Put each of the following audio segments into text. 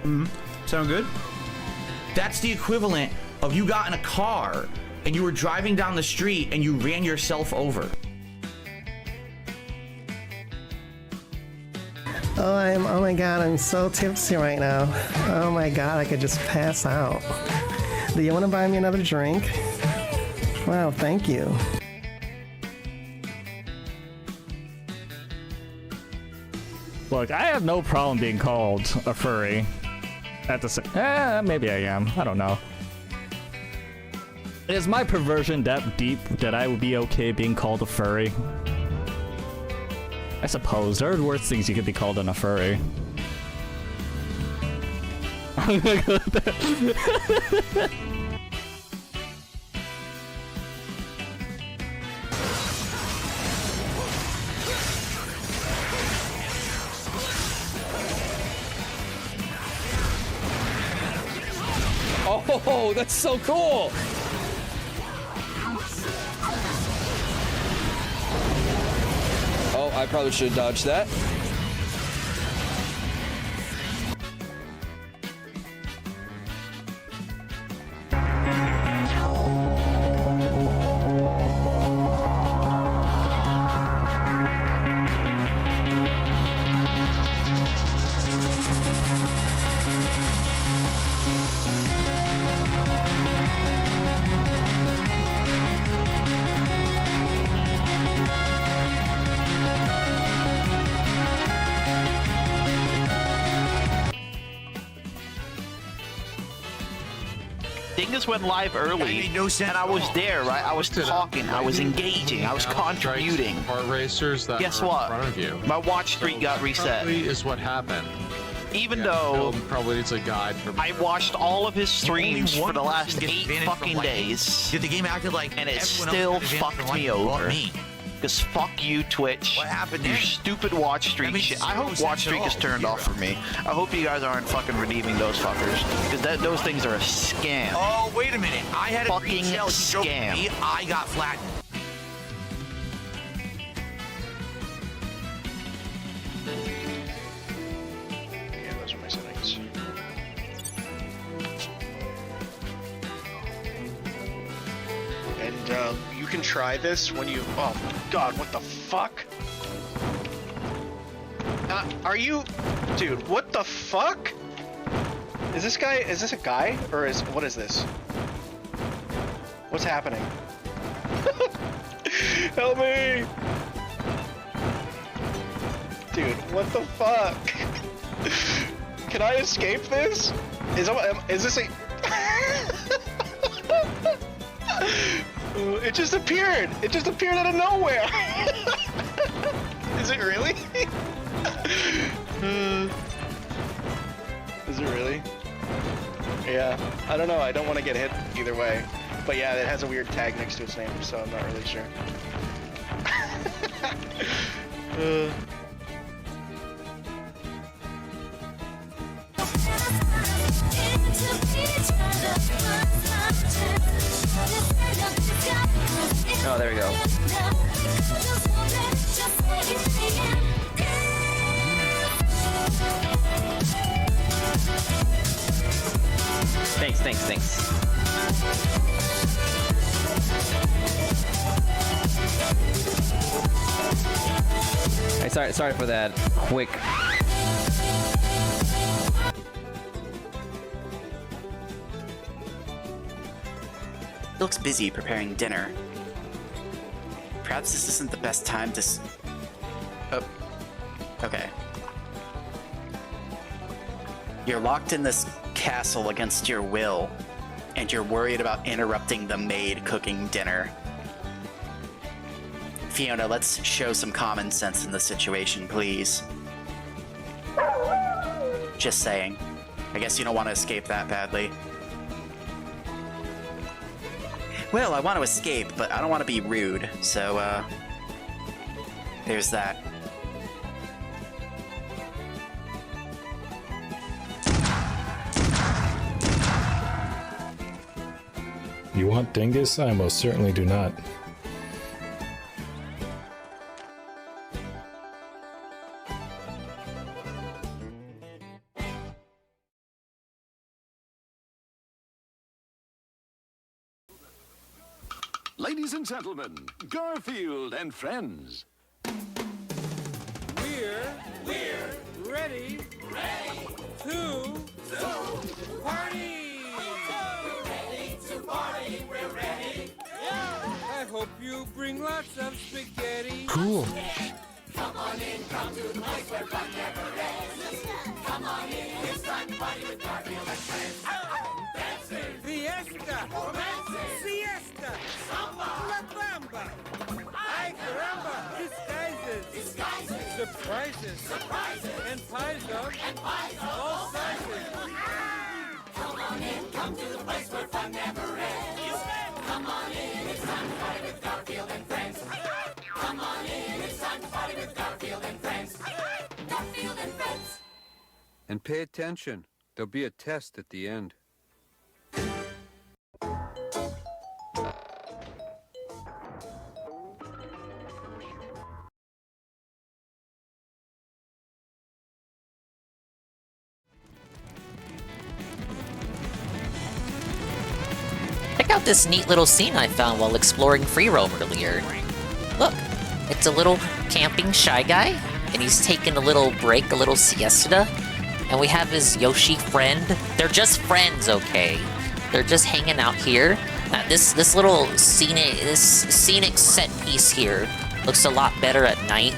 Sound good? That's the equivalent of you got in a car and you were driving down the street and you ran yourself over. Oh my god, I'm so tipsy right now. Oh my god, I could just pass out. Do you want to buy me another drink? Wow, thank you. Look, I have no problem being called a furry. At the maybe I am. I don't know. Is my perversion that deep that I would be okay being called a furry? I suppose there are worse things you could be called than a furry. I'm gonna go with that. Oh, that's so cool! Oh, I probably should have dodged that. Dingus went live early, no sense and I was there, right? I was talking, I was engaging, I was contributing. Kart racers that Guess were what? in front of you. My watch streak got reset. Probably is what happened. Even though Bill probably needs a guide for. I watched all of his streams Only for the one last person gets 8 advantage fucking from lightning. days, Did the game acted like and it everyone else still got advantage from fucked me lightning, but over. me? Because fuck you, Twitch. What happened Your then? stupid watch That streak makes shit. I zero hope sense watch at streak is all. turned off for me. I hope you guys aren't fucking redeeming those fuckers. Because those things are a scam. Oh, wait a minute. I had a Fucking green shell. You drove scam. me, I got flattened. Yeah, those are my settings. And you can try this when you. Oh God, what the fuck? Are you, dude? What the fuck? Is this guy? Is this a guy or is what is this? What's happening? Help me! Dude, what the fuck? Can I escape this? Is this a... It just appeared! It just appeared out of nowhere! Is it really? Is it really? Yeah, I don't know, I don't want to get hit either way. But yeah, it has a weird tag next to its name, so I'm not really sure. Oh, there we go. Thanks. Hey, sorry for that quick. He looks busy preparing dinner. Perhaps this isn't the best time to Oh. Okay. You're locked in this castle against your will, and you're worried about interrupting the maid cooking dinner. Fiona, let's show some common sense in this situation, please. Just saying. I guess you don't want to escape that badly. Well, I want to escape, but I don't want to be rude, so, there's that. You want Dingus? I most certainly do not. Ladies and gentlemen, Garfield and friends. We're ready to party. We're ready. I hope you bring lots of spaghetti. Cool. Come on in, come to the place where fun never ends. Come on in, it's time to party with Garfield and friends. Dancing, fiesta, romancing, siesta, samba, la bamba. Ay caramba, disguises, surprises, and pies of all sizes. Come on in, come to the place where fun never ends. Come on in, it's time to party with Garfield and friends. Come on in, it's time to party with Garfield and friends. Garfield and friends. And pay attention. There'll be a test at the end. Check out this neat little scene I found while exploring free roam earlier. Look, it's a little camping Shy Guy, and he's taking a little break, a little siesta. And we have his Yoshi friend. They're just friends, okay? They're just hanging out here. This little scenic set piece here looks a lot better at night.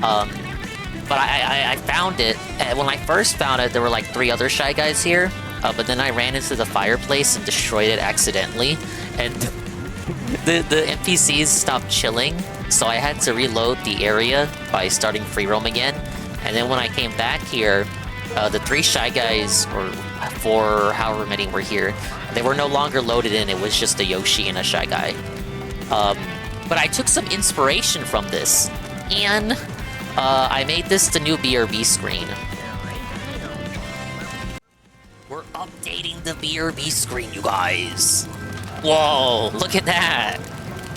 But I found it, when I first found it, there were like 3 other Shy Guys here. But then I ran into the fireplace and destroyed it accidentally, and the NPCs stopped chilling, so I had to reload the area by starting free roam again. And then when I came back here, the 3 Shy Guys, or 4, however many were here, they were no longer loaded in. It was just a Yoshi and a Shy Guy. But I took some inspiration from this, and I made this the new BRB screen. We're updating the BRB screen, you guys. Whoa, look at that.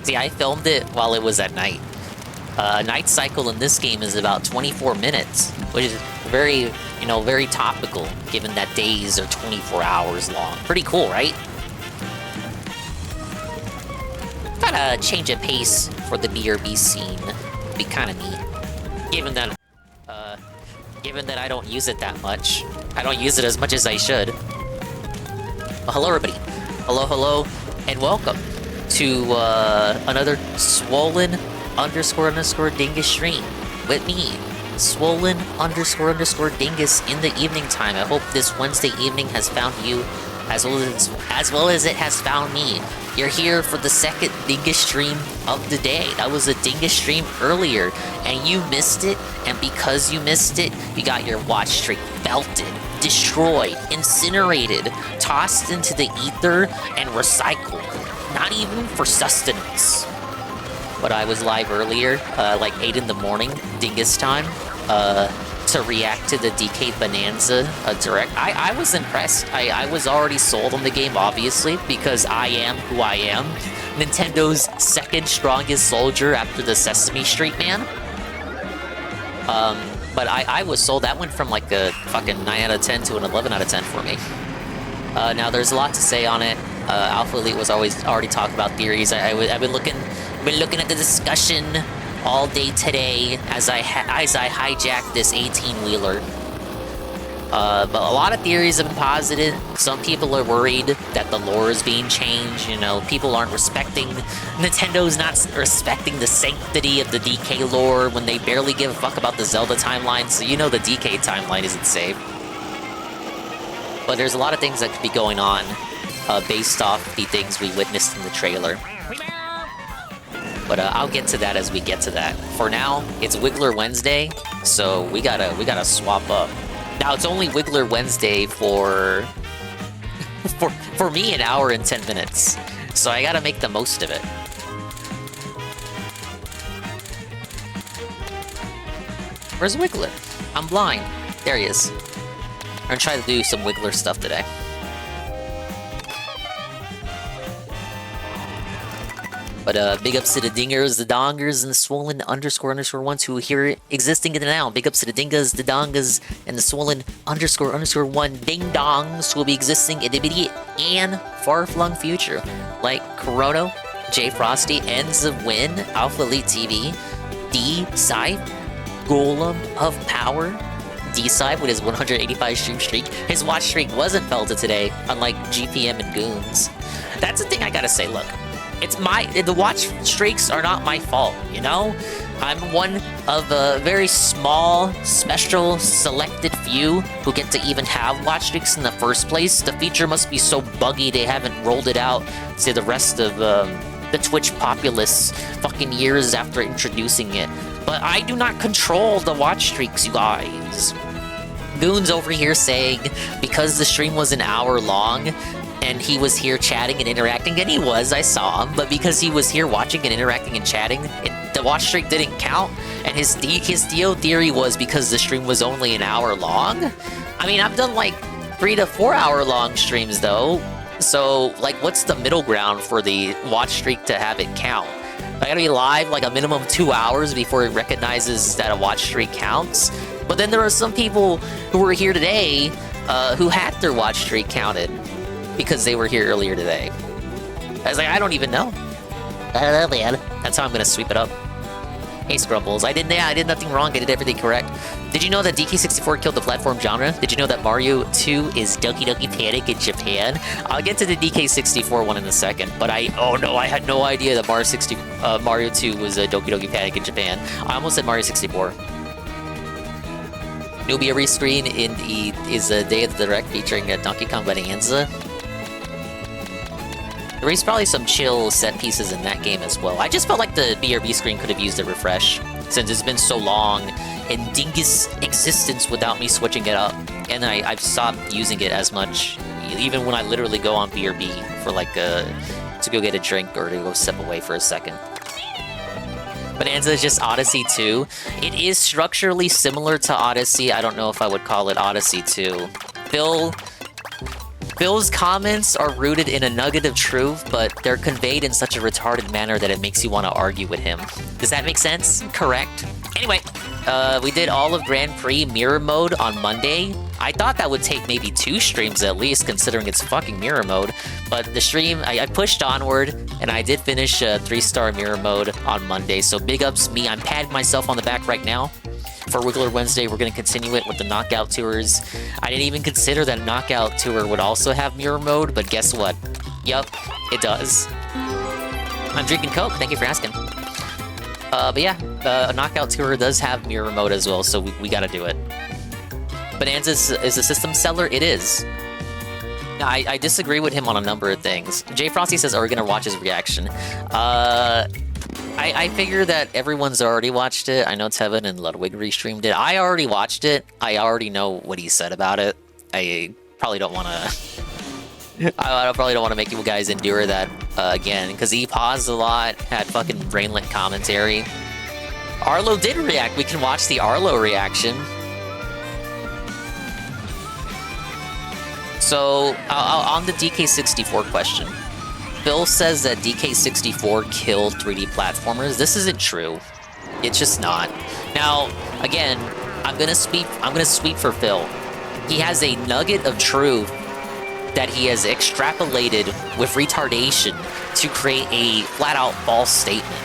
See, I filmed it while it was at night. Night cycle in this game is about 24 minutes, which is very, very topical, given that days are 24 hours long. Pretty cool, right? Gotta change a pace for the BRB scene. It'd be kind of neat. Given that I don't use it that much. I don't use it as much as I should. Well, hello, everybody. Hello, and welcome to another swollen _ dingus stream with me, swollen _ dingus in the evening time. I hope this Wednesday evening has found you as well as it has found me. You're here for the second dingus stream of the day. That was a dingus stream earlier, and you missed it, and because you missed it, you got your watch streak belted, destroyed, incinerated, tossed into the ether, and recycled. Not even for sustenance. But I was live earlier, like 8 in the morning, dingus time, to react to the DK Bonanza direct. I was impressed. I was already sold on the game, obviously, because I am who I am. Nintendo's second strongest soldier after the Sesame Street Man. But I was sold. That went from like a fucking 9 out of 10 to an 11 out of 10 for me. Now, there's a lot to say on it. Alpha Elite was already talking about theories. I've been looking at the discussion all day today as I hijacked this 18-wheeler. But a lot of theories have been posited. Some people are worried that the lore is being changed. People aren't respecting... Nintendo's not respecting the sanctity of the DK lore when they barely give a fuck about the Zelda timeline, so the DK timeline isn't safe. But there's a lot of things that could be going on based off the things we witnessed in the trailer. But I'll get to that as we get to that. For now, it's Wiggler Wednesday, so we gotta swap up. Now it's only Wiggler Wednesday for me, an hour and 10 minutes. So I gotta make the most of it. Where's Wiggler? I'm blind. There he is. I'm gonna try to do some Wiggler stuff today. But big ups to the dingers, the dongers, and the swollen _ ones who are here existing in the now. Big ups to the dingas, the dongas, and the swollen _ one ding dongs who will be existing in the immediate and far-flung future. Like Corono, J Frosty, Ends of Win, Alpha Elite TV, D Scythe, Golem of Power, D Scythe with his 185 stream streak. His watch streak wasn't felted today, unlike GPM and Goons. That's the thing I gotta say, look. The watch streaks are not my fault, you know? I'm one of a very small, special, selected few who get to even have watch streaks in the first place. The feature must be so buggy they haven't rolled it out to the rest of the Twitch populace fucking years after introducing it. But I do not control the watch streaks, you guys. Goons over here saying because the stream was an hour long and he was here chatting and interacting, and he was, I saw him, but because he was here watching and interacting and chatting, the watch streak didn't count, and his Theo theory was because the stream was only an hour long? I mean, I've done like 3 to 4 hour long streams though, so like what's the middle ground for the watch streak to have it count? I gotta be live like a minimum 2 hours before it recognizes that a watch streak counts? But then there are some people who were here today who had their watch streak counted because they were here earlier today. I was like, I don't even know. I don't know, man. That's how I'm gonna sweep it up. Hey, Scrumbles. I did nothing wrong. I did everything correct. Did you know that DK64 killed the platform genre? Did you know that Mario 2 is Doki Doki Panic in Japan? I'll get to the DK64 one in a second, but oh no, I had no idea that Mario 2 was Doki Doki Panic in Japan. I almost said Mario 64. Nubia rescreen is a Day of the Direct featuring Donkey Kong Bonanza. There is probably some chill set pieces in that game as well. I just felt like the BRB screen could have used a refresh, since it's been so long in Dingus existence without me switching it up. And I've stopped using it as much, even when I literally go on BRB for like to go get a drink or to go step away for a second. Bonanza is just Odyssey 2. It is structurally similar to Odyssey. I don't know if I would call it Odyssey 2. Phil's comments are rooted in a nugget of truth, but they're conveyed in such a retarded manner that it makes you want to argue with him. Does that make sense? Correct. Anyway, we did all of Grand Prix Mirror Mode on Monday. I thought that would take maybe 2 streams at least, considering it's fucking Mirror Mode. But the stream, I pushed onward, and I did finish 3-star Mirror Mode on Monday. So big ups me. I'm patting myself on the back right now. For Wiggler Wednesday, we're going to continue it with the Knockout Tours. I didn't even consider that Knockout Tour would also have Mirror Mode, but guess what? Yup, it does. I'm drinking Coke, thank you for asking. But yeah, a Knockout Tour does have Mirror Mode as well, so we gotta do it. Bonanza is a system seller? It is. I disagree with him on a number of things. Jay Frosty says, are we gonna watch his reaction? I figure that everyone's already watched it. I know Tevin and Ludwig restreamed it. I already watched it. I already know what he said about it. I probably don't want to... I probably don't want to make you guys endure that again, because he paused a lot, had fucking brainlet commentary. Arlo did react. We can watch the Arlo reaction. So, on the DK64 question, Phil says that DK64 killed 3D platformers. This isn't true. It's just not. Now, again, I'm gonna sweep for Phil. He has a nugget of truth that he has extrapolated with retardation to create a flat-out false statement.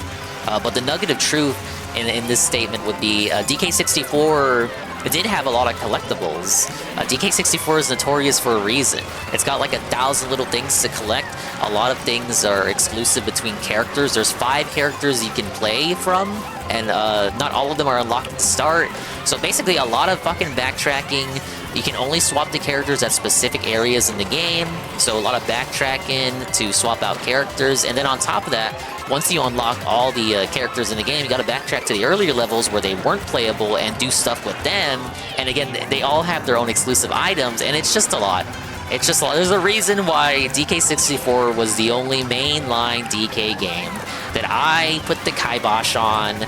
But the nugget of truth in this statement would be DK64 did have a lot of collectibles. DK64 is notorious for a reason. It's got like 1,000 little things to collect. A lot of things are exclusive between characters. There's 5 characters you can play from, and not all of them are unlocked at the start. So basically a lot of fucking backtracking. You can only swap the characters at specific areas in the game, so a lot of backtracking to swap out characters. And then on top of that, once you unlock all the characters in the game, you gotta backtrack to the earlier levels where they weren't playable and do stuff with them. And again, they all have their own exclusive items, and it's just a lot. It's just a lot. There's a reason why DK64 was the only mainline DK game that I put the kibosh on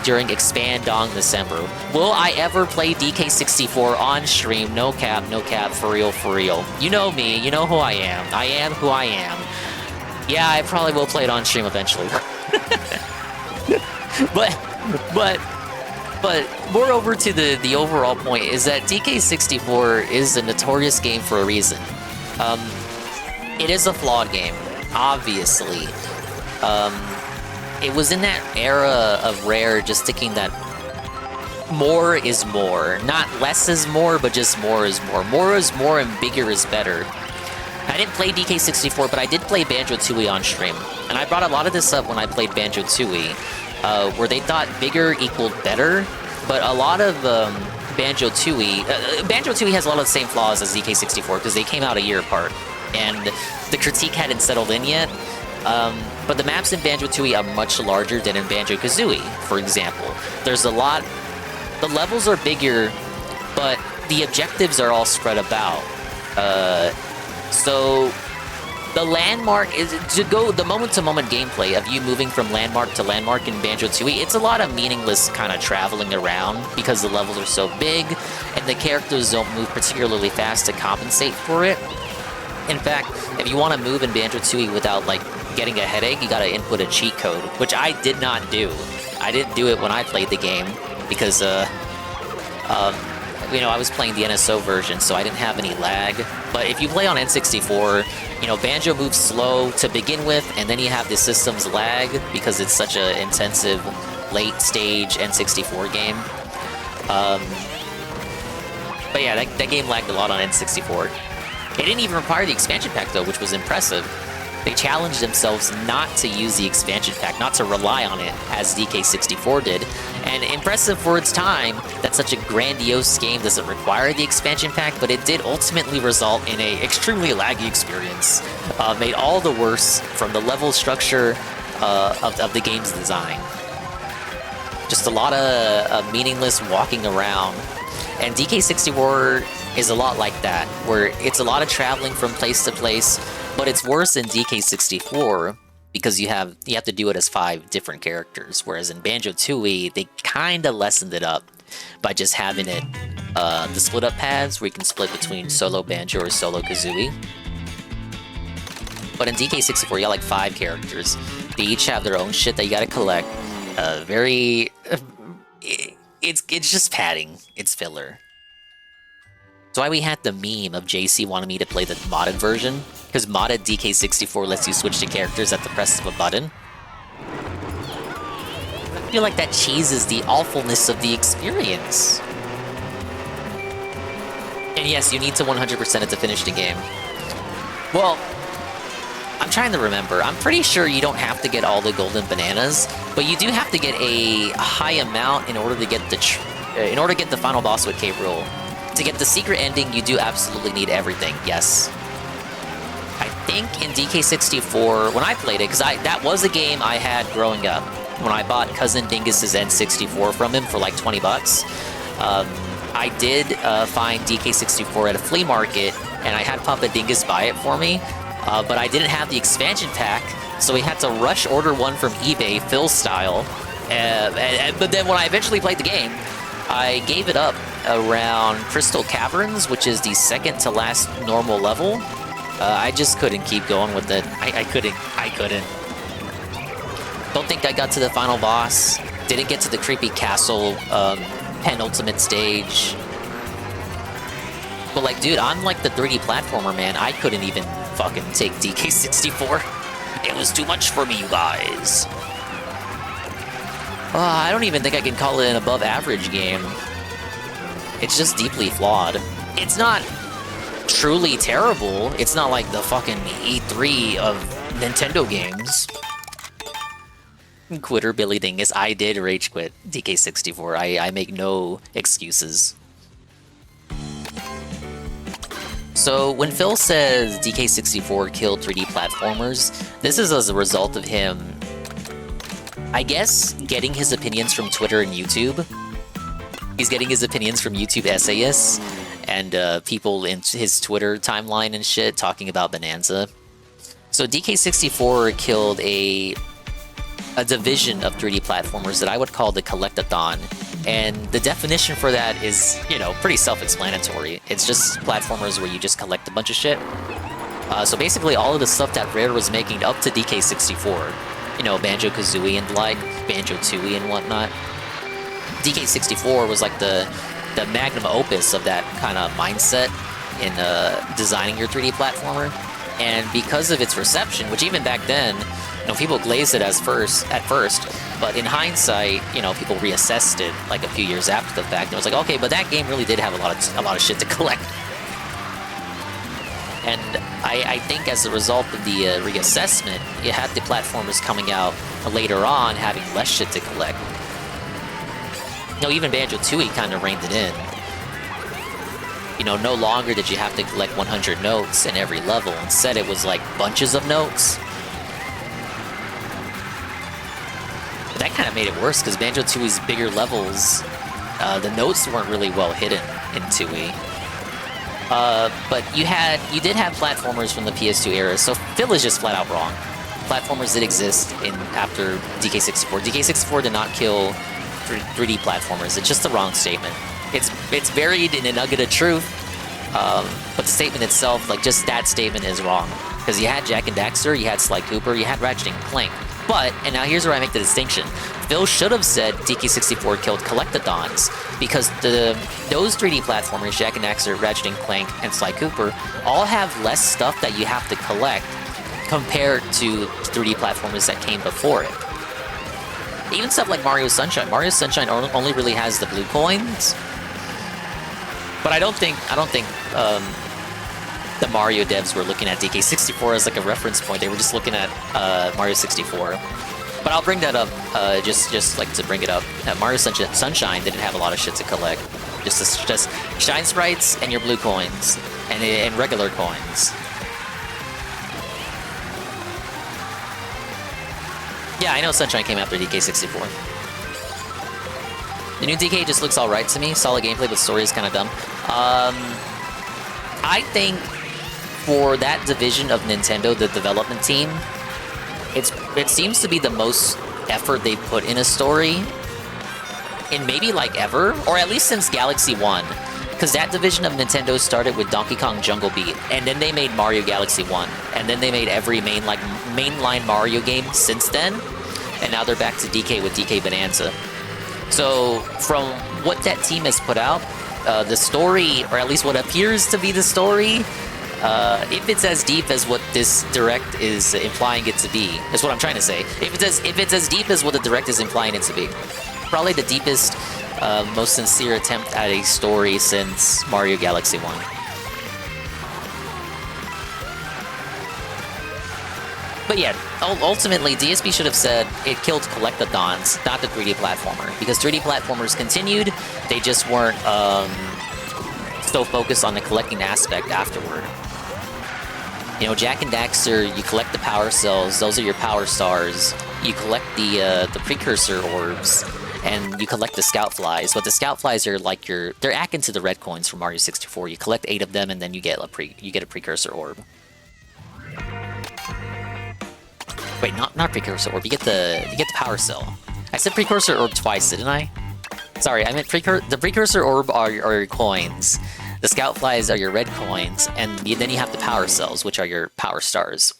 during Expandong December. Will I ever play DK64 on stream? No cap, for real, for real. You know me, you know who I am. I am who I am. Yeah, I probably will play it on stream eventually. but moreover to the overall point is that DK64 is a notorious game for a reason. It is a flawed game, obviously. It was in that era of Rare just thinking that more is more. Not less is more, but just more is more. More is more and bigger is better. I didn't play DK64, but I did play Banjo-Tooie on stream. And I brought a lot of this up when I played Banjo-Tooie, where they thought bigger equaled better, but a lot of Banjo-Tooie has a lot of the same flaws as DK64 because they came out a year apart, and the critique hadn't settled in yet. But the maps in Banjo-Tooie are much larger than in Banjo-Kazooie, for example. There's a lot... The levels are bigger, but the objectives are all spread about. So the landmark is to go the moment-to-moment gameplay of you moving from landmark to landmark in Banjo-Tooie. It's a lot of meaningless kind of traveling around because the levels are so big and the characters don't move particularly fast to compensate for it. In fact, if you want to move in Banjo-Tooie without like getting a headache, you gotta input a cheat code, which I did not do. I didn't do it when I played the game because you know, I was playing the NSO version, so I didn't have any lag. But if you play on N64, you know, Banjo moves slow to begin with, and then you have the system's lag because it's such an intensive late-stage N64 game. But yeah, that game lagged a lot on N64. It didn't even require the expansion pack, though, which was impressive. They challenged themselves not to use the expansion pack, not to rely on it, as DK64 did. And impressive for its time that such a grandiose game doesn't require the expansion pack, but it did ultimately result in an extremely laggy experience. Made all the worse from the level structure of the game's design. Just a lot of meaningless walking around. And DK64 is a lot like that, where it's a lot of traveling from place to place, but it's worse in DK64 because you have to do it as 5 different characters, whereas in Banjo-Tooie, they kind of lessened it up by just having it the split-up paths where you can split between solo Banjo or solo Kazooie. But in DK64, you got like 5 characters. They each have their own shit that you gotta collect. It's just padding. It's filler. That's why we had the meme of JC wanting me to play the modded version, because modded DK64 lets you switch to characters at the press of a button. I feel like that cheeses the awfulness of the experience. And yes, you need to 100% it to finish the game. Well, I'm trying to remember. I'm pretty sure you don't have to get all the golden bananas, but you do have to get a high amount in order to get the final boss with K. Rool. To get the secret ending, you do absolutely need everything. Yes. I think in DK64, when I played it, because that was a game I had growing up. When I bought Cousin Dingus's N64 from him for like 20 bucks, I did find DK64 at a flea market, and I had Papa Dingus buy it for me. But I didn't have the expansion pack, so we had to rush order one from eBay, Phil style. But then when I eventually played the game, I gave it up around Crystal Caverns, which is the second to last normal level. I just couldn't keep going with it. I couldn't. Don't think I got to the final boss. Didn't get to the creepy castle penultimate stage. But like, dude, I'm like the 3D platformer, man. I couldn't even fucking take DK64. It was too much for me, you guys. I don't even think I can call it an above average game. It's just deeply flawed. It's not truly terrible. It's not like the fucking E3 of Nintendo games. Quitter Billy Dingus. I did rage quit DK64. I make no excuses. So when Phil says DK64 killed 3D platformers, this is as a result of him, I guess, getting his opinions from Twitter and YouTube. He's getting his opinions from YouTube essayists and people in his Twitter timeline and shit talking about Bonanza. So DK64 killed a division of 3D platformers that I would call the Collectathon. And the definition for that is, you know, pretty self-explanatory. It's just platformers where you just collect a bunch of shit. So basically all of the stuff that Rare was making up to DK64, you know, Banjo-Kazooie and like, Banjo-Tooie and whatnot. DK64 was like the magnum opus of that kind of mindset in designing your 3D platformer. And because of its reception, which even back then, You know, people glazed it at first, but in hindsight, you know, people reassessed it like a few years after the fact. And it was like, okay, but that game really did have a lot of shit to collect. And I think as a result of the reassessment, you had the platformers coming out later on having less shit to collect. You know, even Banjo-Tooie kind of reined it in. You know, no longer did you have to collect 100 notes in every level. Instead, it was like bunches of notes. But that kind of made it worse because Banjo-Tooie's bigger levels, the notes weren't really well hidden in Tooie. But you did have platformers from the PS2 era, so Phil is just flat out wrong. Platformers did exist after DK64. DK64 did not kill 3D platformers. It's just the wrong statement. It's buried in a nugget of truth, but the statement itself, like just that statement, is wrong. Because you had Jak and Daxter, you had Sly Cooper, you had Ratchet and Clank. But, and now here's where I make the distinction, Phil should have said DK64 killed Collectathons, because those 3D platformers, Jak and Daxter, Ratchet and Clank, and Sly Cooper, all have less stuff that you have to collect compared to 3D platformers that came before it. Even stuff like Mario Sunshine. Mario Sunshine only really has the blue coins. But I don't think the Mario devs were looking at DK64 as like a reference point. They were just looking at Mario 64. But I'll bring that up just like to bring it up. Mario Sunshine didn't have a lot of shit to collect. Just shine sprites and your blue coins and regular coins. Yeah, I know Sunshine came after DK64. The new DK just looks alright to me. Solid gameplay, but story is kind of dumb. I think for that division of Nintendo, the development team, it seems to be the most effort they've put in a story in maybe like ever, or at least since Galaxy 1. Because that division of Nintendo started with Donkey Kong Jungle Beat, and then they made Mario Galaxy 1, and then they made every mainline Mario game since then, and now they're back to DK with DK Bonanza. So, from what that team has put out, the story, or at least what appears to be the story, if it's as deep as what this Direct is implying it to be, is what I'm trying to say. If it's as deep as what the Direct is implying it to be, probably the deepest, most sincere attempt at a story since Mario Galaxy 1. But yeah, ultimately, DSP should have said it killed Collectathons, not the 3D platformer. Because 3D platformers continued, they just weren't so focused on the collecting aspect afterward. You know, Jak and Daxter, you collect the power cells, those are your power stars. You collect the precursor orbs, and you collect the scout flies. But the scout flies are like they're akin to the red coins from Mario 64. You collect 8 of them, and then you get a precursor orb. Wait, not precursor orb. You get the power cell. I said precursor orb twice, didn't I? Sorry, I meant the precursor orb are your coins. The scout flies are your red coins, and then you have the power cells, which are your power stars.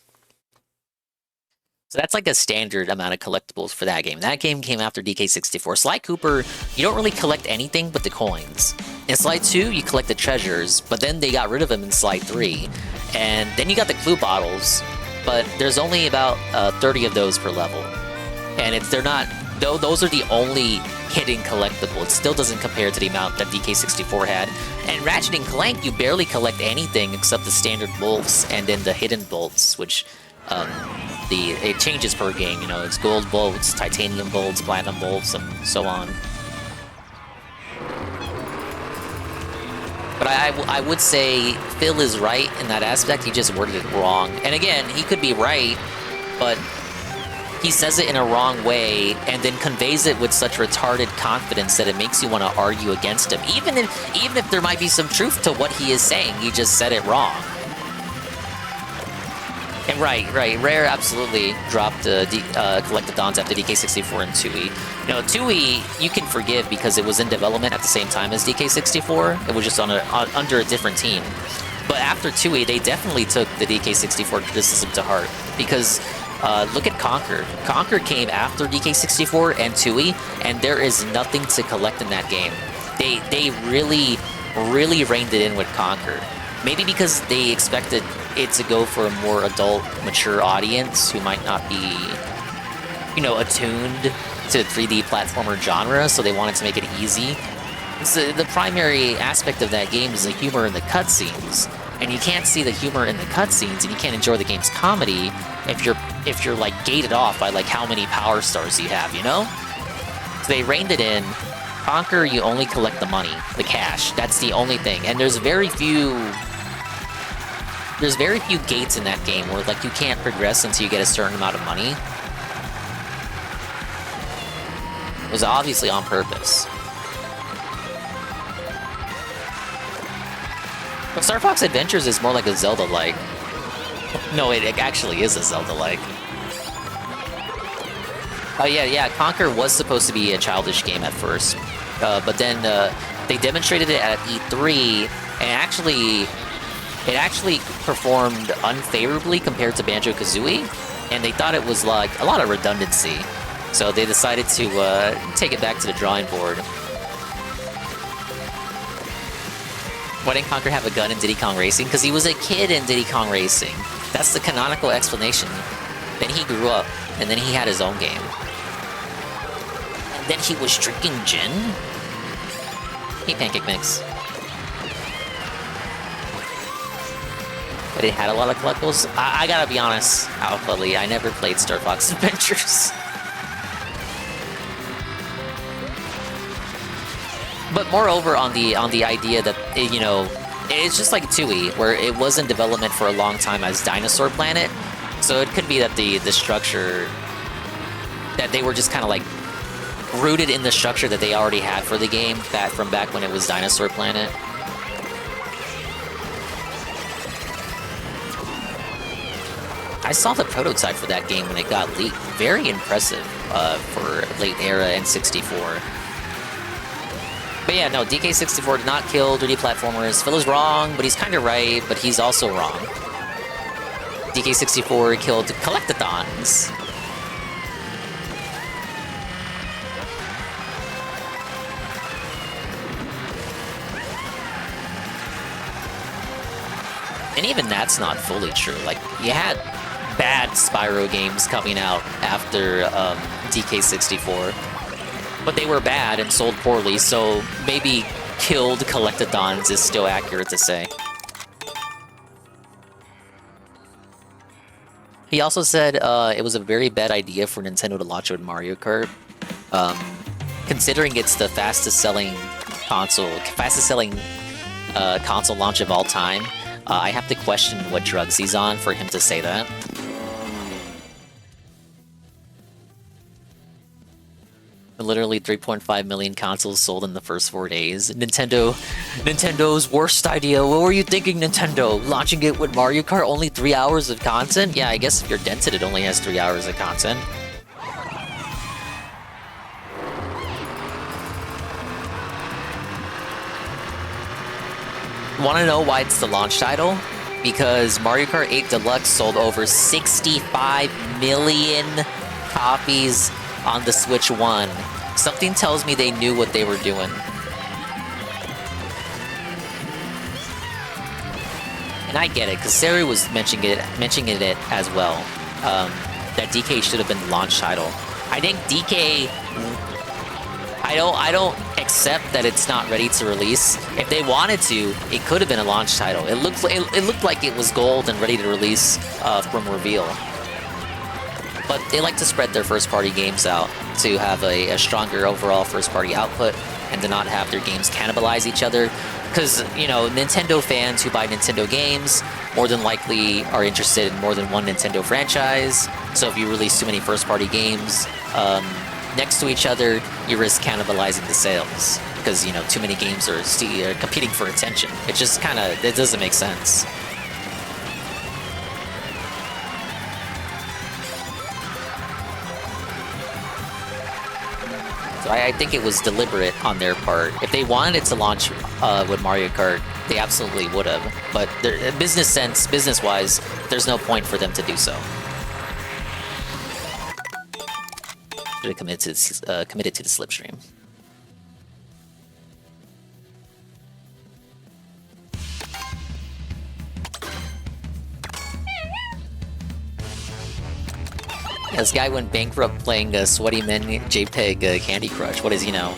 So that's like a standard amount of collectibles for that game. That game came after DK64. Sly Cooper, you don't really collect anything but the coins. In Sly 2, you collect the treasures, but then they got rid of them in Sly 3. And then you got the clue bottles, but there's only about 30 of those per level. And those are the only hidden collectible. It still doesn't compare to the amount that DK64 had. And Ratchet and Clank, you barely collect anything except the standard bolts and then the hidden bolts, which it changes per game. You know, it's gold bolts, titanium bolts, platinum bolts, and so on. But I would say Phil is right in that aspect. He just worded it wrong. And again, he could be right, but he says it in a wrong way and then conveys it with such retarded confidence that it makes you want to argue against him. Even if there might be some truth to what he is saying, he just said it wrong. And right. Rare absolutely dropped Collectathons after DK64 and Tooie. You know, Tooie, you can forgive because it was in development at the same time as DK64. It was just under a different team. But after Tooie, they definitely took the DK64 criticism to heart. Because look at Conquer. Conquer came after DK64 and Tooie, and there is nothing to collect in that game. They really reined it in with Conquer. Maybe because they expected it to go for a more adult, mature audience who might not be, you know, attuned to 3D platformer genre, so they wanted to make it easy. So the primary aspect of that game is the humor in the cutscenes, and you can't see the humor in the cutscenes, and you can't enjoy the game's comedy if you're like gated off by like how many power stars you have, you know? So they reined it in. Conquer, you only collect the money, the cash. That's the only thing, and there's very few gates in that game where like you can't progress until you get a certain amount of money. It was obviously on purpose. But Star Fox Adventures is more like a Zelda-like. No, it actually is a Zelda-like. Oh yeah, Conquer was supposed to be a childish game at first. But then they demonstrated it at E3, and it actually performed unfavorably compared to Banjo-Kazooie, and they thought it was like a lot of redundancy. So they decided to take it back to the drawing board. Why didn't Conker have a gun in Diddy Kong Racing? Because he was a kid in Diddy Kong Racing. That's the canonical explanation. Then he grew up, and then he had his own game. And then he was drinking gin? Hey, Pancake Mix. But it had a lot of collectibles. I gotta be honest, Folie, I never played Star Fox Adventures. But moreover, on the idea that, you know, it's just like Tui, where it was in development for a long time as Dinosaur Planet. So it could be that the structure, that they were just kind of like rooted in the structure that they already had for the game from back when it was Dinosaur Planet. I saw the prototype for that game when it got leaked. Very impressive for late era N64. But yeah, no, DK64 did not kill 3D platformers. Phil is wrong, but he's kind of right, but he's also wrong. DK64 killed collectathons. And even that's not fully true. Like, you had bad Spyro games coming out after DK64. But they were bad and sold poorly, so maybe killed collectathons is still accurate to say. He also said it was a very bad idea for Nintendo to launch with Mario Kart. Considering it's the fastest selling console launch of all time, I have to question what drugs he's on for him to say that. Literally 3.5 million consoles sold in the first 4 days. Nintendo's worst idea. What were you thinking, Nintendo? Launching it with Mario Kart, only 3 hours of content? Yeah, I guess if you're dented, it only has 3 hours of content. Want to know why it's the launch title? Because Mario Kart 8 Deluxe sold over 65 million copies on the Switch 1. Something tells me they knew what they were doing. And I get it, because Sari was mentioning it as well. That DK should have been the launch title. I think DK... I don't accept that it's not ready to release. If they wanted to, it could have been a launch title. It looked like it was gold and ready to release from reveal. But they like to spread their first-party games out to have a stronger overall first-party output and to not have their games cannibalize each other. Because, you know, Nintendo fans who buy Nintendo games more than likely are interested in more than one Nintendo franchise. So if you release too many first-party games next to each other, you risk cannibalizing the sales. Because, you know, too many games are competing for attention. It just kind of, it doesn't make sense. So I think it was deliberate on their part. If they wanted it to launch with Mario Kart, they absolutely would have. But business-wise, there's no point for them to do so. Should have committed to the slipstream. This guy went bankrupt playing Sweaty Men JPEG Candy Crush. What does he know?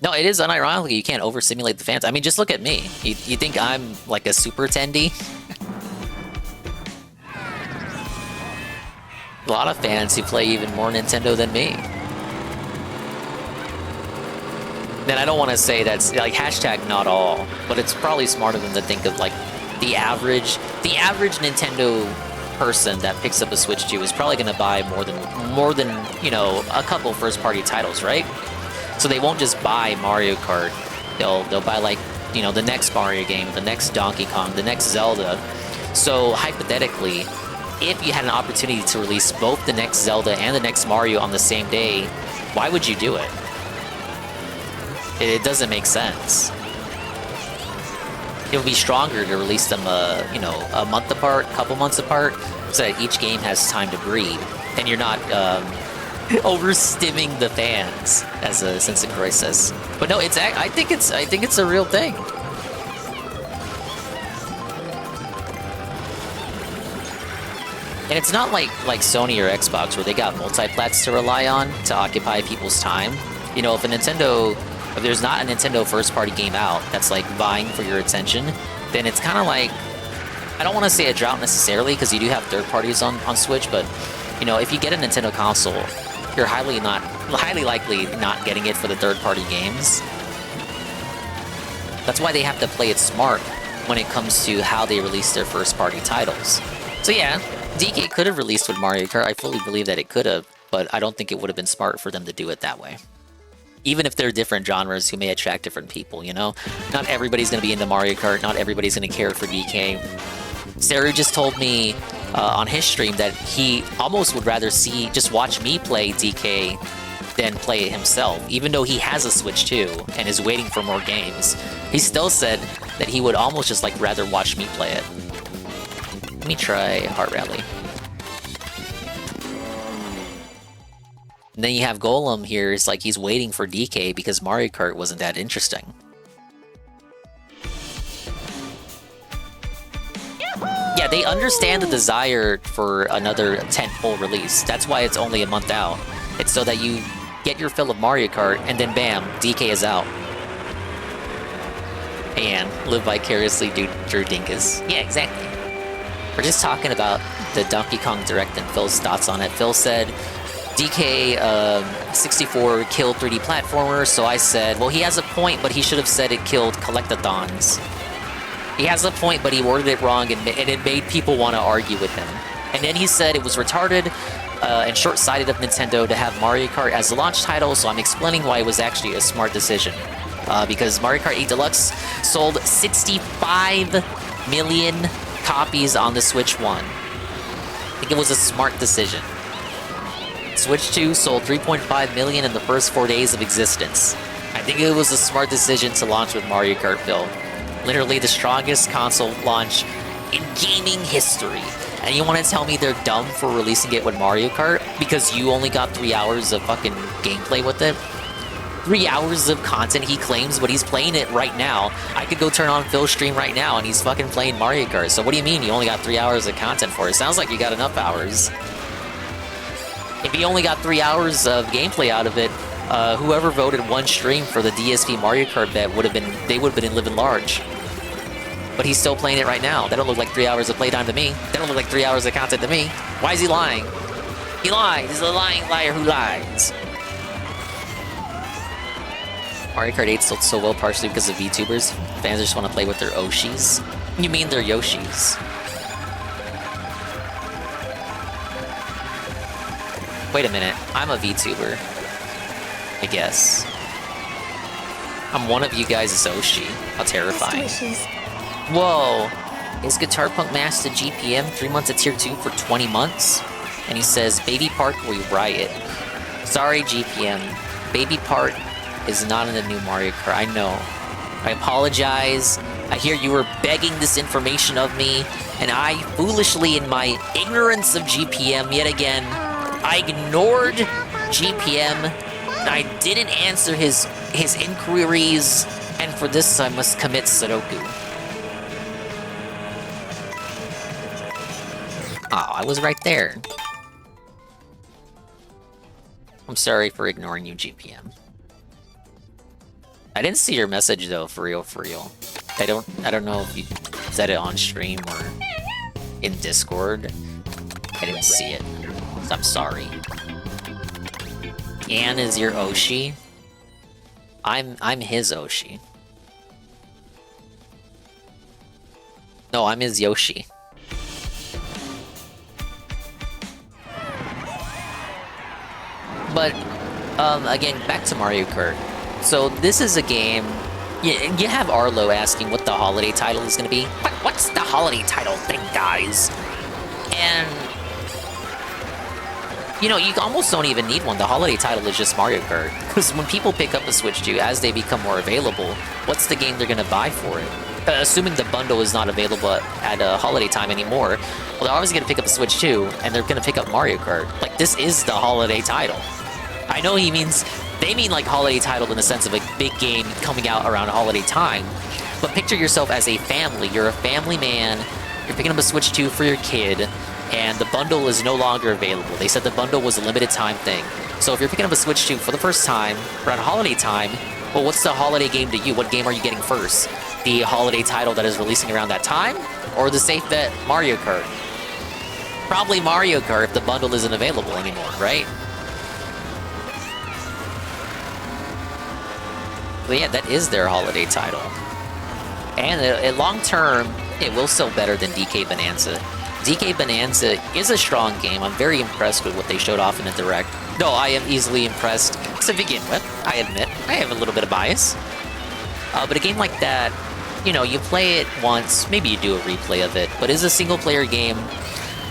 No, it is unironically you can't overstimulate the fans. I mean, just look at me. You think I'm like a super attendee? A lot of fans who play even more Nintendo than me. Then I don't want to say that's like hashtag not all, but it's probably smarter than to think of like the average Nintendo person that picks up a Switch 2 is probably going to buy more than you know a couple first-party titles, right? So they won't just buy Mario Kart. They'll buy like you know the next Mario game, the next Donkey Kong, the next Zelda. So hypothetically, if you had an opportunity to release both the next Zelda and the next Mario on the same day, why would you do it? It doesn't make sense. It would be stronger to release them, you know, a month apart, a couple months apart, so that each game has time to breathe, and you're not overstimming the fans, as Sensei Croy says. But no, it's I think it's a real thing. And it's not like Sony or Xbox where they got multi-plats to rely on to occupy people's time. You know, if there's not a Nintendo first-party game out that's like vying for your attention, then it's kind of like, I don't want to say a drought necessarily because you do have third parties on Switch, but you know, if you get a Nintendo console, you're highly likely not getting it for the third-party games. That's why they have to play it smart when it comes to how they release their first-party titles. So yeah, DK could have released with Mario Kart. I fully believe that it could have, but I don't think it would have been smart for them to do it that way. Even if they're different genres who may attract different people, you know? Not everybody's going to be into Mario Kart, not everybody's going to care for DK. Saru just told me on his stream that he almost would rather just watch me play DK than play it himself, even though he has a Switch 2 and is waiting for more games. He still said that he would almost just like rather watch me play it. Let me try Heart Rally. And then you have Golem here, it's like he's waiting for DK because Mario Kart wasn't that interesting. Yeah, they understand the desire for another tentpole release. That's why it's only a month out. It's so that you get your fill of Mario Kart, and then bam, DK is out. And live vicariously through Dingus. Yeah, exactly. We're just talking about the Donkey Kong Direct and Phil's thoughts on it. Phil said, DK 64 killed 3D platformers, so I said, well, he has a point, but he should have said it killed collectathons. He has a point, but he worded it wrong, and it made people want to argue with him. And then he said it was retarded and short-sighted of Nintendo to have Mario Kart as the launch title, so I'm explaining why it was actually a smart decision. Because Mario Kart 8 Deluxe sold 65 million copies on the Switch 1. I think it was a smart decision. Switch 2 sold 3.5 million in the first 4 days of existence. I think it was a smart decision to launch with Mario Kart Phil. Literally the strongest console launch in gaming history. And you want to tell me they're dumb for releasing it with Mario Kart? Because you only got 3 hours of fucking gameplay with it? 3 hours of content he claims, but he's playing it right now. I could go turn on Phil's stream right now and he's fucking playing Mario Kart. So what do you mean you only got 3 hours of content for it? Sounds like you got enough hours. If he only got 3 hours of gameplay out of it, whoever voted one stream for the DSP Mario Kart bet would have been living large. But he's still playing it right now. That don't look like 3 hours of playtime to me. That don't look like 3 hours of content to me. Why is he lying? He lies. He's a lying liar who lies. Mario Kart 8 sold so well partially because of VTubers. Fans just want to play with their Oshis. You mean their Yoshis. Wait a minute. I'm a VTuber. I guess. I'm one of you guys' Oshi. How terrifying. Whoa! Is Guitar Punk Master GPM 3 months at tier 2 for 20 months? And he says, Baby Park we riot. Sorry GPM. Baby Park is not in the new Mario Kart. I know. I apologize. I hear you were begging this information of me, and I foolishly, in my ignorance of GPM yet again, I ignored GPM, and I didn't answer his inquiries, and for this I must commit Sudoku. Oh, I was right there. I'm sorry for ignoring you, GPM. I didn't see your message though, for real, for real. I don't know if you said it on stream or in Discord. I didn't see it. So I'm sorry. Anne is your Oshi. I'm his Oshi. No, I'm his Yoshi. But again, back to Mario Kart. So this is a game. You have Arlo asking what the holiday title is going to be. What's the holiday title thing, guys? And you know, you almost don't even need one. The holiday title is just Mario Kart. Because when people pick up a Switch 2, as they become more available, what's the game they're going to buy for it? Assuming the bundle is not available at holiday time anymore, well, they're obviously going to pick up a Switch 2, and they're going to pick up Mario Kart. Like, this is the holiday title. I know they mean like holiday title in the sense of a big game coming out around holiday time, but picture yourself as a family. You're a family man, you're picking up a Switch 2 for your kid, and the bundle is no longer available. They said the bundle was a limited time thing. So if you're picking up a Switch 2 for the first time around holiday time, well, what's the holiday game to you? What game are you getting first? The holiday title that is releasing around that time, or the safe bet Mario Kart? Probably Mario Kart if the bundle isn't available anymore, right? But yeah, that is their holiday title. And long term, it will sell better than DK Bonanza. DK Bonanza is a strong game. I'm very impressed with what they showed off in the Direct. No, I am easily impressed to begin with. I admit, I have a little bit of bias. But a game like that, you know, you play it once, maybe you do a replay of it, but it's a single-player game.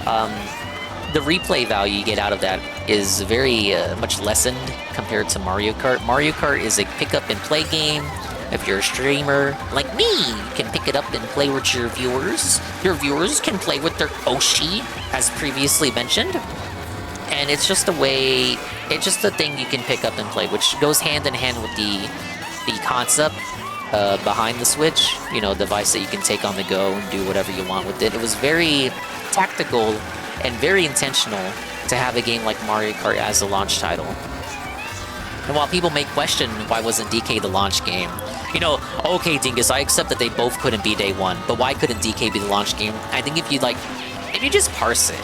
The replay value you get out of that is very much lessened compared to Mario Kart. Mario Kart is a pick-up-and-play game. If you're a streamer like me, you can pick it up and play with your viewers. Your viewers can play with their Oshi, as previously mentioned. And it's just a way, it's just a thing you can pick up and play, which goes hand in hand with the concept behind the Switch. You know, device that you can take on the go and do whatever you want with it. It was very tactical and very intentional to have a game like Mario Kart as a launch title. And while people may question why wasn't DK the launch game, you know, okay, Dingus, I accept that they both couldn't be day one, but why couldn't DK be the launch game? I think if you just parse it,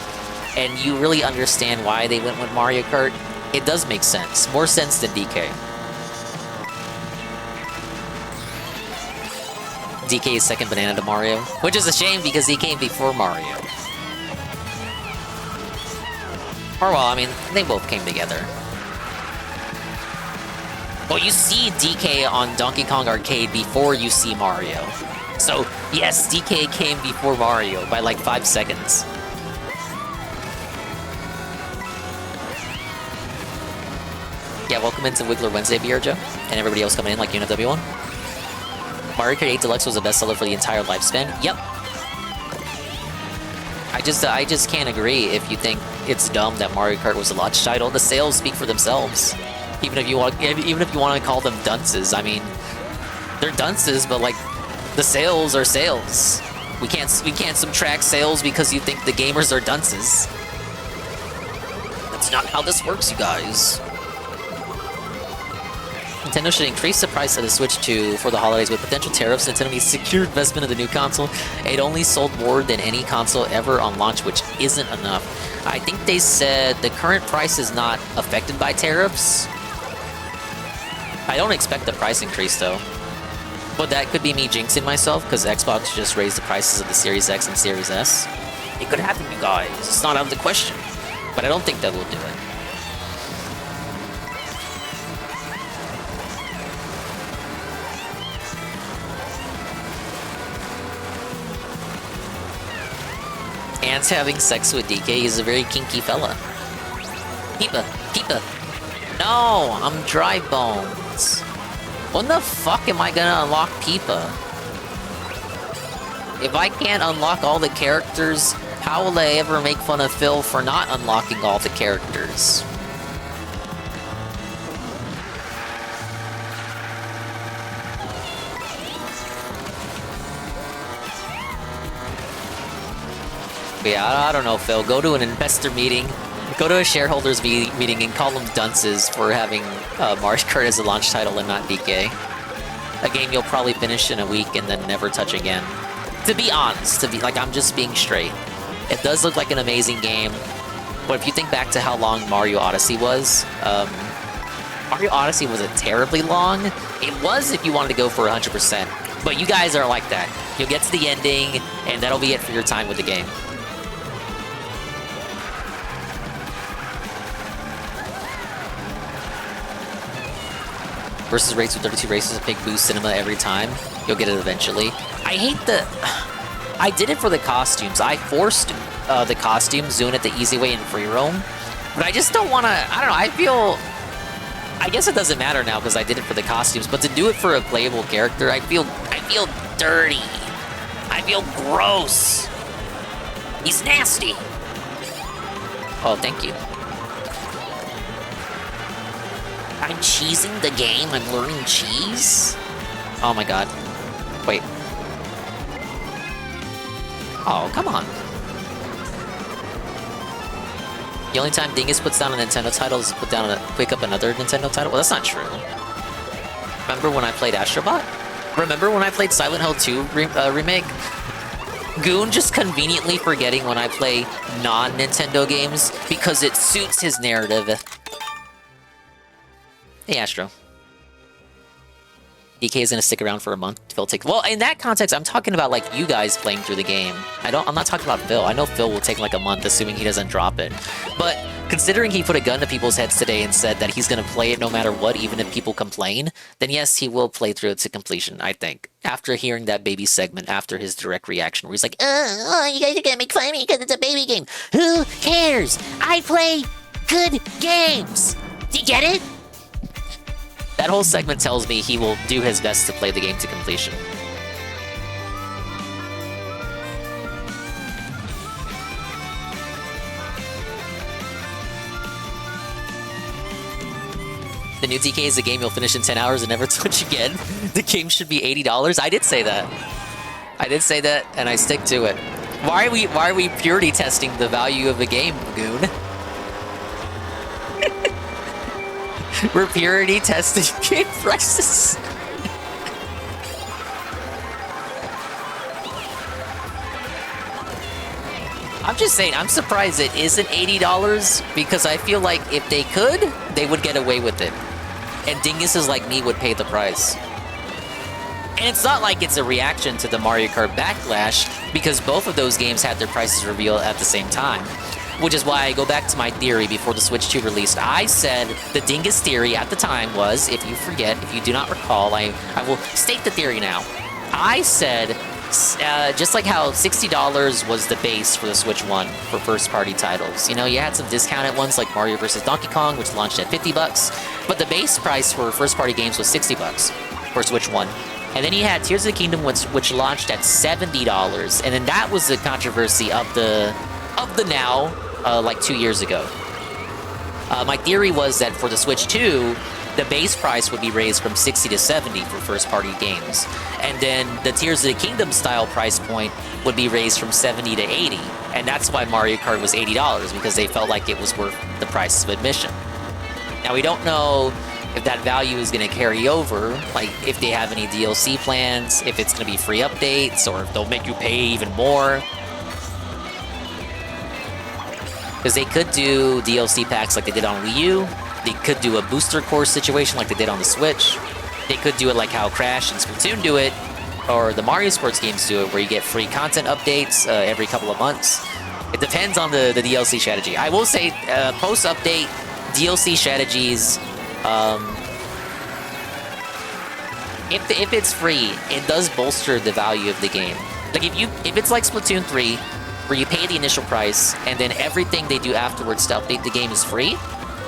and you really understand why they went with Mario Kart, it does make sense. More sense than DK. DK is second banana to Mario, which is a shame because he came before Mario. Or well, I mean, they both came together. Well, you see DK on Donkey Kong Arcade before you see Mario. So, yes, DK came before Mario by like 5 seconds. Yeah, welcome into Wiggler Wednesday, Bierjo, and everybody else coming in like UNW1. Mario Kart 8 Deluxe was a bestseller for the entire lifespan. Yep. I just can't agree if you think it's dumb that Mario Kart was a launch title. The sales speak for themselves. Even if you want to call them dunces, I mean, they're dunces, but like, the sales are sales. We can't subtract sales because you think the gamers are dunces. That's not how this works, you guys. Nintendo should increase the price of the Switch 2 for the holidays with potential tariffs. Nintendo needs secure investment of the new console. It only sold more than any console ever on launch, which isn't enough. I think they said the current price is not affected by tariffs. I don't expect the price increase though. But that could be me jinxing myself because Xbox just raised the prices of the Series X and Series S. It could happen, you guys. It's not out of the question. But I don't think that will do it. Ant's having sex with DK. He's a very kinky fella. Peepa, Peepa. No, I'm dry bones. When the fuck am I gonna unlock Peepa? If I can't unlock all the characters, how will I ever make fun of Phil for not unlocking all the characters? But yeah, I don't know, Phil. Go to an investor meeting, go to a shareholders meeting, and call them dunces for having Mario Kart as a launch title and not DK. A game you'll probably finish in a week and then never touch again. To be honest, I'm just being straight. It does look like an amazing game, but if you think back to how long Mario Odyssey was, Mario Odyssey wasn't terribly long. It was if you wanted to go for 100%, but you guys aren't like that. You'll get to the ending, and that'll be it for your time with the game. Versus rates with 32 races, a big boost cinema every time. You'll get it eventually. I hate the... I did it for the costumes. I forced the costumes, doing it the easy way in free roam. But I just don't want to... I don't know, I feel... I guess it doesn't matter now because I did it for the costumes, but to do it for a playable character, I feel dirty. I feel gross. He's nasty. Oh, thank you. I'm cheesing the game. I'm learning cheese. Oh my god. Wait. Oh, come on. The only time Dingus puts down a Nintendo title is to pick up another Nintendo title? Well, that's not true. Remember when I played Astrobot? Remember when I played Silent Hill 2 remake? Goon just conveniently forgetting when I play non-Nintendo games because it suits his narrative. Hey, Astro. DK is gonna stick around for a month. Phil take. Well, in that context, I'm talking about like you guys playing through the game. I'm not talking about Phil. I know Phil will take like a month, assuming he doesn't drop it. But considering he put a gun to people's heads today and said that he's gonna play it no matter what, even if people complain, then yes, he will play through it to completion. I think after hearing that baby segment, after his direct reaction, where he's like, you guys are gonna make fun of me because it's a baby game. Who cares? I play good games. Do you get it? That whole segment tells me he will do his best to play the game to completion. The new DK is a game you'll finish in 10 hours and never touch again. The game should be $80. I did say that. I did say that, and I stick to it. Why are we purity testing the value of a game, Goon? We're purity testing game prices. I'm just saying, I'm surprised it isn't $80 because I feel like if they could, they would get away with it. And dinguses like me would pay the price. And it's not like it's a reaction to the Mario Kart backlash because both of those games had their prices revealed at the same time. Which is why I go back to my theory before the Switch 2 released. I said the dingus theory at the time was, if you forget, if you do not recall, I will state the theory now. I said, just like how $60 was the base for the Switch 1 for first-party titles. You know, you had some discounted ones like Mario vs. Donkey Kong, which launched at $50, but the base price for first-party games was $60 for Switch 1. And then you had Tears of the Kingdom, which launched at $70, and then that was the controversy of the now. Like 2 years ago. My theory was that for the Switch 2, the base price would be raised from 60 to 70 for first-party games. And then the Tears of the Kingdom style price point would be raised from 70 to 80. And that's why Mario Kart was $80, because they felt like it was worth the price of admission. Now, we don't know if that value is going to carry over, like if they have any DLC plans, if it's going to be free updates, or if they'll make you pay even more. Because they could do DLC packs like they did on Wii U. They could do a booster course situation like they did on the Switch. They could do it like how Crash and Splatoon do it, or the Mario Sports games do it, where you get free content updates every couple of months. It depends on the DLC strategy. I will say, post-update, DLC strategies, if it's free, it does bolster the value of the game. Like if it's like Splatoon 3, where you pay the initial price, and then everything they do afterwards to update the game is free,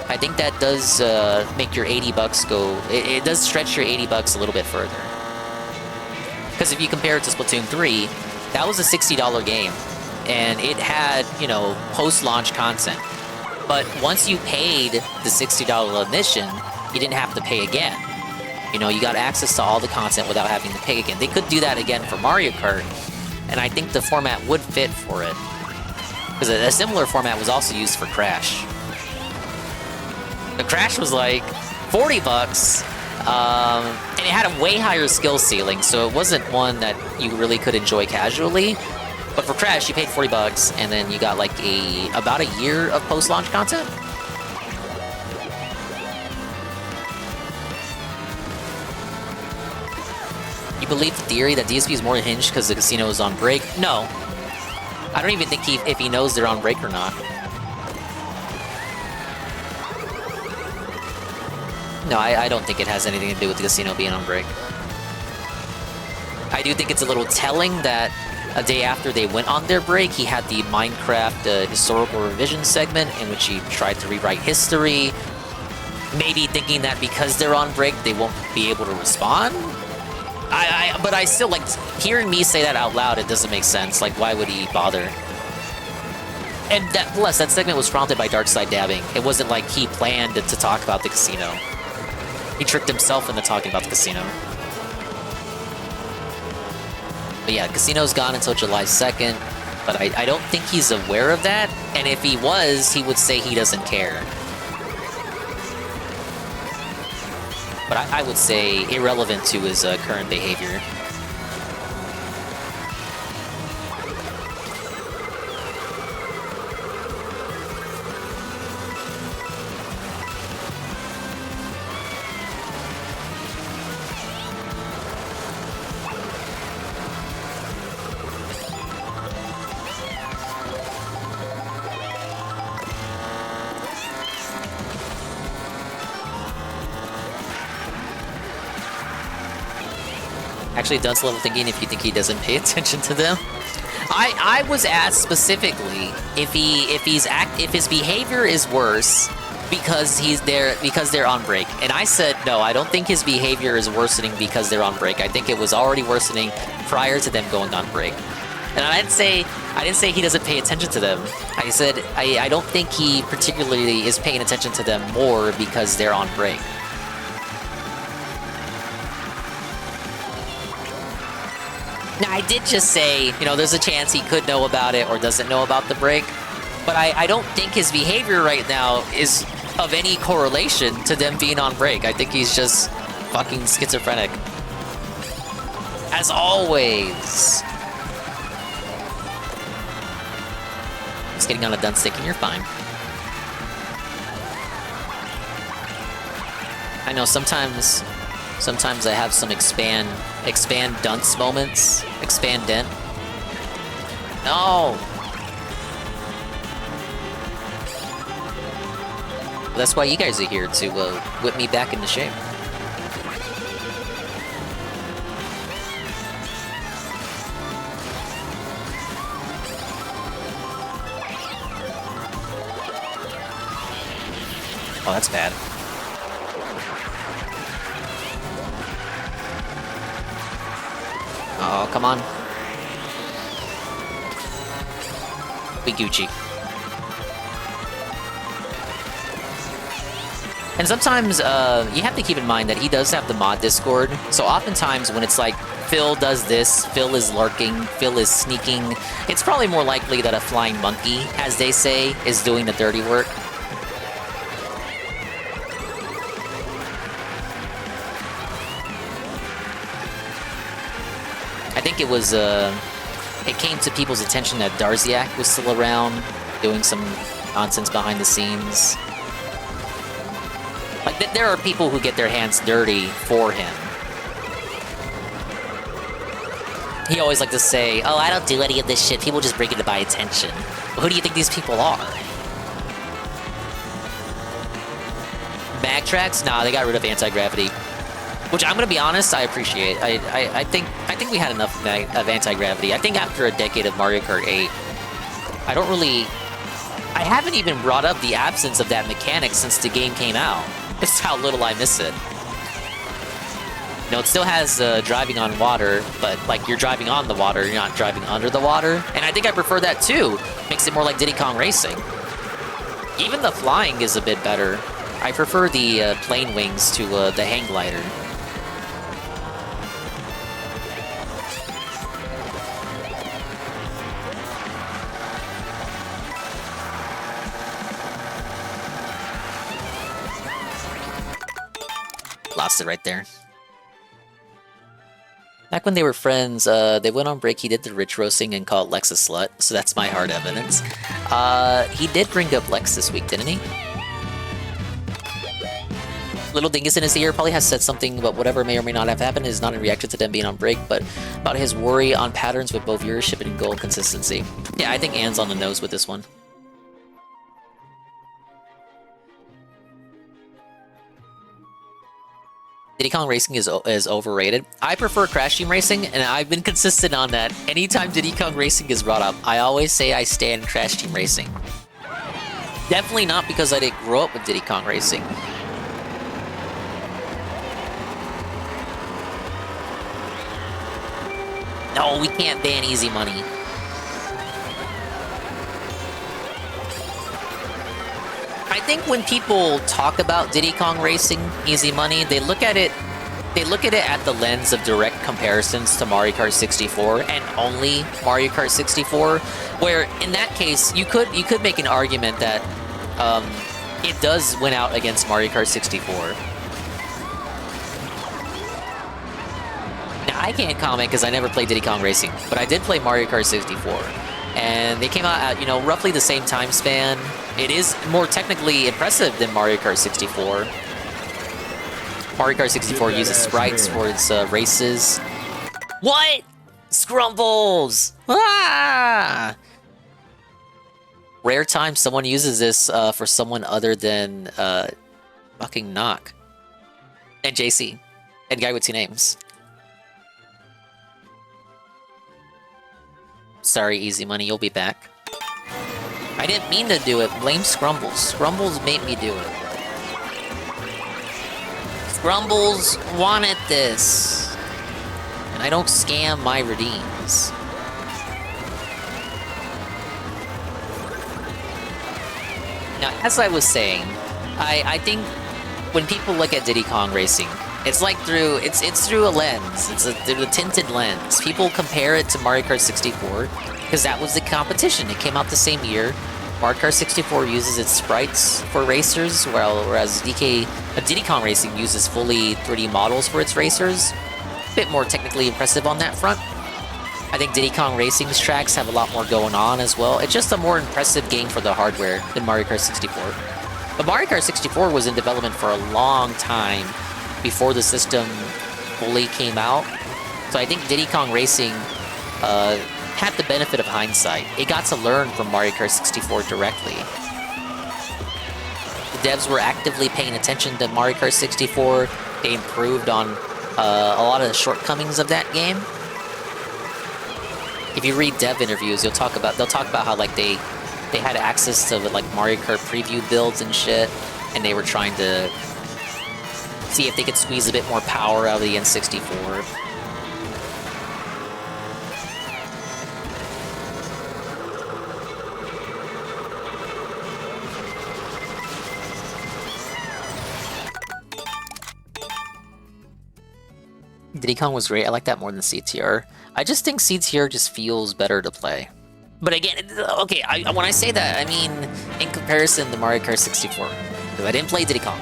I think that does make your $80 go... It does stretch your $80 a little bit further. Because if you compare it to Splatoon 3, that was a $60 game, and it had, you know, post-launch content. But once you paid the $60 admission, you didn't have to pay again. You know, you got access to all the content without having to pay again. They could do that again for Mario Kart, and I think the format would fit for it. Because a similar format was also used for Crash. The Crash was like $40, and it had a way higher skill ceiling, so it wasn't one that you really could enjoy casually. But for Crash, you paid $40, and then you got like about a year of post-launch content. You believe the theory that DSP is more hinged because the casino is on break? No. I don't even think if he knows they're on break or not. No, I don't think it has anything to do with the casino being on break. I do think it's a little telling that a day after they went on their break, he had the Minecraft historical revision segment in which he tried to rewrite history. Maybe thinking that because they're on break, they won't be able to respond? But I still, like, hearing me say that out loud, it doesn't make sense. Like, why would he bother? And plus, that segment was prompted by Darkside dabbing. It wasn't like he planned to talk about the casino. He tricked himself into talking about the casino. But yeah, casino's gone until July 2nd, but I don't think he's aware of that, and if he was, he would say he doesn't care. But I would say irrelevant to his current behavior. Actually, Dunce level thinking if you think he doesn't pay attention to them. I was asked specifically if his behavior is worse because they're on break, and I said no. I don't think his behavior is worsening because they're on break. I think it was already worsening prior to them going on break. And I didn't say he doesn't pay attention to them. I said I don't think he particularly is paying attention to them more because they're on break. Now, I did just say, you know, there's a chance he could know about it or doesn't know about the break, but I don't think his behavior right now is of any correlation to them being on break. I think he's just fucking schizophrenic. As always. Just getting on a dun stick and you're fine. I know sometimes I have some expand dunce moments. Expand dent. No! That's why you guys are here, to whip me back into shape. Oh, that's bad. Oh, come on. We Gucci. And sometimes, you have to keep in mind that he does have the mod Discord, so oftentimes when it's like, Phil does this, Phil is lurking, Phil is sneaking, it's probably more likely that a flying monkey, as they say, is doing the dirty work. I think it was, it came to people's attention that Darziak was still around, doing some nonsense behind the scenes. Like, there are people who get their hands dirty for him. He always liked to say, oh, I don't do any of this shit, people just bring it to my attention. Well, who do you think these people are? Backtracks? Nah, they got rid of anti-gravity. Which, I'm gonna be honest, I appreciate. I think we had enough of anti-gravity. I think after a decade of Mario Kart 8, I haven't even brought up the absence of that mechanic since the game came out. It's how little I miss it. You know, it still has driving on water, but like you're driving on the water, you're not driving under the water. And I think I prefer that too. Makes it more like Diddy Kong Racing. Even the flying is a bit better. I prefer the plane wings to the hang glider. lost it right there. Back when they were friends, they went on break, he did the rich roasting and called Lex a slut, so that's my hard evidence. He did bring up Lex this week, didn't he? Little Dingus in his ear probably has said something about whatever may or may not have happened is not in reaction to them being on break, but about his worry on patterns with both viewership and goal consistency. Yeah, I think Anne's on the nose with this one. Diddy Kong Racing is overrated. I prefer Crash Team Racing, and I've been consistent on that. Anytime Diddy Kong Racing is brought up, I always say I stand Crash Team Racing. Definitely not because I didn't grow up with Diddy Kong Racing. No, we can't ban easy money. I think when people talk about Diddy Kong Racing, easy money, they look at it at the lens of direct comparisons to Mario Kart 64 and only Mario Kart 64, where in that case you could make an argument that it does win out against Mario Kart 64. Now I can't comment because I never played Diddy Kong Racing, but I did play Mario Kart 64. And they came out at, you know, roughly the same time span. It is more technically impressive than Mario Kart 64. Mario Kart 64 uses sprites for its races. What? Scrumbles! Ah! Rare time someone uses this for someone other than fucking Knock. And JC. And Guy with Two Names. Sorry, easy money, you'll be back. I didn't mean to do it. Blame Scrumbles. Scrumbles made me do it. Scrumbles wanted this. And I don't scam my redeems. Now, as I was saying, I think when people look at Diddy Kong Racing, it's like through a lens. It's through a tinted lens. People compare it to Mario Kart 64 because that was the competition. It came out the same year. Mario Kart 64 uses its sprites for racers, whereas Diddy Kong Racing uses fully 3D models for its racers. A bit more technically impressive on that front. I think Diddy Kong Racing's tracks have a lot more going on as well. It's just a more impressive game for the hardware than Mario Kart 64. But Mario Kart 64 was in development for a long time before the system fully came out. So I think Diddy Kong Racing had the benefit of hindsight. It got to learn from Mario Kart 64 directly. The devs were actively paying attention to Mario Kart 64. They improved on a lot of the shortcomings of that game. If you read dev interviews, they'll talk about how like they had access to like Mario Kart preview builds and shit, and they were trying to see if they could squeeze a bit more power out of the N64. Diddy Kong was great. I like that more than CTR. I just think CTR just feels better to play. But again, okay, when I say that, I mean in comparison to Mario Kart 64. Because I didn't play Diddy Kong.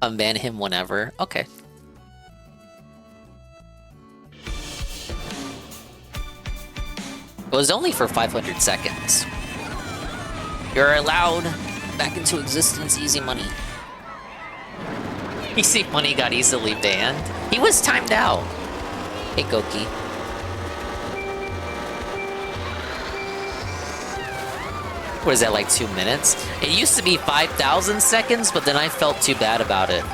Unban him whenever. Okay. It was only for 500 seconds. You're allowed back into existence, easy money. Easy money got easily banned. He was timed out. Hey, Goki. What is that, like 2 minutes? It used to be 5,000 seconds, but then I felt too bad about it.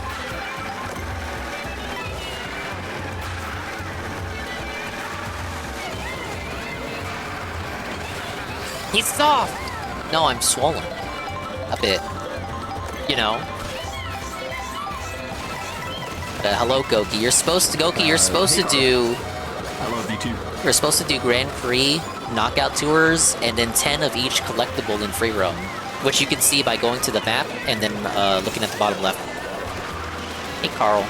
He's soft! No, I'm swollen. A bit. You know? Hello, Goki. You're supposed to do... I love you too. You're supposed to do Grand Prix, Knockout Tours, and then 10 of each collectible in free roam, which you can see by going to the map and then looking at the bottom left. Hey, Carl.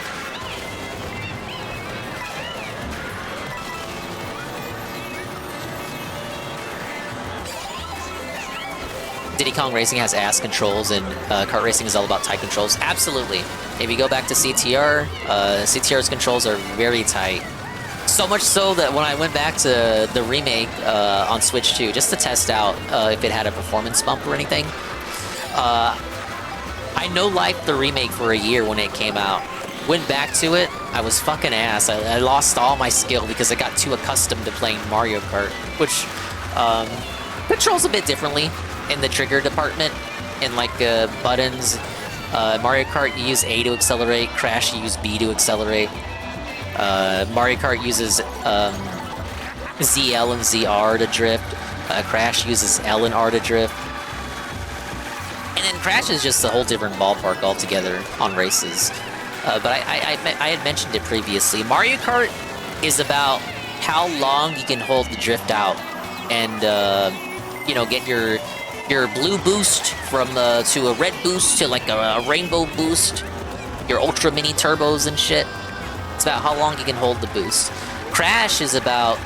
Diddy Kong Racing has ass controls and kart racing is all about tight controls. Absolutely. If you go back to CTR, CTR's controls are very tight. So much so that when I went back to the remake on Switch 2, just to test out if it had a performance bump or anything, I no-lifed the remake for a year when it came out. Went back to it, I was fucking ass. I lost all my skill because I got too accustomed to playing Mario Kart, which controls a bit differently in the trigger department. In like buttons, Mario Kart you use A to accelerate, Crash you use B to accelerate. Mario Kart uses ZL and ZR to drift. Crash uses L and R to drift. And then Crash is just a whole different ballpark altogether on races. But I had mentioned it previously. Mario Kart is about how long you can hold the drift out and you know, get your blue boost from to a red boost to like a rainbow boost, your ultra mini turbos and shit. It's about how long you can hold the boost. Crash is about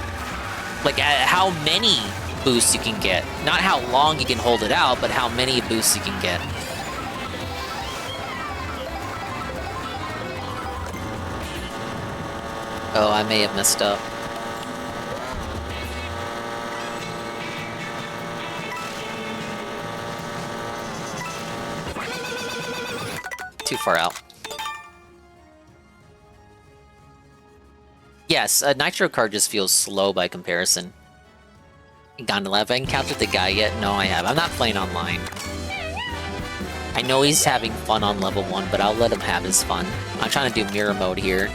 like how many boosts you can get, not how long you can hold it out, but how many boosts you can get. Oh, I may have messed up. Too far out. Yes, Nitro Kart just feels slow by comparison. Gondola, have I encountered the guy yet? No, I have. I'm not playing online. I know he's having fun on level 1, but I'll let him have his fun. I'm trying to do mirror mode here.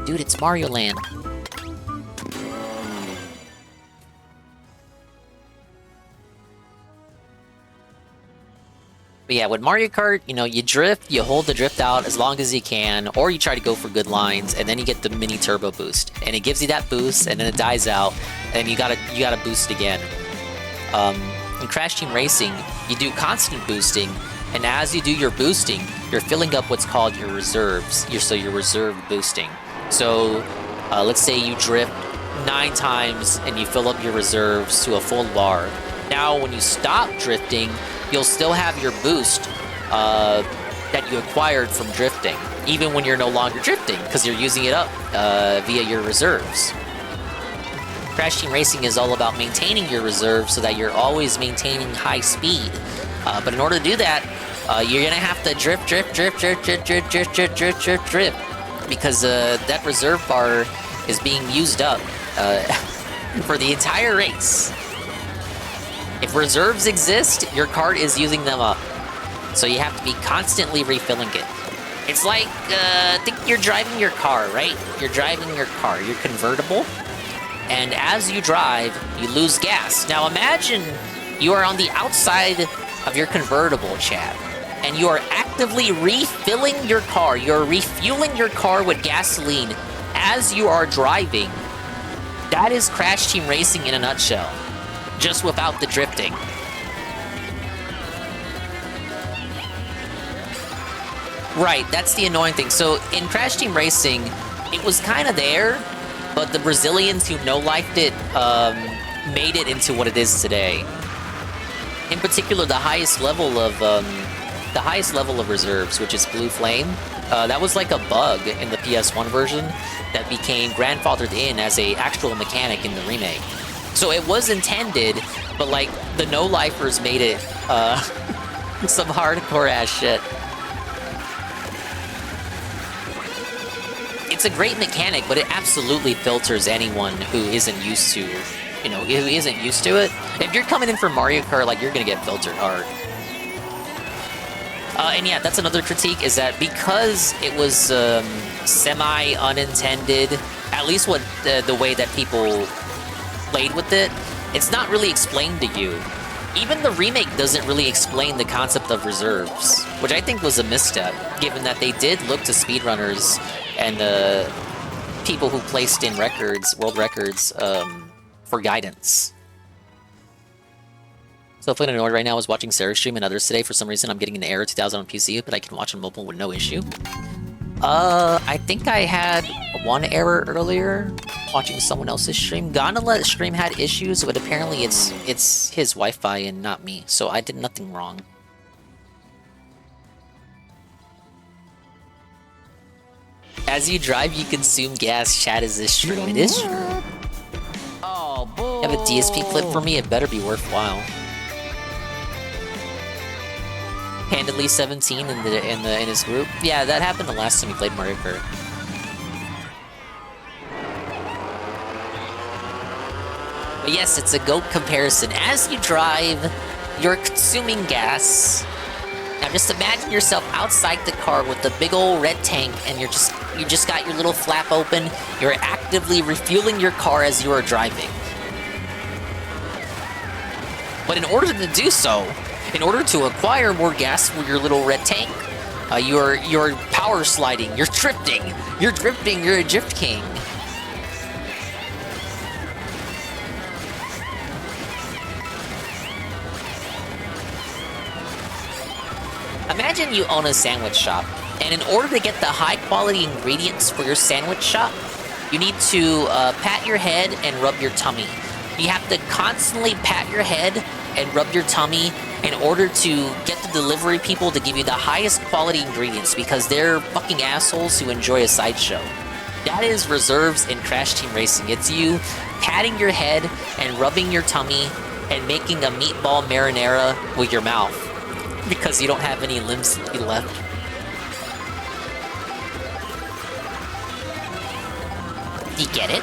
Dude, it's Mario Land. But yeah, with Mario Kart, you know, you drift, you hold the drift out as long as you can, or you try to go for good lines, and then you get the mini turbo boost. And it gives you that boost, and then it dies out, and you gotta boost again. In Crash Team Racing, you do constant boosting, and as you do your boosting, you're filling up what's called your reserves. Your reserve boosting. So, let's say you drift 9 times and you fill up your reserves to a full bar. Now, when you stop drifting, you'll still have your boost that you acquired from drifting, even when you're no longer drifting, because you're using it up via your reserves. Crash Team Racing is all about maintaining your reserves so that you're always maintaining high speed. But in order to do that, you're gonna have to drift, because that reserve bar is being used up for the entire race. If reserves exist, your kart is using them up. So you have to be constantly refilling it. It's like, think you're driving your car, right? You're driving your car, your convertible. And as you drive, you lose gas. Now imagine you are on the outside of your convertible, Chad, and you are actively refilling your car. You're refueling your car with gasoline as you are driving. That is Crash Team Racing in a nutshell, just without the drifting. Right, that's the annoying thing. So in Crash Team Racing, it was kind of there, but the Brazilians who no-lifed it made it into what it is today. In particular, the highest level of reserves, which is Blue Flame, that was like a bug in the PS1 version that became grandfathered in as a actual mechanic in the remake. So it was intended, but like the no-lifers made it some hardcore ass shit. It's a great mechanic, but it absolutely filters anyone who isn't used to, you know, who isn't used to it. If you're coming in for Mario Kart, like, you're gonna get filtered hard. And yeah, that's another critique, is that because it was semi-unintended, at least what the way that people played with it, it's not really explained to you. Even the remake doesn't really explain the concept of reserves, which I think was a misstep, given that they did look to speedrunners and people who placed in records, world records, for guidance. So Flynn Annoyed right now is watching Sarah's stream and others today. For some reason, I'm getting an error 2000 on PC, but I can watch on mobile with no issue. I think I had one error earlier. watching someone else's stream. Gondola's stream had issues, but apparently it's his Wi-Fi and not me, so I did nothing wrong. As you drive, you consume gas. Chat is this stream. It is true. Oh, boy. You have a DSP clip for me? It better be worthwhile. Handedly 17 in his group. Yeah, that happened the last time we played Mario Kart. But yes, it's a GOAT comparison. As you drive, you're consuming gas. Now just imagine yourself outside the car with the big old red tank, and you just got your little flap open. You're actively refueling your car as you are driving. But in order to do so, in order to acquire more gas for your little red tank, you're power sliding, you're drifting, you're a drift king. Imagine you own a sandwich shop, and in order to get the high quality ingredients for your sandwich shop, you need to pat your head and rub your tummy. You have to constantly pat your head and rub your tummy in order to get the delivery people to give you the highest quality ingredients, because they're fucking assholes who enjoy a sideshow. That is reserves in Crash Team Racing. It's you patting your head and rubbing your tummy and making a meatball marinara with your mouth, because you don't have any limbs left. You get it?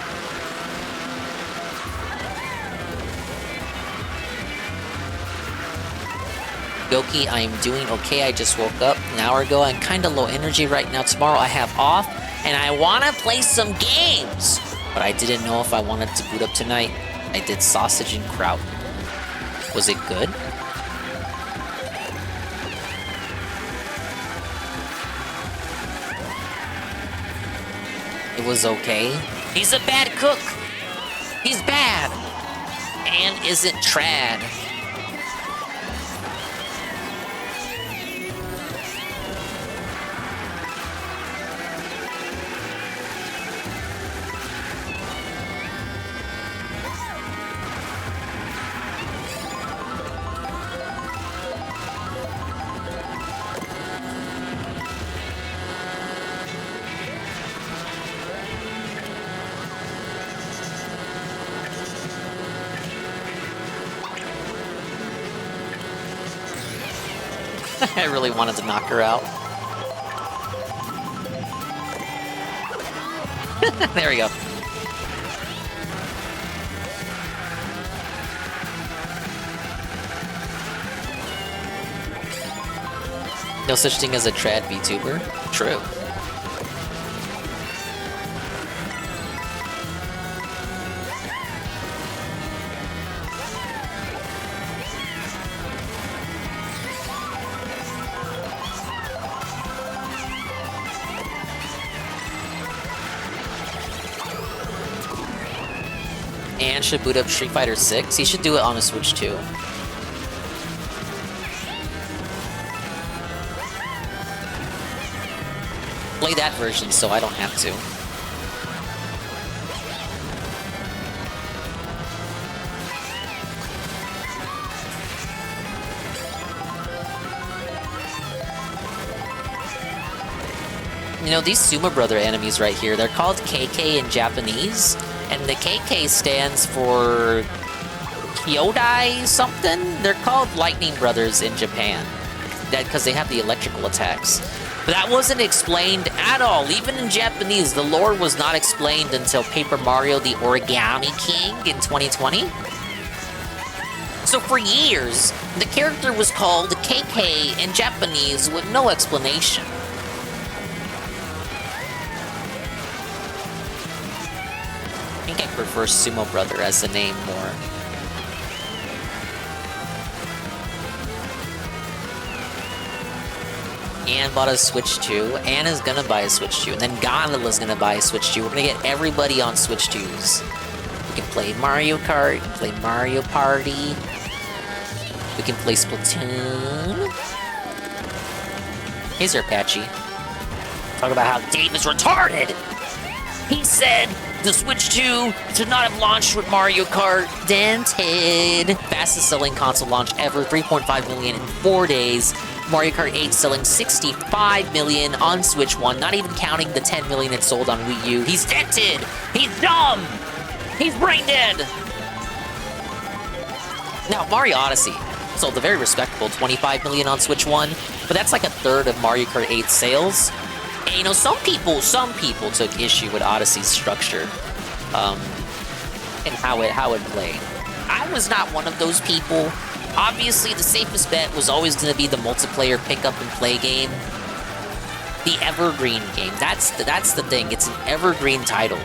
Yoki, I am doing okay. I just woke up an hour ago. I'm kinda low energy right now. Tomorrow I have off, and I wanna play some games! But I didn't know if I wanted to boot up tonight. I did sausage and kraut. Was it good? It was okay. He's a bad cook! He's bad! And isn't trad. I really wanted to knock her out. There we go. No such thing as a trad VTuber? True. And should boot up Street Fighter 6. He should do it on a Switch too. Play that version so I don't have to. You know, these Sumo Brother enemies right here, they're called KK in Japanese, and the KK stands for Kyodai something? They're called Lightning Brothers in Japan. That because they have the electrical attacks. But that wasn't explained at all. Even in Japanese, the lore was not explained until Paper Mario the Origami King in 2020. So for years, the character was called KK in Japanese with no explanation. I think I prefer Sumo Brother as the name more. Anne bought a Switch 2. Anne is gonna buy a Switch 2. And then Gondola's gonna buy a Switch 2. We're gonna get everybody on Switch 2s. We can play Mario Kart, we can play Mario Party. We can play Splatoon. Here's our Apache. Talk about how Dave is retarded! He said, The Switch 2 should not have launched with Mario Kart dented. Fastest selling console launch ever, 3.5 million in 4 days. Mario Kart 8 selling 65 million on Switch 1, not even counting the 10 million it sold on Wii U. He's dented! He's dumb! He's brain dead! Now, Mario Odyssey sold a very respectable 25 million on Switch 1, but that's like a third of Mario Kart 8 sales. And you know, some people took issue with Odyssey's structure, and how it played. I was not one of those people. Obviously, the safest bet was always going to be the multiplayer pick-up and play game. The evergreen game. That's the thing. It's an evergreen title.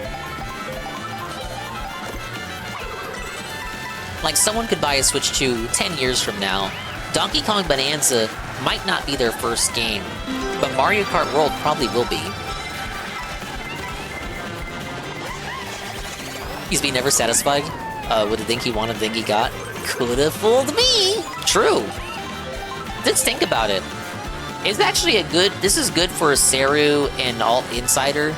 Like, someone could buy a Switch 2 10 years from now. Donkey Kong Bonanza might not be their first game, but Mario Kart World probably will be. He's been never satisfied with the thing he wanted, the thing he got. Could've fooled me! True. Just think about it. It's actually this is good for a Seru and Alt Insider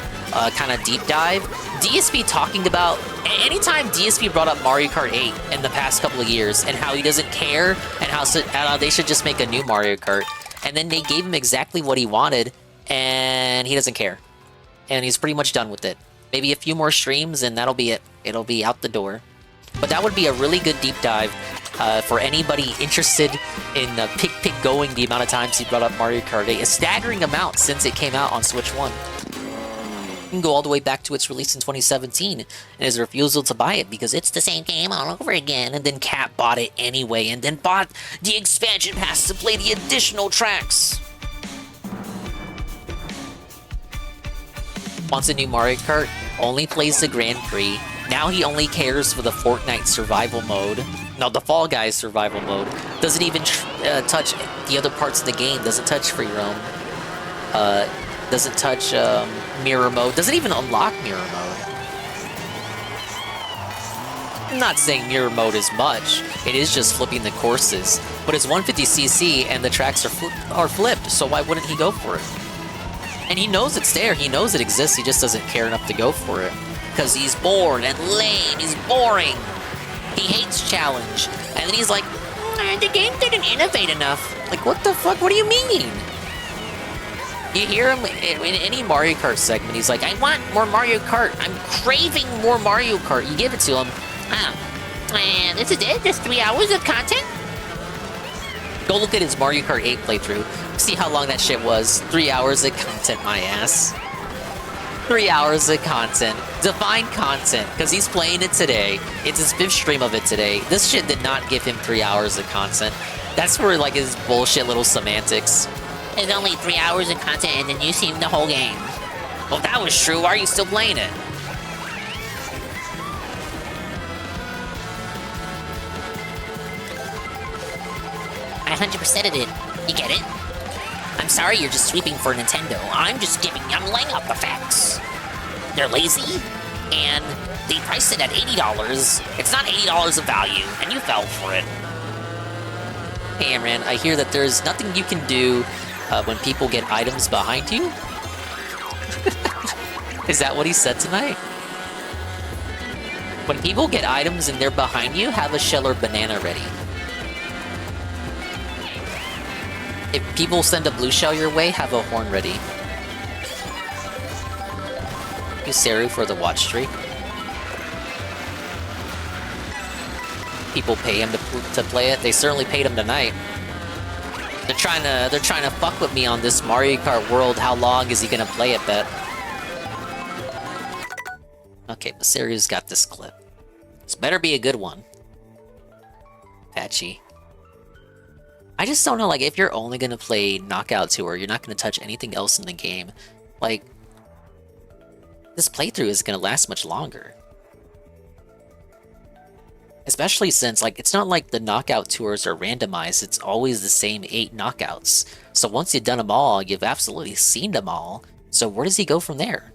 kind of deep dive. DSP talking about, anytime DSP brought up Mario Kart 8 in the past couple of years and how he doesn't care and how they should just make a new Mario Kart. And then they gave him exactly what he wanted and he doesn't care. And he's pretty much done with it. Maybe a few more streams and that'll be it. It'll be out the door. But that would be a really good deep dive for anybody interested in pick going the amount of times he brought up Mario Kart 8. A staggering amount since it came out on Switch 1. You can go all the way back to its release in 2017 and his refusal to buy it because it's the same game all over again. And then Cat bought it anyway and then bought the expansion pass to play the additional tracks. Wants a new Mario Kart, only plays the Grand Prix. Now he only cares for the Fortnite survival mode. No, the Fall Guys survival mode. Doesn't even touch the other parts of the game. Doesn't touch free roam. Doesn't touch mirror mode. Doesn't even unlock mirror mode. I'm not saying mirror mode is much. It is just flipping the courses. But it's 150cc and the tracks are flipped, so why wouldn't he go for it? And he knows it's there. He knows it exists. He just doesn't care enough to go for it. Because he's bored and lame. He's boring. He hates challenge. And then he's like, the game didn't innovate enough. Like, what the fuck? What do you mean? You hear him in any Mario Kart segment. He's like, I want more Mario Kart. I'm craving more Mario Kart. You give it to him. And this is it? Just 3 hours of content? Go look at his Mario Kart 8 playthrough. See how long that shit was. 3 hours of content, my ass. 3 hours of content. Define content, because he's playing it today. It's his 5th stream of it today. This shit did not give him 3 hours of content. That's for, like, his bullshit little semantics. It's only 3 hours of content, and then you see the whole game. Well, if that was true, why are you still playing it? I 100%ed it. You get it? I'm sorry you're just sweeping for Nintendo. I'm laying out the facts. They're lazy, and they priced it at $80. It's not $80 of value, and you fell for it. Hey, Amran, I hear that there's nothing you can do when people get items behind you? Is that what he said tonight? When people get items and they're behind you, have a shell or banana ready. If people send a blue shell your way, have a horn ready. Use Seru for the watch streak. People pay him to play it. They certainly paid him tonight. They're trying to fuck with me on this Mario Kart World. How long is he gonna play it bet? Okay, but Seru's got this clip. This better be a good one. Patchy. I just don't know, like, if you're only gonna play Knockout Tour, you're not gonna touch anything else in the game. Like, this playthrough is gonna last much longer. Especially since, like, it's not like the Knockout Tours are randomized, it's always the same 8 knockouts. So once you've done them all, you've absolutely seen them all. So where does he go from there?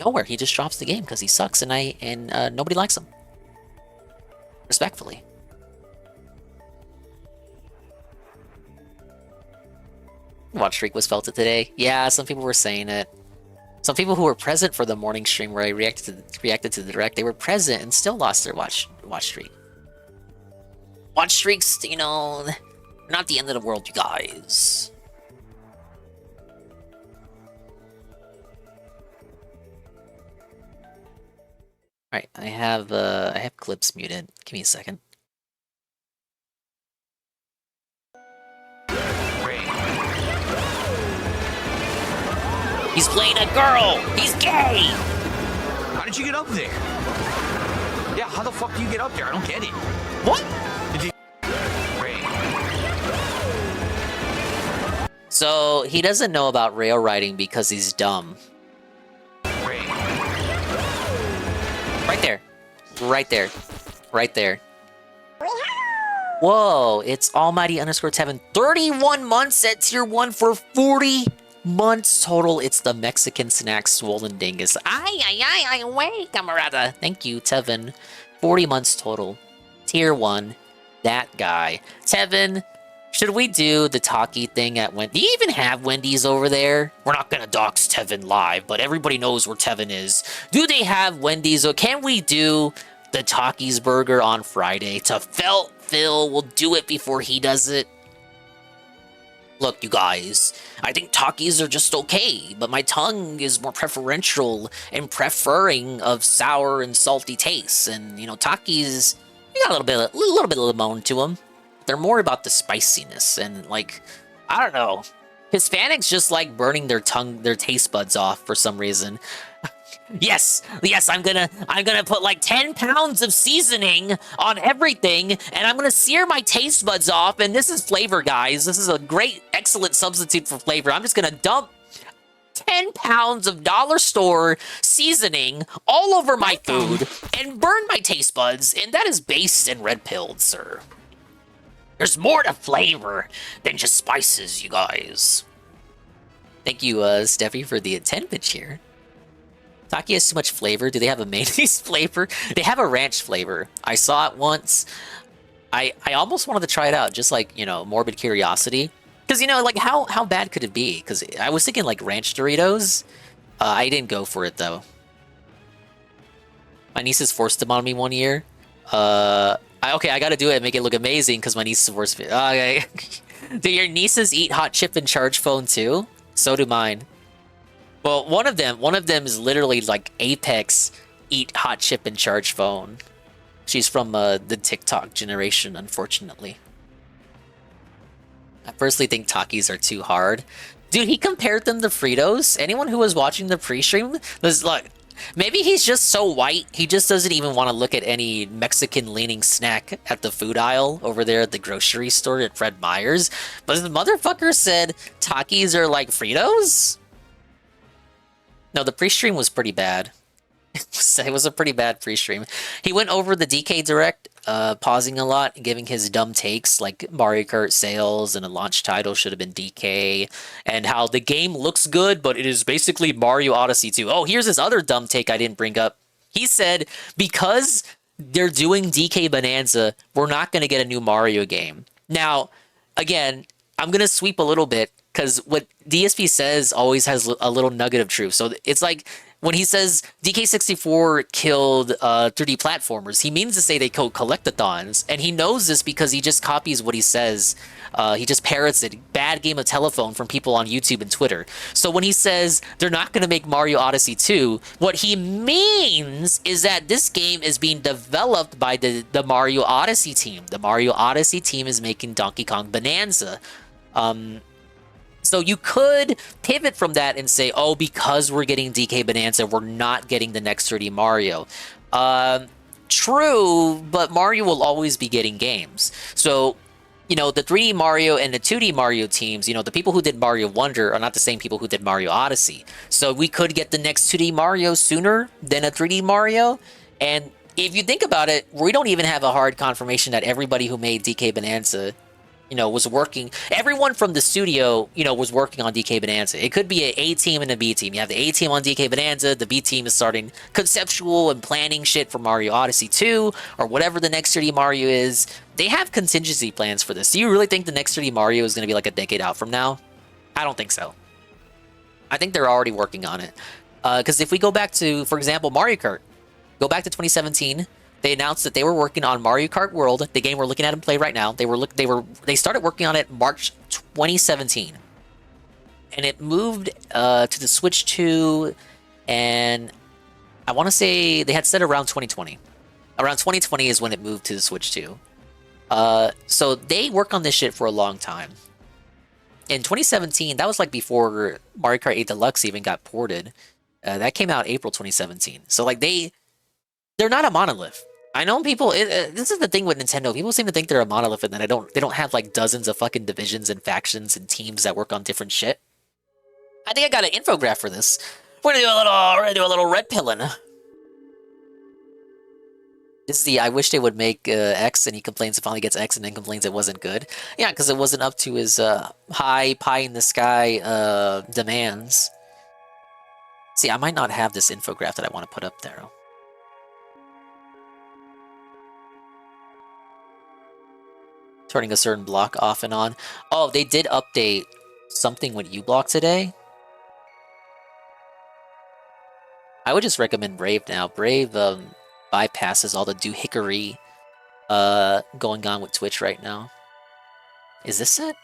Nowhere, he just drops the game because he sucks and nobody likes him. Respectfully. Watch streak was felt it today. Yeah, some people were saying it. Some people who were present for the morning stream where I reacted to the direct, they were present and still lost their watch streak. Watch streaks, you know, not the end of the world, you guys. Alright, I have clips muted. Give me a second. He's playing a girl! He's gay! How did you get up there? Yeah, how the fuck do you get up there? I don't get it. What? So, he doesn't know about rail riding because he's dumb. Right there. Right there. Right there. Whoa, it's Almighty _ Tevin. 31 months at tier 1 for 40 months total. It's the Mexican snack swollen dingus. Ay, wait, camarada. Thank you, Tevin. 40 months total. Tier 1. That guy. Tevin, should we do the Taki thing at Wendy's? Do you even have Wendy's over there? We're not gonna dox Tevin live, but everybody knows where Tevin is. Do they have Wendy's? Or can we do the Taki's burger on Friday? To felt Phil, we'll do it before he does it. Look, you guys, I think Takis are just okay, but my tongue is more preferential and preferring of sour and salty tastes. And, you know, Takis, you got a little bit of limon to them. They're more about the spiciness and, like, I don't know. Hispanics just like burning their taste buds off for some reason. Yes, I'm gonna put like 10 pounds of seasoning on everything, and I'm gonna sear my taste buds off, and this is flavor, guys. This is a great, excellent substitute for flavor. I'm just gonna dump 10 pounds of dollar store seasoning all over my food and burn my taste buds, and that is based in red pilled, sir. There's more to flavor than just spices, you guys. Thank you, Steffi, for the 10 pitch here. Taki has too much flavor. Do they have a mayonnaise flavor? They have a ranch flavor. I saw it once. I almost wanted to try it out, just like, you know, morbid curiosity. Because, you know, like, how bad could it be? Because I was thinking, like, ranch Doritos. I didn't go for it, though. My nieces forced them on me one year. Okay, I gotta do it and make it look amazing because my nieces forced me. Okay. Do your nieces eat hot chip and charge phone, too? So do mine. Well, one of them is literally like Apex eat hot chip and charge phone. She's from the TikTok generation, unfortunately. I personally think Takis are too hard. Dude, he compared them to Fritos. Anyone who was watching the pre-stream was like, maybe he's just so white, he just doesn't even want to look at any Mexican-leaning snack at the food aisle over there at the grocery store at Fred Meyer's. But the motherfucker said Takis are like Fritos? No, the pre-stream was pretty bad. It was a pretty bad pre-stream. He went over the DK Direct, pausing a lot, giving his dumb takes, like Mario Kart sales and a launch title should have been DK, and how the game looks good, but it is basically Mario Odyssey 2. Oh, here's this other dumb take I didn't bring up. He said, because they're doing DK Bonanza, we're not going to get a new Mario game. Now, again, I'm going to sweep a little bit, because what DSP says always has a little nugget of truth. So it's like when he says DK64 killed 3D platformers, he means to say they killed collectathons. And he knows this because he just copies what he says. He just parrots it. Bad game of telephone from people on YouTube and Twitter. So when he says they're not going to make Mario Odyssey 2, what he means is that this game is being developed by the Mario Odyssey team. The Mario Odyssey team is making Donkey Kong Bonanza. So you could pivot from that and say, oh, because we're getting DK Bonanza, we're not getting the next 3D Mario. True, but Mario will always be getting games. So, you know, the 3D Mario and the 2D Mario teams, you know, the people who did Mario Wonder are not the same people who did Mario Odyssey. So we could get the next 2D Mario sooner than a 3D Mario. And if you think about it, we don't even have a hard confirmation that everybody who made DK Bonanza, you know, was working. Everyone from the studio, you know, was working on DK Bonanza. It could be an A team and a B team. You have the A team on DK Bonanza. The B team is starting conceptual and planning shit for Mario Odyssey 2 or whatever the next 3D Mario is. They have contingency plans for this. Do you really think the next 3D Mario is going to be like a decade out from now? I don't think so. I think they're already working on it. Because if we go back to, for example, Mario Kart, go back to 2017, they announced that they were working on Mario Kart World, the game we're looking at and play right now. They started working on it March 2017, and it moved to the Switch 2, and I want to say they had said around 2020. Around 2020 is when it moved to the Switch 2. So they work on this shit for a long time. In 2017, that was like before Mario Kart 8 Deluxe even got ported. That came out April 2017. So like they're not a monolith. I know people. This is the thing with Nintendo. People seem to think they're a monolith, and that they don't have like dozens of fucking divisions and factions and teams that work on different shit. I think I got an infograph for this. We're gonna do a little red pilling. This is the I wish they would make X, and he complains it finally gets X, and then complains it wasn't good. Yeah, because it wasn't up to his high pie in the sky demands. See, I might not have this infograph that I want to put up there. Turning a certain block off and on. Oh, they did update something with uBlock today. I would just recommend Brave now. Brave bypasses all the doohickery going on with Twitch right now. Is this it?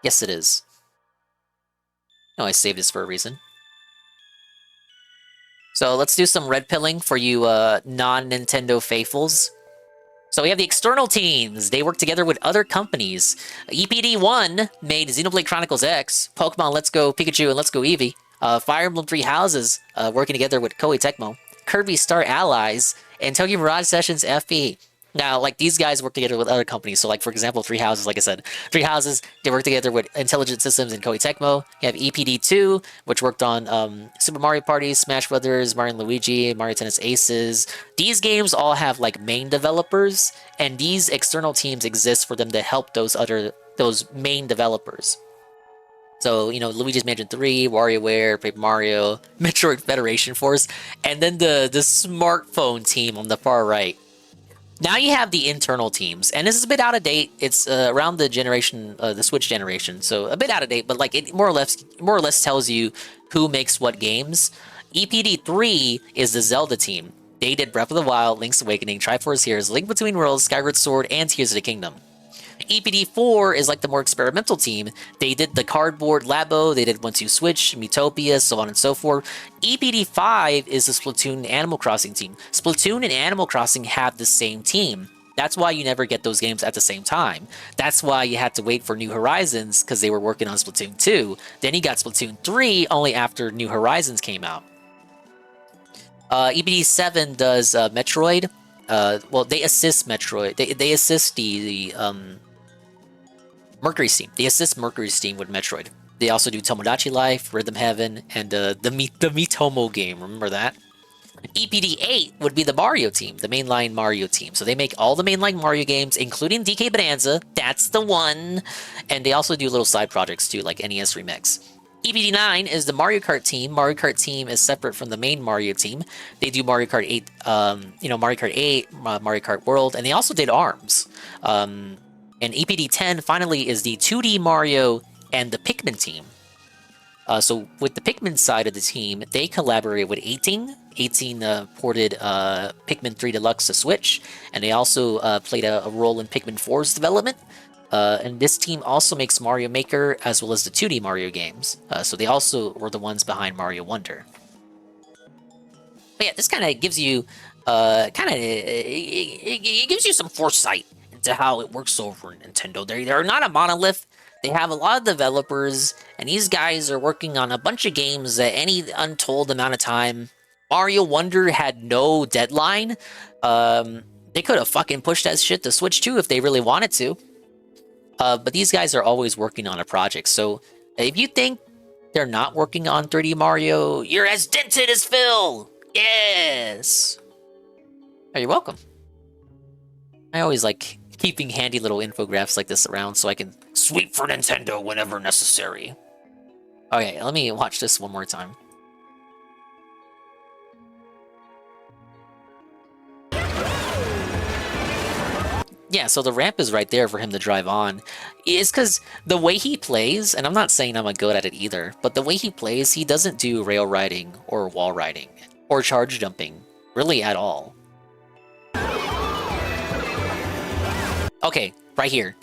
Yes, it is. No, I saved this for a reason. So let's do some red pilling for you non-Nintendo faithfuls. So we have the external teams. They work together with other companies. EPD1 made Xenoblade Chronicles X, Pokemon Let's Go Pikachu and Let's Go Eevee, Fire Emblem Three Houses working together with Koei Tecmo, Kirby Star Allies, and Tokyo Mirage Sessions FP. Now, like, these guys work together with other companies. So, like, for example, Three Houses, like I said. Three Houses, they work together with Intelligent Systems and Koei Tecmo. You have EPD2, which worked on Super Mario Party, Smash Brothers, Mario & Luigi, Mario Tennis Aces. These games all have, like, main developers, and these external teams exist for them to help those main developers. So, you know, Luigi's Mansion 3, WarioWare, Paper Mario, Metroid Federation Force, and then the smartphone team on the far right. Now you have the internal teams, and this is a bit out of date. It's around the generation, the Switch generation, so a bit out of date. But like, it more or less tells you who makes what games. EPD3 is the Zelda team. They did Breath of the Wild, Link's Awakening, Triforce Heroes, Link Between Worlds, Skyward Sword, and Tears of the Kingdom. EPD4 is like the more experimental team. They did the Cardboard Labo, they did 1-2 Switch, Miitopia, so on and so forth. EPD5 is the Splatoon and Animal Crossing team. Splatoon and Animal Crossing have the same team. That's why you never get those games at the same time. That's why you had to wait for New Horizons, because they were working on Splatoon 2. Then you got Splatoon 3 only after New Horizons came out. EPD7 does Metroid. Well, they assist Metroid. They assist the Mercury's team. They assist Mercury's team with Metroid. They also do Tomodachi Life, Rhythm Heaven, and the Miitomo game. Remember that? EPD8 would be the Mario team, the mainline Mario team. So they make all the mainline Mario games, including DK Bonanza. That's the one. And they also do little side projects too, like NES Remix. EPD9 is the Mario Kart team. Mario Kart team is separate from the main Mario team. They do Mario Kart 8, Mario Kart 8, Mario Kart World, and they also did ARMS. And EPD10 finally is the 2D Mario and the Pikmin team. So with the Pikmin side of the team, they collaborate with 18. 18 ported Pikmin 3 Deluxe to Switch, and they also played a role in Pikmin 4's development. And this team also makes Mario Maker as well as the 2D Mario games. So they also were the ones behind Mario Wonder. But yeah, this kind of gives you, it gives you some foresight into how it works over in Nintendo. They're not a monolith. They have a lot of developers, and these guys are working on a bunch of games at any untold amount of time. Mario Wonder had no deadline. They could have fucking pushed that shit to Switch 2 if they really wanted to. But these guys are always working on a project. So if you think they're not working on 3D Mario, you're as dented as Phil. Yes. Oh, you're welcome. I always like keeping handy little infographics like this around so I can sweep for Nintendo whenever necessary. Okay, let me watch this one more time. Yeah, so the ramp is right there for him to drive on. It's because the way he plays, and I'm not saying I'm good at it either, but the way he plays, he doesn't do rail riding or wall riding or charge jumping, really at all. Okay, right here.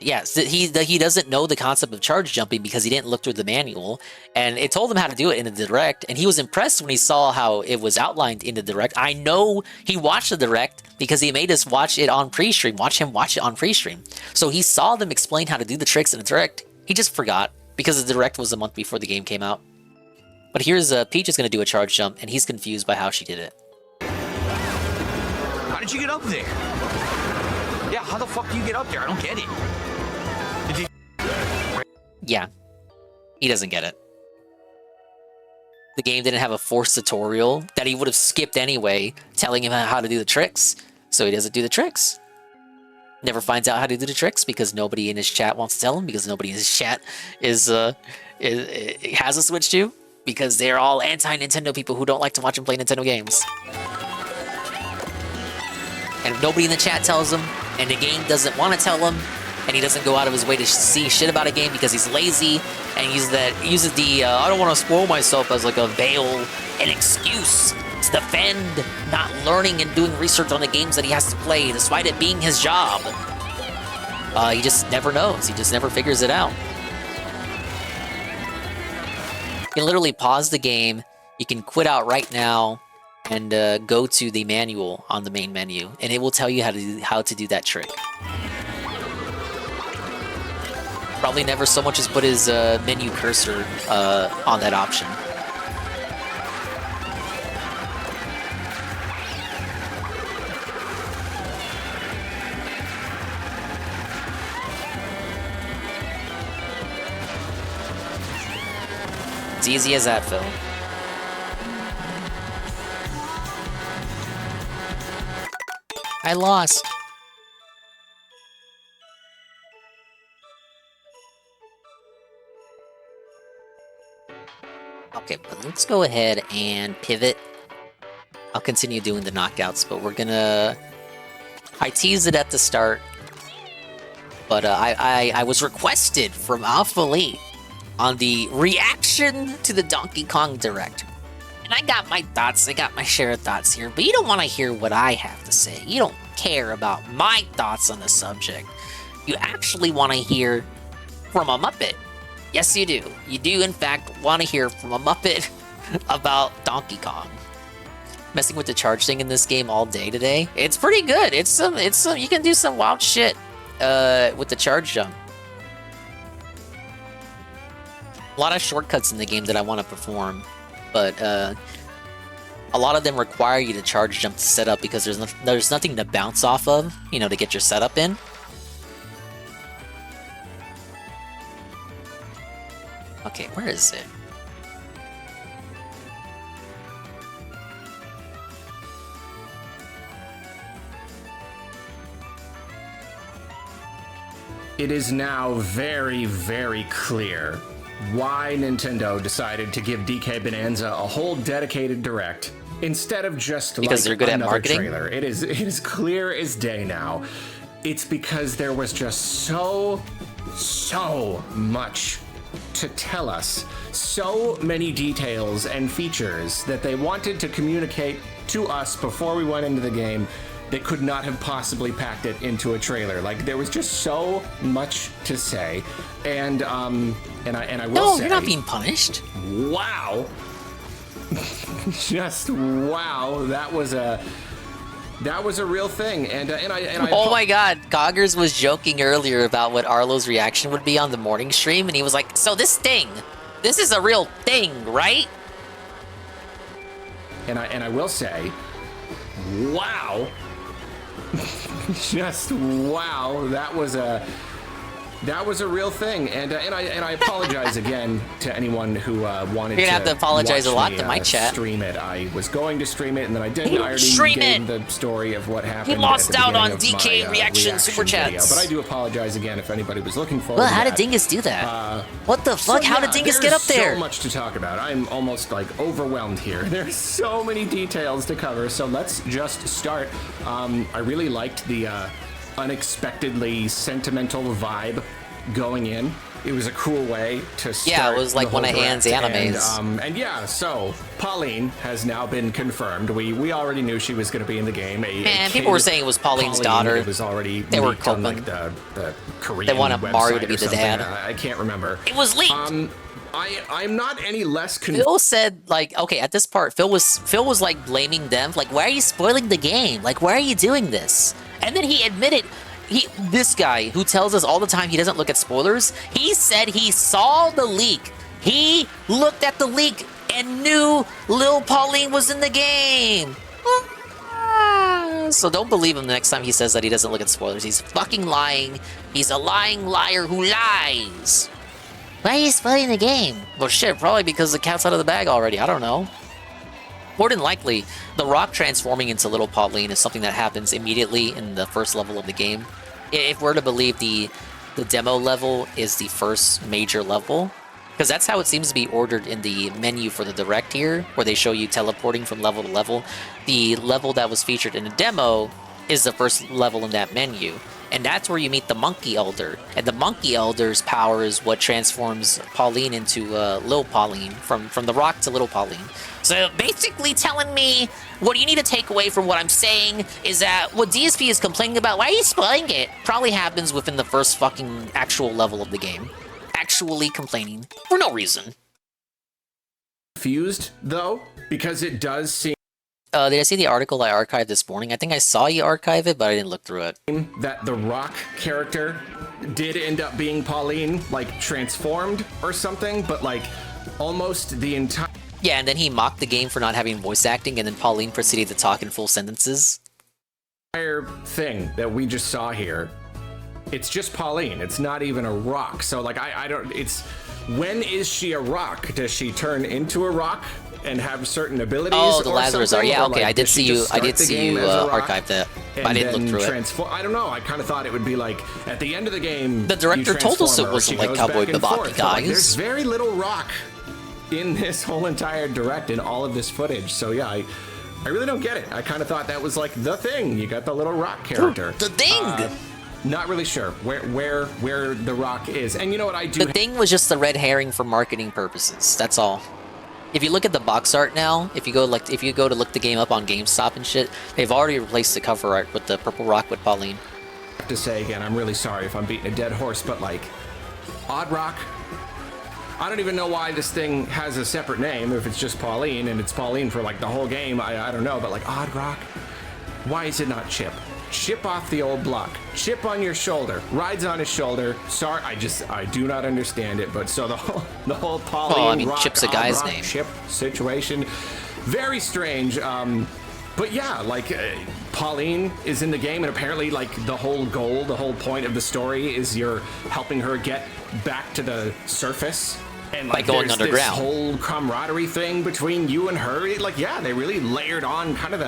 Yes, he doesn't know the concept of charge jumping because he didn't look through the manual, and it told him how to do it in the direct, and he was impressed when he saw how it was outlined in the direct. I know he watched the direct because he made us watch it on pre-stream, watch it on pre-stream. So he saw them explain how to do the tricks in the direct. He just forgot because the direct was a month before the game came out. But here's Peach is going to do a charge jump, and he's confused by how she did it. How did you get up there? Yeah, how the fuck do you get up there? I don't get it. Yeah, he doesn't get it. The game didn't have a forced tutorial that he would have skipped anyway, telling him how to do the tricks, so he doesn't do the tricks. Never finds out how to do the tricks because nobody in his chat wants to tell him, because nobody in his chat has a Switch too, because they're all anti-Nintendo people who don't like to watch him play Nintendo games. And if nobody in the chat tells him, and the game doesn't want to tell him, and he doesn't go out of his way to see shit about a game because he's lazy, and uses the I don't want to spoil myself as like a veil, an excuse to defend not learning and doing research on the games that he has to play, despite it being his job. He just never knows. He just never figures it out. You can literally pause the game. You can quit out right now and go to the manual on the main menu, and it will tell you how to do that trick. Probably never so much as put his menu cursor on that option. It's easy as that, Phil. I lost. Okay, but let's go ahead and pivot. I'll continue doing the knockouts, but we're gonna... I teased it at the start, but I was requested from Folie on the reaction to the Donkey Kong Direct. And I got my thoughts, I got my share of thoughts here, but you don't want to hear what I have to say. You don't care about my thoughts on the subject. You actually want to hear from a Muppet. Yes, you do. You do, in fact, want to hear from a Muppet about Donkey Kong. Messing with the charge thing in this game all day today. It's pretty good. It's some. You can do some wild shit with the charge jump. A lot of shortcuts in the game that I want to perform, but a lot of them require you to charge jump to set up because there's nothing to bounce off of, you know, to get your setup in. Okay, where is it? It is now very, very clear why Nintendo decided to give DK Bonanza a whole dedicated direct instead of just because they're good at marketing. Trailer. It is clear as day now. It's because there was just so much to tell us, so many details and features that they wanted to communicate to us before we went into the game. They could not have possibly packed it into a trailer. Like, there was just so much to say, and I will no, say, you're not being punished. Wow, just wow, that was a real thing, and I oh my God, Coggers was joking earlier about what Arlo's reaction would be on the morning stream, and he was like, "So this is a real thing, right?" And I will say, wow. Just wow, that was a real thing, and I apologize again to anyone who wanted to. You're gonna have to apologize a lot to my chat. Stream it. I was going to stream it, and then I didn't. I already gave the story of what happened. He lost at the out on of DK my, reaction super chats. video. But I do apologize again if anybody was looking forward. Well, to how that. did Dingus do that? What the fuck? So, how yeah, did Dingus get up there? There's so much to talk about. I'm almost like overwhelmed here. There's so many details to cover. So let's just start. I really liked the unexpectedly sentimental vibe going in. It was a cool way to start. Yeah, it was like one of Anne's animes. And yeah, so Pauline has now been confirmed. We already knew she was going to be in the game. Man, people were saying it was Pauline's daughter. It was already they were leaked on coping. like the Korean They wanted Mario website to be or the something. dad. I can't remember. It was leaked. I'm not any less Phil said, like, okay, at this part, Phil was like blaming them, like, why are you spoiling the game? Like, why are you doing this? And then he admitted, this guy who tells us all the time he doesn't look at spoilers, he said he saw the leak. He looked at the leak and knew Lil Pauline was in the game. So don't believe him the next time he says that he doesn't look at spoilers. He's fucking lying. He's a lying liar who lies. Why are you spoiling the game? Well, shit, probably because the cat's out of the bag already. I don't know. More than likely, the rock transforming into Little Pauline is something that happens immediately in the first level of the game. If we're to believe the demo level is the first major level, because that's how it seems to be ordered in the menu for the Direct here, where they show you teleporting from level to level. The level that was featured in the demo is the first level in that menu. And that's where you meet the Monkey Elder. And the Monkey Elder's power is what transforms Pauline into Lil Pauline, from the rock to Little Pauline. So basically telling me what you need to take away from what I'm saying is that what DSP is complaining about, why are you spoiling it, probably happens within the first fucking actual level of the game. Actually complaining for no reason. Confused, though, because it does seem... Did I see the article I archived this morning? I think I saw you archive it, but I didn't look through it. That the rock character did end up being Pauline, like, transformed or something, but, like, almost the entire... Yeah, and then he mocked the game for not having voice acting, and then Pauline proceeded to talk in full sentences. Entire thing that we just saw here, it's just Pauline. It's not even a rock. So, like, I don't... It's... When is she a rock? Does she turn into a rock and have certain abilities? Oh, the or Lazarus something? are. Yeah, Or, okay, like, I did does she see you. just I start did the see game you as a rock archive that, but I and didn't look then through it. I don't know. I kind of thought it would be like at the end of the game. The director you told us it transform her, wasn't she like goes Cowboy back and Bebop, forth. So, like, guys. there's very little rock in this whole entire direct in all of this footage. So yeah, I really don't get it. I kind of thought that was like the thing. You got the little rock character. The thing. Not really sure where the rock is. And you know what I do? The thing was just the red herring for marketing purposes. That's all. If you look at the box art now, if you go to look the game up on GameStop and shit, they've already replaced the cover art with the purple rock with Pauline. I have to say again, I'm really sorry if I'm beating a dead horse, but like Odd Rock, I don't even know why this thing has a separate name if it's just Pauline and it's Pauline for like the whole game. I don't know, but like Odd Rock, why is it not Chip? Chip off the old block. Chip on your shoulder. Rides on his shoulder. Sorry, I do not understand it. But so the whole Pauline, well, I mean, Rock, Chip's a guy's Rock, name. Chip situation, very strange. But yeah, like Pauline is in the game, and apparently, like the whole goal, the whole point of the story is you're helping her get back to the surface. And like, by going there's underground. This whole camaraderie thing between you and her, like yeah, they really layered on kind of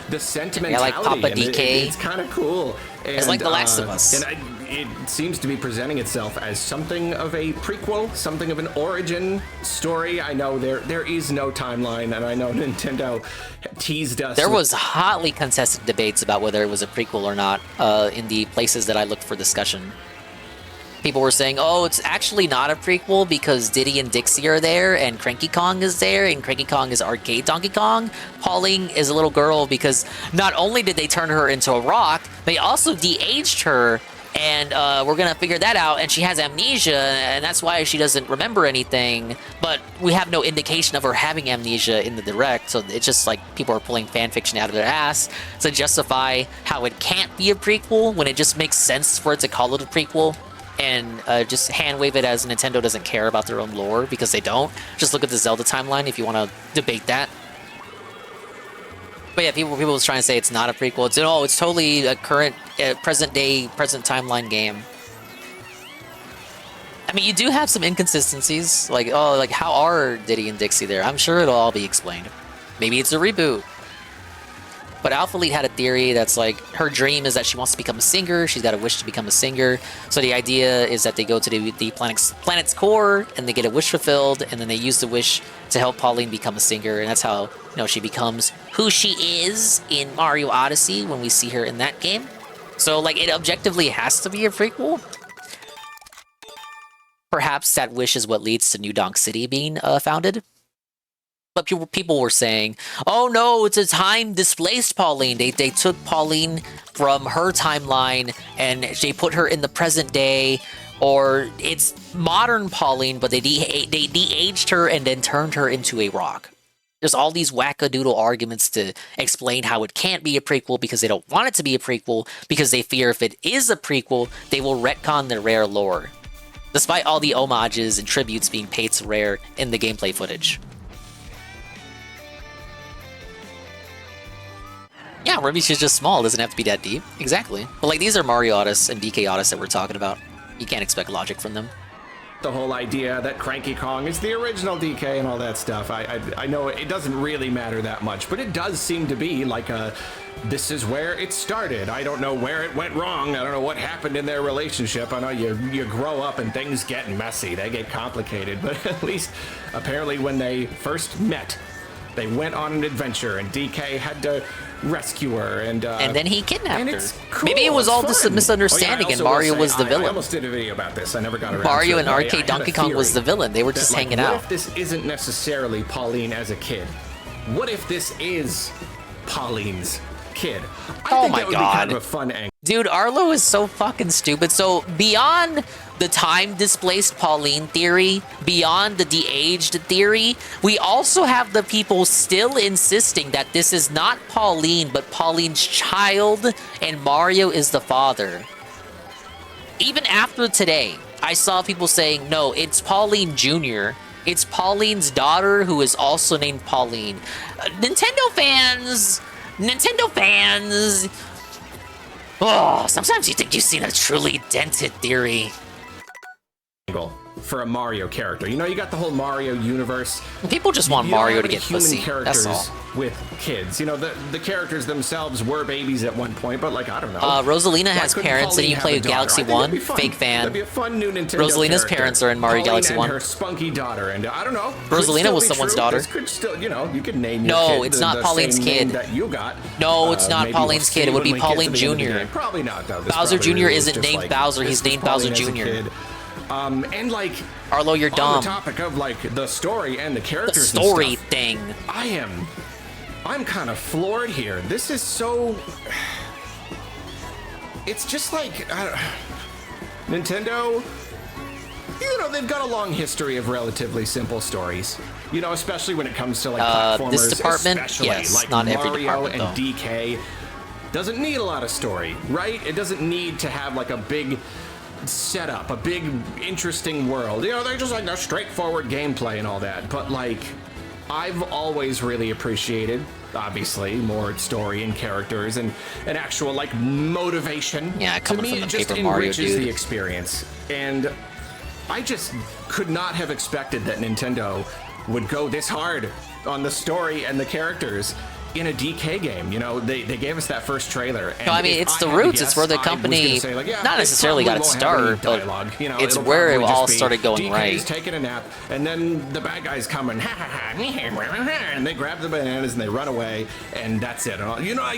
the sentimentality. Yeah, like Papa and DK. It's kind of cool. And, It's like The Last of Us. And it seems to be presenting itself as something of a prequel, something of an origin story. I know there is no timeline, and I know Nintendo teased us. There was hotly contested debates about whether it was a prequel or not in the places that I looked for discussion. People were saying, oh, it's actually not a prequel because Diddy and Dixie are there, and Cranky Kong is there, and Cranky Kong is arcade Donkey Kong. Pauline is a little girl because not only did they turn her into a rock, they also de-aged her, and we're gonna figure that out, and she has amnesia, and that's why she doesn't remember anything, but we have no indication of her having amnesia in the direct, so it's just like people are pulling fanfiction out of their ass to justify how it can't be a prequel when it just makes sense for it to call it a prequel. And just hand wave it as Nintendo doesn't care about their own lore, because they don't. Just look at the Zelda timeline if you want to debate that. But yeah, people was trying to say it's not a prequel. It's totally a current, present timeline game. I mean, you do have some inconsistencies, like how are Diddy and Dixie there? I'm sure it'll all be explained. Maybe it's a reboot. But Alpha Elite had a theory that's like, her dream is that she wants to become a singer. She's got a wish to become a singer. So the idea is that they go to the planet's core and they get a wish fulfilled, and then they use the wish to help Pauline become a singer. And that's how, she becomes who she is in Mario Odyssey when we see her in that game. So, like, it objectively has to be a prequel. Perhaps that wish is what leads to New Donk City being founded. But people were saying, oh no, it's a time-displaced Pauline. They took Pauline from her timeline and they put her in the present day. Or it's modern Pauline, but they de-aged her and then turned her into a rock. There's all these wackadoodle arguments to explain how it can't be a prequel because they don't want it to be a prequel because they fear if it is a prequel, they will retcon the Rare lore. Despite all the homages and tributes being paid to Rare in the gameplay footage. Yeah, Ruby's is just small, it doesn't have to be that deep. Exactly. But like these are Mario Odyssey and DK Odyssey that we're talking about. You can't expect logic from them. The whole idea that Cranky Kong is the original DK and all that stuff, I know it doesn't really matter that much, but it does seem to be like this is where it started. I don't know where it went wrong. I don't know what happened in their relationship. I know you grow up and things get messy. They get complicated, but at least apparently when they first met, they went on an adventure and DK had to rescue her and then he kidnapped her. Cool, maybe it was all just a fun. misunderstanding and Mario was the villain. I almost did a video about this. I never got around Mario to it. and Arcade Donkey Kong was the villain. They were just hanging out. What if this isn't necessarily Pauline as a kid? What if this is Pauline's kid? I think that would be kind of a fun angle. Dude, Arlo is so fucking stupid. So beyond the time-displaced Pauline theory, beyond the de-aged theory, we also have the people still insisting that this is not Pauline, but Pauline's child, and Mario is the father. Even after today, I saw people saying, no, it's Pauline Jr. It's Pauline's daughter, who is also named Pauline. Nintendo fans! Oh, sometimes you think you've seen a truly dented theory. For a Mario character. You know, you got the whole Mario universe. People just want Mario to get pussy. Characters that's all. With kids. You know, the characters themselves were babies at one point, but like, I don't know. Rosalina has parents and you play Galaxy 1. Fake fan. That'd be a fun new Nintendo Rosalina's character. parents are in Mario Galaxy 1. And her spunky daughter, and I don't know. Rosalina was someone's daughter. This could still, you know, you could name no, your kid it's not the Pauline's same kid. Name that you got. No, it's not Maybe Pauline's we'll kid. It would be when we get to Pauline the end of the Jr. game. Probably not, though. This Bowser probably Jr. really isn't just named like, Bowser. this He's named is Pauline Bowser as a Jr. kid. And like, Arlo, you're dumb. On the topic of like the story and the characters, the story and stuff, thing. I'm kind of floored here. This is so. It's just like Nintendo. You know, they've got a long history of relatively simple stories. You know, especially when it comes to like platformers. This department, especially yes, like not Mario every department and though. DK doesn't need a lot of story, right? It doesn't need to have like a big setup, a big interesting world. You know, they're just like a straightforward gameplay and all that. But like, I've always really appreciated, obviously, more story and characters and an actual like motivation. Yeah, coming to me, from the it just Paper Mario enriches dude. the experience. And I just could not have expected that Nintendo would go this hard on the story and the characters in a DK game. You know, they gave us that first trailer. And no, I mean, it's the roots. It's where the company not necessarily got its start, but you know, it's where it all just be started going DK's right. taking a nap, and then the bad guys come and and they grab the bananas and they run away, and that's it. You know,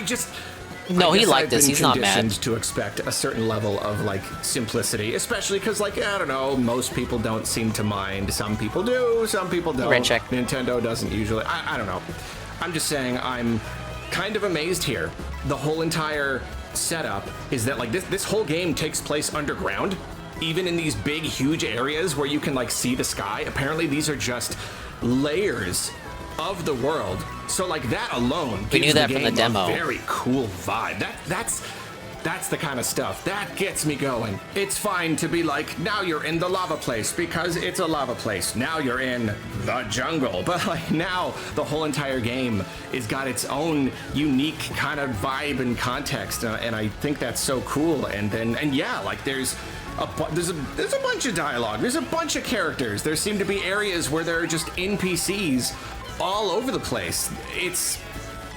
No, he liked I've this. been He's not mad. conditioned to expect a certain level of like simplicity, especially because like I don't know, most people don't seem to mind. Some people do, some people don't. Rent check. Nintendo doesn't usually. I don't know. I'm just saying I'm kind of amazed here. The whole entire setup is that like this whole game takes place underground, even in these big, huge areas where you can like see the sky. Apparently, these are just layers of the world. So like that alone We gives knew that the from the game demo. a very cool vibe. That's the kind of stuff that gets me going. It's fine to be like, now you're in the lava place because it's a lava place. Now you're in the jungle. But like now the whole entire game has got its own unique kind of vibe and context. And I think that's so cool. And yeah, like there's a bunch of dialogue. There's a bunch of characters. There seem to be areas where there are just NPCs all over the place.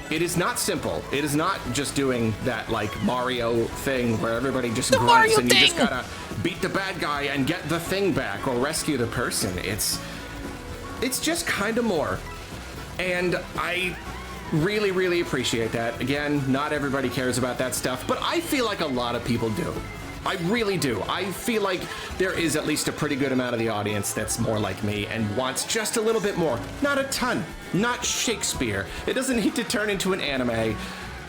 It is not simple. It is not just doing that like Mario thing where everybody just grunts Mario and you just thing. gotta beat the bad guy and get the thing back or rescue the person. It's just kind of more. And Really, really appreciate that. Again, not everybody cares about that stuff, but I feel like a lot of people do. I really do. I feel like there is at least a pretty good amount of the audience that's more like me and wants just a little bit more. Not a ton. Not Shakespeare. It doesn't need to turn into an anime.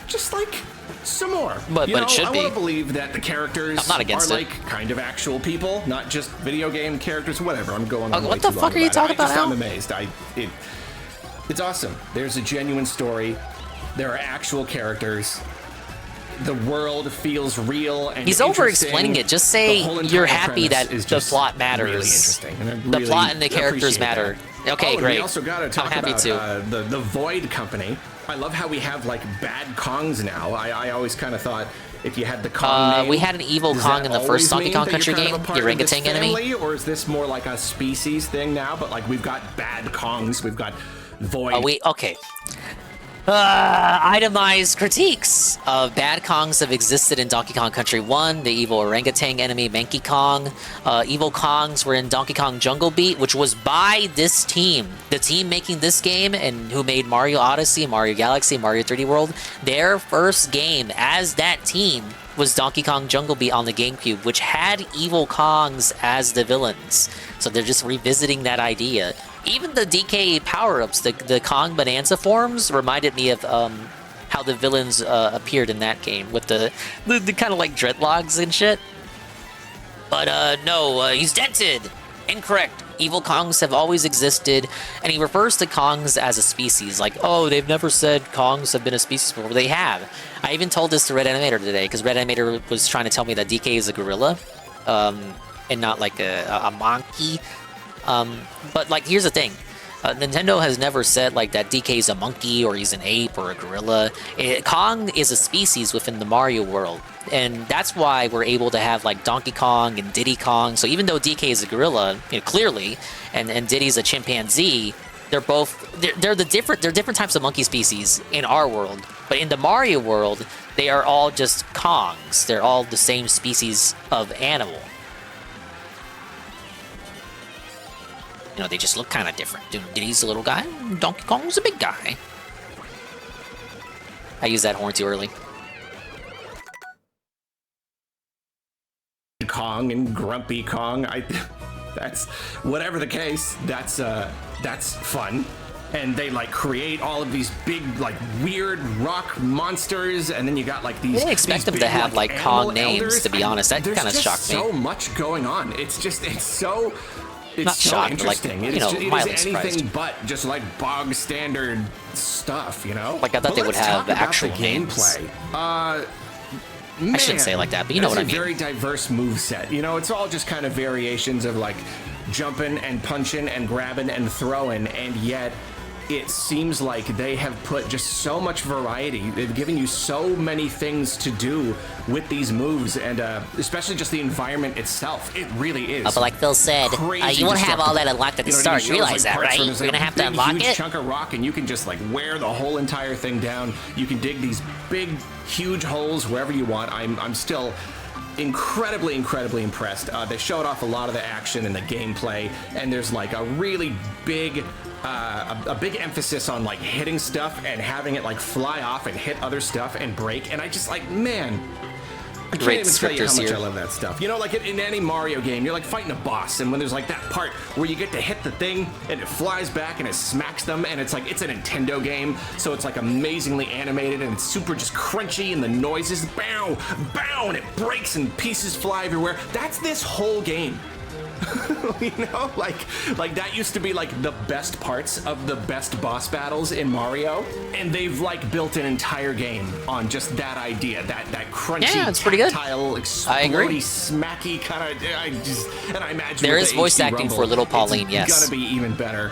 Just like some more. But it should I be. want to believe that the characters I'm not against are it. like kind of actual people, not just video game characters, whatever. I'm going on way what the too long fuck are you about it. talking about, I'm Al? amazed. It's awesome. There's a genuine story. There are actual characters. The world feels real and He's interesting. over-explaining it. Just say The whole you're entire happy that premise is the just plot matters. Really interesting. And I The really plot and the characters appreciate matter. that. Okay, and great. We also got to talk I'm happy about too. The Void Company. I love how we have like bad Kongs now. I always kind of thought if you had the Kong name, we had an evil does Kong that in the first always Donkey mean Kong that Country you're kind game, of a part the of this orangutan enemy? family, or is this more like a species thing now? But like we've got bad Kongs, we've got Void. Okay. Itemized critiques of bad Kongs have existed in Donkey Kong Country 1, the evil orangutan enemy Monkey Kong. Evil Kongs were in Donkey Kong Jungle Beat, which was by this team. The team making this game and who made Mario Odyssey, Mario Galaxy, Mario 3D World. Their first game as that team was Donkey Kong Jungle Beat on the GameCube, which had evil Kongs as the villains. So they're just revisiting that idea. Even the DK power-ups, the Kong Bonanza forms, reminded me of how the villains appeared in that game with the kind of like dreadlocks and shit. But no, he's dented. Incorrect. Evil Kongs have always existed, and he refers to Kongs as a species. Like, oh, they've never said Kongs have been a species before. They have. I even told this to Red Animator today, because Red Animator was trying to tell me that DK is a gorilla, and not like a monkey. But like, here's the thing. Nintendo has never said like that DK is a monkey or he's an ape or a gorilla. Kong is a species within the Mario world, and that's why we're able to have like Donkey Kong and Diddy Kong. So even though DK is a gorilla, clearly, and Diddy's a chimpanzee, they're different types of monkey species in our world. But in the Mario world, they are all just Kongs. They're all the same species of animal. They just look kind of different. Diddy's a little guy, Donkey Kong's a big guy. I used that horn too early. Kong and Grumpy Kong. That's whatever the case. That's fun. And they like create all of these big like weird rock monsters, and then you got like these. I didn't expect them to have like Kong names. To be honest, that kind of shocked me. There's so much going on. It's so. It's not so shocked, interesting. Like, it is mildly anything surprised. but just like bog standard stuff, Like I thought they would have the actual gameplay. I shouldn't say it like that, but you know what I mean. It's a very diverse moveset. It's all just kind of variations of like jumping and punching and grabbing and throwing, and yet it seems like they have put just so much variety. They've given you so many things to do with these moves, and especially just the environment itself. It really is. But like Phil said, you won't have all that unlocked at the start. You realize that, right? You're gonna have to unlock it. Huge chunk of rock, and you can just like wear the whole entire thing down. You can dig these big, huge holes wherever you want. I'm still incredibly impressed. They showed off a lot of the action and the gameplay, and there's like a really big a big emphasis on like hitting stuff and having it like fly off and hit other stuff and break, and I just like, man, I can't even tell you how much I love that stuff. Like in any Mario game, you're like fighting a boss, and when there's like that part where you get to hit the thing and it flies back and it smacks them, and it's like, it's a Nintendo game, so it's like amazingly animated and it's super just crunchy, and the noises, bow, bow, and it breaks and pieces fly everywhere. That's this whole game. Like that used to be like the best parts of the best boss battles in Mario, and they've like built an entire game on just that idea, that crunchy, it's pretty good. tactile, explodey, smacky kind of. And I imagine there with is the voice HD acting Rumble, for Little Pauline. it's Yes, gonna be even better.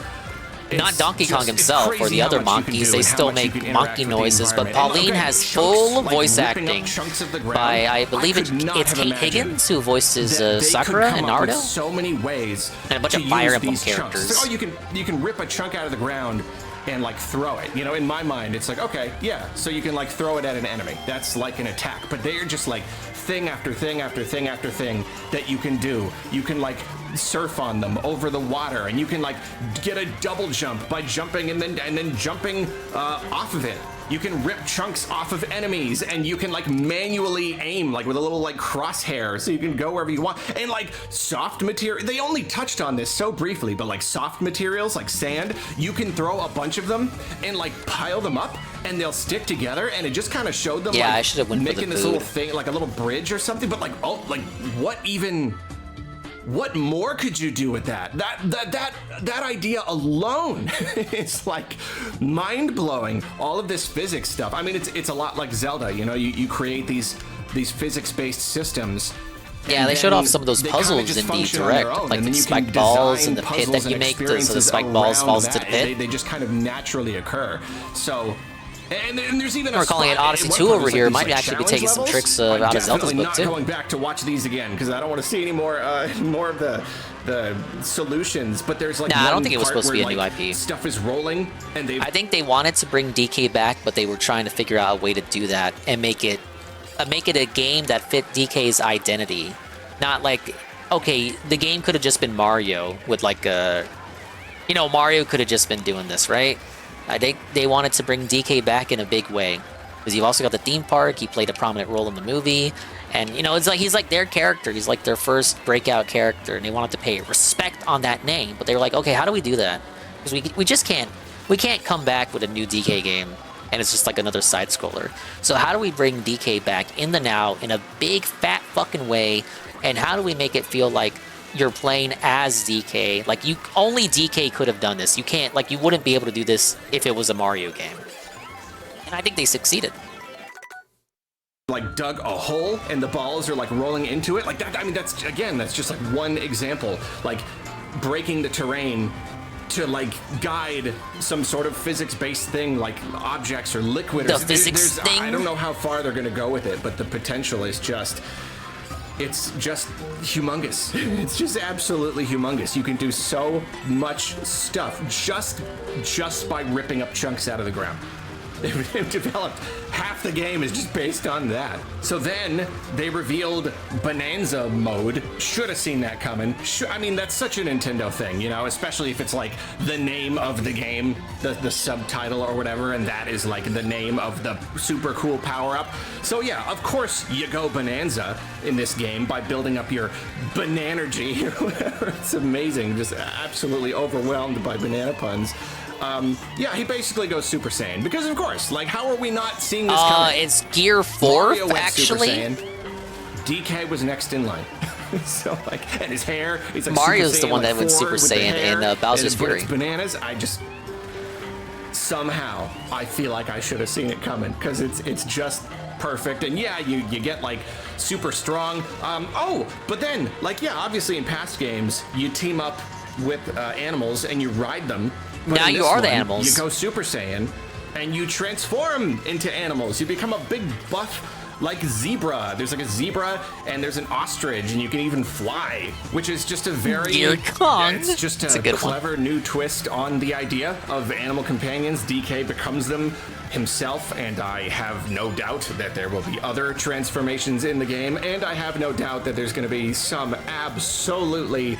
Not Donkey Kong himself or the other monkeys. They still make monkey noises, but Pauline has full voice acting by, I believe it's Kate Higgins who voices Sakura and Naruto. So many ways and a bunch of Fire Emblem characters. Like, you can rip a chunk out of the ground and like throw it. In my mind, it's like, okay, yeah, so you can like throw it at an enemy. That's like an attack. But they are just like thing after thing after thing after thing that you can do. You can like surf on them over the water, and you can like get a double jump by jumping and then jumping off of it. You can rip chunks off of enemies, and you can like manually aim like with a little like crosshair, so you can go wherever you want. And like soft material, they only touched on this so briefly, but like soft materials like sand, you can throw a bunch of them and like pile them up, and they'll stick together. And it just kind of showed them Yeah, like I should have went for the making this food. little thing, like a little bridge or something. But like, oh, like what more could you do with that? That idea alone is like mind-blowing. All of this physics stuff. I mean, it's a lot like Zelda. You know, you create these physics-based systems. Yeah, they showed off some of those puzzles in the Direct, like the spiked balls and the pit that you make, so the spiked balls falls into the pit. They just kind of naturally occur. So. And there's even We're calling it Odyssey 2 over here. Might actually be taking some tricks out of Zelda's book too. I'm not going back to watch these again because I don't want to see any more of the solutions. But there's like I don't think it was supposed to be a new IP. Stuff is rolling, and I think they wanted to bring DK back, but they were trying to figure out a way to do that and make it a game that fit DK's identity. Not like, okay, the game could have just been Mario with like Mario could have just been doing this, right? I think they wanted to bring DK back in a big way, because you've also got the theme park. He played a prominent role in the movie, and it's like he's like their character. He's like their first breakout character, and they wanted to pay respect on that name. But they were like, okay, how do we do that? Because we just can't come back with a new DK game, and it's just like another side scroller. So how do we bring DK back in the now in a big fat fucking way, and how do we make it feel like you're playing as DK? Like, only DK could have done this. You can't, like, you wouldn't be able to do this if it was a Mario game. And I think they succeeded. Like dug a hole and the balls are like rolling into it. Like that, I mean, that's just like one example. Like breaking the terrain to like guide some sort of physics-based thing, like objects or liquid. The physics thing? I don't know how far they're gonna go with it, but the potential is just... It's just humongous. It's just absolutely humongous. You can do so much stuff just by ripping up chunks out of the ground. They've developed half the game is just based on that. So then they revealed Bonanza mode. Should have seen that coming. I mean, that's such a Nintendo thing, especially if it's like the name of the game, the subtitle or whatever, and that is like the name of the super cool power-up. So yeah, of course you go Bonanza in this game by building up your Bananergy or whatever. It's amazing, just absolutely overwhelmed by banana puns. Yeah, he basically goes Super Saiyan because, of course, like, how are we not seeing this coming? It's Gear 4, actually. DK was next in line. So, like, and his hair, he's like Mario's Super Saiyan, the one like that went Super Saiyan in Bowser's Fury. Bananas, somehow, I feel like I should have seen it coming because it's just perfect. And yeah, you get like super strong. But then, like, yeah, obviously in past games, you team up with animals and you ride them. But now you are the animals. You go Super Saiyan and you transform into animals. You become a big buff like zebra. There's like a zebra and there's an ostrich and you can even fly, which is just a very it's just a clever new twist on the idea of animal companions. DK becomes them himself, and I have no doubt that there will be other transformations in the game, and I have no doubt that there's going to be some absolutely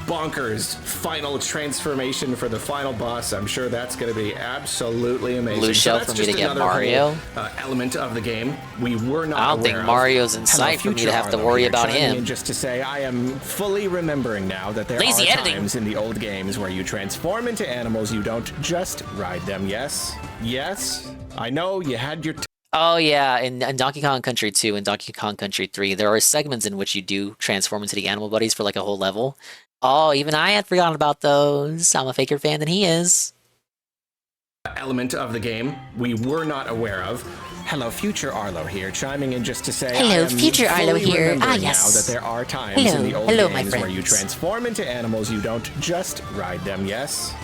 bonkers final transformation for the final boss. I'm sure that's going to be absolutely amazing. Blue shell for me to get Mario. Element of the game we were not. I don't think Mario's in sight for me to have to worry about him. Just to say, I am fully remembering now that there are times in the old games where you transform into animals. You don't just ride them. Yes, I know you had your. Oh yeah, in Donkey Kong Country 2 and Donkey Kong Country 3, there are segments in which you do transform into the animal buddies for like a whole level. Oh, even I had forgotten about those. I'm a faker fan than he is. Element of the game we were not aware of. Hello, future Arlo here, chiming in just to say hello, future Arlo here. Now that there are times in the old games where you transform into animals, you don't just ride them. Yes,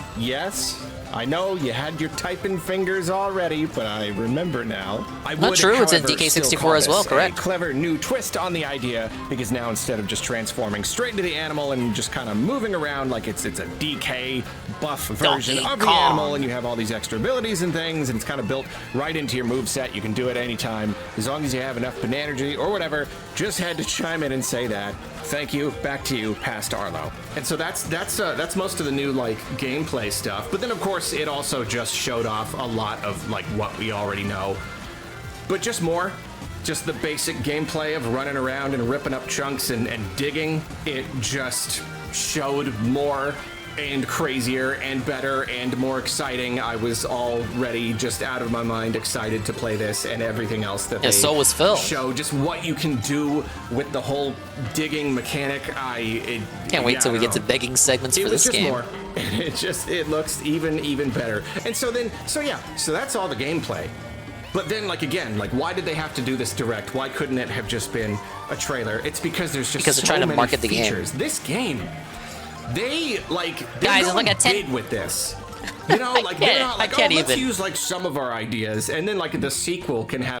I know you had your typing fingers already, but I remember now. Not true, it's in DK64 as well, correct? A clever new twist on the idea, because now instead of just transforming straight into the animal and just kind of moving around like it's a DK buff version of the animal, and you have all these extra abilities and things, and it's kind of built right into your moveset. You can do it anytime, as long as you have enough Bananergy or whatever. Just had to chime in and say that. Thank you. Back to you, past Arlo. And so that's most of the new like gameplay stuff. But then of course it also just showed off a lot of like what we already know, but just more. Just the basic gameplay of running around and ripping up chunks and digging. It just showed more and crazier and better and more exciting. I was already just out of my mind excited to play this and everything else that they so was Phil. show. Just what you can do with the whole digging mechanic. Can't wait till we get to begging segments for this game. More. It looks even better. And so that's all the gameplay. But then, like, again, like, why did they have to do this direct? Why couldn't it have just been a trailer? It's because there's just they're so trying to many market the features. game. This game, they're Guys, it's going like a 10 big with this. You know, like, they're not like, let's even use, like, some of our ideas, and then, like, the sequel can have...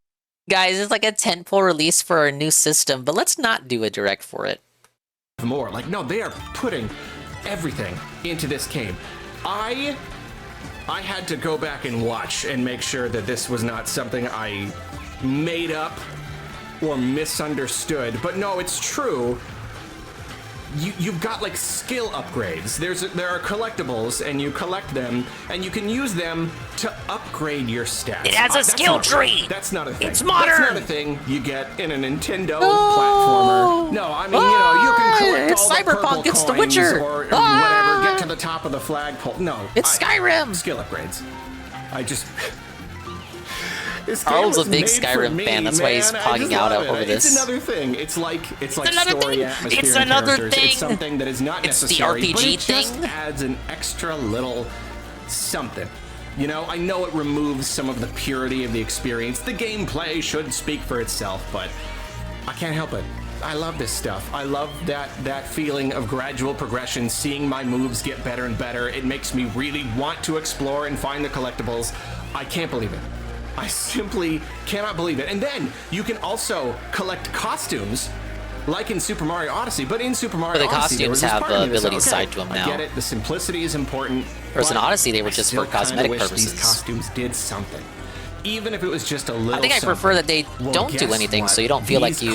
Guys, it's like a tentpole release for our new system, but let's not do a direct for it. More. Like, no, they are putting everything into this game. I had to go back and watch and make sure that this was not something I made up or misunderstood. But no, it's true. You've got like skill upgrades. There are collectibles, and you collect them, and you can use them to upgrade your stats. It has a skill tree. That's not a thing. It's modern. That's not a thing you get in a Nintendo platformer. No, I mean, you can collect it's all the Cyberpunk, purple it's The coins Witcher. or whatever. Get to the top of the flagpole. No, it's Skyrim. Skill upgrades. Carl's a big Skyrim fan. That's why he's pogging out over this. It's another thing. It's like another story thing. atmosphere. It's and another characters. thing. It's something that is not It's the necessary. RPG but it just thing. adds an extra little something. You know, I know it removes some of the purity of the experience. The gameplay should speak for itself, but I can't help it. I love this stuff. I love that feeling of gradual progression, seeing my moves get better and better. It makes me really want to explore and find the collectibles. I can't believe it. I simply cannot believe it. And then you can also collect costumes like in Super Mario Odyssey, but in Super Mario Odyssey, the costumes have abilities side to them now. I get it. The simplicity is important. Whereas in Odyssey, they were just for cosmetic purposes. These costumes did something. Even if it was just a little I think I prefer that they don't do anything, so you don't feel like you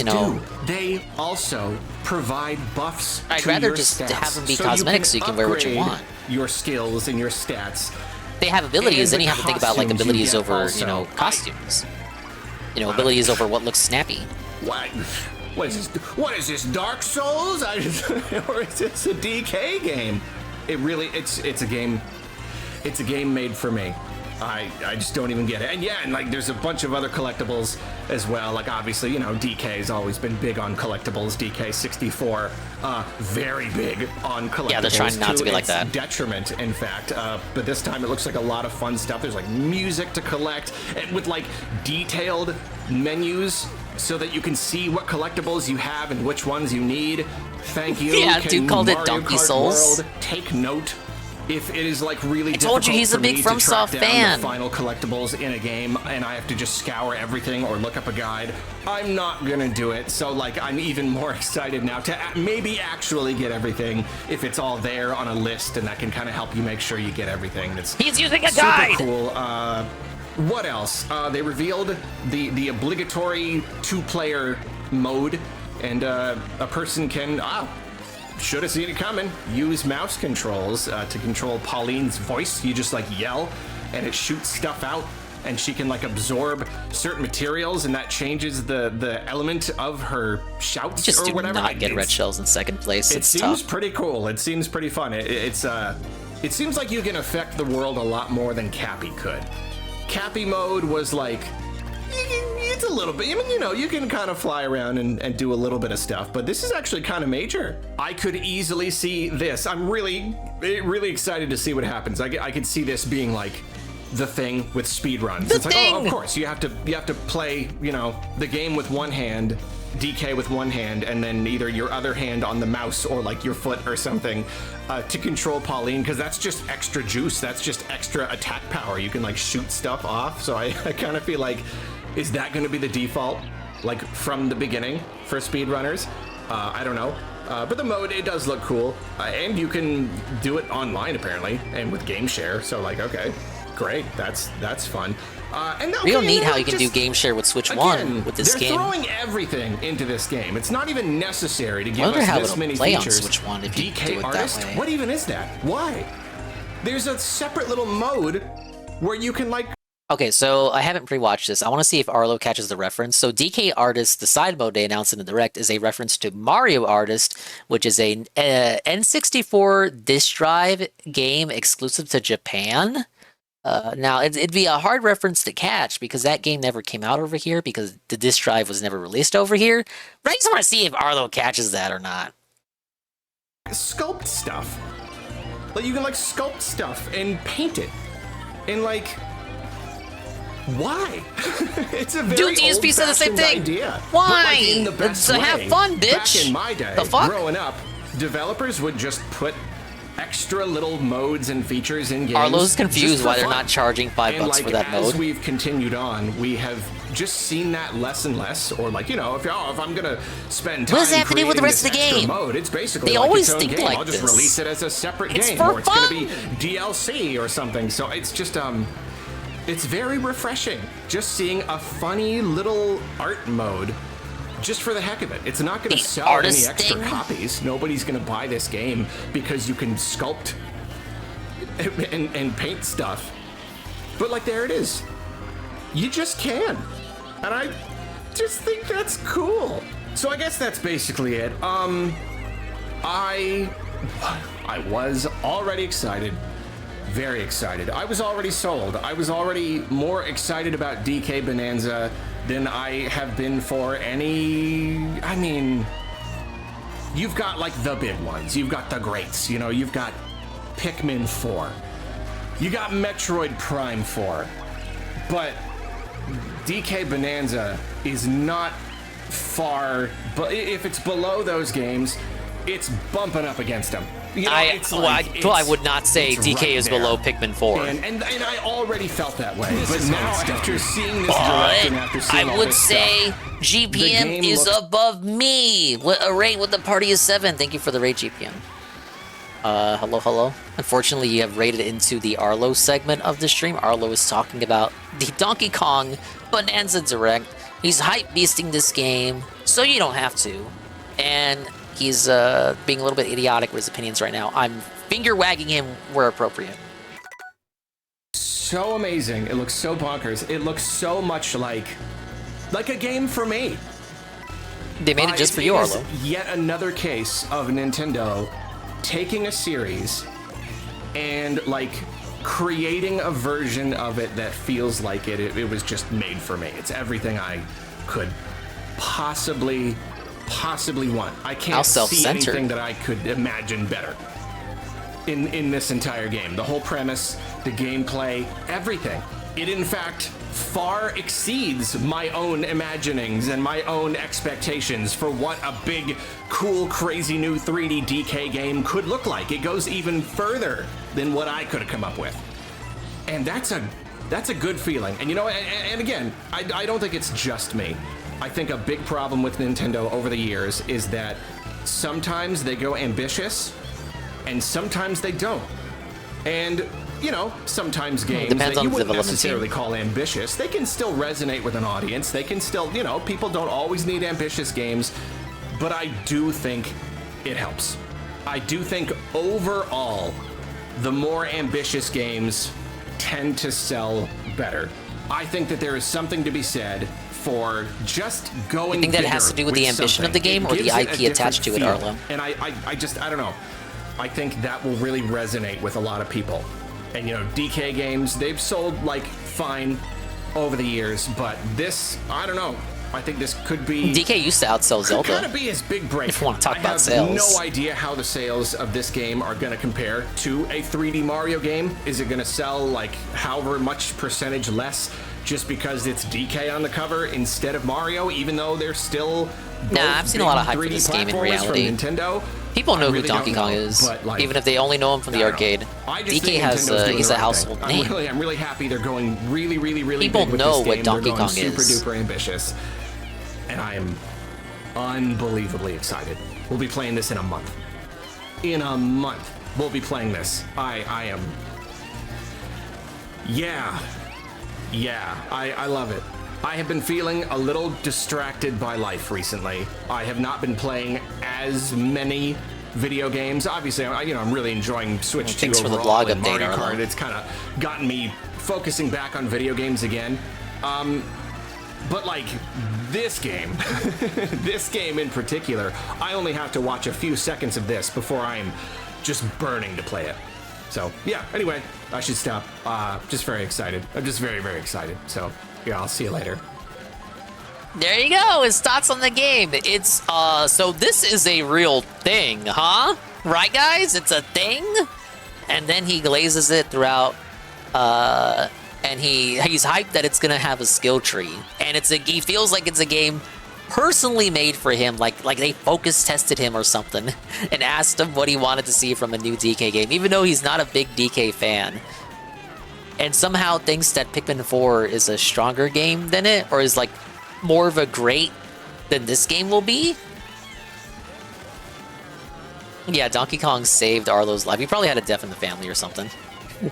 know. They also provide buffs. I'd rather just have them be cosmetic so you can wear what you want. Your skills and your stats. They have abilities, then you have to think about like abilities over, costumes. Abilities over what looks snappy. What is this? Dark Souls? Or is this a DK game? It's a game. It's a game made for me. I just don't even get it. And like there's a bunch of other collectibles as well. Like obviously, DK's always been big on collectibles. DK64, very big on collectibles. Yeah, they're trying not to be like that. Detriment, in fact. But this time it looks like a lot of fun stuff. There's like music to collect and with like detailed menus so that you can see what collectibles you have and which ones you need. Thank you. Yeah, dude called it Mario Donkey Kart Souls. World take note. If it is like really I told you he's a big FromSoft fan. The final collectibles in a game and I have to just scour everything or look up a guide, I'm not gonna do it. So like I'm even more excited now to maybe actually get everything if it's all there on a list, and that can kind of help you make sure you get everything. He's using a guide. Super cool. What else? They revealed the obligatory 2-player mode, and a person can should have seen it coming. Use mouse controls to control Pauline's voice. You just like yell and it shoots stuff out, and she can like absorb certain materials, and that changes the element of her shouts just or whatever. Do not get red shells in second place. It it's seems tough. pretty cool. It seems pretty fun. It seems like you can affect the world a lot more than Cappy could. Cappy mode was like, it's a little bit, you can kind of fly around and do a little bit of stuff, but this is actually kind of major. I could easily see this. I'm really excited to see what happens. I could see this being like the thing with speedruns. It's like, oh, of course, you have to play, the game with one hand, DK with one hand, and then either your other hand on the mouse or like your foot or something to control Pauline, because that's just extra juice. That's just extra attack power. You can like shoot stuff off. So I kind of feel like, is that going to be the default, like from the beginning for speedrunners? I don't know. But the mode, it does look cool. And you can do it online apparently, and with game share. So like, okay. great. That's fun. And okay, Real neat and how like you can do just- game share with Switch again, 1 with this they're game. throwing everything into this game. It's not even necessary to give wonder us how this it'll many play on features. Switch 1 if you DK do it that Artist? way. What even is that? Why? There's a separate little mode where you can like. Okay, so I haven't pre-watched this. I want to see if Arlo catches the reference. So DK Artist, the side mode they announced in the Direct, is a reference to Mario Artist, which is a N64 disc drive game exclusive to Japan. Now, it'd be a hard reference to catch because that game never came out over here because the disc drive was never released over here. But I just want to see if Arlo catches that or not. Sculpt stuff. Like you can like sculpt stuff and paint it, and like. Why? It's a very DSP said the same old-fashioned thing. idea. Why? But, like, in the best So have way. fun, bitch. Back in my day, The fuck? growing up, developers would just put extra little modes and features in games. Arlo's just confused for why they're fun. not charging $5 and, like, for that as mode. we've continued on, we have just seen that less and less. Or like, you know, if I'm gonna spend time What does that have to do with the creating rest of this the extra game? mode, it's basically They like always its own think game. like I'll just this. release it as a separate It's game, for or it's gonna be fun. DLC or something. So it's just it's very refreshing just seeing a funny little art mode just for the heck of it. It's not going to sell any artist extra thing? copies. Nobody's going to buy this game because you can sculpt and paint stuff. But like there it is. You just can. And I just think that's cool. So I guess that's basically it. I was already excited. Very excited. I was already sold. I was already more excited about DK Bonanza than I have been for any. I mean, you've got like the big ones. You've got the greats. You know, you've got Pikmin 4. You got Metroid Prime 4. But DK Bonanza is not far. But if it's below those games, it's bumping up against them. You know, I would not say it's DK right is there. below Pikmin 4. And I already felt that way. But now, after seeing this direct and after seeing I all would this say stuff, GPM the game is looks- above me. A rate with the party is 7. Thank you for the rate, GPM. Hello. Unfortunately, you have rated into the Arlo segment of the stream. Arlo is talking about the Donkey Kong Bonanza Direct. He's hype beasting this game, so you don't have to. And he's being a little bit idiotic with his opinions right now. I'm finger wagging him where appropriate. So amazing. It looks so bonkers. It looks so much like a game for me. They made it just for you, It is Arlo. Yet another case of Nintendo taking a series and like creating a version of it that feels like it was just made for me. It's everything I could possibly want. I How can't see self-centered. anything that I could imagine better in this entire game. The whole premise, the gameplay, everything. It in fact far exceeds my own imaginings and my own expectations for what a big, cool, crazy new 3D DK game could look like. It goes even further than what I could have come up with. And that's a good feeling. And you know, and again, I don't think it's just me. I think a big problem with Nintendo over the years is that sometimes they go ambitious and sometimes they don't. And, you know, sometimes games Depends that on you the wouldn't development necessarily team. call ambitious, they can still resonate with an audience. They can still, you know, people don't always need ambitious games, but I do think it helps. I do think overall, the more ambitious games tend to sell better. I think that there is something to be said for just going You think that it has bigger to do with the ambition of the something. game It or the gives it a IP attached to it, different feel. Arlo? And I don't know. I think that will really resonate with a lot of people. And you know, DK games, they've sold like fine over the years, but this, I don't know. I think this could be DK used to outsell could kind Zelda. of be his big break. If you want to talk I about have sales. no idea how the sales of this game are going to compare to a 3D Mario game. Is it going to sell like however much percentage less just because it's DK on the cover instead of Mario, even though they're still Nah, I've seen a lot of hype for 3D this game in platformers reality. from Nintendo. People know I really who Donkey don't Kong know, is, but, like, even if they only know him from the I don't know. arcade. I just DK think has Nintendo's doing he's the a right household thing. name. I'm really happy they're going really People big with know this what game. Donkey They're going Kong super is. duper ambitious, and I am unbelievably excited. We'll be playing this in a month. In a month, we'll be playing this. I am. Yeah. I love it. I have been feeling a little distracted by life recently. I have not been playing as many video games. Obviously, I'm really enjoying Switch 2 Thanks for the overall blog and update, Mario Kart. Arlo. It's kind of gotten me focusing back on video games again. But like this game, this game in particular, I only have to watch a few seconds of this before I'm just burning to play it. So yeah, anyway, I should stop. Just very excited. I'm just very, very excited. So yeah, I'll see you later. There you go, his thoughts on the game. It's, so this is a real thing, huh? Right, guys? It's a thing? And then he glazes it throughout, and he's hyped that it's gonna have a skill tree. And he feels like it's a game personally made for him, like they focus tested him or something, and asked him what he wanted to see from a new DK game, even though he's not a big DK fan. And somehow thinks that Pikmin 4 is a stronger game than it, or is like more of a great than this game will be. Yeah, Donkey Kong saved Arlo's life. He probably had a death in the family or something.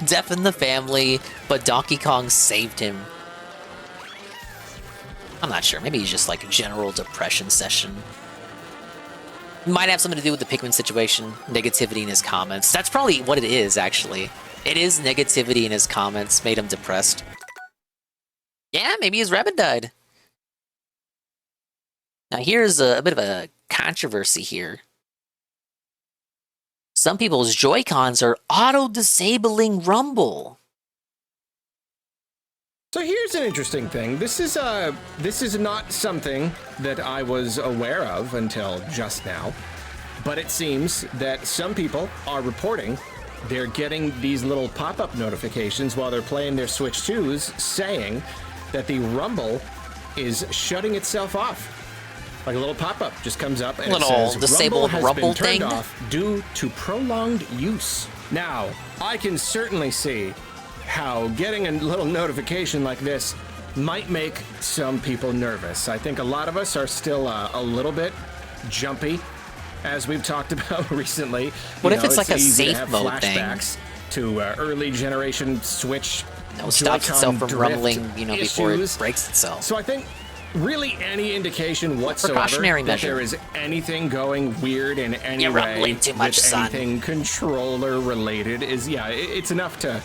Death in the family, but Donkey Kong saved him. I'm not sure. Maybe he's just like a general depression session. Might have something to do with the Pikmin situation, negativity in his comments. That's probably what it is, actually. It is negativity in his comments made him depressed. Yeah, maybe his rabbit died. Now here's a bit of a controversy here. Some people's Joy-Cons are auto-disabling rumble. So here's an interesting thing. This is not something that I was aware of until just now, but it seems that some people are reporting they're getting these little pop-up notifications while they're playing their Switch 2s saying that the rumble is shutting itself off. Like a little pop-up just comes up and it says disabled rumble has been turned thing off due to prolonged use. Now, I can certainly see how getting a little notification like this might make some people nervous. I think a lot of us are still a little bit jumpy, as we've talked about recently. What if it's like a easy to safe have mode thing? flashbacks to early generation Switch. No, stops Joy-Con itself from drift rumbling, before it issues. breaks itself. So I think really any indication whatsoever Precautionary that measure. there is anything going weird in any You're way rumbling too much, with son. anything controller related is, it's enough to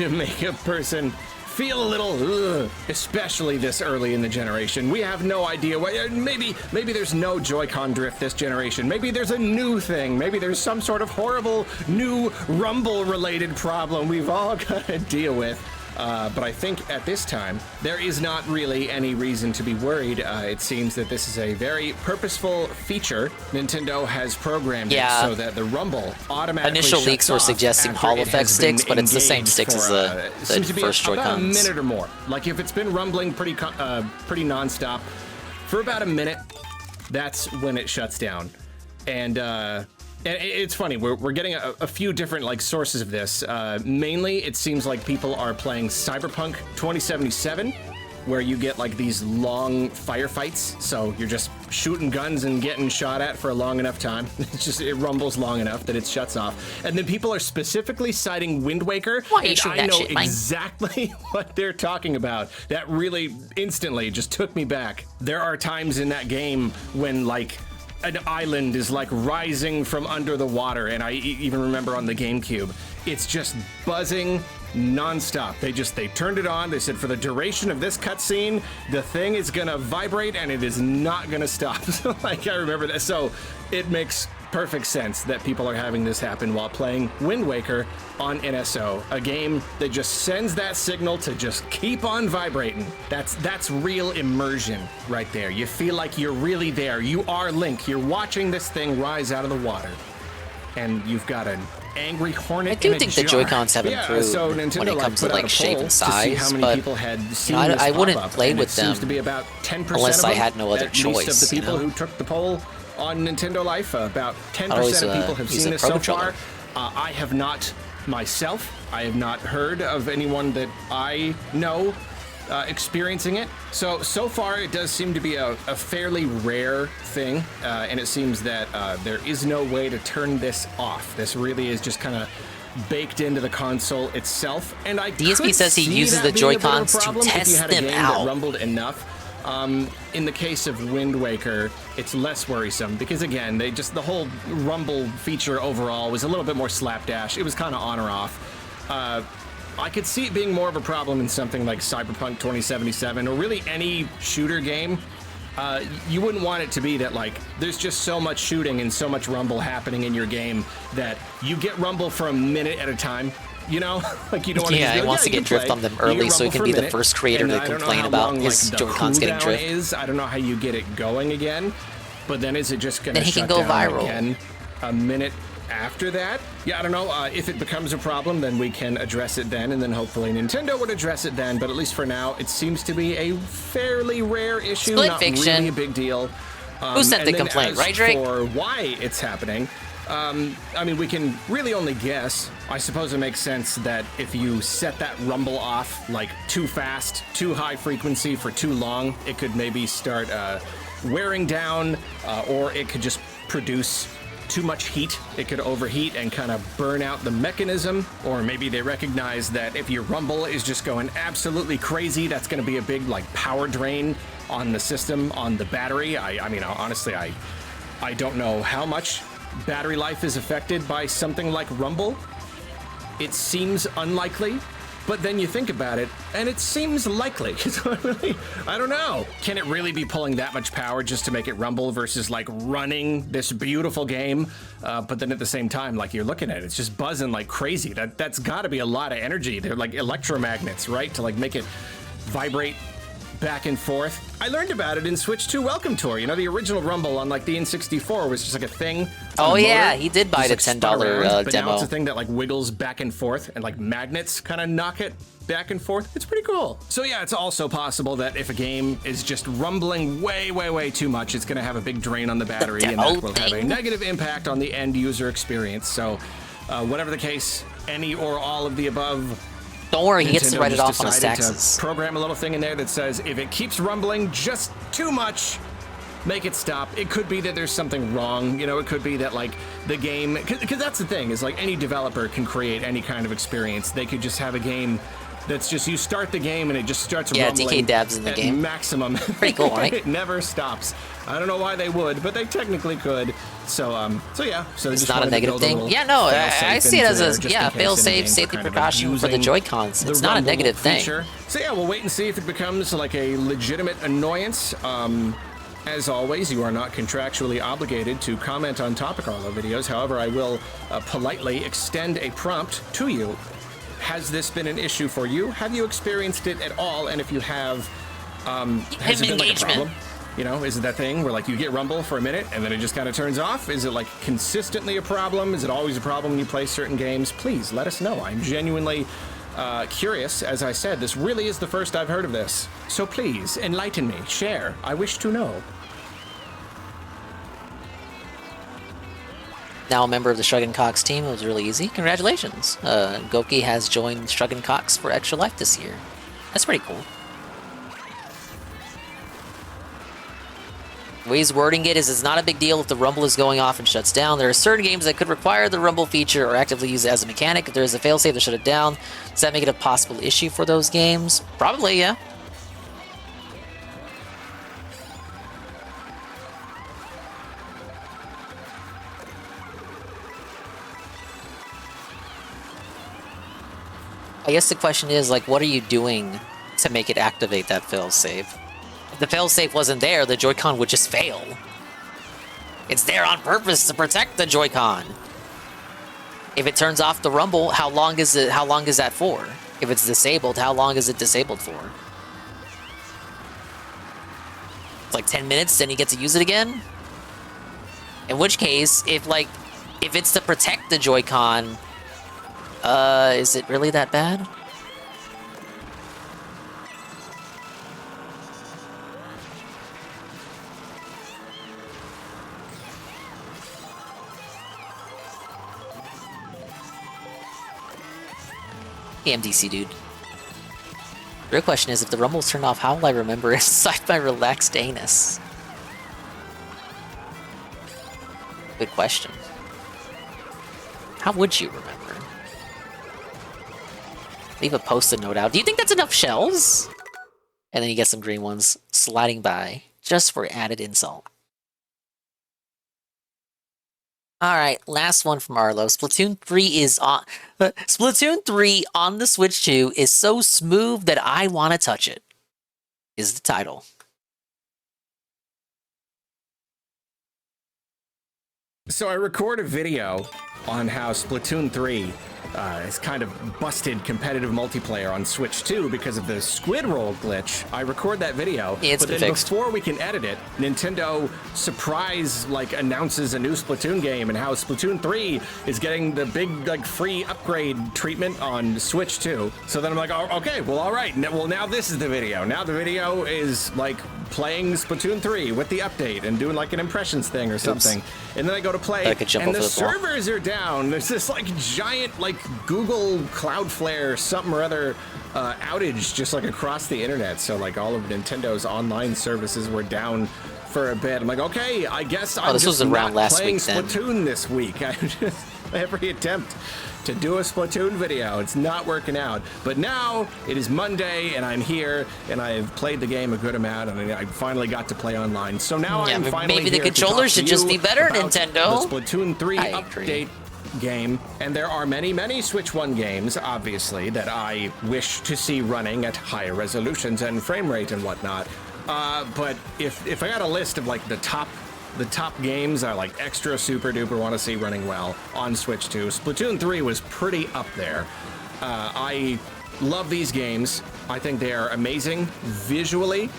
make a person feel a little ugh, especially this early in the generation. We have no idea what. Maybe there's no Joy-Con drift this generation. Maybe there's a new thing. Maybe there's some sort of horrible new rumble-related problem we've all got to deal with. But I think at this time, there is not really any reason to be worried. It seems that this is a very purposeful feature. Nintendo has programmed it so that the rumble automatically Initial shuts leaks were off suggesting after Hall it effect has been sticks, but it's the same engaged sticks as for, the seems to be first about a Joy-Cons. minute or more. Like if it's been rumbling pretty nonstop for about a minute, that's when it shuts down. And it's funny, we're getting a few different sources of this. Mainly, it seems like people are playing Cyberpunk 2077, where you get these long firefights. So you're just shooting guns and getting shot at for a long enough time. It rumbles long enough that it shuts off. And then people are specifically citing Wind Waker. Why are you and shooting I that know shit, Mike? exactly what they're talking about. That really instantly just took me back. There are times in that game when an island is rising from under the water, and I even remember on the GameCube, it's just buzzing nonstop. They turned it on. They said for the duration of this cutscene, the thing is gonna vibrate and it is not gonna stop. So I remember that. So it makes perfect sense that people are having this happen while playing Wind Waker on NSO, a game that just sends that signal to just keep on vibrating. That's real immersion right there. You feel like you're really there. You are Link. You're watching this thing rise out of the water, and you've got an angry hornet. I do in a think the jar. Joy-Cons have improved so when Nintendo it comes put to out a shape poll and to see how size, many but people had seen this I wouldn't pop-up, play and with it seems them to be about 10% unless of I them, had no other at least of choice, the people you know? who took the poll on Nintendo Life. About 10% always, of people have use seen a this Pro so Controller. far. I have not myself. I have not heard of anyone that I know experiencing it. So far it does seem to be a fairly rare thing, and it seems that there is no way to turn this off. This really is just kind of baked into the console itself, and I DSP says he uses the Joy-Cons to test them out. That rumbled enough. In the case of Wind Waker, it's less worrisome because again, the whole rumble feature overall was a little bit more slapdash. It was kind of on or off. I could see it being more of a problem in something like Cyberpunk 2077 or really any shooter game. You wouldn't want it to be that, like, there's just so much shooting and so much rumble happening in your game that you get rumble for a minute at a time. You know, like you don't want to. Yeah, he wants to get drift on them early so he can be the first creator to complain about his Joy-Cons getting drift. I don't know how you get it going again, but then is it just going to shut down viral again a minute after that? Yeah, I don't know. If it becomes a problem, then we can address it then, and then hopefully Nintendo would address it then. But at least for now, it seems to be a fairly rare issue, not really a big deal. Who sent the complaint, right, Drake? For why it's happening. I mean, we can really only guess. I suppose it makes sense that if you set that rumble off like too fast, too high frequency for too long, it could maybe start wearing down, or it could just produce too much heat. It could overheat and kind of burn out the mechanism, or maybe they recognize that if your rumble is just going absolutely crazy, that's going to be a big like power drain on the system, on the battery. I mean, honestly, I don't know how much battery life is affected by something like rumble. It seems unlikely, but then you think about it, and it seems likely. So I don't know. Can it really be pulling that much power just to make it rumble versus like running this beautiful game? But then at the same time, like you're looking at it, it's just buzzing like crazy. That's got to be a lot of energy. They're like electromagnets, right? To like make it vibrate back and forth. I learned about it in Switch 2 Welcome Tour. You know, the original Rumble on like the N64 was just like a thing. Oh yeah, he did buy the $10 but demo. Now it's a thing that like wiggles back and forth, and like magnets kind of knock it back and forth. It's pretty cool. So yeah, it's also possible that if a game is just rumbling way too much, it's going to have a big drain on the battery, and that will have a negative impact on the end user experience. So whatever the case, any or all of the above. Don't worry, he gets to Nintendo write it just off on his decided taxes. to program a little thing in there that says if it keeps rumbling just too much, make it stop. It could be that there's something wrong. You know, it could be that like the game, because that's the thing, is like any developer can create any kind of experience. They could just have a game that's just, you start the game and it just starts rumbling. DK dabs in the game. Maximum. Pretty cool, right? It never stops. I don't know why they would, but they technically could. So yeah. So it's not a negative thing. Yeah, no, I see it as a fail-safe safety precaution for the Joy-Cons. It's not a negative thing. So yeah, we'll wait and see if it becomes like a legitimate annoyance. As always, you are not contractually obligated to comment on topic on our videos. However, I will politely extend a prompt to you. Has this been an issue for you? Have you experienced it at all? And if you have, has it been like a problem? You know, is it that thing where like you get rumble for a minute and then it just kind of turns off? Is it like consistently a problem? Is it always a problem when you play certain games? Please let us know. I'm genuinely curious. As I said, this really is the first I've heard of this. So please enlighten me, share. I wish to know. Now a member of the Shrug and Cox team. It was really easy. Congratulations. Goki has joined Shrug and Cox for Extra Life this year. That's pretty cool. The way he's wording it is it's not a big deal if the rumble is going off and shuts down. There are certain games that could require the rumble feature or actively use it as a mechanic. If there is a failsafe to shut it down, does that make it a possible issue for those games? Probably, yeah. I guess the question is, like, what are you doing to make it activate that failsafe? If the failsafe wasn't there, the Joy-Con would just fail. It's there on purpose to protect the Joy-Con. If it turns off the rumble, how long is it? How long is that for? If it's disabled, how long is it disabled for? It's like 10 minutes, then you get to use it again? In which case, if it's to protect the Joy-Con, is it really that bad? MDC, dude. Real question is, if the rumble's turned off, how will I remember inside my relaxed anus? Good question. How would you remember? Leave a post-it note out. Do you think that's enough shells? And then you get some green ones sliding by, just for added insult. Alright, last one from Arlo. Splatoon 3 is on... Splatoon 3 on the Switch 2 is so smooth that I want to touch it, is the title. So I record a video on how Splatoon 3 is kind of busted competitive multiplayer on Switch 2 because of the squid roll glitch. I record that video, it's but then fixed. Before we can edit it, Nintendo announces a new Splatoon game and how Splatoon 3 is getting the big free upgrade treatment on Switch 2. So then I'm like, oh, okay, well, all right. Well, now this is the video. Now the video is playing Splatoon 3 with the update and doing an impressions thing or something. And then I go to play, and the servers are down. There's this giant Google Cloudflare something or other outage just across the internet. So all of Nintendo's online services were down for a bit. I'm like, okay, I guess I'm just not playing Splatoon this week. I just every attempt to do a Splatoon video, it's not working out. But now it is Monday and I'm here and I've played the game a good amount and I finally got to play online. So now I'm finally maybe the here controller should just be better, Nintendo. The Splatoon 3 update game, and there are many Switch 1 games, obviously, that I wish to see running at higher resolutions and frame rate and whatnot. But if I got a list of the top games I extra super duper want to see running well on Switch 2, Splatoon 3 was pretty up there. I love these games. I think they are amazing visually.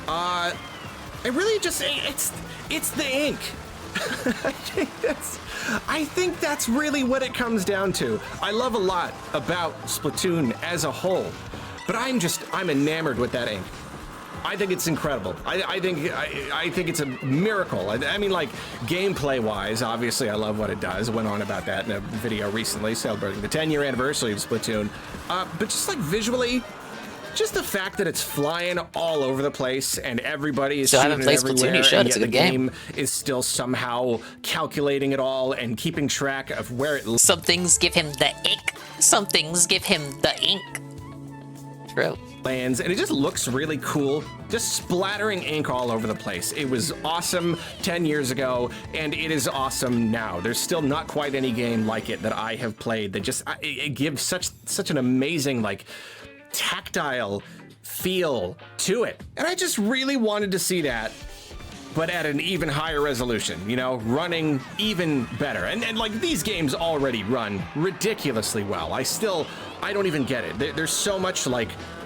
It really just it's the ink. I think that's really what it comes down to. I love a lot about Splatoon as a whole, but I'm enamored with that ink. I think it's incredible. I think it's a miracle. I mean, gameplay-wise, obviously, I love what it does. I went on about that in a video recently celebrating the 10-year anniversary of Splatoon. But just visually, just the fact that it's flying all over the place and everybody is shooting it everywhere, and yet the game is still somehow calculating it all and keeping track of where it. Some things give him the ink. Some things give him the ink. True. Lands, and it just looks really cool, just splattering ink all over the place. It was awesome 10 years ago, and it is awesome now. There's still not quite any game like it that I have played that just it gives such an amazing tactile feel to it. And I just really wanted to see that, but at an even higher resolution, running even better. And these games already run ridiculously well. I don't even get it. There's so much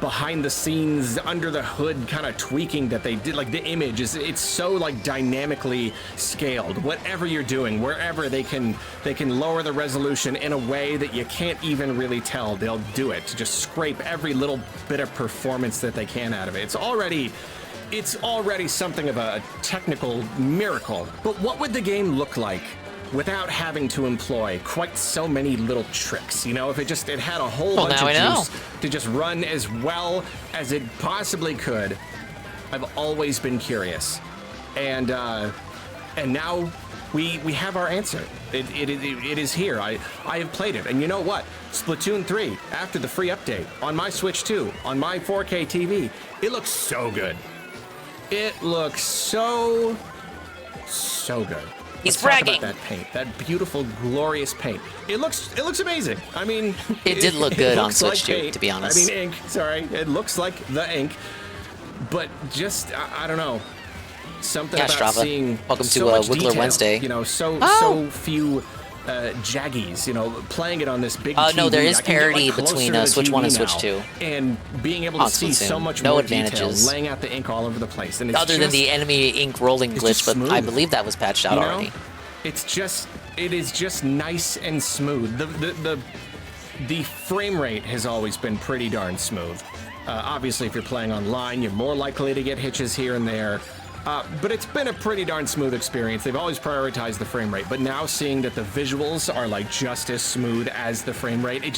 behind the scenes, under the hood kind of tweaking that they did. The image it's so dynamically scaled. Whatever you're doing, wherever they can lower the resolution in a way that you can't even really tell. They'll do it to just scrape every little bit of performance that they can out of it. It's already something of a technical miracle. But what would the game look like without having to employ quite so many little tricks? If it had a whole bunch of juice to just run as well as it possibly could. I've always been curious, and now we have our answer. It is here. I have played it, and you know what? Splatoon 3, after the free update on my Switch 2, on my 4K TV, it looks so good. It looks so good. He's Let's bragging. talk about that paint, that beautiful, glorious paint. It looks amazing. I mean, it did look good on Switch too, to be honest. I mean, ink. Sorry, it looks like the ink, but just I don't know, something about Strava. seeing Welcome so to much Wiggler detail, Wednesday. So few jaggies, playing it on this big TV. No, there is I can get, parity closer between to the Switch TV 1 and now, Switch 2. and being able to see Splatoon. so much No more advantages. detail, laying out the ink all over the place. And it's Other than the enemy ink rolling glitch, but I believe that was patched out already. It is just nice and smooth. The frame rate has always been pretty darn smooth. Obviously, if you're playing online, you're more likely to get hitches here and there. But it's been a pretty darn smooth experience. They've always prioritized the frame rate, but now seeing that the visuals are just as smooth as the frame rate, I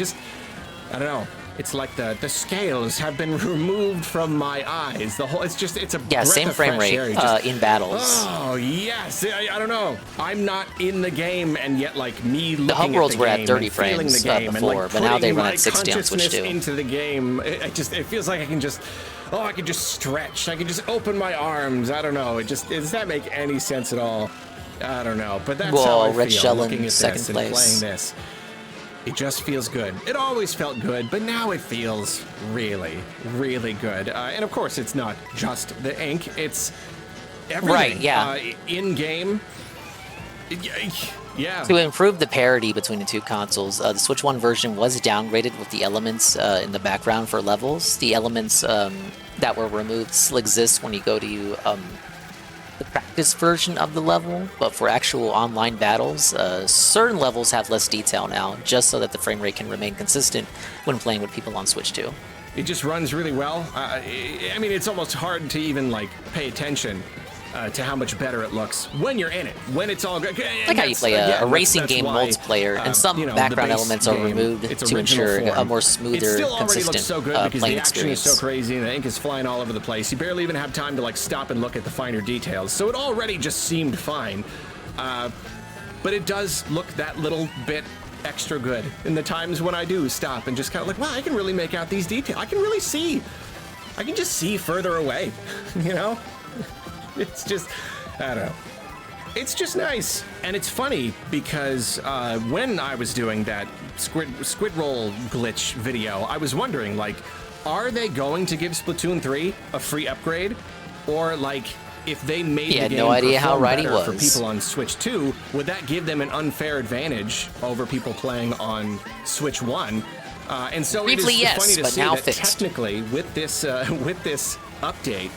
don't know. It's like the scales have been removed from my eyes. The whole, it's a breath same of frame fresh rate air. You just- in battles. Oh yes, I don't know. I'm not in the game, and yet like me looking The hub worlds at the were game at 30 and feeling frames the game before, and, like, but now they putting run my at 60 on Switch consciousness 2. into the game. It feels like I can just. Oh, I can just stretch. I can just open my arms. I don't know. Does that make any sense at all? I don't know. But that's how I Red feel Shell looking in at second this and place. playing this. It just feels good. It always felt good, but now it feels really, really good. And of course, it's not just the ink. It's everything. Right, yeah. In game. Yeah. To improve the parity between the two consoles, the Switch 1 version was downgraded with the elements in the background for levels. The elements that were removed still exist when you go to the practice version of the level, but for actual online battles, certain levels have less detail now, just so that the frame rate can remain consistent when playing with people on Switch 2. It just runs really well. I mean, it's almost hard to even like pay attention to how much better it looks when you're in it, when it's all good. Like how you play a racing game multiplayer, and some background elements are removed to ensure a more smoother, it still already consistent looks so good because playing the action experience. is so crazy and the ink is flying all over the place. You barely even have time to like stop and look at the finer details. So it already just seemed fine, but it does look that little bit extra good in the times when I do stop and just kind of like, wow, I can really make out these details. I can really see. I can just see further away, you know? It's just, I don't know. It's just nice. And it's funny because when I was doing that squid roll glitch video, I was wondering, like, are they going to give Splatoon 3 a free upgrade? Or, like, if they made the game no idea how right he better for was. people on Switch 2, would that give them an unfair advantage over people playing on Switch 1? And so Briefly, it is yes, funny to but see now that fixed. technically with this update,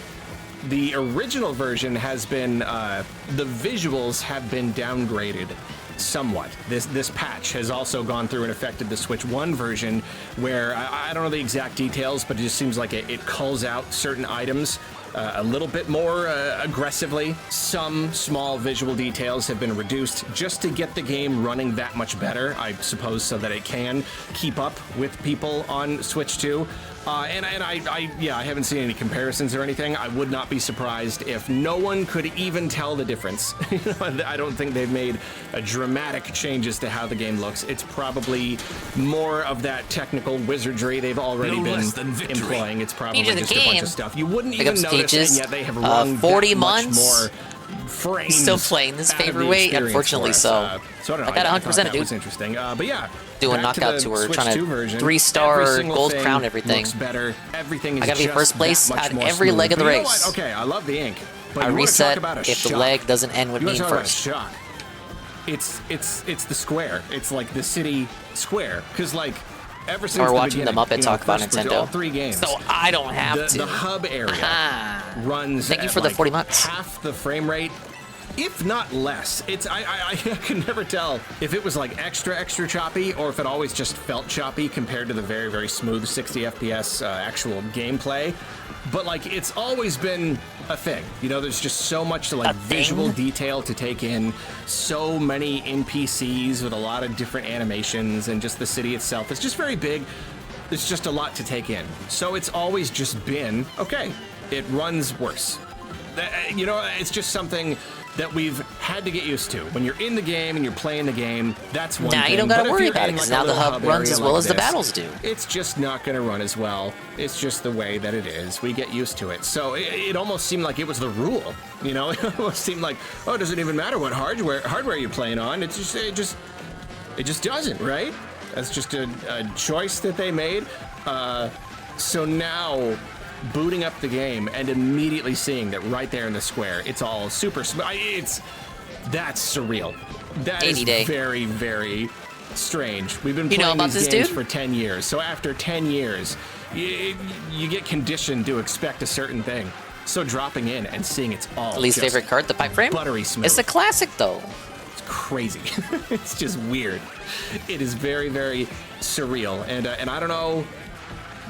the original version has been, the visuals have been downgraded somewhat. This patch has also gone through and affected the Switch 1 version, where I don't know the exact details, but it just seems like it culls out certain items a little bit more aggressively. Some small visual details have been reduced just to get the game running that much better, I suppose, so that it can keep up with people on Switch 2. And I haven't seen any comparisons or anything. I would not be surprised if no one could even tell the difference. I don't think they've made dramatic changes to how the game looks. It's probably more of that technical wizardry they've already been employing. It's probably just a bunch of stuff you wouldn't even notice, and yet they have run 40 that months. much more frames. Still playing this out of the favorite way, experience unfortunately. for us. So I don't know. I got 100%, thought that dude. was interesting. But yeah, Doing back to knockout the tour, Switch trying 2 to version. 3-star Every single gold thing crown everything. Looks better. Everything is I gotta be just first place that much at more every smooth. leg of the But you know race. what? Okay, I love the ink. But I you wanna reset talk about a if the shock. leg doesn't end with You wanna being talk about a first. shock. It's the square. It's like the city square. Because like ever since Or the watching the beginning, Muppet talk about first Splatoon, Nintendo. all 3 games. So I don't have to. The hub area runs. Thank you at, for the like, 40 months. Half the frame rate, if not less. It's I can never tell if it was like extra choppy or if it always just felt choppy compared to the very, very smooth 60 FPS actual gameplay. But like it's always been a thing. You know, there's just so much like visual detail to take in, so many NPCs with a lot of different animations, and just the city itself. It's just very big. There's just a lot to take in. So it's always just been okay. It runs worse. You know, it's just something that we've had to get used to. When you're in the game and you're playing the game, that's one thing. Now you don't gotta But if worry you're about it, in, 'cause like, now a the little hub runs area as well like as the this, battles do. It's just not gonna run as well. It's just the way that it is. We get used to it. So it almost seemed like it was the rule. You know, it almost seemed like, oh, it doesn't even matter what hardware you're playing on. It just doesn't, right? That's just a choice that they made. So now, booting up the game and immediately seeing that right there in the square, it's all super smooth. That's surreal. That is 80 day. very, very strange. We've been You know playing about these this games dude? for 10 years. So after 10 years, you get conditioned to expect a certain thing. So dropping in and seeing it's all Least just favorite card, the pipe frame? buttery smooth. It's a classic, though. It's crazy. It's just weird. It is very, very surreal. And I don't know,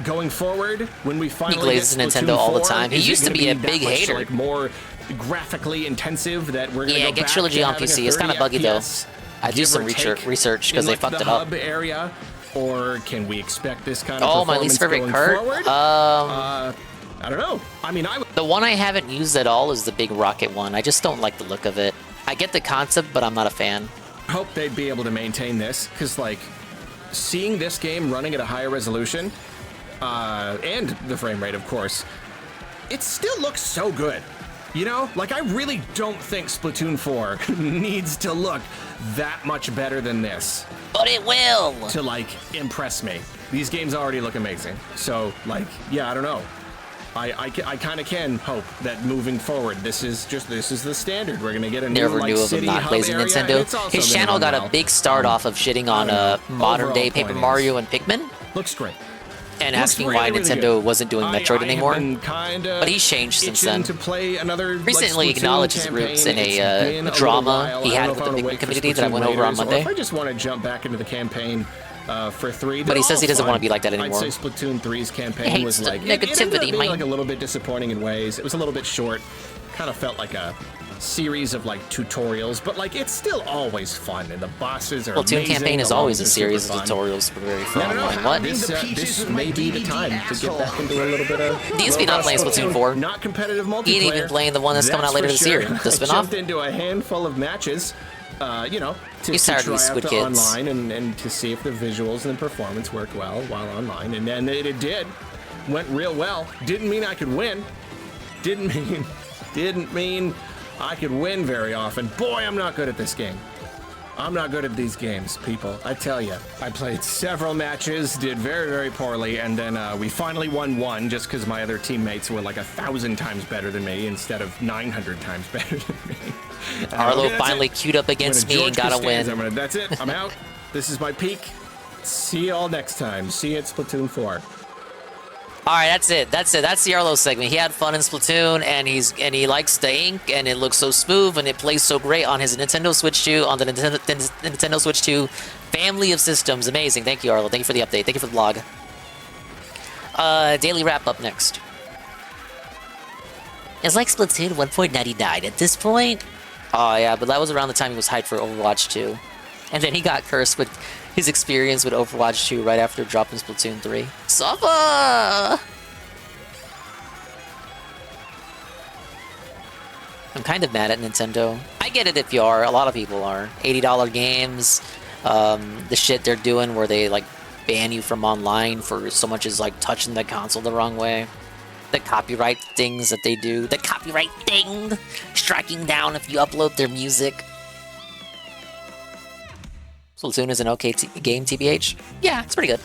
going forward, when we finally glazes get Nintendo Splatoon all the 4, time. He is it used to gonna be a that big much, hater. like, more graphically intensive that we're gonna Yeah, go get back Trilogy to on having PC. a It's kinda 30 buggy, though. FPS, I do give some or take, research because in, they like, fucked the it up. hub area, or can we expect this kind of Oh, performance my least favorite going cart? forward? I don't know. I mean, The one I haven't used at all is the big rocket one. I just don't like the look of it. I get the concept, but I'm not a fan. hope they'd be able to maintain this, because, like, seeing this game running at a higher resolution, and the frame rate, of course, it still looks so good. You know, like, I really don't think Splatoon 4 needs to look that much better than this. But it will! To, like, impress me. These games already look amazing. So, like, yeah, I don't know. I kind of can hope that moving forward, this is the standard. We're gonna get a new, Never like, knew of him city not hub blazing area, and Nintendo. it's also His gonna channel run got well. a big start off of shitting on modern day Paper Mario and Pikmin. Looks great. And Looks asking really, why really Nintendo good. wasn't doing Metroid anymore. But he's changed since then. To play another, recently like, acknowledged his campaign. roots in It's a been drama little he while. I had don't with know the if I wanna Pikmin wait for community that I Splatoon went over on Raiders, or Monday. if I just want to jump back into the campaign for 3. But he says he doesn't want to be like that anymore. I'd say Splatoon 3's He campaign hates was the like it ended up negativity, being man. like a little bit disappointing in ways. It was a little bit short. Kind of felt like a series of like tutorials, but like it's still always fun, and the bosses are Splatoon amazing. campaign is the always a levels are series of super fun. tutorials for very fun. I don't know Like, how what? this may be the time to get back into a little bit of. DSP not playing Splatoon 4. Not competitive multiplayer. He ain't even playing the one that's coming out later for this sure. year, the I spinoff. jumped into a handful of matches, you know, to He's try tired of these out Squid the Kids. online and to see if the visuals and the performance worked well while online, and then it did. Went real well. Didn't mean I could win. Didn't mean I could win very often. Boy, I'm not good at this game. I'm not good at these games, people. I tell you. I played several matches, did very, very poorly, and then we finally won one just because my other teammates were like 1,000 times better than me instead of 900 times better than me. Arlo Okay, that's finally it. queued up against I'm gonna me and George got a Costanza. win. That's it. I'm out. This is my peak. See you all next time. See you at Splatoon 4. Alright, that's it. That's the Arlo segment. He had fun in Splatoon, and he likes the ink, and it looks so smooth, and it plays so great on his Nintendo Switch 2, on the Nintendo Switch 2 family of systems. Amazing. Thank you, Arlo. Thank you for the update. Thank you for the vlog. Daily wrap up next. It's like Splatoon 1.99 at this point. Oh yeah, but that was around the time he was hyped for Overwatch 2. And then he got cursed with his experience with Overwatch 2 right after dropping Splatoon 3. Suffer! I'm kind of mad at Nintendo. I get it if you are. A lot of people are. $80 games, the shit they're doing where they like ban you from online for so much as like touching the console the wrong way. The copyright things that they do. The copyright thing! Striking down if you upload their music. Splatoon is an okay game, TBH. Yeah, it's pretty good.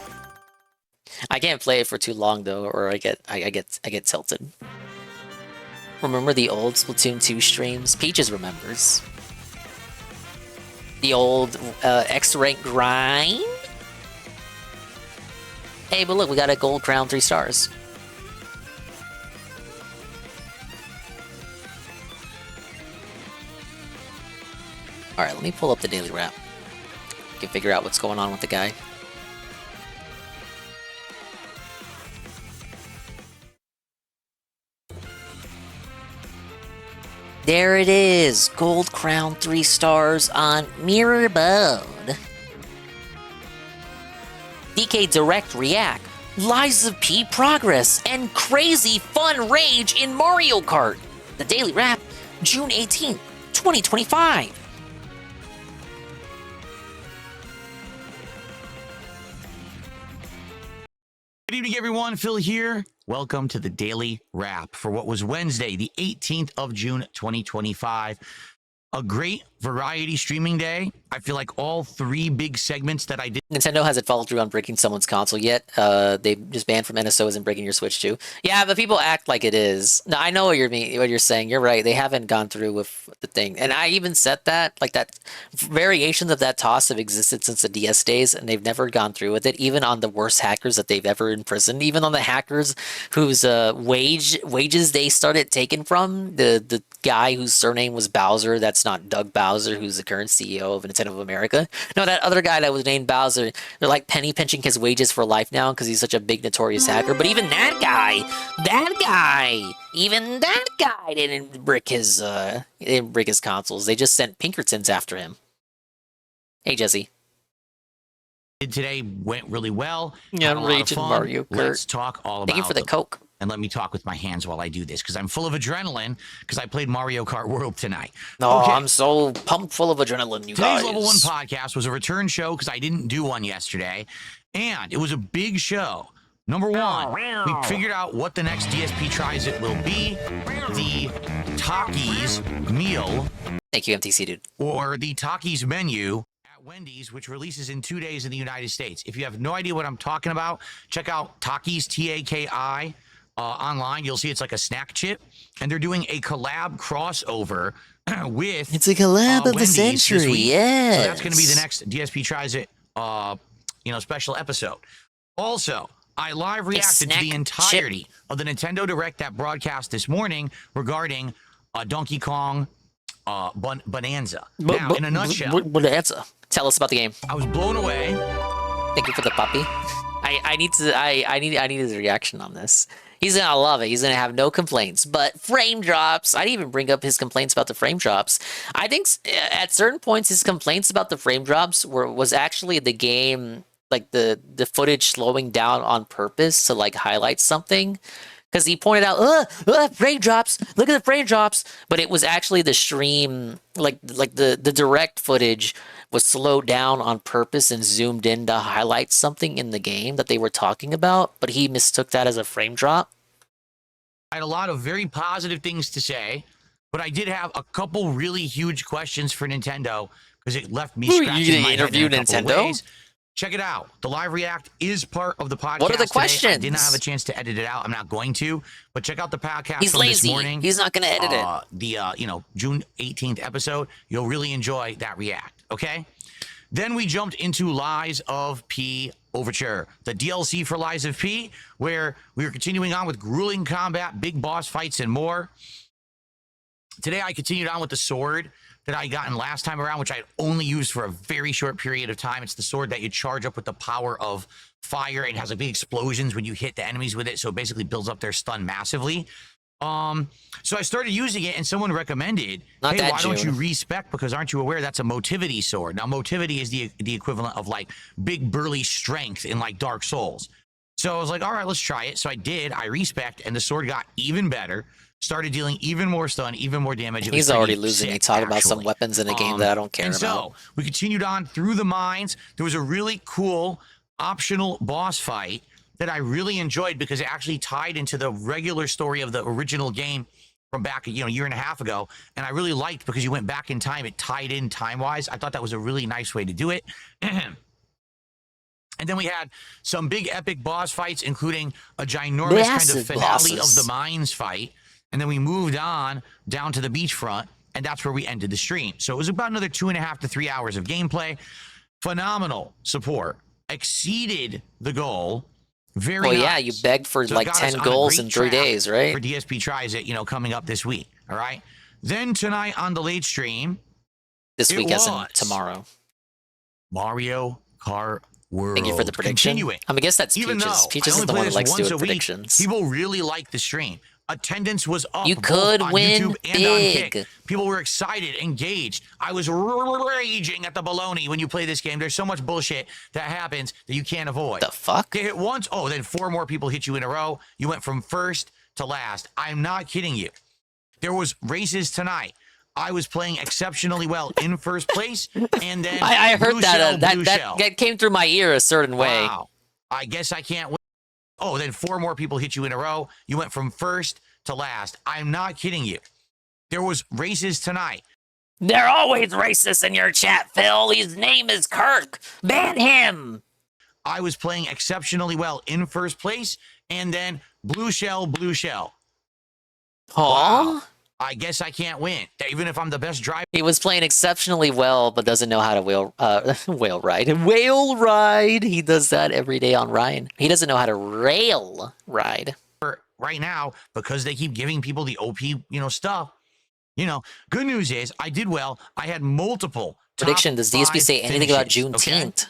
I can't play it for too long though, or I get tilted. Remember the old Splatoon 2 streams? Peaches remembers. The old X-rank grind. Hey, but look, we got a gold crown 3 stars. All right, let me pull up the daily wrap. Can figure out what's going on with the guy. There it is! Gold Crown 3 stars on Mirror Bone. DK Direct React, Lies of P Progress, and Crazy Fun Rage in Mario Kart. The Daily Wrap, June 18th, 2025. Good evening, everyone. Phil here. Welcome to the Daily Wrap for what was Wednesday, the 18th of June, 2025. A great variety streaming day. I feel like all 3 big segments that I did. Nintendo hasn't followed through on breaking someone's console yet. They just banned from NSO isn't breaking your Switch 2. Yeah, but people act like it is. No, I know what you're saying. You're right. They haven't gone through with the thing. And I even said that, like that variations of that toss have existed since the DS days, and they've never gone through with it, even on the worst hackers that they've ever imprisoned, even on the hackers whose wages they started taking from, the guy whose surname was Bowser. That's not Doug Bowser, who's the current CEO of Nintendo of America. No, that other guy that was named Bowser, they're like penny pinching his wages for life now because he's such a big notorious hacker. But even that guy, even that guy didn't brick his consoles. They just sent Pinkertons after him. Hey, Jesse. today went really well. Yeah, Had a lot of Raging fun. Mario Kart. Let's talk all about Thank you for the them. Coke. And let me talk with my hands while I do this because I'm full of adrenaline because I played Mario Kart World tonight. No, Okay. I'm so pumped full of adrenaline, you Today's guys. Level 1 podcast was a return show because I didn't do one yesterday. And it was a big show. Number one, we figured out what the next DSP tries it will be. The Takis meal. Thank you, MTC dude. Or the Takis menu at Wendy's, which releases in 2 days in the United States. If you have no idea what I'm talking about, check out Takis, T-A-K-I, online. You'll see it's like a snack chip. And they're doing a collab crossover with It's a collab of the Wendy's this century, week. yes. So that's going to be the next DSP Tries It, special episode. Also, I live reacted to the entirety of the Nintendo Direct that broadcast this morning regarding Donkey Kong Bonanza. Now, in a nutshell, Bonanza. Tell us about the game. I was blown away. Thank you for the puppy. I need his reaction on this. He's gonna love it. He's gonna have no complaints. But frame drops. I didn't even bring up his complaints about the frame drops. I think at certain points his complaints about the frame drops was actually the game, like the footage slowing down on purpose to like highlight something. Because he pointed out, frame drops. Look at the frame drops. But it was actually the stream, like the direct footage was slowed down on purpose and zoomed in to highlight something in the game that they were talking about. But he mistook that as a frame drop. I had a lot of very positive things to say, but I did have a couple really huge questions for Nintendo because it left me scratching my head interview in a couple of Nintendo? ways. Check it out. The live react is part of the podcast. What are the today. I questions? did not have a chance to edit it out. I'm not going to, but check out the podcast He's from lazy. this morning. He's not going to edit it. The June 18th episode. You'll really enjoy that react. Okay. Then we jumped into Lies of P Overture, the DLC for Lies of P, where we are continuing on with grueling combat, big boss fights, and more. Today I continued on with the sword that I gotten last time around, which I only used for a very short period of time. It's the sword that you charge up with the power of fire. It has like big explosions when you hit the enemies with it, so it basically builds up their stun massively. So I started using it, and someone recommended, Not hey, that why don't you June. respec? Because aren't you aware that's a motivity sword? Now, motivity is the equivalent of like big burly strength in like Dark Souls. So I was like, all right, let's try it. So I did. I respec, and the sword got even better. Started dealing even more stun, even more damage. It was He's pretty already losing. sick, He talked about some actually. weapons in a game that I don't care and about. So we continued on through the mines. There was a really cool optional boss fight that I really enjoyed because it actually tied into the regular story of the original game from back, a year and a half ago. And I really liked because you went back in time. It tied in time-wise. I thought that was a really nice way to do it. And then we had some big epic boss fights, including a ginormous kind of Massive finale bosses. of the mines fight. And then we moved on down to the beachfront, and that's where we ended the stream. So it was about another 2.5 to 3 hours of gameplay. Phenomenal support. Exceeded the goal. Very Well, yeah, nice. you begged for So it like got us 10 on a goals great in 3 track days, right? For DSP Tries It, coming up this week. All right. Then tonight on the late stream, This it week as in was tomorrow. Mario Kart World. Thank you for the prediction. Continuing. I guess that's Even Peaches. though Peaches I is only the play one who this likes once doing a week, predictions. people really like the stream. Attendance was up. You both could on win YouTube and on big. Kick. People were excited, engaged. I was raging at the baloney when you play this game. There's so much bullshit that happens that you can't avoid. The fuck? They hit once. Oh, then 4 more people hit you in a row. You went from first to last. I'm not kidding you. There was races tonight. I was playing exceptionally well in first place, and then I heard blue that, shell, blue that shell. that came through my ear a certain way. Wow. I guess I can't win. Oh, then 4 more people hit you in a row. You went from first to last. I'm not kidding you. There was races tonight. They're always racist in your chat, Phil. His name is Kirk. Ban him. I was playing exceptionally well in first place, and then blue shell, blue shell. Huh? Wow. I guess I can't win. Even if I'm the best driver. He was playing exceptionally well, but doesn't know how to whale ride. Whale ride. He does that every day on Ryan. He doesn't know how to rail ride. Right now, because they keep giving people the OP, stuff. Good news is I did well. I had multiple Prediction. Does DSP say anything about Juneteenth?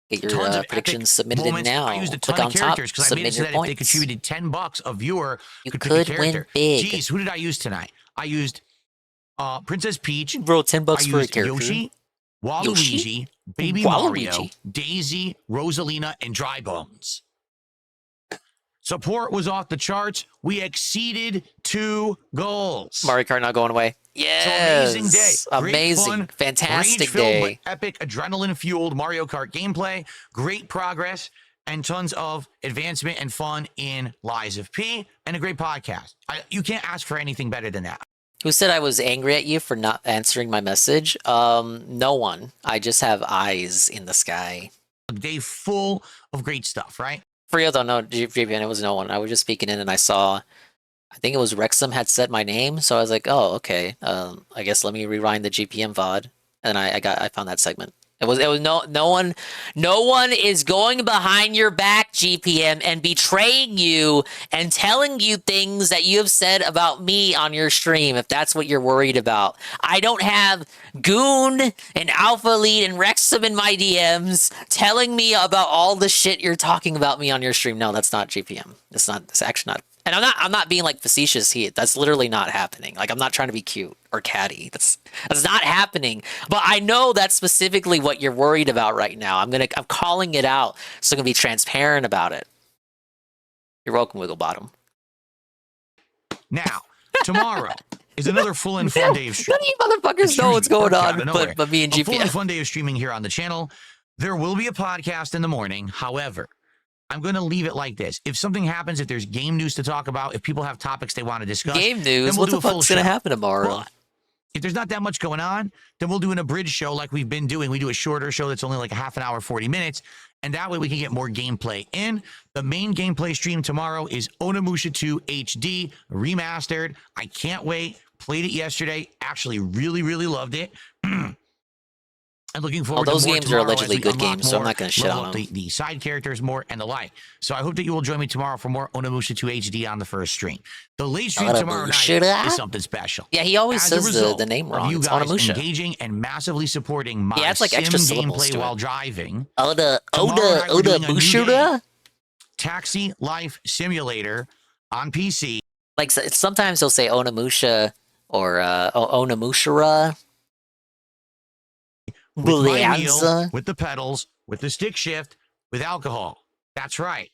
Get your Tons of predictions epic submitted moments. in now. I used a Click ton on of top. characters because I made it Submit so your that if they points. contributed $10, a viewer You could could pick a win character. big. Jeez, who did I use tonight? I used Princess Peach. Bro, $10 I for a used character. Yoshi, Waluigi, Baby Waluigi. Mario, Daisy, Rosalina, and Dry Bones. Support was off the charts. We exceeded 2 goals. Mario Kart not going away. Yes. So amazing day. Great Amazing. fun, Fantastic rage-filled, day. but epic, adrenaline-fueled Mario Kart gameplay. Great progress and tons of advancement and fun in Lies of P, and a great podcast. You can't ask for anything better than that. Who said I was angry at you for not answering my message? No one. I just have eyes in the sky. A day full of great stuff, right? For real though, no, JVN, it was no one. I was just speaking in and I saw, I think it was Wrexham had said my name, so I was like, oh, okay. I guess let me rewind the GPM VOD, and I found that segment. It was no one is going behind your back, GPM, and betraying you and telling you things that you have said about me on your stream, if that's what you're worried about. I don't have Goon and Alpha Lead and Wrexham in my DMs telling me about all the shit you're talking about me on your stream. No, that's not GPM. It's actually not. And I'm not being like facetious here. That's literally not happening. Like, I'm not trying to be cute or catty. That's not happening. But I know that's specifically what you're worried about right now. I'm calling it out, so I'm gonna be transparent about it. You're welcome, Wigglebottom. Now, tomorrow is another full and fun day of streaming. None of you motherfuckers know what's going on, but me and A full GPM. and fun day of streaming here on the channel. There will be a podcast in the morning. However, I'm going to leave it like this. If something happens, if there's game news to talk about, if people have topics they want to discuss, Game news? then we'll What do the a full fuck's gonna show. happen tomorrow? But if there's not that much going on, then we'll do an abridged show like we've been doing. We do a shorter show that's only like a half an hour, 40 minutes, and that way we can get more gameplay in. The main gameplay stream tomorrow is Onimusha 2 HD remastered. I can't wait. Played it yesterday. Actually, really, really loved it. And looking forward those to more games are tomorrow allegedly as we good unlock games, so I'm more, not gonna shit level on up them. the side characters more and the like. So I hope that you will join me tomorrow for more Onimusha 2 HD on the first stream. The late stream tomorrow night is something special. Yeah, he always As a says result the name of wrong. You It's guys Onimusha. engaging and massively supporting my Yeah, it's like sim extra syllables gameplay to it. while driving. Oda Tomorrow night we're doing a new Bushura? game, Taxi Life Simulator on PC. Like sometimes he'll say Onimusha or Onimushara. With my wheel, Bonanza. with the pedals, with the stick shift, with alcohol. That's right.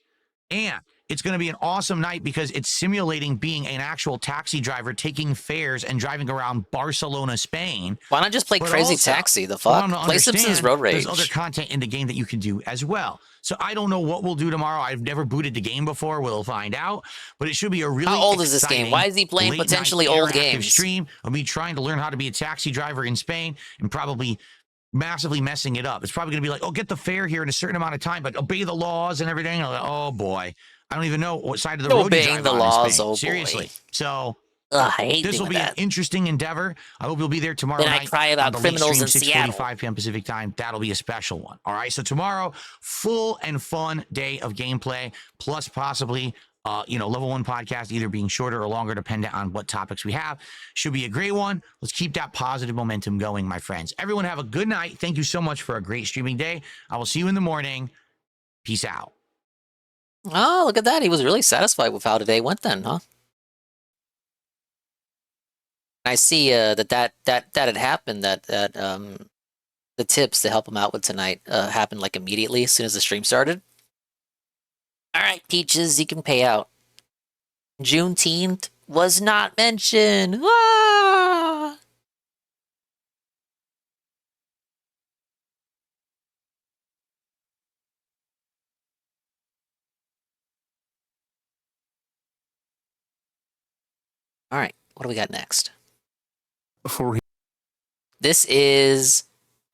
And it's going to be an awesome night because it's simulating being an actual taxi driver, taking fares and driving around Barcelona, Spain. Why not just play But Crazy also, Taxi? The I fuck? want to Play Simpsons understand Road Rage. There's other content in the game that you can do as well. So I don't know what we'll do tomorrow. I've never booted the game before. We'll find out. But it should be a really How old is this game? exciting Why is he playing late-night potentially old interactive games? Stream of me trying to learn how to be a taxi driver in Spain and probably massively messing it up. It's probably going to be like, oh, get the fare here in a certain amount of time, but obey the laws and everything. I'm like, oh boy, I don't even know what side of the road you Obeying drive the on in laws, Spain. oh boy. Seriously. So Ugh, I hate this will doing be that. an interesting endeavor. I hope you'll be there tomorrow Then I night. cry about on the criminals late stream, in Seattle. 6:45 p.m. Pacific time. That'll be a special one. All right. So tomorrow, full and fun day of gameplay, plus possibly level 1 podcast either being shorter or longer, depending on what topics we have. Should be a great one. Let's keep that positive momentum going, my friends. Everyone have a good night. Thank you so much for a great streaming day. I will see you in the morning. Peace out. Oh, look at that. He was really satisfied with how today went then, huh? I see that had happened, that the tips to help him out with tonight happened like immediately as soon as the stream started. All right, Peaches, you can pay out. Juneteenth was not mentioned. Ah! All right, what do we got next? This is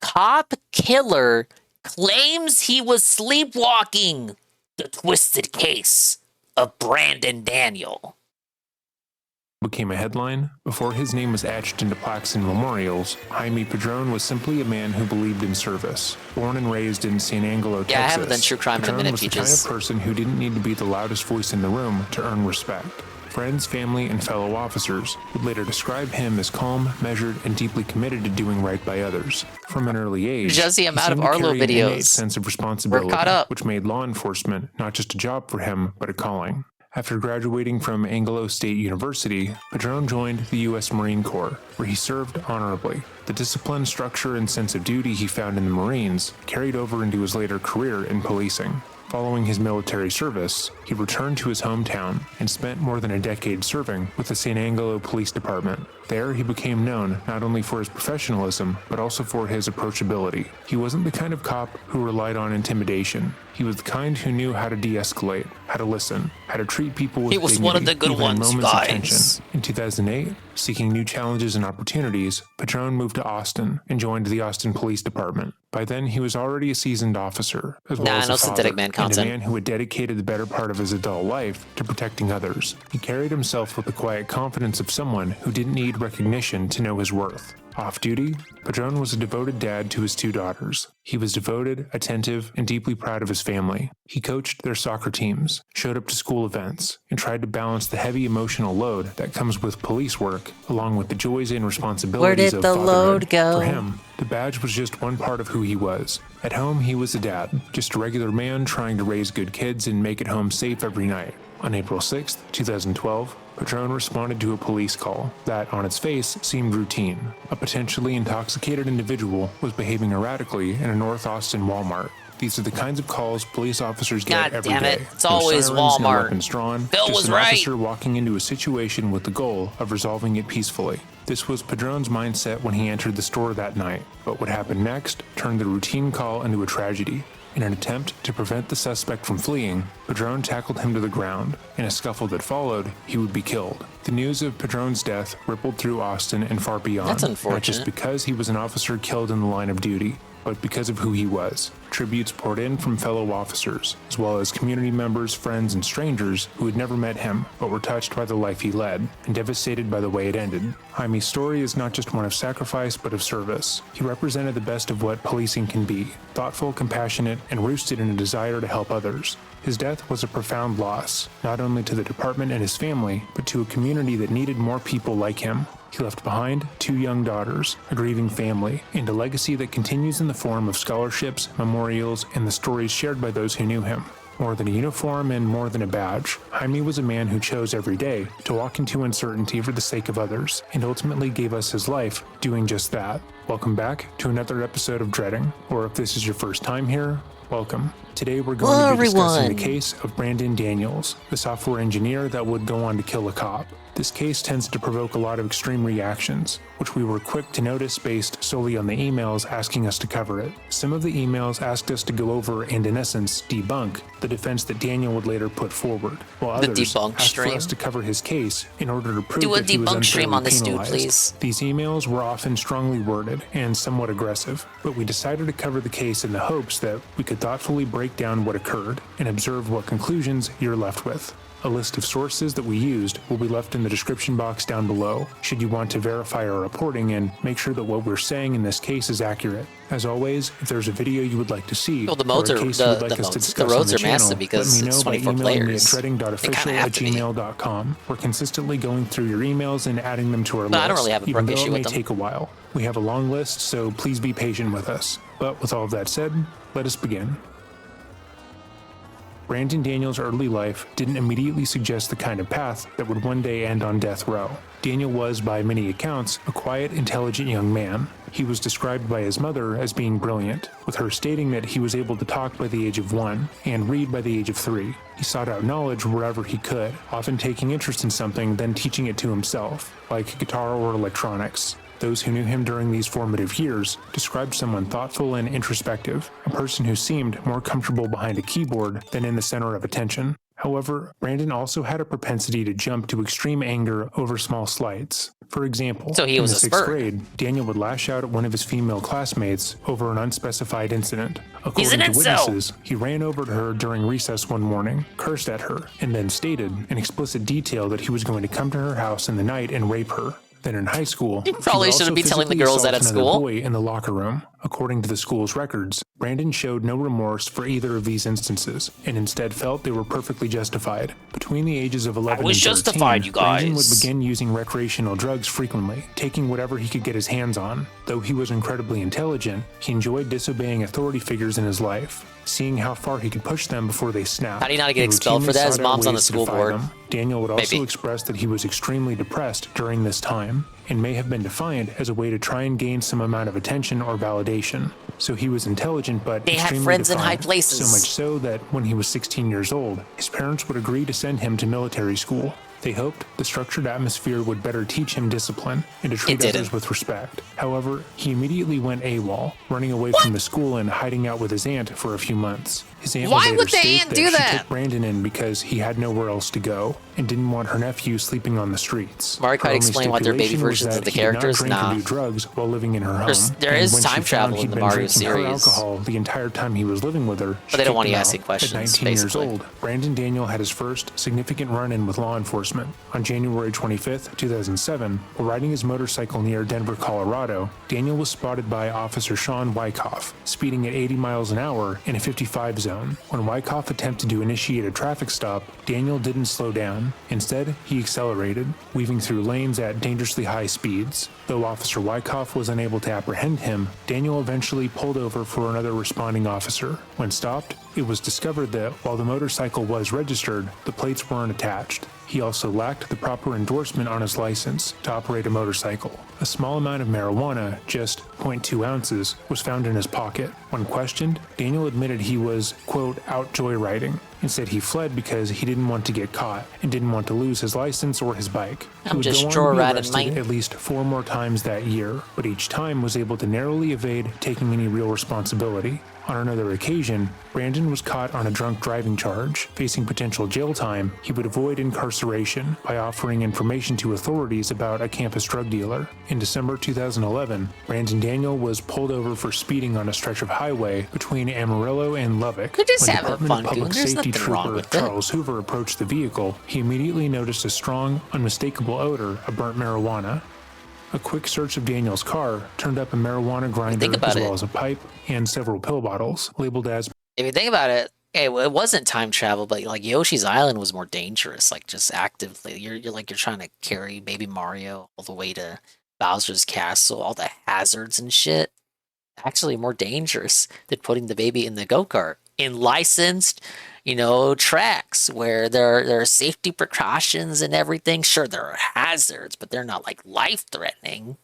Cop Killer claims he was sleepwalking. The twisted case of Brandon Daniel. Became a headline. Before his name was etched into plaques and memorials, Jaime Padron was simply a man who believed in service. Born and raised in San Angelo, Texas, Yeah, I haven't done true crime in a Padron minute, was the kind Peaches. of person who didn't need to be the loudest voice in the room to earn respect. Friends, family, and fellow officers would later describe him as calm, measured, and deeply committed to doing right by others. From an early age, Jesse, I'm he out of seemed to Arlo carry an innate videos. sense of responsibility, We're caught up. which made law enforcement not just a job for him, but a calling. After graduating from Anglo State University, Padron joined the U.S. Marine Corps, where he served honorably. The discipline, structure, and sense of duty he found in the Marines carried over into his later career in policing. Following his military service, he returned to his hometown and spent more than a decade serving with the San Angelo Police Department. There, he became known not only for his professionalism, but also for his approachability. He wasn't the kind of cop who relied on intimidation. He was the kind who knew how to de-escalate, how to listen, how to treat people with dignity, one of the good even in ones, moments of guys. tension. In 2008, seeking new challenges and opportunities, Padron moved to Austin and joined the Austin Police Department. By then, he was already a seasoned officer, as well as no a synthetic father, man and a content. man who had dedicated the better part of his adult life to protecting others. He carried himself with the quiet confidence of someone who didn't need recognition to know his worth. Off-duty, Padron was a devoted dad to his 2 daughters. He was devoted, attentive, and deeply proud of his family. He coached their soccer teams, showed up to school events, and tried to balance the heavy emotional load that comes with police work, along with the joys and responsibilities of fatherhood. Where did the load go? For him, the badge was just one part of who he was. At home, he was a dad, just a regular man trying to raise good kids and make it home safe every night. On April 6, 2012, Padron responded to a police call that, on its face, seemed routine. A potentially intoxicated individual was behaving erratically in a North Austin Walmart. These are the kinds of calls police officers get every day. God damn it, it's No always sirens, no Walmart. weapons drawn, Phil just was an right. officer walking into a situation with the goal of resolving it peacefully. This was Padron's mindset when he entered the store that night, but what happened next turned the routine call into a tragedy. In an attempt to prevent the suspect from fleeing, Padron tackled him to the ground. In a scuffle that followed, he would be killed. The news of Padron's death rippled through Austin and far beyond. That's Not unfortunate. just because he was an officer killed in the line of duty, but because of who he was. Tributes poured in from fellow officers, as well as community members, friends, and strangers who had never met him, but were touched by the life he led, and devastated by the way it ended. Jaime's story is not just one of sacrifice, but of service. He represented the best of what policing can be, thoughtful, compassionate, and rooted in a desire to help others. His death was a profound loss, not only to the department and his family, but to a community that needed more people like him. He left behind 2 young daughters, a grieving family, and a legacy that continues in the form of scholarships, memorials, and the stories shared by those who knew him. More than a uniform and more than a badge, Jaime was a man who chose every day to walk into uncertainty for the sake of others, and ultimately gave us his life doing just that. Welcome back to another episode of Dreading, or if this is your first time here, welcome. Today we're going to be discussing the case of Brandon Daniels, the software engineer that would go on to kill a cop. This case tends to provoke a lot of extreme reactions, which we were quick to notice based solely on the emails asking us to cover it. Some of the emails asked us to go over and, in essence, debunk the defense that Daniel would later put forward, while others asked for us to cover his case in order to prove that he was unfairly penalized. These emails were often strongly worded and somewhat aggressive, but we decided to cover the case in the hopes that we could thoughtfully break down what occurred and observe what conclusions you're left with. A list of sources that we used will be left in the description box down below, should you want to verify our reporting and make sure that what we're saying in this case is accurate. As always, if there's a video you would like to see, Well, the or modes a are case you would like us to discuss roads on are the channel, massive because let me know it's by 24 emailing me at players. dreading.official@gmail.com. We're consistently going through your emails and adding them to our list, I don't really have a even though issue it may with them. take a while. We have a long list, so please be patient with us. But with all of that said, let us begin. Brandon Daniels' early life didn't immediately suggest the kind of path that would one day end on death row. Daniel was, by many accounts, a quiet, intelligent young man. He was described by his mother as being brilliant, with her stating that he was able to talk by the age of 1 and read by the age of 3. He sought out knowledge wherever he could, often taking interest in something, then teaching it to himself, like guitar or electronics. Those who knew him during these formative years described someone thoughtful and introspective, a person who seemed more comfortable behind a keyboard than in the center of attention. However, Brandon also had a propensity to jump to extreme anger over small slights. For example, So he in was the a 6th spurg. grade, Daniel would lash out at one of his female classmates over an unspecified incident. According to witnesses, he ran over to her during recess one morning, cursed at her, and then stated in explicit detail that he was going to come to her house in the night and rape her. Then in high school, You probably he shouldn't also be telling the physically girls that at assaulted another school. boy in the locker room. According to the school's records, Brandon showed no remorse for either of these instances, and instead felt they were perfectly justified. Between the ages of 11 and 13, justified, you Brandon would guys. begin using recreational drugs frequently, taking whatever he could get his hands on. Though he was incredibly intelligent, he enjoyed disobeying authority figures in his life, seeing how far he could push them before they snapped. How do you not get He expelled for routinely that? His sought out mom's on the ways to school defy board. them. Daniel would also Maybe. express that he was extremely depressed during this time, and may have been defiant as a way to try and gain some amount of attention or validation. So he was intelligent but They had extremely friends in high defiant, places. so much so that when he was 16 years old, his parents would agree to send him to military school. They hoped the structured atmosphere would better teach him discipline and to treat others with respect. However, he immediately went AWOL, running away from the school and hiding out with his aunt for a few months. His aunt Why would would later the state aunt that do she that? took Brandon in because he had nowhere else to go and didn't want her nephew sleeping on the streets. Mario Her Kart only explain what their baby stipulation was versions of that the he did not characters? drink Nah. and do drugs while living in her home. There And is when she time found travel he'd in the been Mario drinking her series. alcohol the entire time he was living with her, But they don't want kicked you him asking out. questions, At 19 basically. years old, Brandon Daniel had his first significant run-in with law enforcement. On January 25th, 2007, while riding his motorcycle near Denver, Colorado, Daniel was spotted by Officer Sean Wyckoff, speeding at 80 miles an hour in a 55 zone. When Wyckoff attempted to initiate a traffic stop, Daniel didn't slow down. Instead, he accelerated, weaving through lanes at dangerously high speeds. Though Officer Wyckoff was unable to apprehend him, Daniel eventually pulled over for another responding officer. When stopped, it was discovered that while the motorcycle was registered, the plates weren't attached. He also lacked the proper endorsement on his license to operate a motorcycle. A small amount of marijuana, just 0.2 ounces, was found in his pocket. When questioned, Daniel admitted he was, quote, out joyriding. Instead, he fled because he didn't want to get caught and didn't want to lose his license or his bike. He I'm would just go on to be joyriding, arrested mate. at least 4 more times that year, but each time was able to narrowly evade taking any real responsibility. On another occasion, Brandon was caught on a drunk driving charge. Facing potential jail time, he would avoid incarceration by offering information to authorities about a campus drug dealer. In December 2011, Brandon Daniel was pulled over for speeding on a stretch of highway between Amarillo and Lubbock. They're just When having Department fun, of dude. Public There's Safety nothing wrong Trooper with it. Charles Hoover approached the vehicle, he immediately noticed a strong, unmistakable odor of burnt marijuana. A quick search of Daniel's car turned up a marijuana grinder about as well it. as a pipe and several pill bottles labeled as If you think about it, it wasn't time travel, but like Yoshi's Island was more dangerous. Like just actively, you're trying to carry baby Mario all the way to Bowser's castle, all the hazards and shit. Actually, more dangerous than putting the baby in the go-kart in licensed, tracks where there are safety precautions and everything. Sure, there are hazards, but they're not like life-threatening.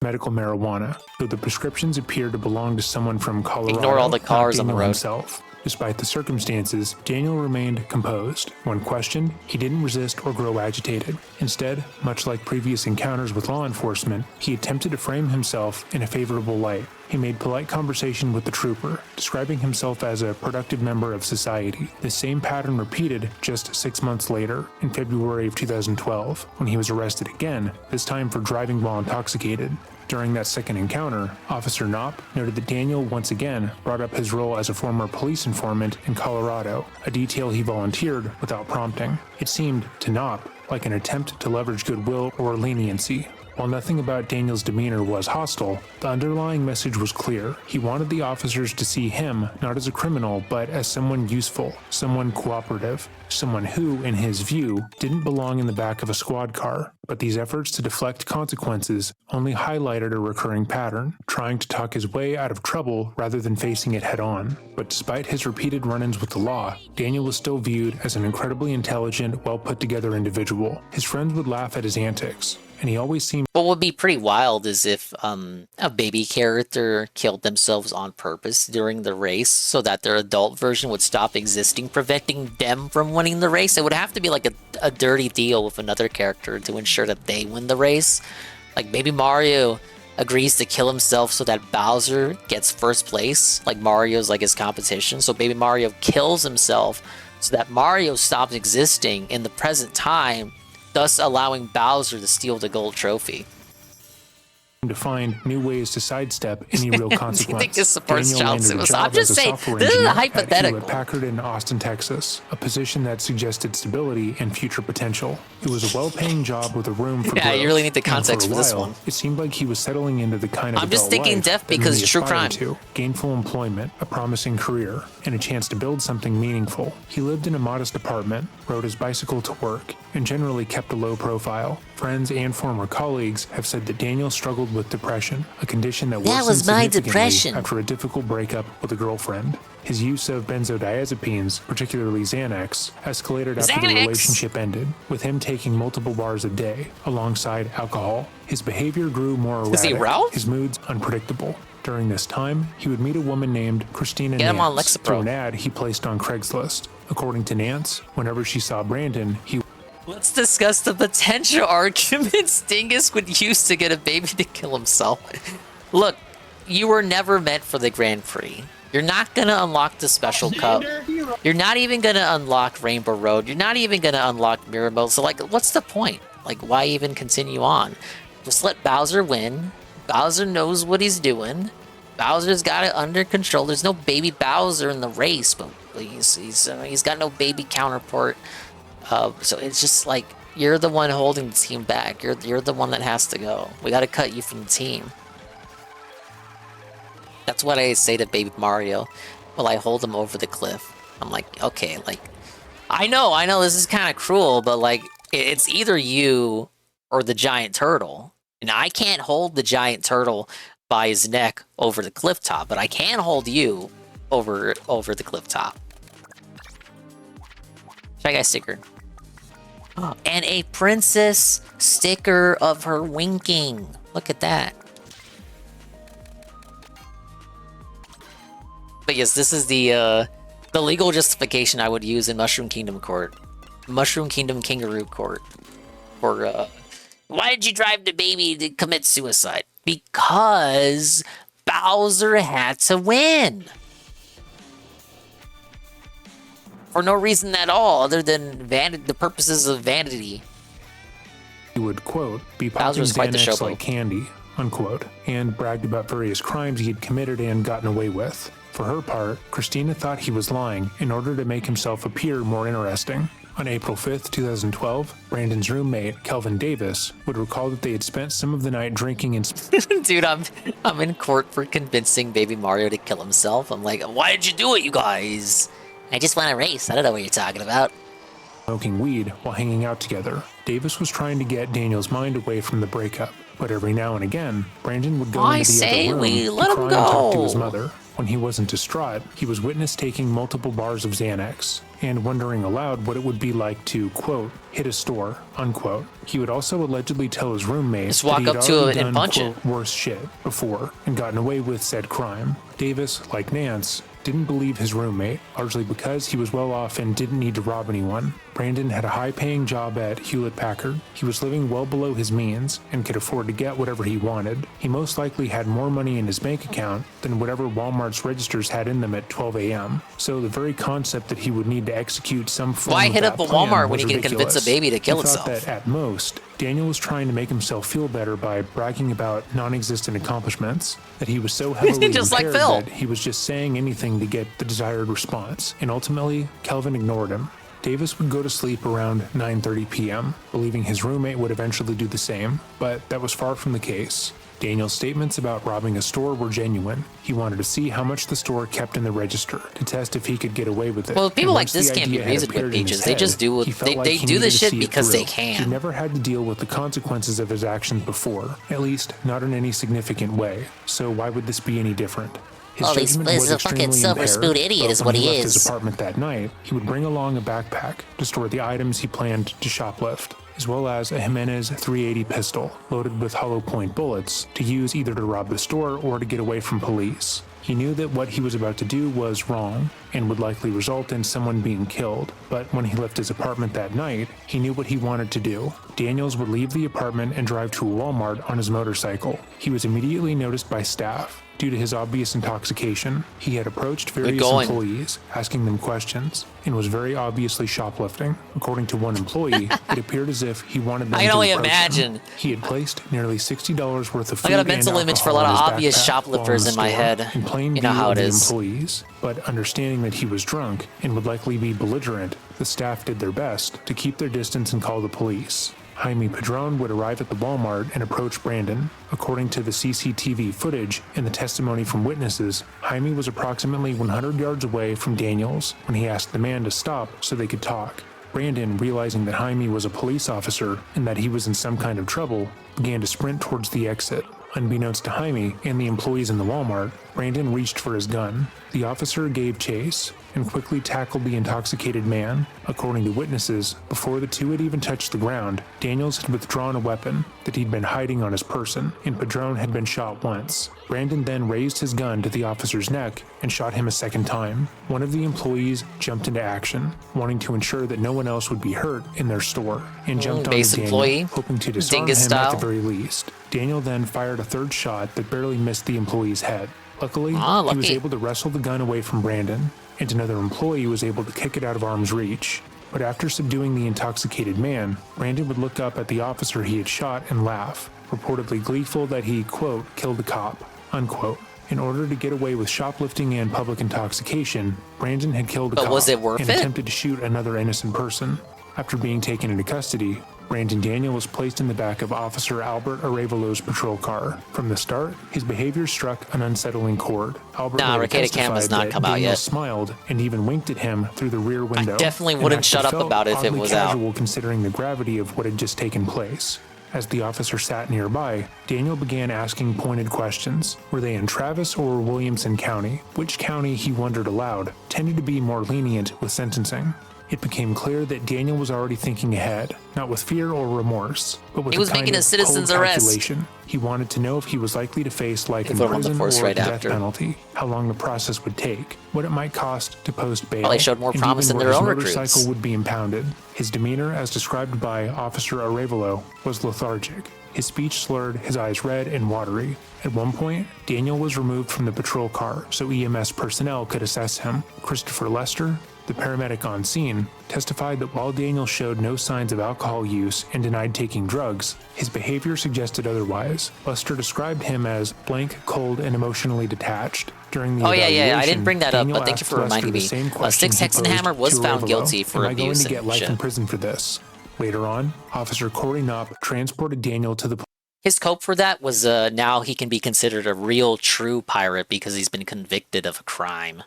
medical marijuana, though the prescriptions appeared to belong to someone from Colorado. Ignore all the not cars on the Daniel road. himself. Despite the circumstances, Daniel remained composed. When questioned, he didn't resist or grow agitated. Instead, much like previous encounters with law enforcement, he attempted to frame himself in a favorable light. He made polite conversation with the trooper, describing himself as a productive member of society. The same pattern repeated just 6 months later, in February of 2012, when he was arrested again, this time for driving while intoxicated. During that second encounter, Officer Knopp noted that Daniel once again brought up his role as a former police informant in Colorado, a detail he volunteered without prompting. It seemed to Knopp like an attempt to leverage goodwill or leniency. While nothing about Daniel's demeanor was hostile, the underlying message was clear. He wanted the officers to see him not as a criminal, but as someone useful, someone cooperative, someone who, in his view, didn't belong in the back of a squad car. But these efforts to deflect consequences only highlighted a recurring pattern, trying to talk his way out of trouble rather than facing it head-on. But despite his repeated run-ins with the law, Daniel was still viewed as an incredibly intelligent, well-put-together individual. His friends would laugh at his antics, and he always seemed What would be pretty wild is if a baby character killed themselves on purpose during the race so that their adult version would stop existing, preventing them from winning the race. It would have to be like a dirty deal with another character to ensure that they win the race. Like Baby Mario agrees to kill himself so that Bowser gets first place. Like Mario's like his competition. So Baby Mario kills himself so that Mario stops existing in the present time, thus allowing Bowser to steal the gold trophy. to find new ways to sidestep any real consequence. Dingus supports Daniel child landed a suicide. job I'm just as a saying, software this is engineer a at hypothetical. Hewlett-Packard in Austin, Texas, a position that suggested stability and future potential. It was a well-paying job with a room for Yeah, growth. you really need the And context for a for this while, one. It seemed like he was settling into the kind of I'm just adult thinking life deaf that because many true aspire crime. to. Gainful employment, a promising career, and a chance to build something meaningful. He lived in a modest apartment, rode his bicycle to work, and generally kept a low profile. Friends and former colleagues have said that Daniel struggled with depression, a condition that worsened was my significantly depression. after a difficult breakup with a girlfriend. His use of benzodiazepines, particularly Xanax, escalated after the Xanax? relationship ended, with him taking multiple bars a day alongside alcohol. His behavior grew more erratic, Is he Ralph? his moods unpredictable. During this time, he would meet a woman named Christina Get him on Nance Lexapro. through an ad he placed on Craigslist. According to Nance, whenever she saw Brandon, he Let's discuss the potential arguments Dingus would use to get a baby to kill himself. Look, you were never meant for the Grand Prix. You're not gonna unlock the Special Cup. You're not even gonna unlock Rainbow Road. You're not even gonna unlock Mirabelle. So, like, what's the point? Like, why even continue on? Just let Bowser win. Bowser knows what he's doing. Bowser's got it under control. There's no baby Bowser in the race, but he's got no baby counterpart. So it's just like, you're the one holding the team back. You're the one that has to go. We gotta cut you from the team. That's what I say to Baby Mario. Well, I hold him over the cliff. I'm like, okay, like, I know this is kind of cruel, but like, it's either you or the giant turtle. And I can't hold the giant turtle by his neck over the cliff top, but I can hold you over the cliff top. Shy Guy sticker. And a princess sticker of her winking. Look at that. But yes, this is the legal justification I would use in Mushroom Kingdom Court. Mushroom Kingdom Kangaroo Court. For, why did you drive the baby to commit suicide? Because Bowser had to win. For no reason at all, other than the purposes of vanity. He would, quote, be popping Bowser's quite the Xanax showboat. like candy, unquote, and bragged about various crimes he had committed and gotten away with. For her part, Christina thought he was lying in order to make himself appear more interesting. On April 5th, 2012, Brandon's roommate, Kelvin Davis, would recall that they had spent some of the night drinking and Dude, I'm in court for convincing Baby Mario to kill himself. I'm like, why did you do it, you guys? I just want to race. I don't know what you're talking about. smoking weed while hanging out together. Davis was trying to get Daniel's mind away from the breakup, but every now and again, Brandon would go I into the say other room we to let him cry and talk to go. his mother. When he wasn't distraught, he was witnessed taking multiple bars of Xanax and wondering aloud what it would be like to, quote, hit a store, unquote. He would also allegedly tell his roommate Just that walk he'd up to already it and done, punch it. quote, worse shit before and gotten away with said crime. Davis, like Nance, didn't believe his roommate, largely because he was well off and didn't need to rob anyone. Brandon had a high-paying job at Hewlett-Packard. He was living well below his means and could afford to get whatever he wanted. He most likely had more money in his bank account than whatever Walmart's registers had in them at 12 a.m. So the very concept that he would need to execute some form Why of hit that up a plan Walmart when was he can convince a ridiculous. baby to kill He thought himself? that at most, Daniel was trying to make himself feel better by bragging about non-existent accomplishments, that he was so heavily Just like impaired Phil. that he was just saying anything to get the desired response, and ultimately, Kelvin ignored him. Davis would go to sleep around 9:30 p.m., believing his roommate would eventually do the same, but that was far from the case. Daniel's statements about robbing a store were genuine. He wanted to see how much the store kept in the register to test if he could get away with it. Well, people And like once this the can't be idea had reasoned with appeared in his peaches. They just do head, he felt like they he do needed this to shit see it because they through. He can. never had to deal with the consequences of his actions before, at least not in any significant way. So why would this be any different? His Oh, he's judgment was a fucking extremely silver impaired, spoon idiot but is when what he he left is. his apartment that night, he would bring along a backpack to store the items he planned to shoplift, as well as a Jimenez 380 pistol loaded with hollow point bullets to use either to rob the store or to get away from police. He knew that what he was about to do was wrong and would likely result in someone being killed, but when he left his apartment that night, he knew what he wanted to do. Daniels would leave the apartment and drive to a Walmart on his motorcycle. He was immediately noticed by staff. due to his obvious intoxication. He had approached various employees, asking them questions, and was very obviously shoplifting. According to one employee, it appeared as if he wanted them I can to only approach imagine. him. He had placed nearly $60 worth of food I got a mental and image for a lot of alcohol in his obvious backpack shoplifters while in my the store, head. in plain You know view how of it the is. employees. But understanding that he was drunk and would likely be belligerent, the staff did their best to keep their distance and call the police. Jaime Padron would arrive at the Walmart and approach Brandon. According to the CCTV footage and the testimony from witnesses, Jaime was approximately 100 yards away from Daniels when he asked the man to stop so they could talk. Brandon, realizing that Jaime was a police officer and that he was in some kind of trouble, began to sprint towards the exit. Unbeknownst to Jaime and the employees in the Walmart, Brandon reached for his gun. The officer gave chase and quickly tackled the intoxicated man. According to witnesses, before the two had even touched the ground, Daniels had withdrawn a weapon that he'd been hiding on his person, and Padron had been shot once. Brandon then raised his gun to the officer's neck and shot him a second time. One of the employees jumped into action, wanting to ensure that no one else would be hurt in their store, and jumped on Base Daniel, employee, hoping to disarm Dingus him style. at the very least. Daniel then fired a third shot that barely missed the employee's head. Luckily, he was able to wrestle the gun away from Brandon, and another employee was able to kick it out of arm's reach. But after subduing the intoxicated man, Brandon would look up at the officer he had shot and laugh, reportedly gleeful that he, quote, killed a cop, unquote. In order to get away with shoplifting and public intoxication, Brandon had killed a cop was it worth and it? attempted to shoot another innocent person. After being taken into custody, Brandon Daniel was placed in the back of Officer Albert Arevallo's patrol car. From the start, his behavior struck an unsettling chord. Albert Arcade Cam has not come out Daniel yet. smiled and even winked at him through the rear window. definitely an wouldn't act shut that up felt about it if it oddly was out. casual considering the gravity of what had just taken place. As the officer sat nearby, Daniel began asking pointed questions. Were they in Travis or Williamson County? Which county, he wondered aloud, tended to be more lenient with sentencing. It became clear that Daniel was already thinking ahead, not with fear or remorse, but with He was a kind making a of citizen's cold arrest. calculation. He wanted to know if he was likely to face life in Put him on the prison or force the right death after. penalty, how long the process would take, what it might cost to post bail, Well, they showed more and promise even in where their his own motorcycle recruits. would be impounded. His demeanor, as described by Officer Arevallo, was lethargic. His speech slurred, his eyes red and watery. At one point, Daniel was removed from the patrol car so EMS personnel could assess him. Christopher Lester, the paramedic on scene, testified that while Daniel showed no signs of alcohol use and denied taking drugs, his behavior suggested otherwise. Lester described him as blank, cold, and emotionally detached. During the Oh yeah, I evaluation, didn't bring that up, Daniel but thank you asked for reminding Lester the me. same question Six he posed Hexenhammer was to found Arevallo, guilty for "Am I going abuse to get and life shit." in prison for this?" Later on, Officer Corey Knopp transported Daniel to the His cope for that was now he can be considered a real, true pirate because he's been convicted of a crime.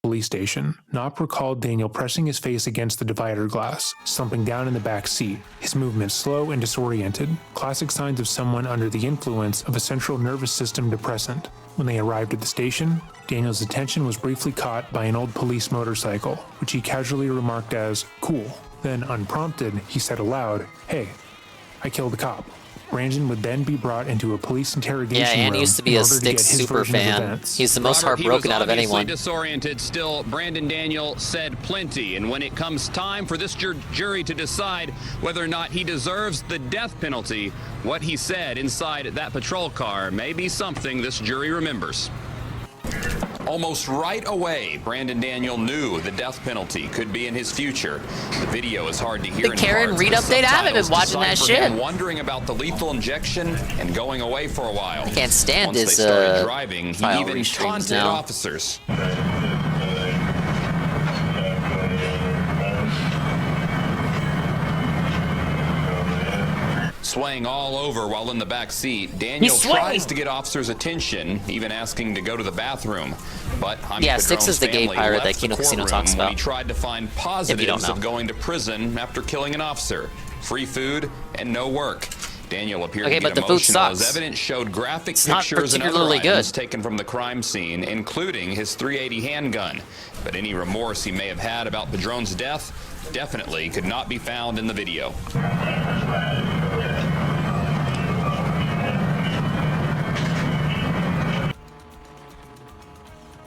police station. Knopp recalled Daniel pressing his face against the divider glass, slumping down in the back seat, his movements slow and disoriented, classic signs of someone under the influence of a central nervous system depressant. When they arrived at the station, Daniel's attention was briefly caught by an old police motorcycle, which he casually remarked as cool. Then, unprompted, he said aloud, "Hey, I killed a cop." Brandon would then be brought into a police interrogation Yeah, and room used to be in a order to get Styx his super version of fan. events. He's the most heartbroken out of anyone. Disoriented still, Brandon Daniel said plenty, and when it comes time for this jury to decide whether or not he deserves the death penalty, what he said inside that patrol car may be something this jury remembers. Almost right away, Brandon Daniel knew the death penalty could be in his future. The video is hard to hear The in Karen parts. read The update, I haven't been subtitles watching that decipher him shit. Wondering about the lethal injection and going away for a while. I can't stand Once his they started driving, he file even restreams taunted now. officers. Swaying all over while in the back seat, Daniel tries to get officers' attention, even asking to go to the bathroom. But Yeah, Styx is the gay family pirate that left the Kino Casino courtroom talks when about. he tried to find If you don't positives know. of going to prison after killing an officer. Free food and no work. Daniel appeared Okay, to but get the food emotional as sucks. evidence showed graphic It's not pictures and other particularly good. items taken from the crime scene, including his .380 handgun. But any remorse he may have had about Padron's death definitely could not be found in the video.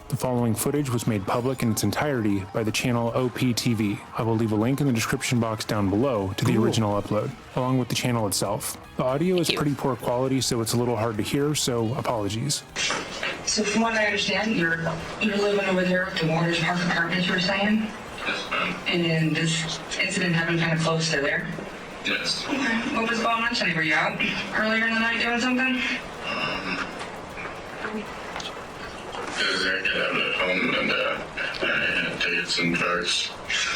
The following footage was made public in its entirety by the channel OPTV. I will leave a link in the description box down below to the original upload, along with the channel itself. The audio is pretty poor quality, so it's a little hard to hear, so apologies. So from what I understand, you're living over there at the Waters Park apartment, you were saying? Yes, ma'am. And then this incident happened kind of close to there? Yes. Okay. What was going on, Sonny? Were you out earlier in the night doing something? Because I got out at home and I had taken some drugs.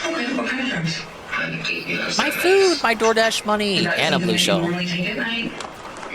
Okay, what kind of drugs? I had taken this. My food, my DoorDash money, Is that and a something blue that show. you normally take at night?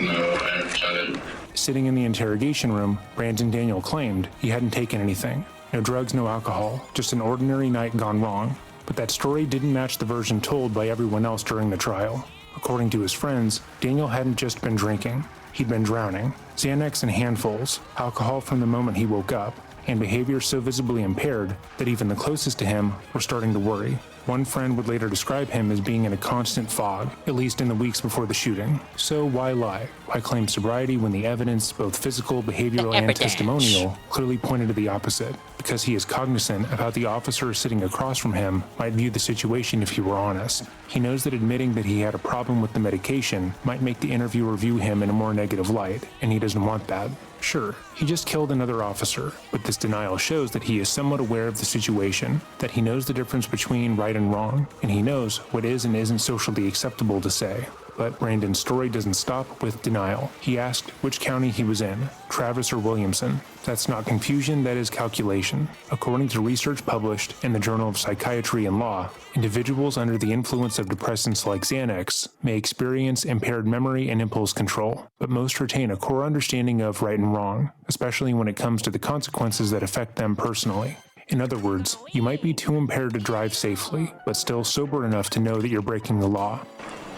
No, I haven't done it. Sitting in the interrogation room, Brandon Daniel claimed he hadn't taken anything. No drugs, no alcohol, just an ordinary night gone wrong. But that story didn't match the version told by everyone else during the trial. According to his friends, Daniel hadn't just been drinking. He'd been drowning. Xanax in handfuls, alcohol from the moment he woke up, and behavior so visibly impaired that even the closest to him were starting to worry. One friend would later describe him as being in a constant fog, at least in the weeks before the shooting. So why lie? Why claim sobriety when the evidence, both physical, behavioral, and testimonial, clearly pointed to the opposite? Because he is cognizant of how the officer sitting across from him might view the situation if he were honest. He knows that admitting that he had a problem with the medication might make the interviewer view him in a more negative light, and he doesn't want that. Sure, he just killed another officer, but this denial shows that he is somewhat aware of the situation, that he knows the difference between right and wrong, and he knows what is and isn't socially acceptable to say. But Brandon's story doesn't stop with denial. He asked which county he was in, Travis or Williamson. That's not confusion, that is calculation. According to research published in the Journal of Psychiatry and Law, individuals under the influence of depressants like Xanax may experience impaired memory and impulse control, but most retain a core understanding of right and wrong, especially when it comes to the consequences that affect them personally. In other words, you might be too impaired to drive safely, but still sober enough to know that you're breaking the law.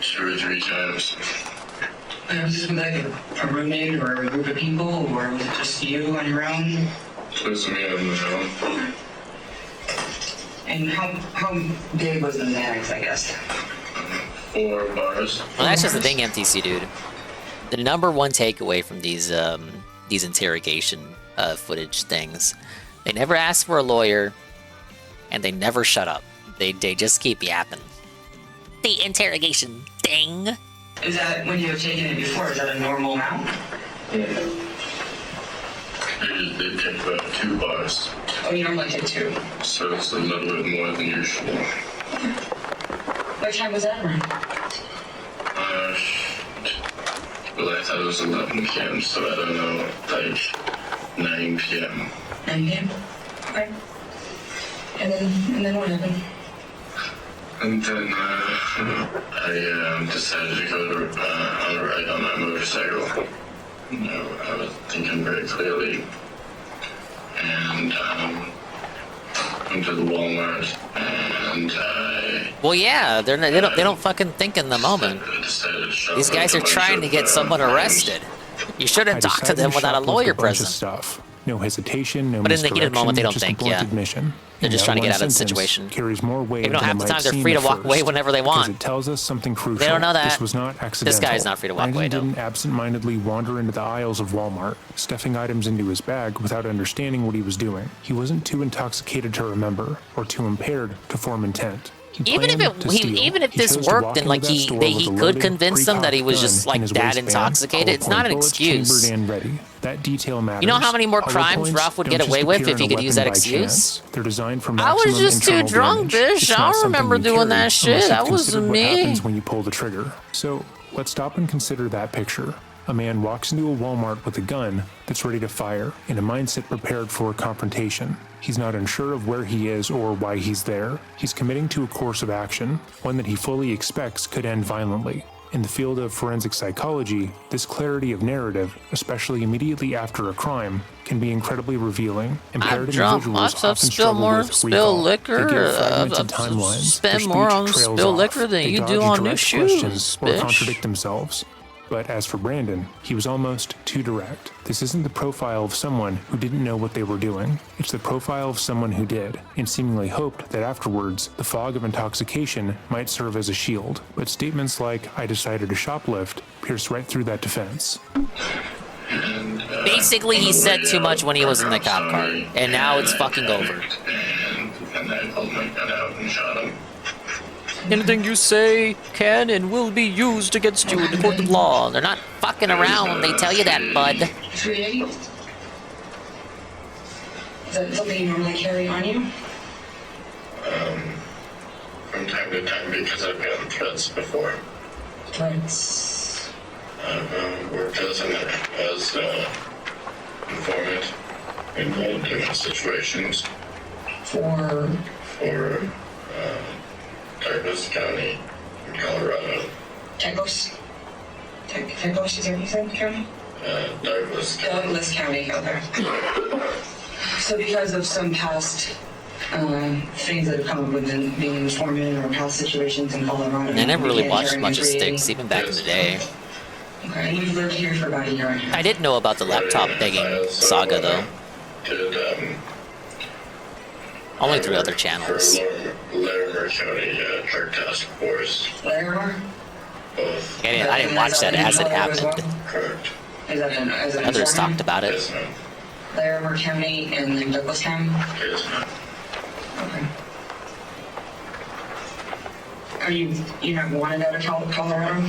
2 or 3 times. Was this with like a roommate or a group of people, or was it just you on your own? Just me on my own. And how big was the Xanax, I guess? 4 bars. Well, that's just the thing, MTC dude. The number one takeaway from these interrogation footage things, they never ask for a lawyer, and they never shut up. They just keep yapping. The interrogation thing. Is that when you have taken it before? Is that a normal amount? Yeah. They take about 2 bars. Oh, you normally take 2. So it's a little bit more than usual. What time was that around? Well, I thought it was 11 p.m., so I don't know, like 9 p.m. 9 p.m.? Okay. And then what happened? And then I decided to go on a ride on my motorcycle. You know, I was thinking very clearly. And went to the Walmart, and I... Well, yeah, they don't fucking think in the moment. These guys are trying to get someone arrested. You shouldn't talk to them without a lawyer present. Stuff. No hesitation, no but in the heated moment, they don't just think, a blunt yeah. admission. They're just trying to get out of the situation. Carries more weight They don't than have it the might time, they're seem free to at walk first, away whenever they want. Because it tells us something crucial. They don't know that. This was not accidental. This guy is not free to walk away, Brandon no. didn't absent-mindedly wander into the aisles of Walmart, stuffing items into his bag without understanding what he was doing. He wasn't too intoxicated to remember, or too impaired to form intent. Even if this worked and like he could convince them that he was just like that intoxicated, it's not an excuse. That detail matters. You know how many more crimes Ralph would get away with if he could use that excuse? They're designed for I was just too internal drunk, damage. bitch. It's I not don't remember something you doing carry that shit. unless That you've wasn't considered what me. happens when you pull the trigger. So let's stop and consider that picture. A man walks into a Walmart with a gun that's ready to fire, in a mindset prepared for a confrontation. He's not unsure of where he is or why he's there. He's committing to a course of action, one that he fully expects could end violently. In the field of forensic psychology, this clarity of narrative, especially immediately after a crime, can be incredibly revealing. Impaired individuals often struggle with recall. Liquor. They give fragmented timelines. Spend Their more speech on trails spilled off. liquor than They you dodge do on new direct shoes, questions or bitch. contradict themselves. But as for Brandon, he was almost too direct. This isn't the profile of someone who didn't know what they were doing. It's the profile of someone who did, and seemingly hoped that afterwards, the fog of intoxication might serve as a shield. But statements like, "I decided to shoplift," pierce right through that defense. Basically, he said too much when he was in the cop car, and now it's fucking over. And I pulled my gun out and shot him. Anything you say can and will be used against you in the court of law. They're not fucking around when they tell you that, bud. Is that something you normally carry on you? From time to time, because I've gotten threats before. Threats? I've worked as an informant in different situations. For Douglas County in Colorado. Tecos? Tecos, is that what you said, county? Douglas County. Douglas County, okay. So because of some past things that have come up with being an informant or past situations in Colorado. And I never really you watched can't much of carry Sticks, even back in the day. Okay, and you've lived here for about a year and a half. I didn't know about the laptop begging saga, though. Only through other channels. Larimer County Drug Task Force. Larimer? Both. I didn't watch that as it happened. Correct. Is that an Others talked about it. Yes, ma'am. Larimer County and then Douglas County? Yes, ma'am. Okay. Are you not wanted out of Colorado?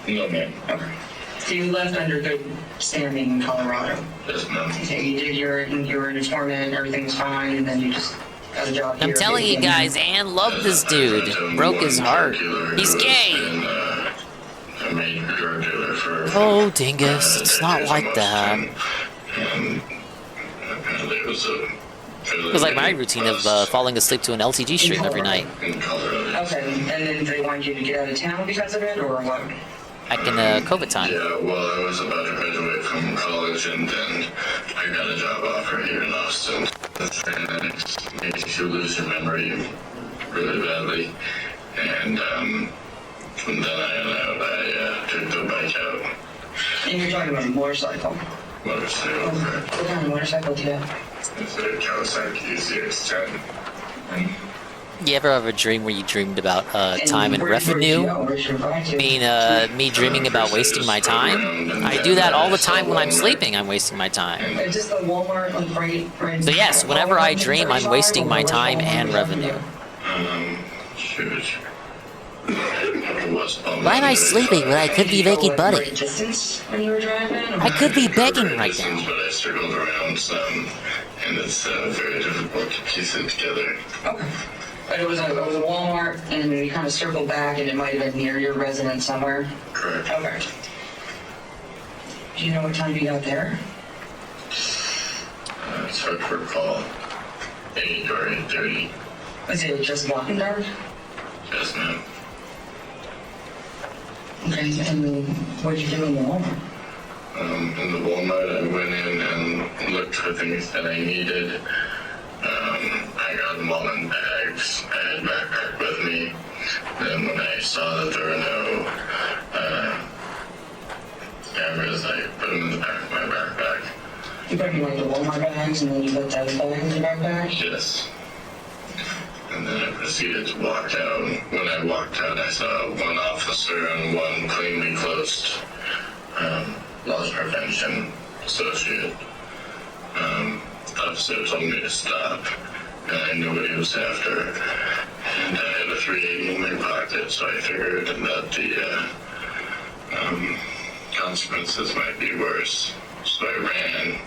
No, ma'am. Okay. So you left under good standing in Colorado? Yes, ma'am. Okay, you were an informant, everything was fine, and then you just got a job here. I'm telling you guys, Anne loved this dude. Broke his heart. He's gay! A major drug dealer for... Oh, dingus, it's not like that. Apparently it was a... It was like my routine of falling asleep to an LTG stream every night. Okay, and then they wanted you to get out of town because of it, or what? Back in COVID time. Yeah, well, I was about to graduate from college, and then I got a job offer here in Austin. And it makes you lose your memory really badly. And then I took the bike out. And you're talking about a motorcycle? Motorcycle. What kind of motorcycle do you have? It's a Kawasaki ZX-10. You ever have a dream where you dreamed about time and revenue? Me dreaming about wasting my time? I do that all the time when I'm sleeping. I'm wasting my time. Just the Walmart, right? So yes, whenever I dream, I'm wasting my time and revenue. Shoot. Why am I sleeping when I could be making money? When you were driving? I could be begging right now. But I circled around some, and it's very difficult to piece it together. Okay. But it was a Walmart, and you kind of circled back, and it might have been near your residence somewhere? Correct. Okay. Do you know what time you got there? It's hard to recall. 8 or 8:30. Was it just walking dark? Yes, ma'am. Okay, and then what did you do in the Walmart? In the Walmart, I went in and looked for things that I needed. I got them all in bags. I had a backpack with me. Then when I saw that there were no cameras, I put them in the back of my backpack. You put them in like the Walmart bags, and then you put those bags in your backpack? Yes. And then I proceeded to walk out. When I walked out, I saw one officer and one cleanly closed loss prevention associate. The officer told me to stop, and I knew what he was after. And I had a .380 in my pocket, so I figured that the consequences might be worse. So I ran.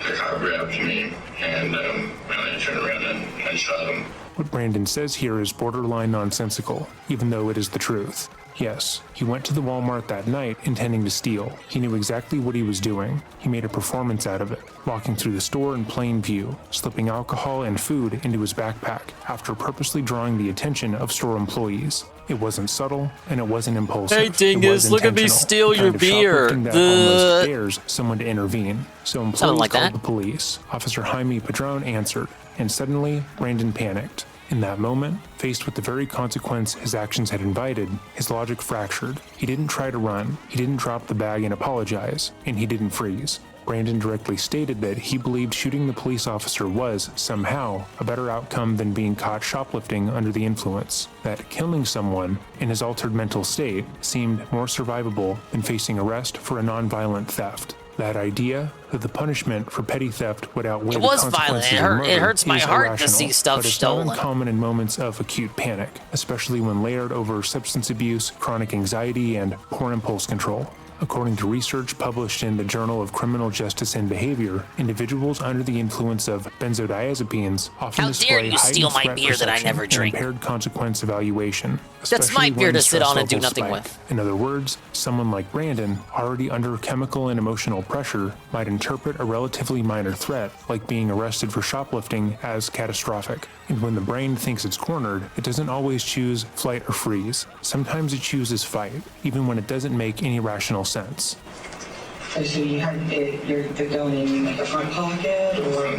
The car grabbed me, and I turned around and shot him. What Brandon says here is borderline nonsensical, even though it is the truth. Yes, he went to the Walmart that night intending to steal. He knew exactly what he was doing. He made a performance out of it, walking through the store in plain view, slipping alcohol and food into his backpack after purposely drawing the attention of store employees. It wasn't subtle, and it wasn't impulsive. Hey dingus, look at me steal your beer. Almost dares someone to intervene. So employees like called that. the police. Officer Jaime Padron answered, and suddenly Brandon panicked. In that moment, faced with the very consequence his actions had invited, his logic fractured. He didn't try to run, he didn't drop the bag and apologize, and he didn't freeze. Brandon directly stated that he believed shooting the police officer was, somehow, a better outcome than being caught shoplifting under the influence. That killing someone, in his altered mental state, seemed more survivable than facing arrest for a non-violent theft. That idea that the punishment for petty theft would outweigh It was the violent. consequences of murder It hurts my is heart to see irrational, stuff but it's stolen. not uncommon in moments of acute panic, especially when layered over substance abuse, chronic anxiety, and poor impulse control. According to research published in the Journal of Criminal Justice and Behavior, individuals under the influence of benzodiazepines often display heightened threat perception and impaired consequence evaluation. That's my beer to sit on and do nothing spike. with. In other words, someone like Brandon, already under chemical and emotional pressure, might interpret a relatively minor threat, like being arrested for shoplifting, as catastrophic. And when the brain thinks it's cornered, it doesn't always choose flight or freeze. Sometimes it chooses fight, even when it doesn't make any rational sense. So you had the gun in like the front pocket, or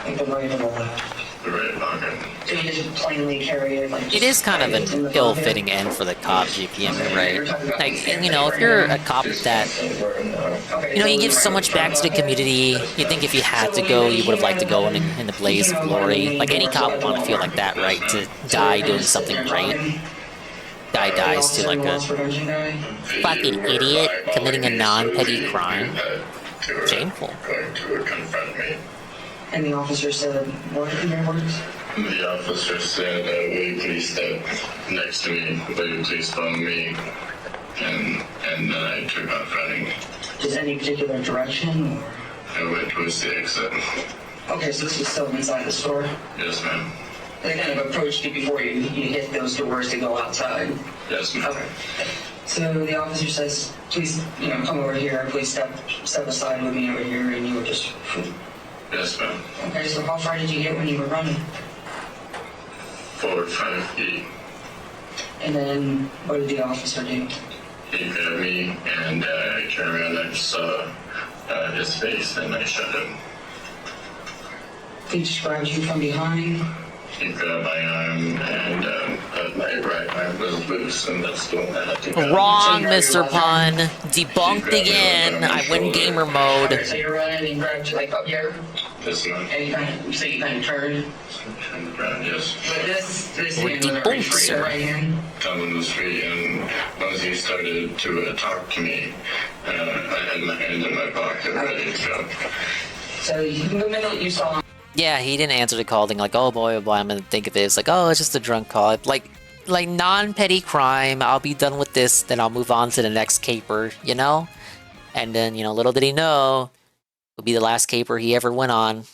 like the right or the left? The right pocket. So you just plainly carry it like. It is kind of an ill-fitting end for the cop, GPM, right? Like, and, you know, if you're a cop that, you know, you give so much back to the community, you think if you had to go, you would have liked to go in the blaze of glory. Like, any cop would want to feel like that, right? To die doing something great. Guy dies to like a fucking idiot committing a non-petty crime. Shameful. Going to confront me. And the officer said, what in your words? The officer said, will you please step next to me? Will you please follow me? And then I took off running. Just any particular direction, or? I went towards the exit. Okay, so this was still inside the store? Yes, ma'am. They kind of approached you before you hit those doors to go outside? Yes, ma'am. Okay. So the officer says, please, you know, come over here, please step aside with me over here, and you were just... Yes, ma'am. Okay, so how far did you get when you were running? 4 or 5 feet. And then what did the officer do? He grabbed me, and I turned around and I saw his face, and I shot him. He just grabbed you from behind? He grabbed my arm, and my right arm was loose, and that's the one I had to go. Wrong, Mr. Pun. Debunked again. I win gamer mode. Okay, so you're running and he grabbed you like up here? This one. And you kind of turned? Turned around, yes. But this hand was already free, right hand? That one was free, and once he started to talk to me, I had my hand in my pocket ready to go. So the minute you saw him... Yeah, he didn't answer the call, thing like, oh boy, I'm gonna think of this. Like, oh, it's just a drunk call. Like non-petty crime, I'll be done with this, then I'll move on to the next caper, you know? And then, you know, little did he know, it'll be the last caper he ever went on.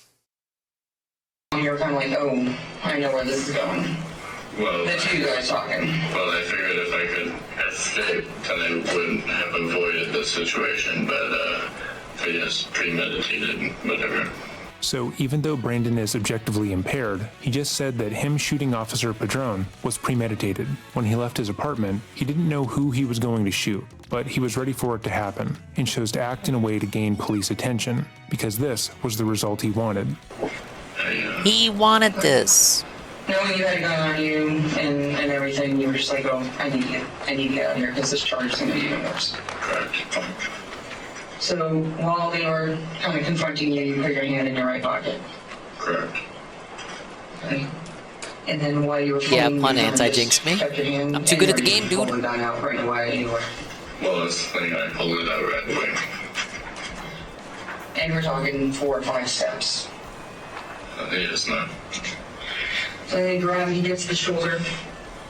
You were kind of like, oh, I know where this is going. Well, the two guys talking. Well, I figured if I could escape, then I wouldn't have avoided the situation, but yes, premeditated, whatever. So even though Brandon is objectively impaired, he just said that him shooting Officer Padron was premeditated. When he left his apartment, he didn't know who he was going to shoot, but he was ready for it to happen, and chose to act in a way to gain police attention, because this was the result he wanted. He wanted this. Knowing you had a gun on you and everything, you were just like, oh, I need to get out of here, because this charge is going to be even worse. Correct. So while they were kind of confronting you, you put your hand in your right pocket. Correct. Okay. And then while you were Pun anti-jinxed me. I'm too good at the game, dude. Gun out right away. Well, that's the thing, I pulled it out right away. And we're talking 4 or 5 steps. Yes, ma'am. So they grab, he gets the shoulder,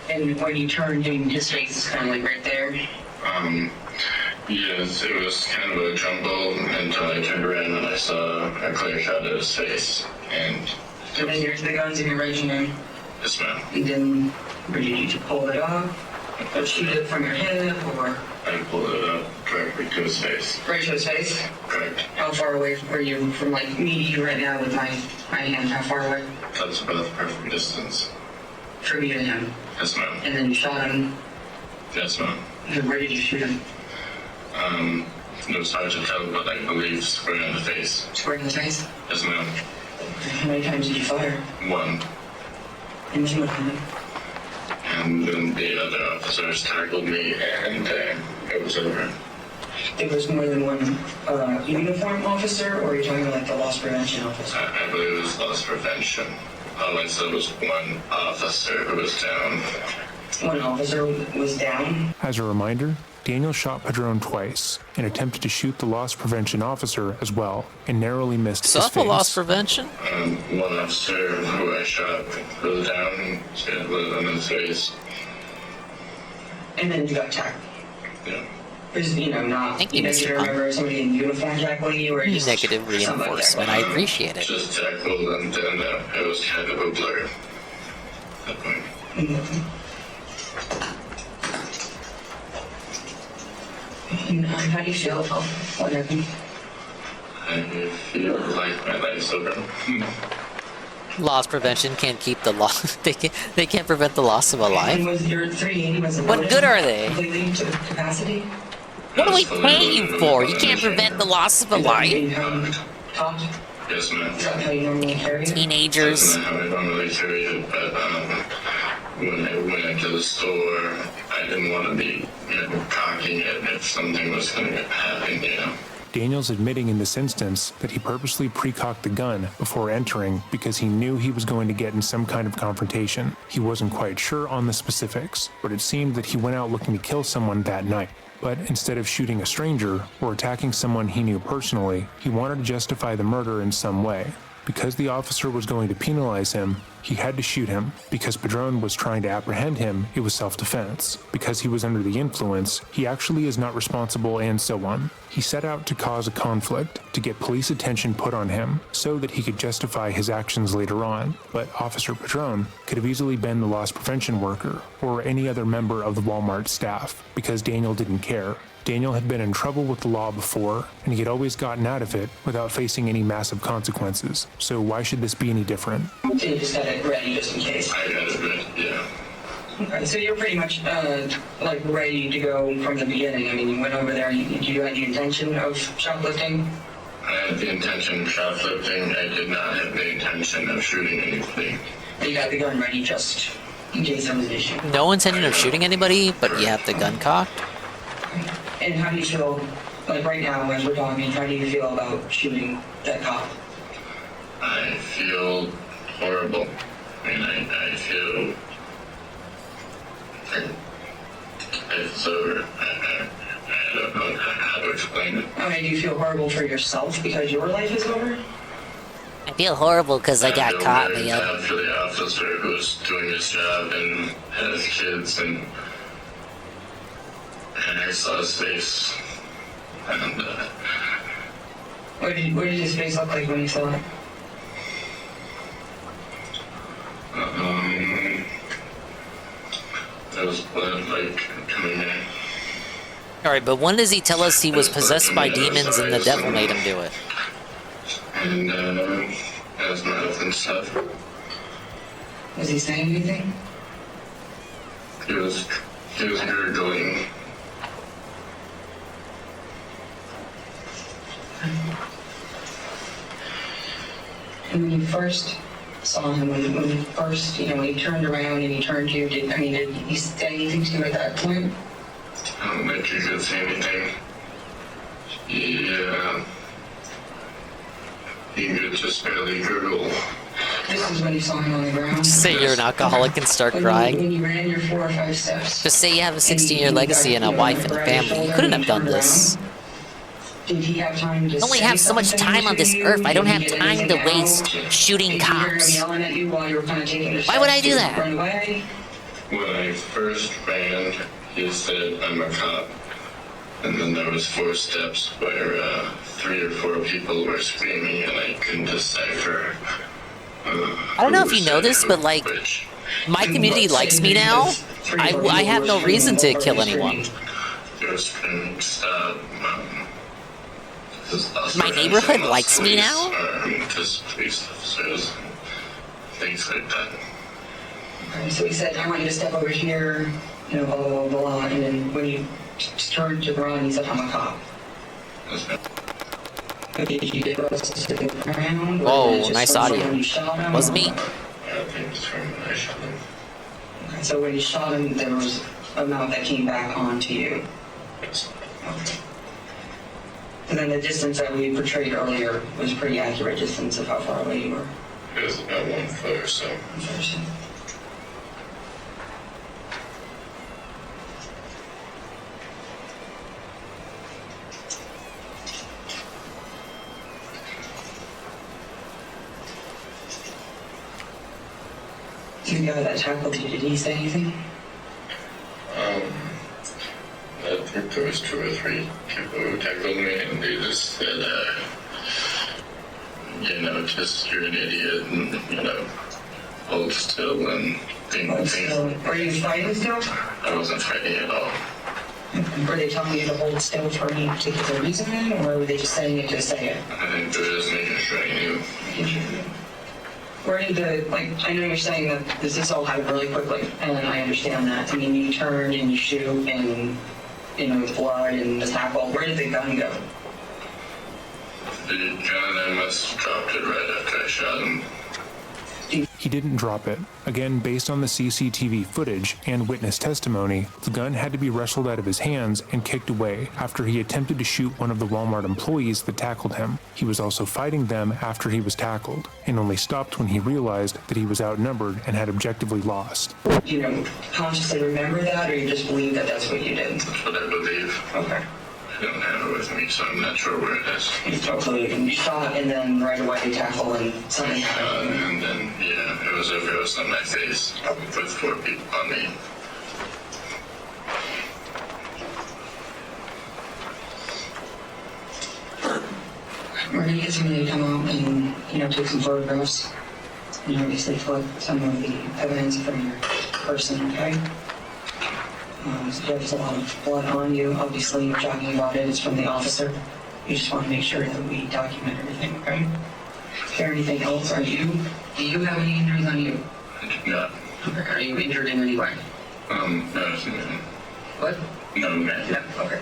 and when you turn, his face is kind of like right there. Yes, it was kind of a jumble until I turned around and I saw a clear shot of his face. And then here's the guns in your right hand. Yes, ma'am. And then, did you pull it off? Or shoot it from your hip, or? I pulled it up directly to his face. Right to his face? Correct. How far away were you from, like, me right now with my hand? How far away? That's about the perfect distance. From you to him? Yes, ma'am. And then you shot him? Yes, ma'am. And where did you shoot him? It was hard to tell, but I believe square in the face. Square in the face? Yes, ma'am. How many times did you fire? 1. And then what happened? And then the other officers tackled me, and it was over. There was more than one uniform officer, or are you talking about like the loss prevention officer? I believe it was loss prevention. All I said was one officer who was down. One officer was down? As a reminder, Daniel shot Padron twice and attempted to shoot the loss prevention officer as well, and narrowly missed his face. Loss prevention? One officer who I shot was down, hit with him in his face. And then you got tackled? Yeah. Was, not, Thank you, do Mr. you remember somebody in uniform tackling you, or just Negative reinforcement. I appreciate it. Just tackled, and then it was kind of a blur at that point. How do you feel about what happened? I feel like my life's over. Loss prevention can't keep the loss. They can't prevent the loss of a life. And was your 380 What good are they? completely to capacity? What do we pay you for? You can't prevent the loss of a life. Yes, ma'am. Is that how you normally carry it? Teenagers. That's not how I normally carry it, but when I went into the store, I didn't want to be cocking it if something was going to happen, Daniel's admitting in this instance that he purposely pre-cocked the gun before entering because he knew he was going to get in some kind of confrontation. He wasn't quite sure on the specifics, but it seemed that he went out looking to kill someone that night. But instead of shooting a stranger or attacking someone he knew personally, he wanted to justify the murder in some way. Because the officer was going to penalize him, he had to shoot him. Because Padron was trying to apprehend him, it was self-defense. Because he was under the influence, he actually is not responsible, and so on. He set out to cause a conflict, to get police attention put on him, so that he could justify his actions later on. But Officer Padron could have easily been the loss prevention worker, or any other member of the Walmart staff, because Daniel didn't care. Daniel had been in trouble with the law before, and he had always gotten out of it without facing any massive consequences. So why should this be any different? So you just had it ready just in case? I had it ready, yeah. Okay, so you're pretty much ready to go from the beginning. I mean, you went over there, you had the intention of shoplifting? I had the intention of shoplifting. I did not have the intention of shooting anybody. You got the gun ready just in case there was an issue? No intention of shooting anybody, but you have the gun cocked? And how do you feel, right now as we're talking, how do you feel about shooting that cop? I feel horrible. I mean, I feel... It's over. I don't know how to explain it. I mean, do you feel horrible for yourself because your life is over? I feel horrible because I got caught. I feel very bad for the officer who's doing his job and has kids, and I saw his face, and What did his face look like when you saw it? there was blood, coming in. Alright, but when does he tell us he was possessed by demons and the devil made him do it? And, his mouth and stuff. Was he saying anything? He was gurgling. And when you first saw him, when you first, when he turned around and he turned to you, did he say anything to you at that point? I don't think he could say anything. He could just barely gurgle. This is when you saw him on the ground? Just say you're an alcoholic and start crying. When you ran your 4 or 5 steps. Just say you have a 16-year legacy and a wife and a family. You couldn't have done this. Did he have time to I only have so much time on this earth. I don't have time to waste shooting cops. Why would I do that? When I first ran, he said, "I'm a cop." And then there was 4 steps where 3 or 4 people were screaming, and I couldn't decipher. I don't know if you know this, but my community likes me now. I have no reason to kill anyone. They were screaming, "Stop!" My neighborhood likes me now? Just police officers, things like that. Okay, so he said, "I want you to step over here," blah, blah, blah, blah, and then when you turned to run, he said, "I'm a cop." Did you get us to the ground? Whoa, nice audio. Wasn't me. Okay, so when you shot him, there was a mouth that came back onto you. Okay. And then the distance that we portrayed earlier was pretty accurate distance of how far away you were. It was about 1 foot or so. The guy that tackled you, did he say anything? That there was 2 or 3 people who tackled me, and they just said, just you're an idiot, and, hold still, and things. Were you fighting still? I wasn't fighting at all. Were they telling you to hold still for any particular reason, or were they just saying it to say it? I think they were just making sure I knew. Where did I know you're saying that this all happened really quickly, and I understand that. I mean, you turn and you shoot, and, the blood and the tackle. Where did the gun go? The gun, I must have dropped it right after I shot him. He didn't drop it. Again, based on the CCTV footage and witness testimony, the gun had to be wrestled out of his hands and kicked away after he attempted to shoot one of the Walmart employees that tackled him. He was also fighting them after he was tackled, and only stopped when he realized that he was outnumbered and had objectively lost. Consciously remember that, or you just believe that that's what you did? That's what I believe. Okay. I don't have it with me, so I'm not sure where it is. You shot, and then right away you tackle, and something happened. And then, it was a ghost on my face with 4 people on me. We're going to get somebody to come out and, take some photographs. Obviously collect some of the evidence from your person, okay? So there's a lot of blood on you. Obviously, you're talking about it. It's from the officer. You just want to make sure that we document everything, okay? Is there anything else? Do you have any injuries on you? I did not. Okay. Are you injured in any way? No. What? No, man. No, okay.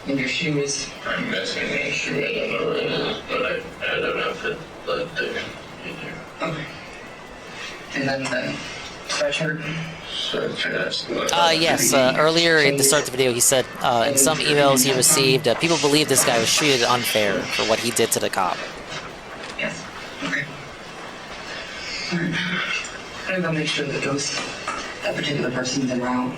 And your shoe is? I'm missing my shoe. I don't know where it is, but I don't have the blood there. Okay. And then the sweatshirt? Yes, earlier in the start of the video he said in some emails he received, people believe this guy was treated unfair for what he did to the cop. Yes. Okay. Alright. I'm gonna make sure that that particular person's around.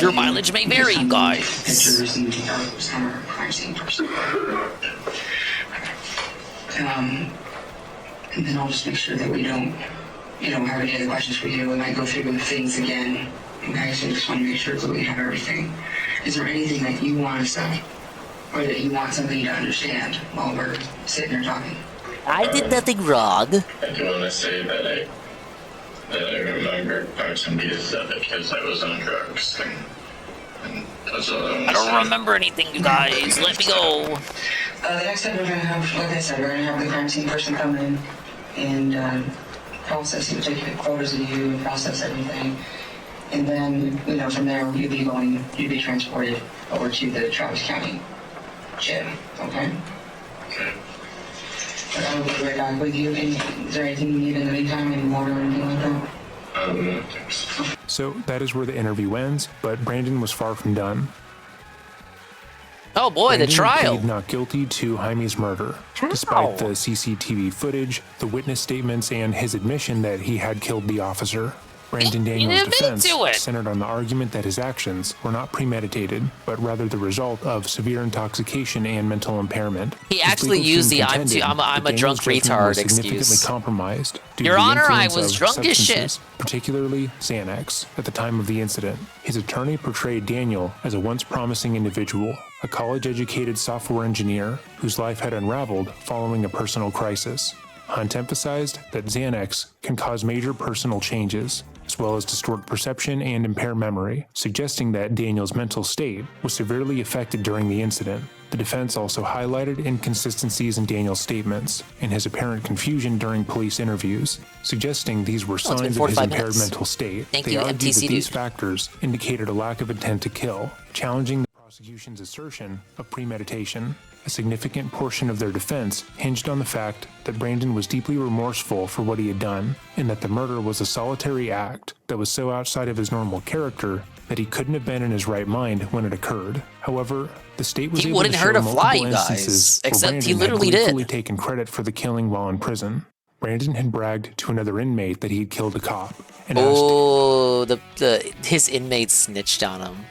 Your mileage may vary, you guys. Pictures and some crime scene person. And then I'll just make sure that we don't have any other questions for you. We might go through things again. Okay, so just want to make sure that we have everything. Is there anything that you want to say? Or that you want somebody to understand while we're sitting here talking? I did nothing wrong. I do want to say that I remember parts and pieces of it because I was on drugs. And that's all I don't remember anything, you guys. Let me go. The next time we're going to have, like I said, we're going to have the crime scene person come in and process, he would take photos of you and process everything. And then, from there, you'd be transported over to the Travis County jail, okay? Okay. But I will be right back with you. Is there anything you need in the meantime, any water or anything like that? So that is where the interview ends, but Brandon was far from done. Oh boy, Brandon the trial. pleaded not guilty to Jaime's murder, despite the CCTV footage, the witness statements, and his admission that he had killed the officer. Brandon Daniels' defense centered on the argument that his actions were not premeditated, but rather the result of severe intoxication and mental impairment. He actually used the I'm a drunk retard significantly excuse. compromised due Your to the Honor, I influence was of drunk as substances, shit. particularly Xanax, at the time of the incident. His attorney portrayed Daniel as a once promising individual, a college-educated software engineer whose life had unraveled following a personal crisis. Hunt emphasized that Xanax can cause major personal changes, as well as distort perception and impair memory, suggesting that Daniel's mental state was severely affected during the incident. The defense also highlighted inconsistencies in Daniel's statements and his apparent confusion during police interviews, suggesting these were signs of his impaired mental state. They argued that these factors indicated a lack of intent to kill, challenging the prosecution's assertion of premeditation. A significant portion of their defense hinged on the fact that Brandon was deeply remorseful for what he had done, and that the murder was a solitary act that was so outside of his normal character that he couldn't have been in his right mind when it occurred. However, the state was able to show multiple instances where Brandon had gleefully taken credit for the killing while in prison. Brandon had bragged to another inmate that he had killed a cop, and his inmate snitched on him.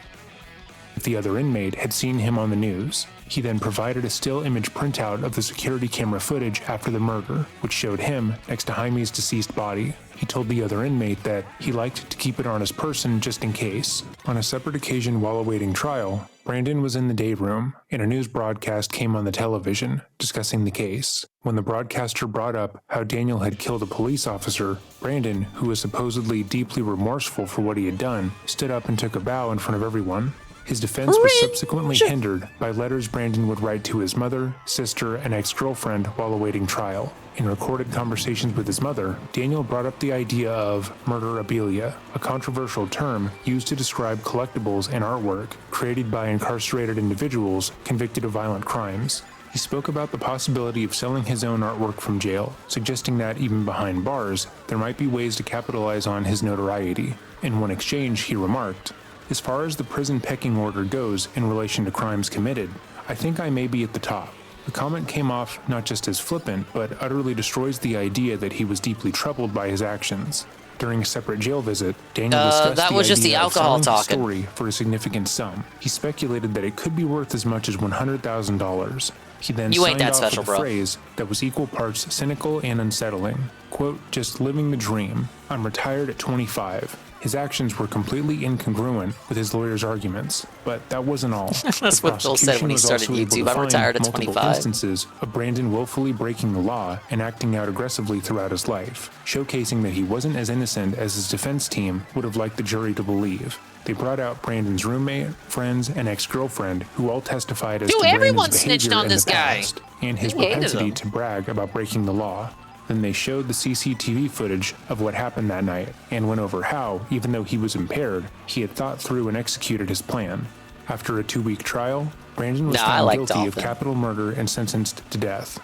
If the other inmate had seen him on the news. He then provided a still image printout of the security camera footage after the murder, which showed him next to Jaime's deceased body. He told the other inmate that he liked to keep it on his person just in case. On a separate occasion while awaiting trial, Brandon was in the day room, and a news broadcast came on the television discussing the case. When the broadcaster brought up how Daniel had killed a police officer, Brandon, who was supposedly deeply remorseful for what he had done, stood up and took a bow in front of everyone. His defense was subsequently hindered by letters Brandon would write to his mother, sister, and ex-girlfriend while awaiting trial. In recorded conversations with his mother, Daniel brought up the idea of murderabilia, a controversial term used to describe collectibles and artwork created by incarcerated individuals convicted of violent crimes. He spoke about the possibility of selling his own artwork from jail, suggesting that even behind bars, there might be ways to capitalize on his notoriety. In one exchange, he remarked, "As far as the prison pecking order goes in relation to crimes committed, I think I may be at the top." The comment came off not just as flippant, but utterly destroys the idea that he was deeply troubled by his actions. During a separate jail visit, Daniel discussed that was just the alcohol of selling his talking. story for a significant sum. He speculated that it could be worth as much as $100,000. He then You ain't signed that off special, with a bro. phrase that was equal parts cynical and unsettling. Quote, "Just living the dream. I'm retired at 25. His actions were completely incongruent with his lawyer's arguments, but that wasn't all. That's what Phil said when he started YouTube. I'm retired at 25. Instances of Brandon willfully breaking the law and acting out aggressively throughout his life, showcasing that he wasn't as innocent as his defense team would have liked the jury to believe. They brought out Brandon's roommate, friends, and ex-girlfriend, who all testified as Dude, to everyone Brandon's snitched behavior on in this the guy. past and his He hated propensity him. to brag about breaking the law. Then they showed the CCTV footage of what happened that night and went over how, even though he was impaired, he had thought through and executed his plan. After a 2-week trial, Brandon was Nah, I found like guilty of Dolphin. capital murder and sentenced to death.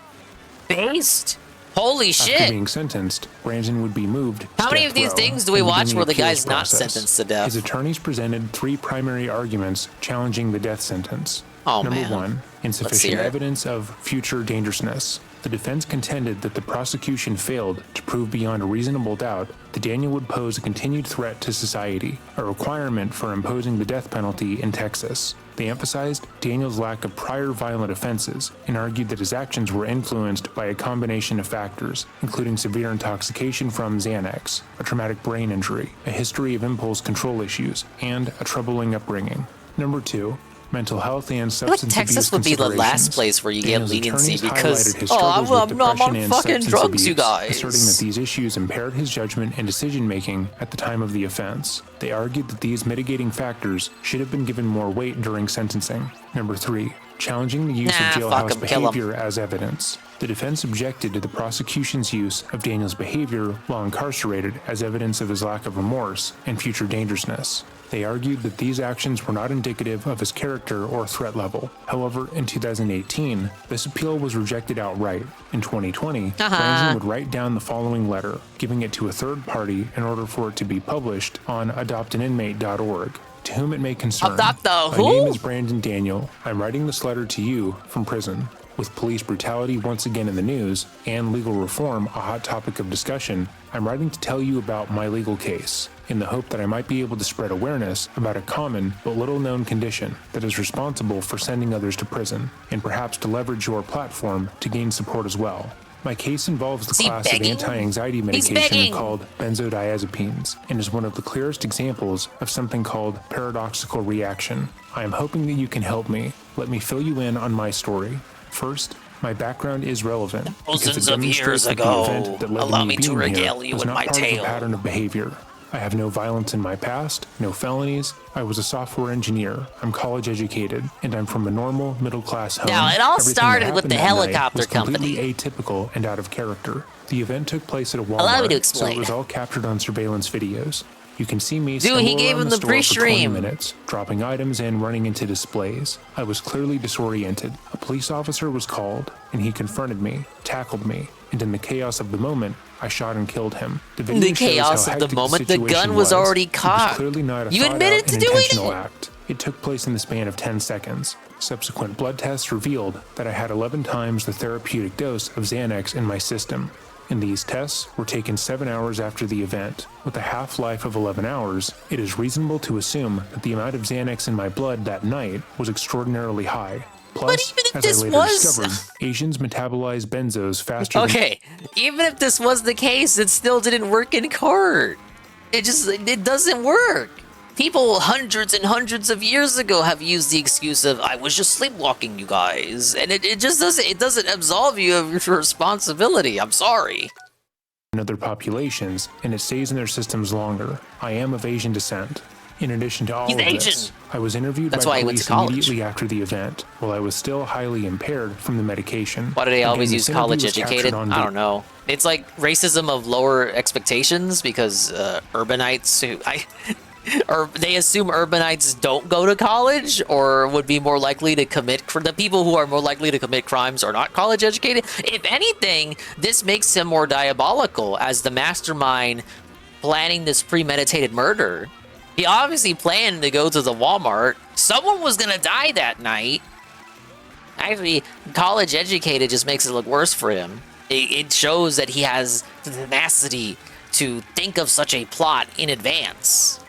Based? Holy After shit. being sentenced, Brandon would be moved to How many death of these row things do we and begin watch where the appeals guy's not process. sentenced to death? His attorneys presented 3 primary arguments challenging the death sentence. Oh, Number man. 1, insufficient hear it. evidence of future dangerousness. The defense contended that the prosecution failed to prove beyond a reasonable doubt that Daniel would pose a continued threat to society, a requirement for imposing the death penalty in Texas. They emphasized Daniel's lack of prior violent offenses and argued that his actions were influenced by a combination of factors, including severe intoxication from Xanax, a traumatic brain injury, a history of impulse control issues, and a troubling upbringing. Number 2, mental health and I feel like substance Texas abuse would be the last considerations. place where you Daniel's get leniency attorneys because, highlighted his oh, struggles with I'm depression on and fucking substance drugs, abuse, you guys. asserting that these issues impaired his judgment and decision-making at the time of the offense. They argued that these mitigating factors should have been given more weight during sentencing. Number 3, challenging the use Nah, of fuck jailhouse 'em, kill 'em. behavior as evidence. The defense objected to the prosecution's use of Daniel's behavior while incarcerated as evidence of his lack of remorse and future dangerousness. They argued that these actions were not indicative of his character or threat level. However, in 2018, this appeal was rejected outright. In 2020, Brandon would write down the following letter, giving it to a third party in order for it to be published on adoptaninmate.org. To whom it may concern, Adopt the my who? name is Brandon Daniel. I'm writing this letter to you from prison. With police brutality once again in the news and legal reform a hot topic of discussion, I'm writing to tell you about my legal case, in the hope that I might be able to spread awareness about a common but little known condition that is responsible for sending others to prison, and perhaps to leverage your platform to gain support as well. My case involves the Is he class begging? of anti-anxiety He's medication begging. called benzodiazepines, and is one of the clearest examples of something called paradoxical reaction. I am hoping that you can help me. Let me fill you in on my story. First, my background is relevant because Thousands it of years demonstrates that the ago, event that led allow to me to being here regale you was with not my part of tale. a pattern of behavior. I have no violence in my past, no felonies. I was a software engineer. I'm college educated, and I'm from a normal middle-class home. Now, it all Everything that started with happened the that night helicopter was company. completely atypical and out of character. The event took place at a Walmart, Allow me to so explain. it was all captured on surveillance videos. You can see me Dude, he stumble gave around him the the store for 20 pre-stream. minutes, dropping items and running into displays. I was clearly disoriented. A police officer was called, and he confronted me, tackled me, and in the chaos of the moment, I shot and killed him. The video The shows chaos how of the hectic moment, the situation gun was already It caught. was clearly not a You admitted thought-out to and doing intentional it. act. It took place in the span of 10 seconds. Subsequent blood tests revealed that I had 11 times the therapeutic dose of Xanax in my system. And these tests were taken 7 hours after the event. With a half-life of 11 hours, it is reasonable to assume that the amount of Xanax in my blood that night was extraordinarily high. Plus, even if as this I later was- discovered, Asians metabolize benzos faster Okay, even if this was the case, it still didn't work in Kart. It doesn't work. People hundreds and hundreds of years ago have used the excuse of, I was just sleepwalking, you guys. And it just doesn't absolve you of your responsibility. I'm sorry. than other populations, and it stays in their systems longer. I am of Asian descent. In addition to all He's of Asian. this, I was interviewed That's by why he went to police college. immediately after the event, while I was still highly impaired from the medication. Why do they always Again, use this interview college was captured educated? on I don't know. It's like racism of lower expectations because urbanites or they assume urbanites don't go to college or would be more likely to commit. The people who are more likely to commit crimes are not college educated. If anything, this makes him more diabolical as the mastermind planning this premeditated murder. He obviously planned to go to the Walmart. Someone was gonna die that night. Actually, college educated just makes it look worse for him. It shows that he has the tenacity to think of such a plot in advance.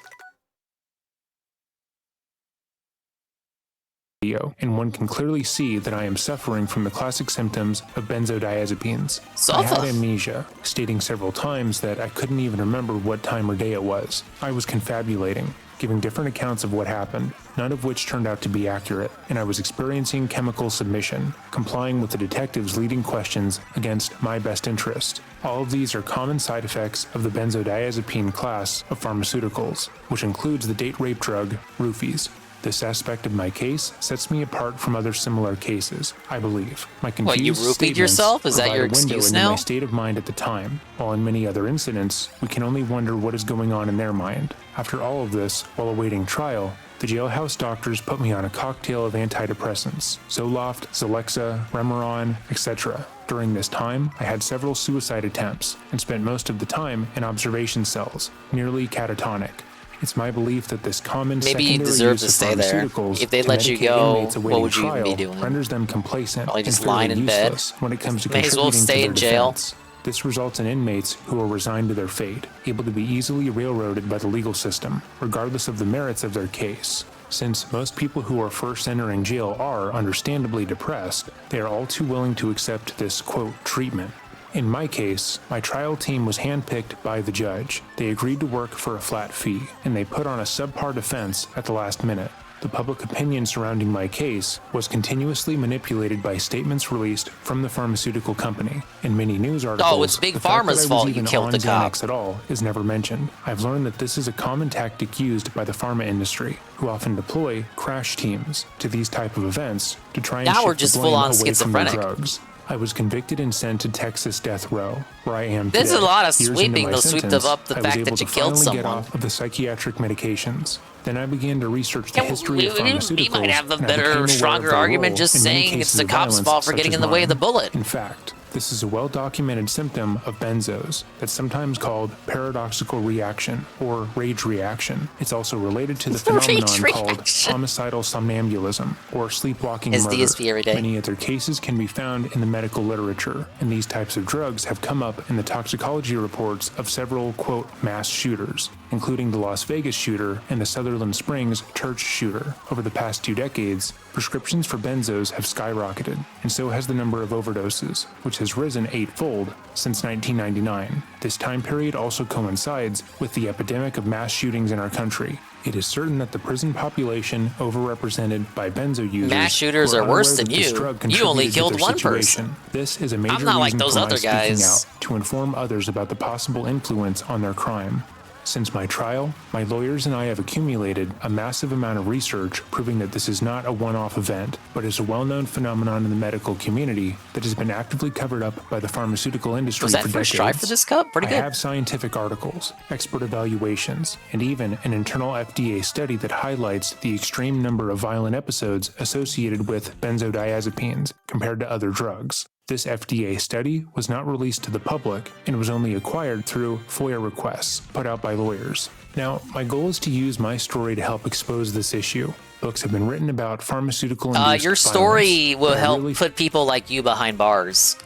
And one can clearly see that I am suffering from the classic symptoms of benzodiazepines. I had amnesia, stating several times that I couldn't even remember what time or day it was. I was confabulating, giving different accounts of what happened, none of which turned out to be accurate, and I was experiencing chemical submission, complying with the detective's leading questions against my best interest. All of these are common side effects of the benzodiazepine class of pharmaceuticals, which includes the date rape drug, roofies. This aspect of my case sets me apart from other similar cases, I believe. My confused What, you roofied statements yourself? Is that provide your a window excuse into now? my state of mind at the time, while in many other incidents, we can only wonder what is going on in their mind. After all of this, while awaiting trial, the jailhouse doctors put me on a cocktail of antidepressants, Zoloft, Zalexa, Remeron, etc. During this time, I had several suicide attempts and spent most of the time in observation cells, nearly catatonic. It's my belief that this common Maybe you secondary deserve use to of stay there. pharmaceuticals If they to let you medicate go, inmates what awaiting would you trial be doing? renders them complacent Probably and just fairly lying in bed. useless when it comes to May as well contributing stay to in their jail. defense. This results in inmates who are resigned to their fate, able to be easily railroaded by the legal system, regardless of the merits of their case. Since most people who are first entering jail are, understandably, depressed, they are all too willing to accept this, quote, treatment. In my case, my trial team was handpicked by the judge. They agreed to work for a flat fee, and they put on a subpar defense at the last minute. The public opinion surrounding my case was continuously manipulated by statements released from the pharmaceutical company. In many news articles, Oh, it's Big the fact that Pharma's I was fault you even killed on the cop. Xanax at all is never mentioned. I've learned that this is a common tactic used by the pharma industry, who often deploy crash teams to these type of events to try and Now we're shift the just blame full-on away from their schizophrenic. drugs. I was convicted and sent to Texas death row, where I am There's today. a lot of Years into sweeping. my They'll sweep sentence, up the I was fact able that you to killed finally get someone. off of the psychiatric medications. Then I began to research the Yeah, history of pharmaceuticals. we might have a and I became aware better, of stronger their argument role just in many saying it's cases the of cop's violence fault for such getting as in the way of the mine. bullet. In fact, this is a well-documented symptom of benzos that's sometimes called paradoxical reaction or rage reaction. It's also related to the phenomenon called homicidal somnambulism or sleepwalking It's murder. DSP every day. Many other cases can be found in the medical literature, and these types of drugs have come up in the toxicology reports of several, quote, mass shooters, including the Las Vegas shooter and the Sutherland Springs church shooter. Over the past 2 decades, prescriptions for benzos have skyrocketed, and so has the number of overdoses, which has risen 8-fold since 1999. This time period also coincides with the epidemic of mass shootings in our country. It is certain that the prison population overrepresented by benzo users Mass shooters who are worse unaware than that this you. drug You only contributed to killed their one situation. person. This is a major I'm not like reason those for my other speaking guys. out, to inform others about the possible influence on their crime. Since my trial, my lawyers and I have accumulated a massive amount of research proving that this is not a one-off event, but is a well-known phenomenon in the medical community that has been actively covered up by the pharmaceutical industry Was that for first decades. try for this cup? Pretty I good. have scientific articles, expert evaluations, and even an internal FDA study that highlights the extreme number of violent episodes associated with benzodiazepines compared to other drugs. This FDA study was not released to the public and was only acquired through FOIA requests put out by lawyers. Now, my goal is to use my story to help expose this issue. Books have been written about pharmaceutical-induced Your story violence, will but I help really put people like you behind bars.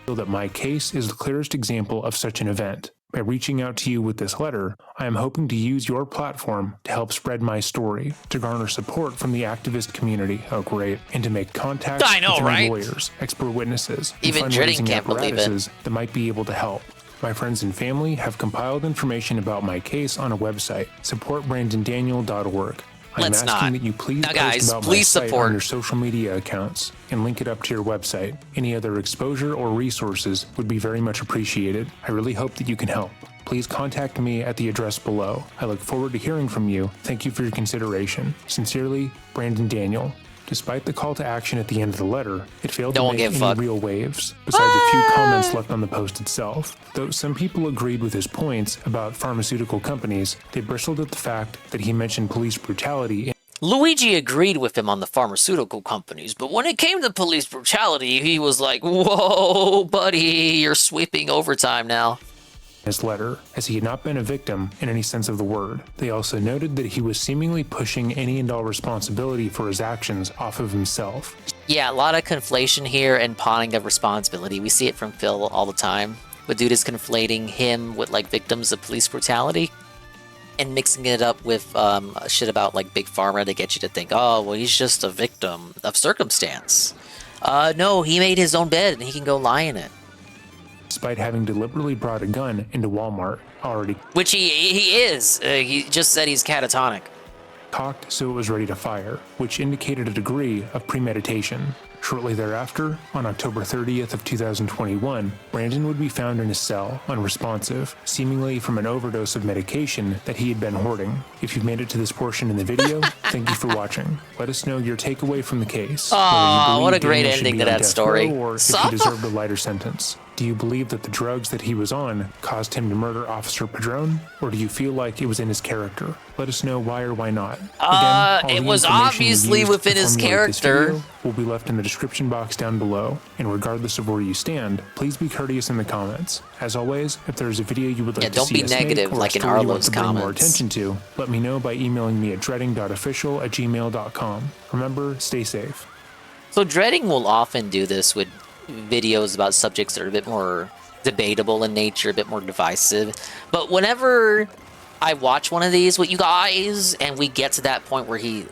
feel that my case is the clearest example of such an event. By reaching out to you with this letter, I am hoping to use your platform to help spread my story, to garner support from the activist community, oh great, and to make contacts I know, with right? lawyers, expert witnesses, Even and Dreading fundraising can't believe it. apparatuses that might be able to help. My friends and family have compiled information about my case on a website, supportbrandondaniel.org. I'm Let's asking not. that you please Now, post guys, about please my site support. on your social media accounts and link it up to your website. Any other exposure or resources would be very much appreciated. I really hope that you can help. Please contact me at the address below. I look forward to hearing from you. Thank you for your consideration. Sincerely, Brandon Daniel. Despite the call to action at the end of the letter, it failed to make any real waves, besides a few comments left on the post itself. Though some people agreed with his points about pharmaceutical companies, they bristled at the fact that he mentioned police brutality. Luigi agreed with him on the pharmaceutical companies, but when it came to police brutality, he was like, whoa, buddy, you're sweeping overtime now. His letter, as he had not been a victim in any sense of the word. They also noted that he was seemingly pushing any and all responsibility for his actions off of himself. Yeah, a lot of conflation here and pawning of responsibility. We see it from Phil all the time. But dude is conflating him with like victims of police brutality and mixing it up with shit about like Big Pharma to get you to think, oh, well, he's just a victim of circumstance. No, he made his own bed and he can go lie in it. Despite having deliberately brought a gun into Walmart already. Which he is. He just said he's catatonic. Cocked so it was ready to fire, which indicated a degree of premeditation. Shortly thereafter, on October 30th of 2021, Brandon would be found in his cell, unresponsive, seemingly from an overdose of medication that he had been hoarding. If you've made it to this portion in the video, thank you for watching. Let us know your takeaway from the case. Oh, what a great ending to that story. Or if he deserved a lighter sentence. Do you believe that the drugs that he was on caused him to murder Officer Padron? Or do you feel like it was in his character? Let us know why or why not. Again, it was obviously within his character. Will be left in the description box down below, and regardless of where you stand, please be courteous in the comments. As always, if there's a video you would like to see us make, or a story you want to bring more attention to, let me know by emailing me at dreading.official@gmail.com. Remember, stay safe. So Dreading will often do this with videos about subjects that are a bit more debatable in nature, a bit more divisive. But whenever I watch one of these with you guys and we get to that point where he,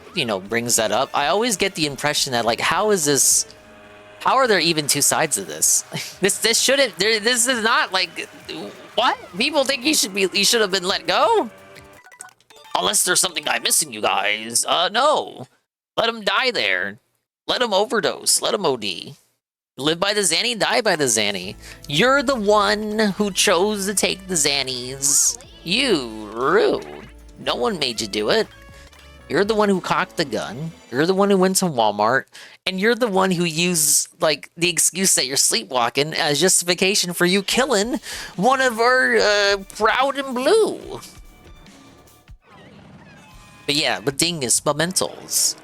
brings that up, I always get the impression that, like, how are there even two sides of this? This is not like, what? People think he should have been let go? Unless there's something I'm missing, you guys. No. Let him die there. Let him overdose. Let him OD. Live by the Xanny, die by the Xanny. You're the one who chose to take the Xannies. You, rude. No one made you do it. You're the one who cocked the gun. You're the one who went to Walmart. And you're the one who used, like, the excuse that you're sleepwalking as justification for you killing one of our Proud and Blue. But yeah, but dingus, mementos.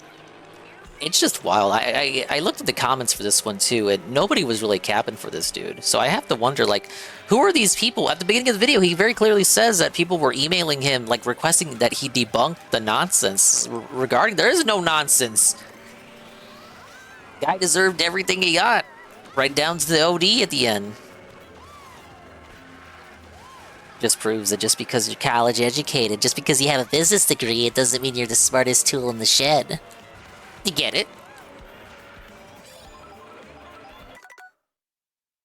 It's just wild. I looked at the comments for this one too, and nobody was really capping for this dude. So I have to wonder, like, who are these people? At the beginning of the video, he very clearly says that people were emailing him, like, requesting that he debunk the nonsense regarding. There is no nonsense. Guy deserved everything he got, right down to the OD at the end. Just proves that just because you're college educated, just because you have a business degree, it doesn't mean you're the smartest tool in the shed. You get it?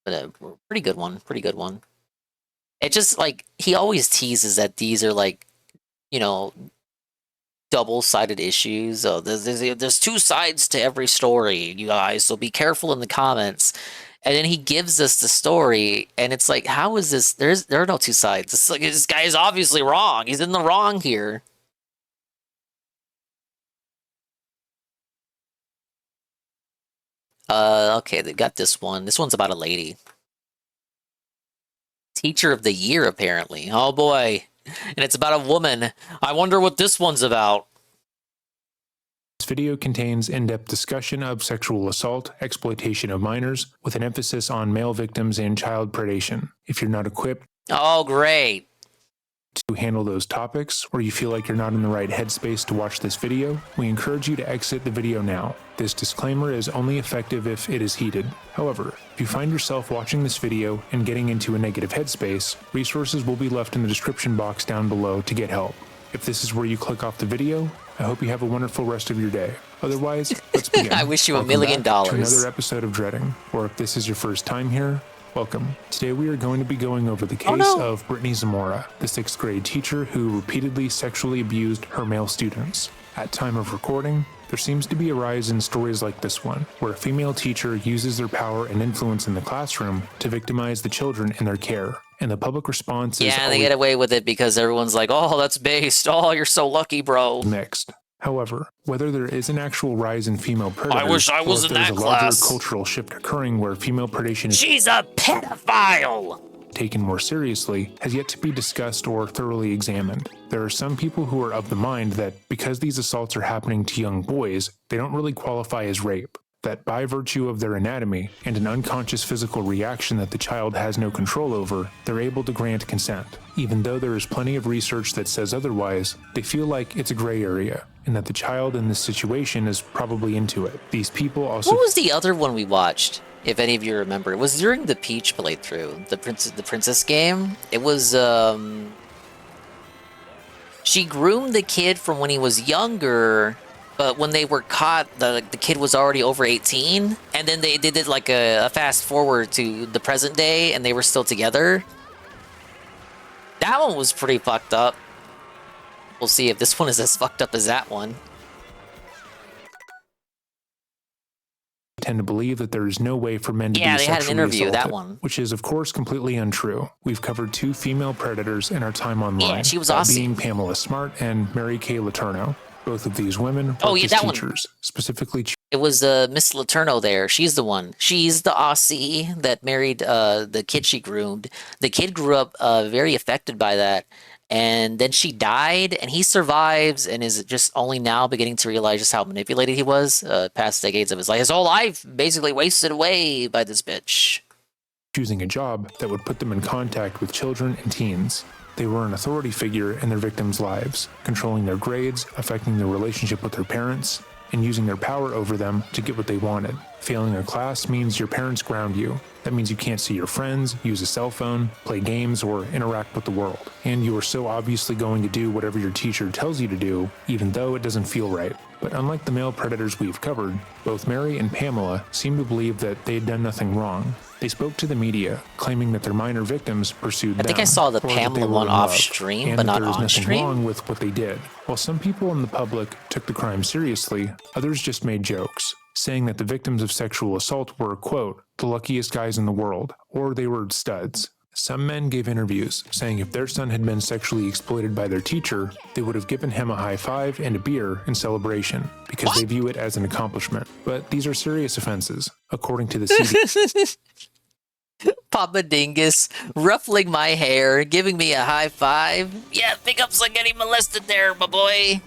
But a pretty good one. Pretty good one. It just, like, he always teases that these are, like, double-sided issues. Oh, there's two sides to every story, you guys, so be careful in the comments. And then he gives us the story, and it's like, how is this? There are no two sides. It's like, this guy is obviously wrong. He's in the wrong here. Okay, they got this one. This one's about a lady. Teacher of the Year, apparently. Oh boy. And it's about a woman. I wonder what this one's about. This video contains in-depth discussion of sexual assault, exploitation of minors, with an emphasis on male victims and child predation. If you're not equipped Oh, great. to handle those topics, or you feel like you're not in the right headspace to watch this video, we encourage you to exit the video now. This disclaimer is only effective if it is heeded. However, If you find yourself watching this video and getting into a negative headspace, resources will be left in the description box down below to get help. If this is where you click off the video, I hope you have a wonderful rest of your day. Otherwise, let's begin. I wish you Welcome $1 million. back to another episode of Dreading, or if this is your first time here, welcome. Today we are going to be going over the case of Brittany Zamora, the 6th grade teacher who repeatedly sexually abused her male students. At time of recording, there seems to be a rise in stories like this one, where a female teacher uses their power and influence in the classroom to victimize the children in their care. And the public response is they get away with it because everyone's like, oh, that's based. Oh, you're so lucky, bro. Mixed. However, whether there is an actual rise in female predators, I wish I was or if in there's that a larger class. cultural shift occurring where female predation is She's a pedophile! taken more seriously, has yet to be discussed or thoroughly examined. There are some people who are of the mind that because these assaults are happening to young boys, they don't really qualify as rape. That by virtue of their anatomy and an unconscious physical reaction that the child has no control over, they're able to grant consent. Even though there is plenty of research that says otherwise, they feel like it's a gray area, and that the child in this situation is probably into it. These people also— What was the other one we watched? If any of you remember, it was during the Peach playthrough, the princess game. It was she groomed the kid from when he was younger, but when they were caught, the kid was already over 18, and then they did like a fast forward to the present day, and they were still together. That one was pretty fucked up. We'll see if this one is as fucked up as that one. tend to believe that there is no way for men to be they sexually had an interview, assaulted, that one. which is of course completely untrue. We've covered 2 female predators in our time online, she was that awesome. being Pamela Smart and Mary Kay Letourneau. Both of these women worked as that one. teachers, specifically It was Miss Letourneau there. She's the one. She's the Aussie that married the kid she groomed. The kid grew up very affected by that. And then she died, and he survives and is just only now beginning to realize just how manipulated he was past decades of his life. His whole life basically wasted away by this bitch. choosing a job that would put them in contact with children and teens. They were an authority figure in their victims' lives, controlling their grades, affecting their relationship with their parents, and using their power over them to get what they wanted. Failing a class means your parents ground you. That means you can't see your friends, use a cell phone, play games, or interact with the world. And you are so obviously going to do whatever your teacher tells you to do, even though it doesn't feel right. But unlike the male predators we've covered, both Mary and Pamela seem to believe that they had done nothing wrong. They spoke to the media, claiming that their minor victims pursued them. I think I saw the or that they Pamela were one in off love, stream, and but that not there was on nothing stream. wrong with what they did. While some people in the public took the crime seriously, others just made jokes, saying that the victims of sexual assault were, quote, the luckiest guys in the world, or they were studs. Some men gave interviews saying if their son had been sexually exploited by their teacher, they would have given him a high five and a beer in celebration because they view it as an accomplishment. But these are serious offenses, according to the CDC. Papa Dingus ruffling my hair, giving me a high five. Yeah, think I'm still getting molested there, my boy.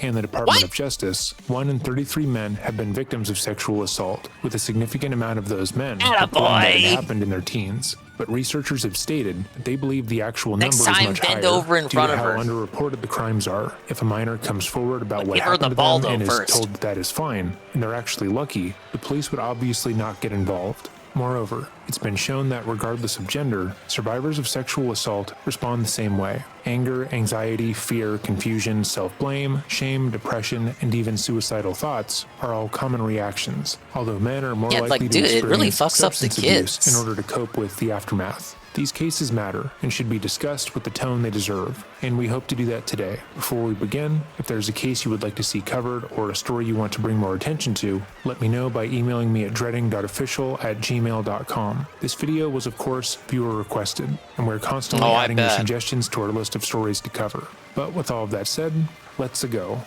and the Department of Justice, 1 in 33 men have been victims of sexual assault, with a significant amount of those men reporting that it happened in their teens. But researchers have stated that they believe the actual number is much higher over in due front to of how her. underreported the crimes are. If a minor comes forward about what give her the happened to ball, them though, and is first. told that is fine, and they're actually lucky, the police would obviously not get involved. Moreover, it's been shown that regardless of gender, survivors of sexual assault respond the same way. Anger, anxiety, fear, confusion, self-blame, shame, depression, and even suicidal thoughts are all common reactions, although men are more likely to dude, it really experience fucks up the substance abuse kids. in order to cope with the aftermath. These cases matter and should be discussed with the tone they deserve, and we hope to do that today. Before we begin, if there's a case you would like to see covered or a story you want to bring more attention to, let me know by emailing me at dreading.official@gmail.com. This video was of course viewer requested, and we're constantly adding new suggestions to our list of stories to cover. But with all of that said, let's go.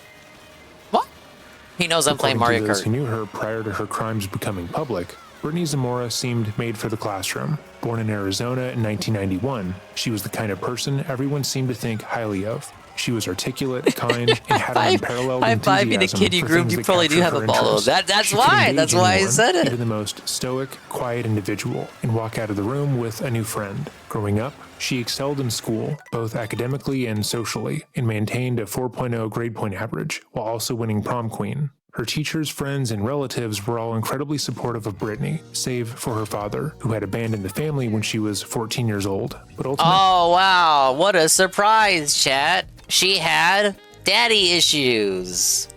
What? He knows I'm playing Mario According to those Kart. who knew her prior to her crimes becoming public, Brittany Zamora seemed made for the classroom. Born in Arizona in 1991, she was the kind of person everyone seemed to think highly of. She was articulate, kind, and had an unparalleled High-fiving a enthusiasm kid you for groomed, things you that probably do captured have a her ball. interest. That's She could why. engage That's why I anyone, said it. even the most stoic, quiet individual, and walk out of the room with a new friend. Growing up, she excelled in school, both academically and socially, and maintained a 4.0 grade point average, while also winning prom queen. Her teachers, friends, and relatives were all incredibly supportive of Brittany, save for her father, who had abandoned the family when she was 14 years old. But ultimately, Oh, wow. What a surprise, chat. She had daddy issues.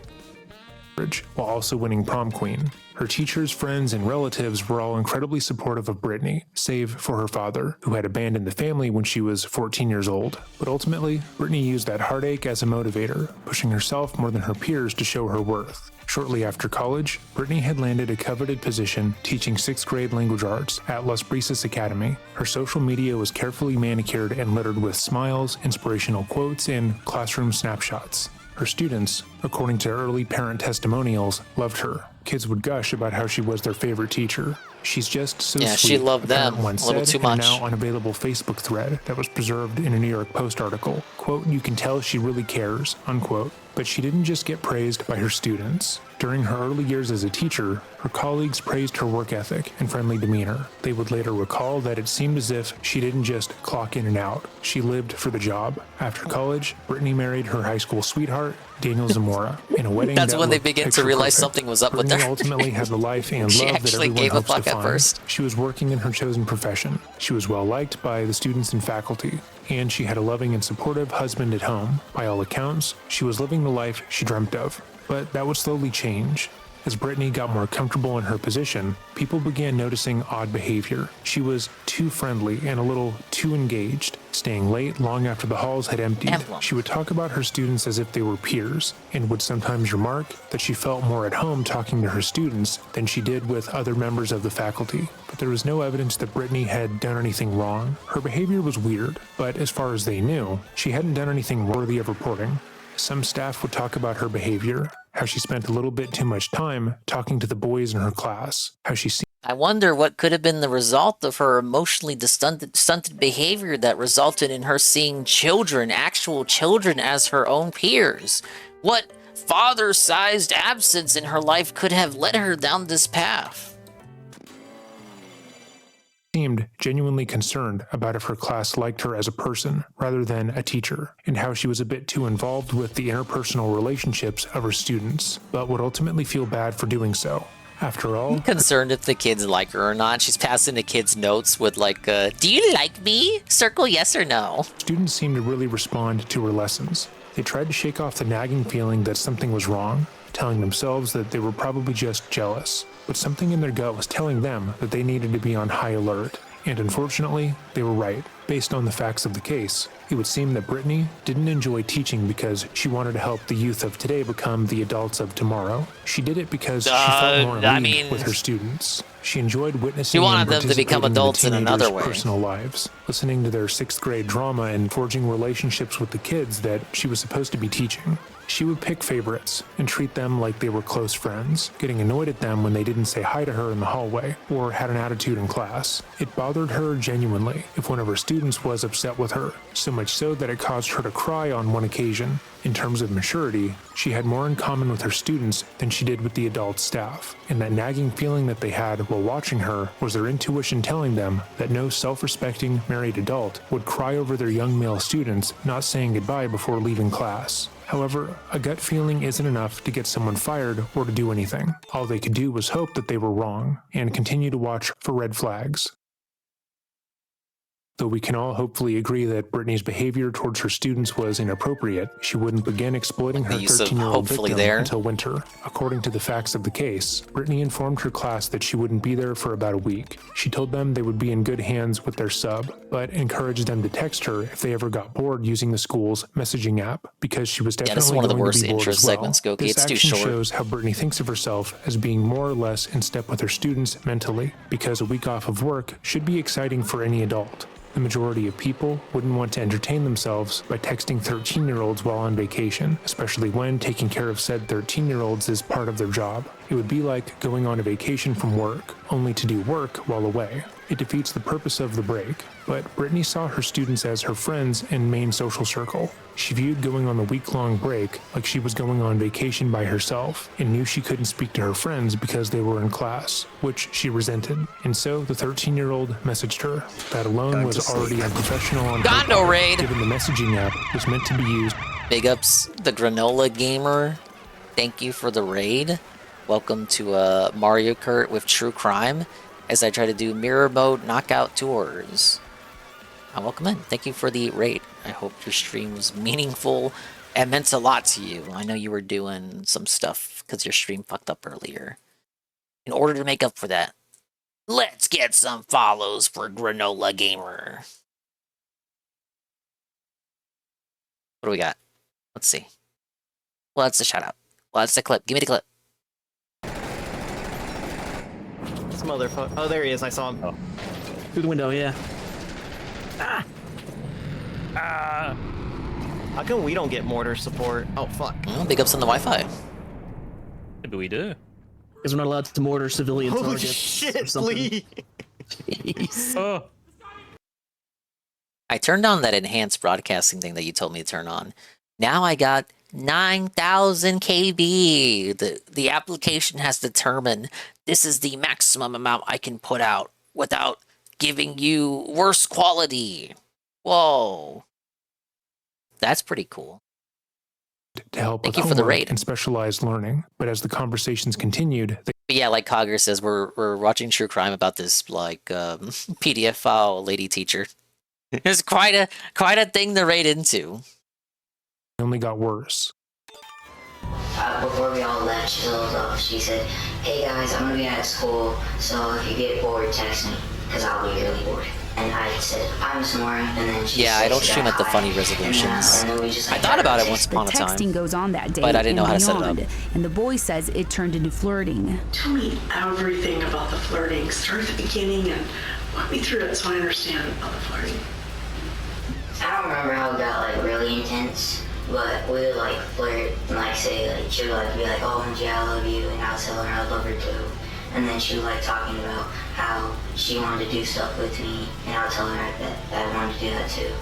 while also winning prom queen. Her teachers, friends, and relatives were all incredibly supportive of Brittany, save for her father, who had abandoned the family when she was 14 years old. But ultimately, Brittany used that heartache as a motivator, pushing herself more than her peers to show her worth. Shortly after college, Brittany had landed a coveted position teaching 6th grade language arts at Las Brisas Academy. Her social media was carefully manicured and littered with smiles, inspirational quotes, and classroom snapshots. Her students, according to early parent testimonials, loved her. Kids would gush about how she was their favorite teacher. She's just so Yeah, sweet, she loved a parent them once a little said too in a much. now unavailable Facebook thread that was preserved in a New York Post article. Quote, "You can tell she really cares," unquote. But she didn't just get praised by her students. During her early years as a teacher, her colleagues praised her work ethic and friendly demeanor. They would later recall that it seemed as if she didn't just clock in and out, she lived for the job. After college, Brittany married her high school sweetheart, Daniel Zamora, in a wedding That's that when they looked begin to realize picture-perfect. something was up with Brittany her. ultimately had the life and She love that actually everyone gave a hopes to fuck at find. first. She was working in her chosen profession. She was well liked by the students and faculty, and she had a loving and supportive husband at home. By all accounts, she was living the life she dreamt of. But that would slowly change. As Brittany got more comfortable in her position, people began noticing odd behavior. She was too friendly and a little too engaged, staying late long after the halls had emptied. She would talk about her students as if they were peers, and would sometimes remark that she felt more at home talking to her students than she did with other members of the faculty. But there was no evidence that Brittany had done anything wrong. Her behavior was weird, but as far as they knew, she hadn't done anything worthy of reporting. Some staff would talk about her behavior, how she spent a little bit too much time talking to the boys in her class, how she seemed I wonder what could have been the result of her emotionally stunted behavior that resulted in her seeing children, actual children, as her own peers. What father-sized absence in her life could have led her down this path? genuinely concerned about if her class liked her as a person rather than a teacher, and how she was a bit too involved with the interpersonal relationships of her students, but would ultimately feel bad for doing so. After all, I'm concerned if the kids like her or not. She's passing the kids notes with like, do you like me? Circle yes or no. Students seemed to really respond to her lessons. They tried to shake off the nagging feeling that something was wrong, telling themselves that they were probably just jealous. But something in their gut was telling them that they needed to be on high alert. And unfortunately, they were right. Based on the facts of the case, it would seem that Brittany didn't enjoy teaching because she wanted to help the youth of today become the adults of tomorrow. She did it because she felt more in league with her students. She enjoyed witnessing She wanted and them to become participating adults in in the another teenagers' way. personal lives, listening to their 6th grade drama and forging relationships with the kids that she was supposed to be teaching. She would pick favorites and treat them like they were close friends, getting annoyed at them when they didn't say hi to her in the hallway or had an attitude in class. It bothered her genuinely if one of her students was upset with her, so much so that it caused her to cry on one occasion. In terms of maturity, she had more in common with her students than she did with the adult staff, and that nagging feeling that they had while watching her was their intuition telling them that no self-respecting married adult would cry over their young male students not saying goodbye before leaving class. However, a gut feeling isn't enough to get someone fired or to do anything. All they could do was hope that they were wrong and continue to watch for red flags. Though we can all hopefully agree that Brittany's behavior towards her students was inappropriate, she wouldn't begin exploiting her The use of 13-year-old hopefully victim there. until winter. According to the facts of the case, Brittany informed her class that she wouldn't be there for about a week. She told them they would be in good hands with their sub, but encouraged them to text her if they ever got bored using the school's messaging app, because she was Yeah, definitely this is one of the going worst to be bored intro as well. segments, Goki. This It's too action short. shows how Brittany thinks of herself as being more or less in step with her students mentally, because a week off of work should be exciting for any adult. The majority of people wouldn't want to entertain themselves by texting 13-year-olds while on vacation, especially when taking care of said 13-year-olds is part of their job. It would be like going on a vacation from work, only to do work while away. It defeats the purpose of the break. But Brittany saw her students as her friends and main social circle. She viewed going on the week-long break like she was going on vacation by herself, and knew she couldn't speak to her friends because they were in class, which she resented. And so the 13-year-old messaged her. That alone was already unprofessional on her Gondo part, raid. given the messaging app was meant to be used. Big ups the granola gamer. thank you for the raid. Welcome to Mario Kart with True Crime as I try to do mirror mode knockout tours. Welcome in. Thank you for the raid. I hope your stream was meaningful and meant a lot to you. I know you were doing some stuff because your stream fucked up earlier. In order to make up for that, let's get some follows for Granola Gamer. What do we got? Let's see. Well, that's the shout out. Well, that's the clip. Give me the clip. This motherfucker. Oh, there he is. I saw him. Oh. Through the window, yeah. How come we don't get mortar support? Oh, fuck. Well, big ups on the Wi-Fi. Maybe we do. Because we're not allowed to mortar civilian Holy targets. shit, or something. please. Oh. I turned on that enhanced broadcasting thing that you told me to turn on. Now I got 9,000 KB. The application has determined this is the maximum amount I can put out without giving you worse quality. Whoa. That's pretty cool. To help Thank with you for the homework raid. and specialized learning. But as the conversations continued, But yeah, like Cogger says, we're watching True Crime about this like PDF file lady teacher. It's quite a thing to raid into. they only got worse. Before we all left, she told us off. She said, "Hey guys, I'm gonna be at school, so if you get bored, text me, because I'll be really bored." And I said, "I'm snoring," and then she Yeah, said I don't she stream got at the high, funny resolutions. And then we just, I thought about it once upon a time. Texting goes on that day, but I didn't know and how to set it beyond, up. And the boy says it turned into flirting. Tell me everything about the flirting. Start at the beginning and walk me through it so I understand about the flirting. I don't remember how it got like really intense, but we would like flirt and like say like she would like be like, "Oh, yeah, I love you," and I'll tell her I love her too. And then she was like talking about how she wanted to do stuff with me, and I'll tell her that I wanted to do that too.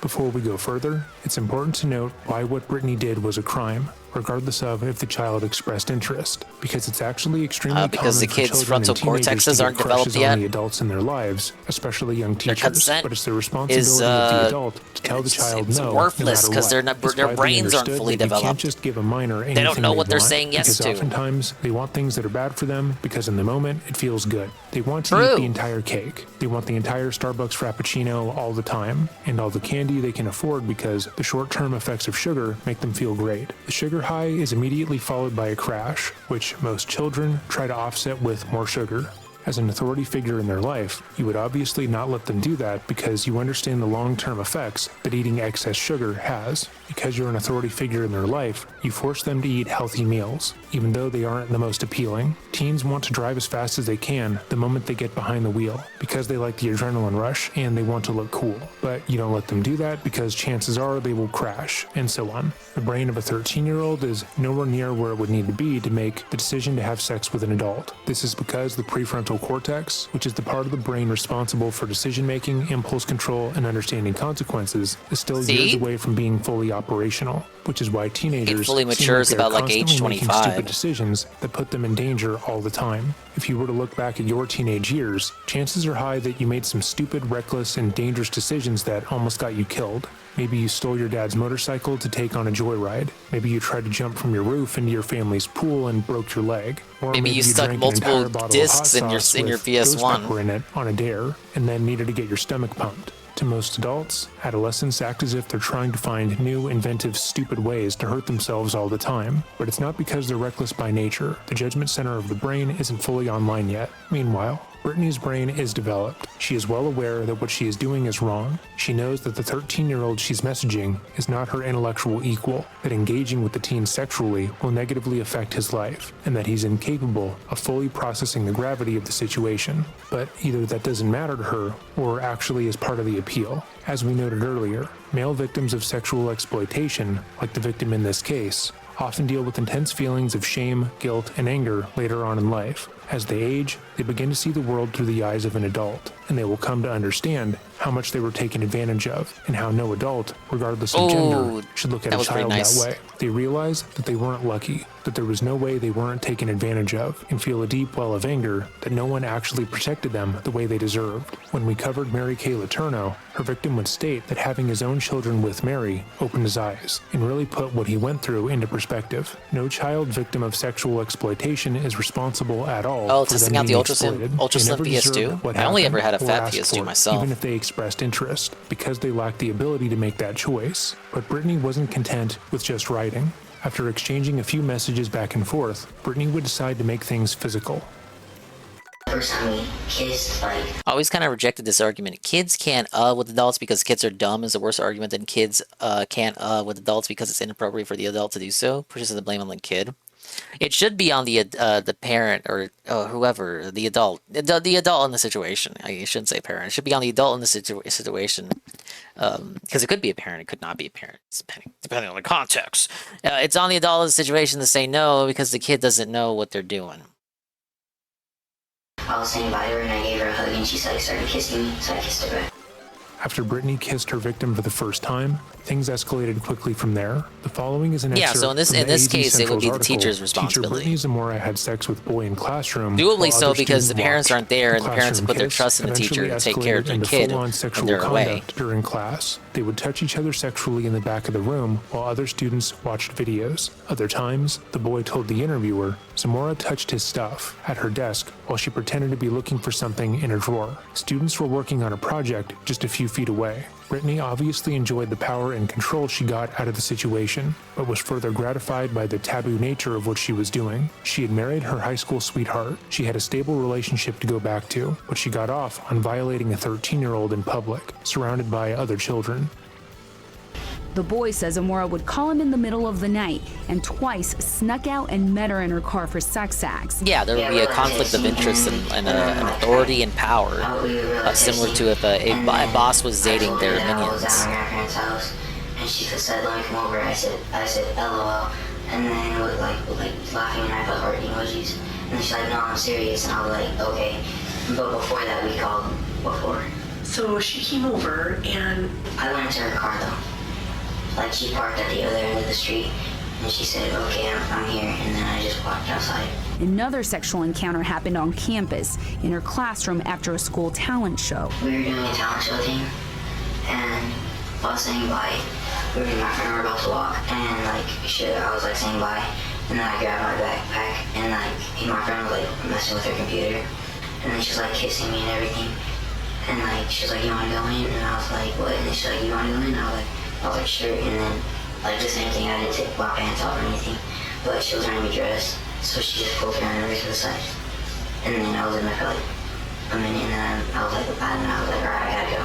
Before we go further, it's important to note why what Brittany did was a crime, regardless of if the child expressed interest, because it's actually extremely because the common for kids' children frontal and teenagers cortexes to get aren't developed crushes yet. on the adults in their lives, especially young teachers. consent But it's the responsibility is, of the adult to tell the child it's no, worthless no matter 'cause what. they're not- It's their widely brains aren't understood fully that you can't developed. just give a minor They don't anything know what they're want, saying yes because to. oftentimes they want things that are bad for them because in the moment it feels good. They want to True. eat the entire cake. They want the entire Starbucks Frappuccino all the time and all the candy they can afford because the short-term effects of sugar make them feel great. The sugar high is immediately followed by a crash, which most children try to offset with more sugar. As an authority figure in their life, you would obviously not let them do that because you understand the long-term effects that eating excess sugar has. Because you're an authority figure in their life, you force them to eat healthy meals, even though they aren't the most appealing. Teens want to drive as fast as they can the moment they get behind the wheel, because they like the adrenaline rush and they want to look cool. But you don't let them do that because chances are they will crash, and so on. The brain of a 13-year-old is nowhere near where it would need to be to make the decision to have sex with an adult. This is because the prefrontal cortex, which is the part of the brain responsible for decision-making, impulse control, and understanding consequences, is still years away from being fully operational, which is why teenagers fully matures seem like about, like, age constantly making 25. stupid decisions that put them in danger all the time. If you were to look back at your teenage years, chances are high that you made some stupid, reckless, and dangerous decisions that almost got you killed. Maybe you stole your dad's motorcycle to take on a joyride. Maybe you tried to jump from your roof into your family's pool and broke your leg. Or Maybe you stuck drank an multiple entire bottle of discs hot in your- sauce in your with PS1. ghost pepper in it on a dare, and then needed to get your stomach pumped. To most adults, adolescents act as if they're trying to find new, inventive, stupid ways to hurt themselves all the time. But it's not because they're reckless by nature. The judgment center of the brain isn't fully online yet. Meanwhile, Brittany's brain is developed. She is well aware that what she is doing is wrong. She knows that the 13-year-old she's messaging is not her intellectual equal, that engaging with the teen sexually will negatively affect his life, and that he's incapable of fully processing the gravity of the situation. But either that doesn't matter to her, or actually is part of the appeal. As we noted earlier, male victims of sexual exploitation, like the victim in this case, often deal with intense feelings of shame, guilt, and anger later on in life. As they age, they begin to see the world through the eyes of an adult, and they will come to understand how much they were taken advantage of, and how no adult, regardless of gender, should look at a child that way. They realized that they weren't lucky, that there was no way they weren't taken advantage of, and feel a deep well of anger that no one actually protected them the way they deserved. When we covered Mary Kay Letourneau, her victim would state that having his own children with Mary opened his eyes and really put what he went through into perspective. No child victim of sexual exploitation is responsible at all. Oh, testing out the ultra slim PS2? I only ever had a fat PS2 myself. Even if they expressed interest, because they lacked the ability to make that choice. But Brittany wasn't content with just writing. After exchanging a few messages back and forth, Brittany would decide to make things physical. First time we kissed, like... I always kind of rejected this argument. Kids can't with adults because kids are dumb is a worse argument than kids can't with adults because it's inappropriate for the adult to do so. Pushes the blame on the kid. It should be on the parent or whoever, the adult. The adult in the situation. I shouldn't say parent. It should be on the adult in the situation. Because it could be a parent, it could not be a parent, depending on the context. It's on the adult in the situation to say no because the kid doesn't know what they're doing. I was saying bye to her and I gave her a hug and she started kissing me, so I kissed her back. After Brittany kissed her victim for the first time, things escalated quickly from there. The following is an excerpt so in this case, it would be the teacher's responsibility. Teacher Brittany Zamora had sex with boy in classroom. Doably so because the parents aren't there and the parents put their trust in the teacher to take care of the kid when they're away. During class, they would touch each other sexually in the back of the room while other students watched videos. Other times, the boy told the interviewer, Zamora touched his stuff at her desk while she pretended to be looking for something in a drawer. Students were working on a project just a few feet away. Brittany obviously enjoyed the power and control she got out of the situation, but was further gratified by the taboo nature of what she was doing. She had married her high school sweetheart. She had a stable relationship to go back to, but she got off on violating a 13-year-old in public, surrounded by other children. The boy says Zamora would call him in the middle of the night and twice snuck out and met her in her car for sex acts. Yeah, there would be a conflict of interest and an authority and power, similar to if a boss was dating their minions. And she said, "Let me come over." I said, "LOL," and then with like laughing and I put heart emojis. And then she's like, "No, I'm serious," and I was like, "Okay." But before that, we called before. So she came over and I went into her car though. Like she parked at the other end of the street and she said, "Okay, I'm here," and then I just walked outside. Another sexual encounter happened on campus in her classroom after a school talent show. We were doing a talent show thing and I was saying bye. Me and my friend were about to walk and I was saying bye and then I grabbed my backpack and my friend was messing with her computer and then she's kissing me and everything and she was like, "You wanna go in?" And I was like, "What?" And then she's like, "You wanna go in?" And I was like, "Sure." And then the same thing, I didn't take my pants off or anything, but she was wearing me dress, so she just pulled her over to the side. And then I was in there for a minute and then I was like, alright, I gotta go.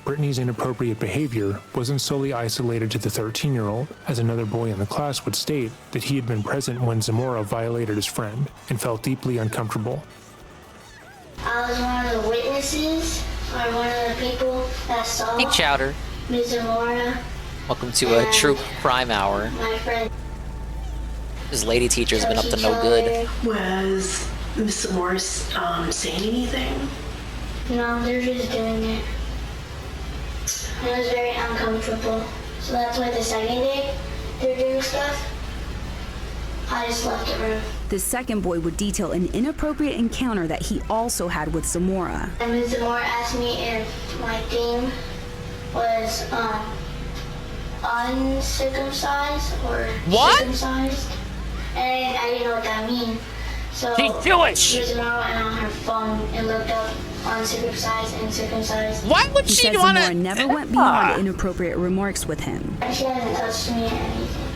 Brittany's inappropriate behavior wasn't solely isolated to the 13-year-old, as another boy in the class would state that he had been present when Zamora violated his friend and felt deeply uncomfortable. I was one of the witnesses, or one of the people that saw Hey, Chowder. Ms. Zamora. Welcome to a true crime hour. My friend. This lady teacher's been up to no good. Was Ms. Zamora saying anything? No, they're just doing it. It was very uncomfortable. So that's why the second day they're doing stuff, I just left the room. The second boy would detail an inappropriate encounter that he also had with Zamora. And Ms. Zamora asked me if my theme was uncircumcised or circumcised. And I didn't know what that means. So she's Jewish! Ms. Zamora went on her phone and looked up uncircumcised and circumcised. Why would he she says want Zamora never went beyond inappropriate remarks with him. She hasn't touched me or anything.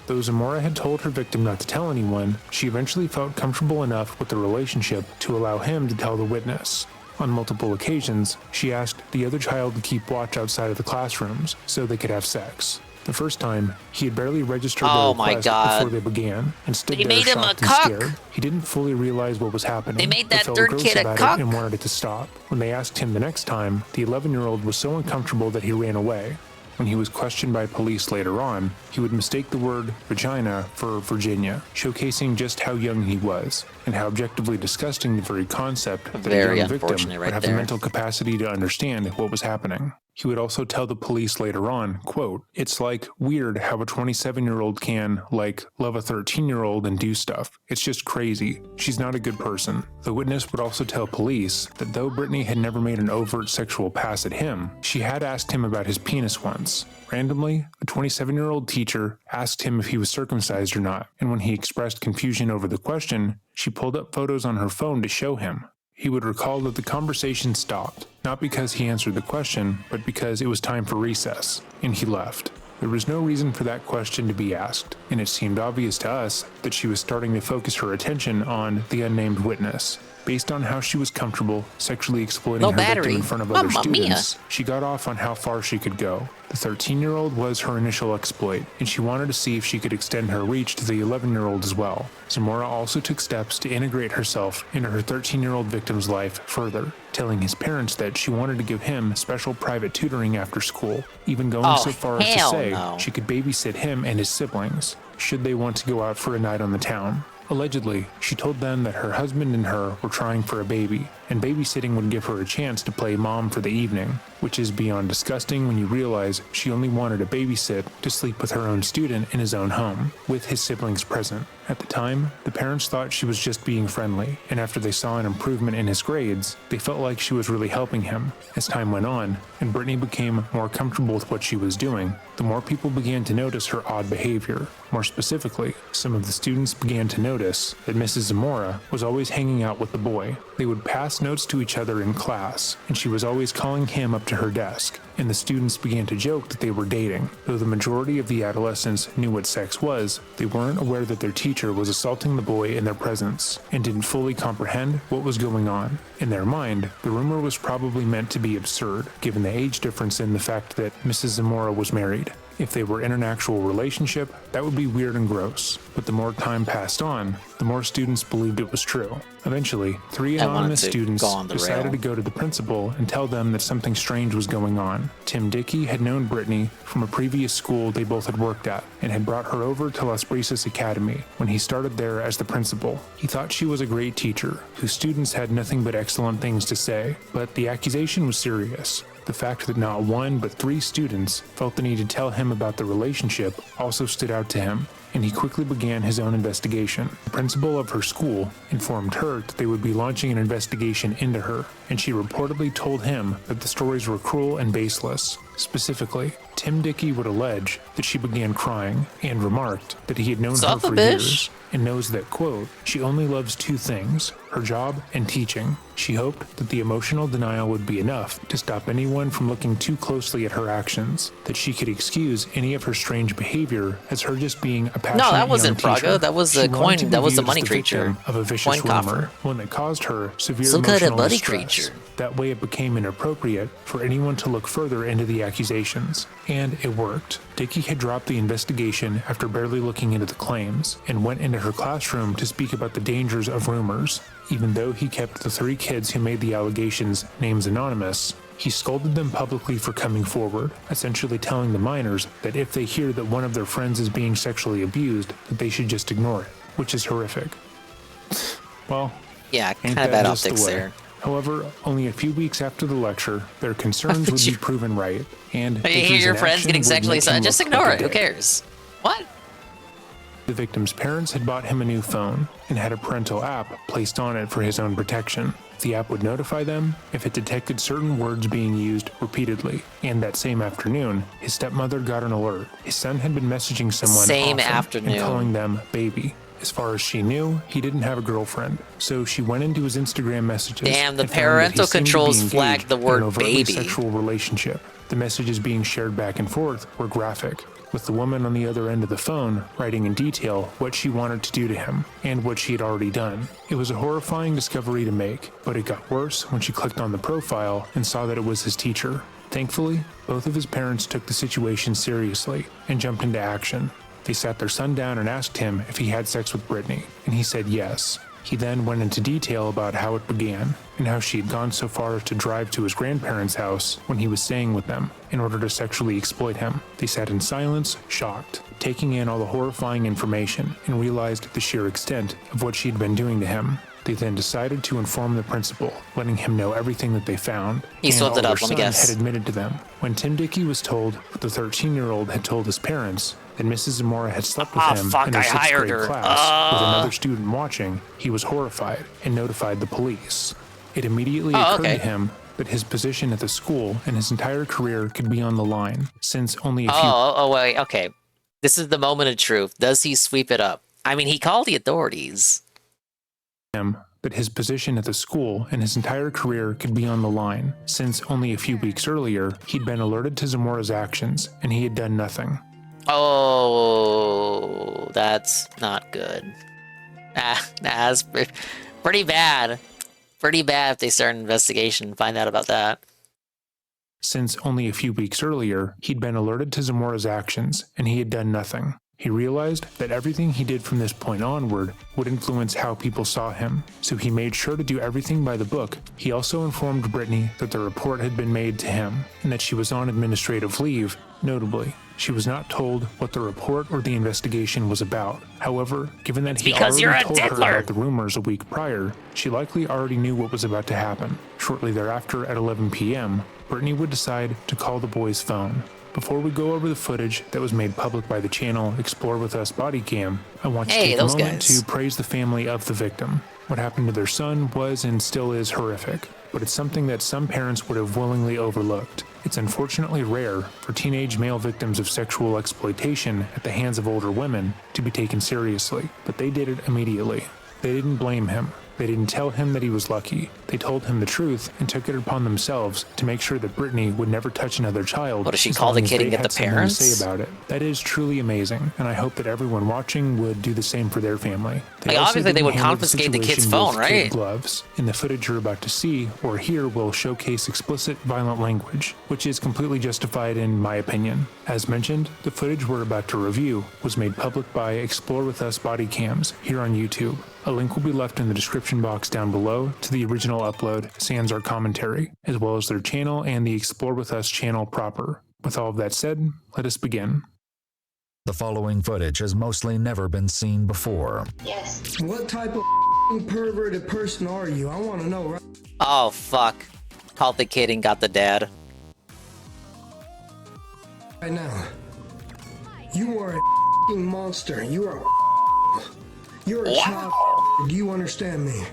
Though Zamora had told her victim not to tell anyone, she eventually felt comfortable enough with the relationship to allow him to tell the witness. On multiple occasions, she asked the other child to keep watch outside of the classrooms so they could have sex. The first time, he had barely registered the request before they began and stood there shocked and scared. He didn't fully realize what was happening. They made that felt third gross kid a about cuck. it and wanted it to stop. When they asked him the next time, the 11-year-old was so uncomfortable that he ran away. When he was questioned by police later on, he would mistake the word vagina for Virginia, showcasing just how young he was. and how objectively disgusting the very concept that Very a young victim unfortunate would right have there. the mental capacity to understand what was happening. He would also tell the police later on, quote, "It's like weird how a 27-year-old can, like, love a 13-year-old and do stuff. It's just crazy. She's not a good person." The witness would also tell police that though Brittany had never made an overt sexual pass at him, she had asked him about his penis once. Randomly, the 27-year-old teacher asked him if he was circumcised or not, and when he expressed confusion over the question, she pulled up photos on her phone to show him. He would recall that the conversation stopped, not because he answered the question, but because it was time for recess, and he left. There was no reason for that question to be asked, and it seemed obvious to us that she was starting to focus her attention on the unnamed witness. Based on how she was comfortable sexually exploiting her victim in front of other students, she got off on how far she could go. The 13-year-old was her initial exploit, and she wanted to see if she could extend her reach to the 11-year-old as well. Zamora also took steps to integrate herself into her 13-year-old victim's life further, telling his parents that she wanted to give him special private tutoring after school, even going so far as to say she could babysit him and his siblings, should they want to go out for a night on the town. Allegedly, she told them that her husband and her were trying for a baby, and babysitting would give her a chance to play mom for the evening, which is beyond disgusting when you realize she only wanted to babysit to sleep with her own student in his own home, with his siblings present. At the time, the parents thought she was just being friendly, and after they saw an improvement in his grades, they felt like she was really helping him. As time went on, and Brittany became more comfortable with what she was doing, the more people began to notice her odd behavior. More specifically, some of the students began to notice that Mrs. Zamora was always hanging out with the boy. They would pass notes to each other in class, and she was always calling him up to her desk, and the students began to joke that they were dating. Though the majority of the adolescents knew what sex was, they weren't aware that their teacher was assaulting the boy in their presence, and didn't fully comprehend what was going on. In their mind, the rumor was probably meant to be absurd, given the age difference and the fact that Mrs. Zamora was married. If they were in an actual relationship, that would be weird and gross. But the more time passed on, the more students believed it was true. Eventually, 3 anonymous students decided to go to the principal and tell them that something strange was going on. Tim Dickey had known Brittany from a previous school they both had worked at, and had brought her over to Las Brisas Academy when he started there as the principal. He thought she was a great teacher, whose students had nothing but excellent things to say, but the accusation was serious. The fact that not 1 but 3 students felt the need to tell him about the relationship also stood out to him, and he quickly began his own investigation. The principal of her school informed her that they would be launching an investigation into her, and she reportedly told him that the stories were cruel and baseless. Specifically, Tim Dickey would allege that she began crying and remarked that he had known her for years and knows that, quote, she only loves 2 things, her job and teaching. She hoped that the emotional denial would be enough to stop anyone from looking too closely at her actions, that she could excuse any of her strange behavior as her just being a passionate No, that wasn't young teacher. Praga. That was the coin. That was the money creature. Of a vicious Coin coffer. rumor, one that caused her severe Some kind of emotional money distress. creature. That way it became inappropriate for anyone to look further into the accusations. And it worked. Dickey had dropped the investigation after barely looking into the claims, and went into her classroom to speak about the dangers of rumors. Even though he kept the 3 kids who made the allegations names anonymous, he scolded them publicly for coming forward, essentially telling the minors that if they hear that one of their friends is being sexually abused, that they should just ignore it, which is horrific. Well, yeah, ain't kind of that bad just the optics way? there. However, only a few weeks after the lecture, their concerns would be proven right, and You hear Dickey's your friends inaction getting would sexually make him assaulted. Just look ignore like it. a Who dick. cares? What? The victim's parents had bought him a new phone and had a parental app placed on it for his own protection. The app would notify them if it detected certain words being used repeatedly. And that same afternoon, his stepmother got an alert. His son had been messaging someone Same often afternoon. and calling them baby. As far as she knew, he didn't have a girlfriend. So she went into his Instagram messages. Damn, the and found that he parental seemed to be controls engaged flagged the in word an overtly baby. sexual relationship. The messages being shared back and forth were graphic, with the woman on the other end of the phone writing in detail what she wanted to do to him and what she had already done. It was a horrifying discovery to make, but it got worse when she clicked on the profile and saw that it was his teacher. Thankfully, both of his parents took the situation seriously and jumped into action. They sat their son down and asked him if he had sex with Brittany, and he said yes. He then went into detail about how it began, and how she had gone so far as to drive to his grandparents' house when he was staying with them in order to sexually exploit him. They sat in silence, shocked, taking in all the horrifying information, and realized the sheer extent of what she had been doing to him. They then decided to inform the principal, letting him know everything that they found. He swept it up, let me Son guess. had admitted to them. When Tim Dickey was told what the 13-year-old had told his parents, that Mrs. Zamora had slept with him in their 6th grade class with another student watching, he was horrified and notified the police. It immediately occurred to him that his position at the school and his entire career could be on the line, since only a few... Wait, okay. This is the moment of truth. Does he sweep it up? I mean, he called the authorities. That his position at the school and his entire career could be on the line, since only a few weeks earlier, he'd been alerted to Zamora's actions, and he had done nothing. Oh, that's not good. That's pretty bad. Pretty bad if they start an investigation and find out about that. Since only a few weeks earlier, he'd been alerted to Zamora's actions, and he had done nothing. He realized that everything he did from this point onward would influence how people saw him, so he made sure to do everything by the book. He also informed Brittany that the report had been made to him, and that she was on administrative leave. Notably, she was not told what the report or the investigation was about. However, given that he already told her about the rumors a week prior, she likely already knew what was about to happen. Shortly thereafter, at 11 p.m., Brittany would decide to call the boy's phone. Before we go over the footage that was made public by the channel Explore With Us Bodycam, I want to take a moment to praise the family of the victim. What happened to their son was and still is horrific, but it's something that some parents would have willingly overlooked. It's unfortunately rare for teenage male victims of sexual exploitation at the hands of older women to be taken seriously, but they did it immediately. They didn't blame him. They didn't tell him that he was lucky. They told him the truth and took it upon themselves to make sure that Brittany would never touch another child. What, does she call the kid and get the parents? To say about it. That is truly amazing, and I hope that everyone watching would do the same for their family. Like, obviously they would confiscate the kid's phone, right? Gloves. In the footage you're about to see or hear will showcase explicit, violent language, which is completely justified in my opinion. As mentioned, the footage we're about to review was made public by Explore With Us Bodycams here on YouTube. A link will be left in the description box down below to the original upload, sans our commentary, as well as their channel and the Explore With Us channel proper. With all of that said, let us begin. The following footage has mostly never been seen before. Yes. What type of perverted person are you? I want to know, right? Oh, fuck. Called the kid and got the dad. Right now. You are a monster. You are You're a child. Do you understand me?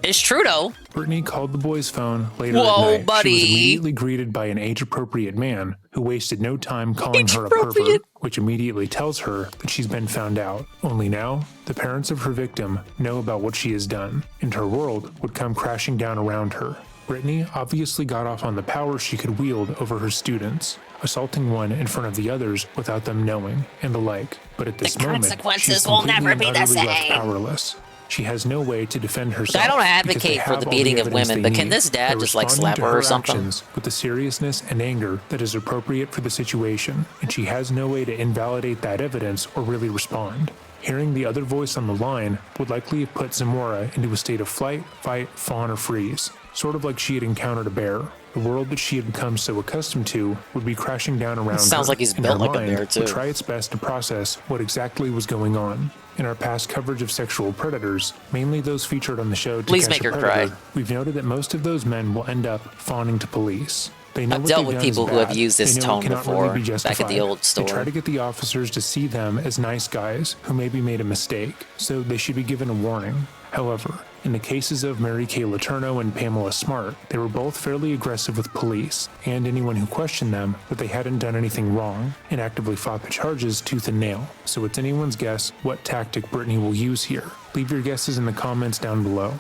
It's true, though. Brittany called the boy's phone later that night. Buddy. She was immediately greeted by an age-appropriate man who wasted no time calling her a pervert, which immediately tells her that she's been found out. Only now, the parents of her victim know about what she has done, and her world would come crashing down around her. Brittany obviously got off on the power she could wield over her students, assaulting one in front of the others without them knowing, and the like. But at this moment, she's completely and utterly left powerless. She has no way to defend herself. I don't advocate for the beating of women, but can this dad just like slap her or something? With the seriousness and anger that is appropriate for the situation, and she has no way to invalidate that evidence or really respond. Hearing the other voice on the line would likely have put Zamora into a state of flight, fight, fawn, or freeze, sort of like she had encountered a bear. The world that she had become so accustomed to would be crashing down around her. Sounds like he's built like a bear, too. Would try its best to process what exactly was going on. In our past coverage of sexual predators, mainly those featured on the show To Catch a Predator, we've noted that most of those men will end up fawning to police. They know I've dealt with people who have used this tone before, back at the old store. They try to get the officers to see them as nice guys who maybe made a mistake, so they should be given a warning. However, in the cases of Mary Kay Letourneau and Pamela Smart, they were both fairly aggressive with police and anyone who questioned them that they hadn't done anything wrong, and actively fought the charges tooth and nail. So it's anyone's guess what tactic Brittany will use here. Leave your guesses in the comments down below.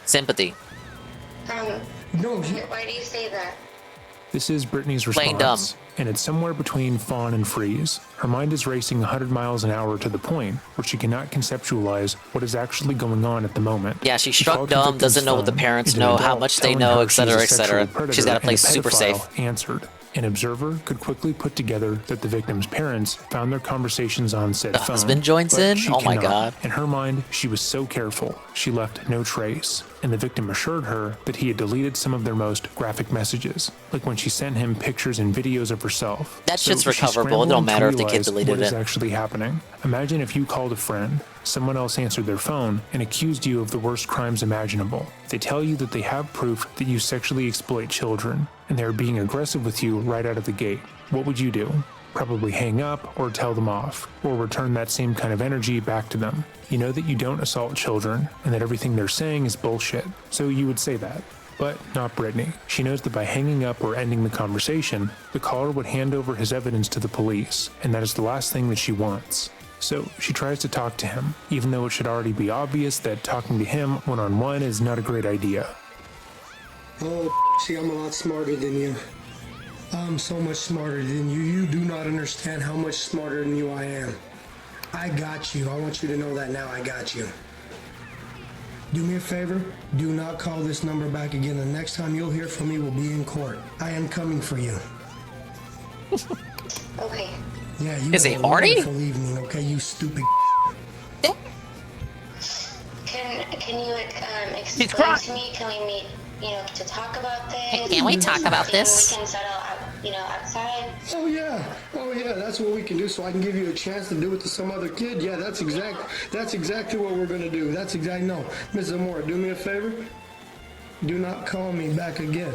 Sympathy. No, why do you say that? This is Brittany's Plain response, dumb. and it's somewhere between fawn and freeze. Her mind is racing 100 miles an hour to the point where she cannot conceptualize what is actually going on at the moment. Yeah, she's struck dumb, doesn't know what the parents know, how much they know, etc., etc. She's got to play super safe. Answered. An observer could quickly put together that the victim's parents found their conversations on said phone. Husband joins but in? she Oh my cannot. God. In her mind, she was so careful, she left no trace, and the victim assured her that he had deleted some of their most graphic messages, like when she sent him pictures and videos of herself. That shit's she recoverable. It scrambled don't to matter if the kid realize deleted what is it. actually happening. Imagine if you called a friend, someone else answered their phone, and accused you of the worst crimes imaginable. They tell you that they have proof that you sexually exploit children, and they are being aggressive with you right out of the gate. What would you do? Probably hang up or tell them off, or return that same kind of energy back to them. You know that you don't assault children, and that everything they're saying is bullshit, so you would say that. But not Brittany. She knows that by hanging up or ending the conversation, the caller would hand over his evidence to the police, and that is the last thing that she wants. So she tries to talk to him, even though it should already be obvious that talking to him one-on-one is not a great idea. Oh, see, I'm a lot smarter than you. I'm so much smarter than you. You do not understand how much smarter than you I am. I got you. I want you to know that now. I got you. Do me a favor. Do not call this number back again. The next time you'll hear from me will be in court. I am coming for you. Okay. Yeah, you Is he have a horny? wonderful evening, okay, you stupid. Can you explain to me? Can we meet, to talk about things? Can we talk about this? We can settle, outside. Oh yeah, that's what we can do. So I can give you a chance to do it to some other kid. Yeah, that's exactly what we're gonna do. No, Ms. Zamora, do me a favor. Do not call me back again.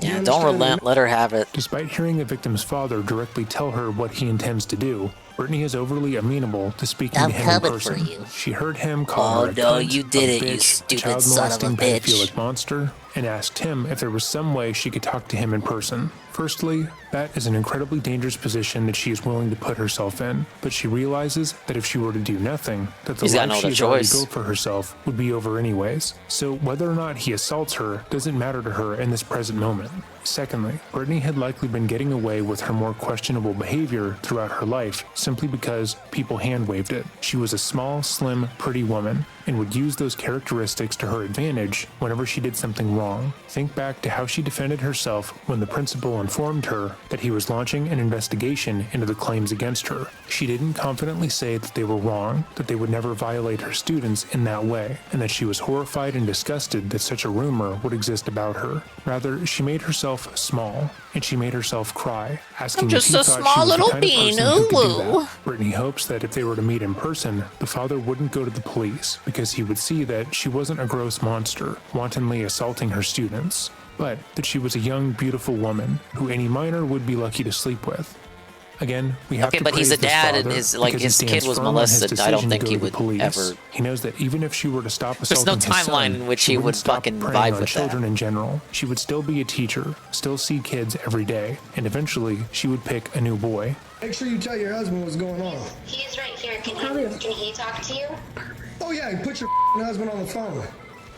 Yeah, don't relent. Let her have it. Despite hearing the victim's father directly tell her what he intends to do, Brittany is overly amenable to speaking I'm to him in coming person. for you. She heard him call her a no, cunt, you did a it, you bitch, stupid child son of a molesting bitch. pedophilic monster, and asked him if there was some way she could talk to him in person. Firstly, that is an incredibly dangerous position that she is willing to put herself in, but she realizes that if she were to do nothing, that the She's got life no she other has already choice. built for herself would be over anyways. So whether or not he assaults her doesn't matter to her in this present moment. Secondly, Brittany had likely been getting away with her more questionable behavior throughout her life simply because people hand-waved it. She was a small, slim, pretty woman and would use those characteristics to her advantage whenever she did something wrong. Think back to how she defended herself when the principal informed her that he was launching an investigation into the claims against her. She didn't confidently say that they were wrong, that they would never violate her students in that way, and that she was horrified and disgusted that such a rumor would exist about her. Rather, she made herself small, and she made herself cry, asking I'm just if he a thought small she was the little kind of bean, person who could do ooh. that. Brittany hopes that if they were to meet in person, the father wouldn't go to the police because he would see that she wasn't a gross monster, wantonly assaulting her students, but that she was a young, beautiful woman who any minor would be lucky to sleep with. Again, we have Okay, to but he's praise a this dad, and father his because he his stands kid was firm on his molested. I don't decision to think go he to the would police. ever. He knows that even if she were to stop There's no assaulting his timeline son, in which she he wouldn't would stop fucking preying vibe on with children that. in general. She would still be a teacher, still see kids every day, and eventually she would pick a new boy. Make sure you tell your husband what's going on. He's right here. Can he talk to you? Oh yeah, put your husband on the phone.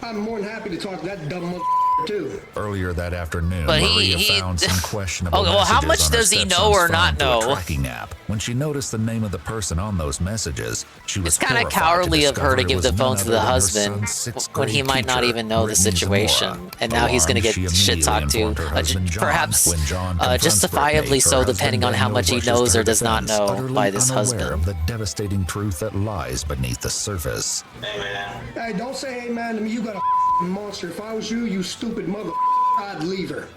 I'm more than happy to talk to that dumb mother too. Earlier that afternoon, But Maria he- found some questionable Oh, well, how messages much on her does he know stepson's or phone not through a know? tracking app. When she noticed the name of the person on those messages, she was It's kind of horrified cowardly to of her to discover it give was the none phone to other the than her husband son's sixth when he grade might not teacher, even know the Brittany situation, Zamora. and now he's going to Alarmed, get she shit talked to, immediately informed her husband, John. perhaps When John confronts justifiably Brittany, so, her depending on husband how much he rushes to knows her or does not defense, know utterly by this unaware husband. of the devastating truth that lies beneath the surface. Hey, don't say hey man to me. You got a monster. If I was you, you stupid mother, I'd leave her.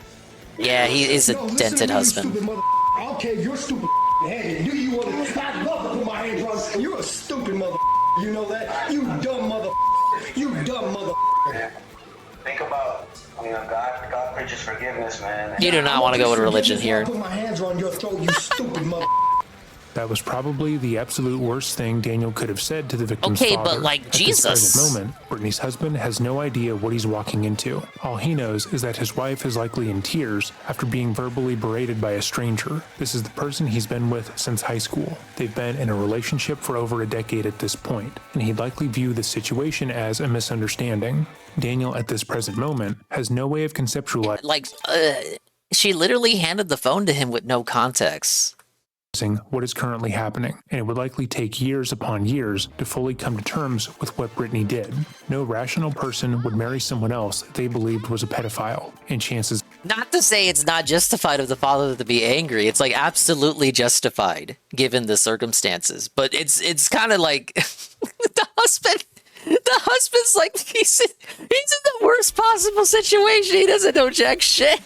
Yeah, he is a No, listen dented to me, husband. You stupid mother. I'll cave your stupid head. Do you want to? I'd love to put my hands on. You're a stupid mother. You know that? You dumb mother. You dumb mother. Think about, God preaches forgiveness, man. You do not want to go with religion here. I'll put my hands on your throat, you stupid mother. That was probably the absolute worst thing Daniel could have said to the victim's Okay, father. but, like, At Jesus. this present moment, Brittany's husband has no idea what he's walking into. All he knows is that his wife is likely in tears after being verbally berated by a stranger. This is the person he's been with since high school. They've been in a relationship for over a decade at this point, and he'd likely view the situation as a misunderstanding. Daniel, at this present moment, has no way of conceptualizing She literally handed the phone to him with no context. what is currently happening, and it would likely take years upon years to fully come to terms with what Brittany did. No rational person would marry someone else they believed was a pedophile, and chances Not to say it's not justified of the father to be angry. It's like absolutely justified given the circumstances. But it's kind of like the husband. The husband's like he's in the worst possible situation. He doesn't know jack shit.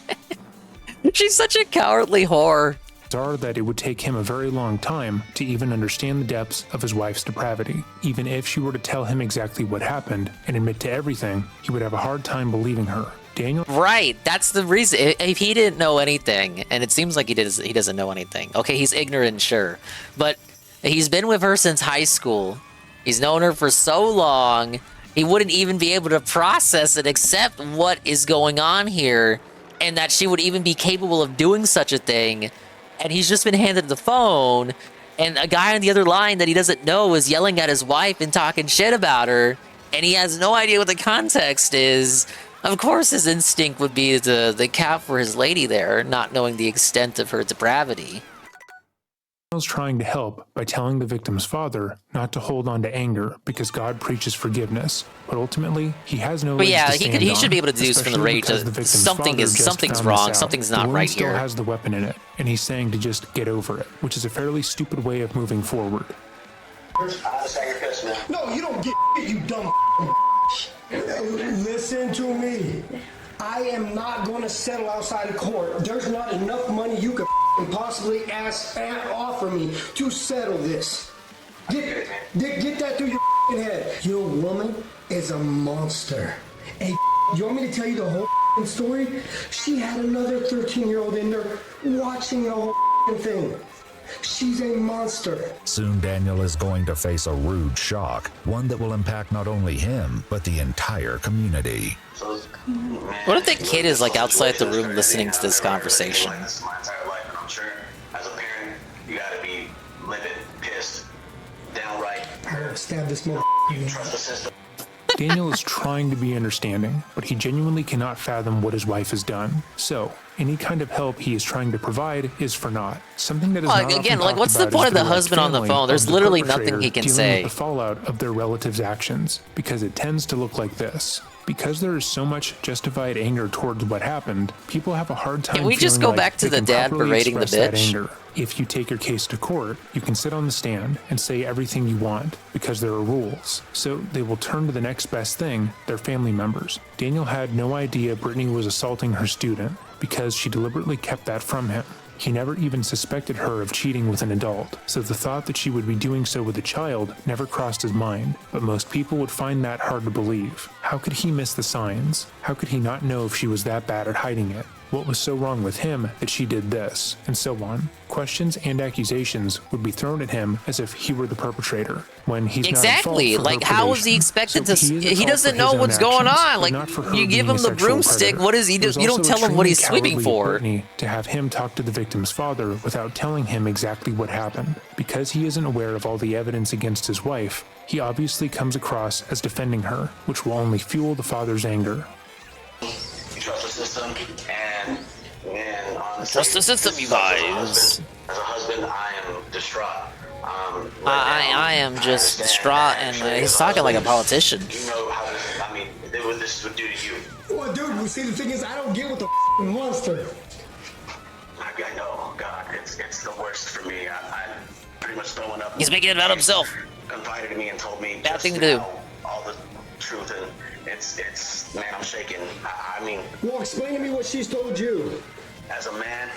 She's such a cowardly whore. Are that it would take him a very long time to even understand the depths of his wife's depravity. Even if she were to tell him exactly what happened and admit to everything, he would have a hard time believing her. Daniel? Right, that's the reason. If he didn't know anything, and it seems like he doesn't know anything. Okay, he's ignorant, sure, but he's been with her since high school. He's known her for so long, he wouldn't even be able to process and accept what is going on here, and that she would even be capable of doing such a thing. And he's just been handed the phone, and a guy on the other line that he doesn't know is yelling at his wife and talking shit about her, and he has no idea what the context is. Of course his instinct would be the cap for his lady there, not knowing the extent of her depravity. Daniel's trying to help by telling the victim's father not to hold on to anger because God preaches forgiveness, but ultimately he has no. But legs yeah, to stand he should on, be able to deduce from the especially rage because that the victim's father something's just wrong, found this out. something's The not woman right still here. has the weapon in it, and he's saying to just get over it, which is a fairly stupid way of moving forward. No, you don't get you dumb. Listen to me. I am not going to settle outside of court. There's not enough money you could possibly ask and offer me to settle this. Get that through your head. Your woman is a monster. Hey, you want me to tell you the whole story? She had another 13-year-old in there watching the whole thing. She's a monster. Soon Daniel is going to face a rude shock, one that will impact not only him, but the entire community. What if the kid is like outside the room listening to this conversation? My entire life, and I'm sure as a parent, you gotta be livid, pissed, downright. Stab this mother. You trust the system. Daniel is trying to be understanding, but he genuinely cannot fathom what his wife has done. So, any kind of help he is trying to provide is for naught. Something that is not often again, like, talked what's the about point is of the direct husband on the family phone? There's of the literally nothing perpetrator he can dealing say. with the fallout of their relatives' actions, because it tends to look like this. Because there is so much justified anger towards what happened, people have a hard time. Can we just feeling go like back to they the can dad properly berating the express that bitch? anger. If you take your case to court, you can sit on the stand and say everything you want because there are rules. So they will turn to the next best thing, their family members. Daniel had no idea Brittany was assaulting her student because she deliberately kept that from him. He never even suspected her of cheating with an adult, so the thought that she would be doing so with a child never crossed his mind, but most people would find that hard to believe. How could he miss the signs? How could he not know if she was that bad at hiding it? What was so wrong with him that she did this? And so on. Questions and accusations would be thrown at him as if he were the perpetrator, when he's Exactly. not at fault for Like, her how is he predation. expected So to? he is at He fault doesn't for know his own what's going actions, on. but Like, not for her you give being him a the sexual broomstick. predator. What is he? It was You don't also tell him what extremely he's sweeping cowardly of for. Brittany to have him talk to the victim's father without telling him exactly what happened. Because he isn't aware of all the evidence against his wife, he obviously comes across as defending her, which will only fuel the father's anger. You trust the system, and honestly, Trust the system, you guys. As a husband, I am distraught. I am just distraught, and he's talking like a politician. You know how this, I mean, what this would do to you. Well, dude, see, the thing is, I don't get with the monster. I know, God, it's the worst for me. I'm pretty much throwing up. He's making it about himself. Confided in me and told me Bad thing to now do. all the truth, and it's man, I'm shaking. I mean, Well, explain to me what she's told you. as a man,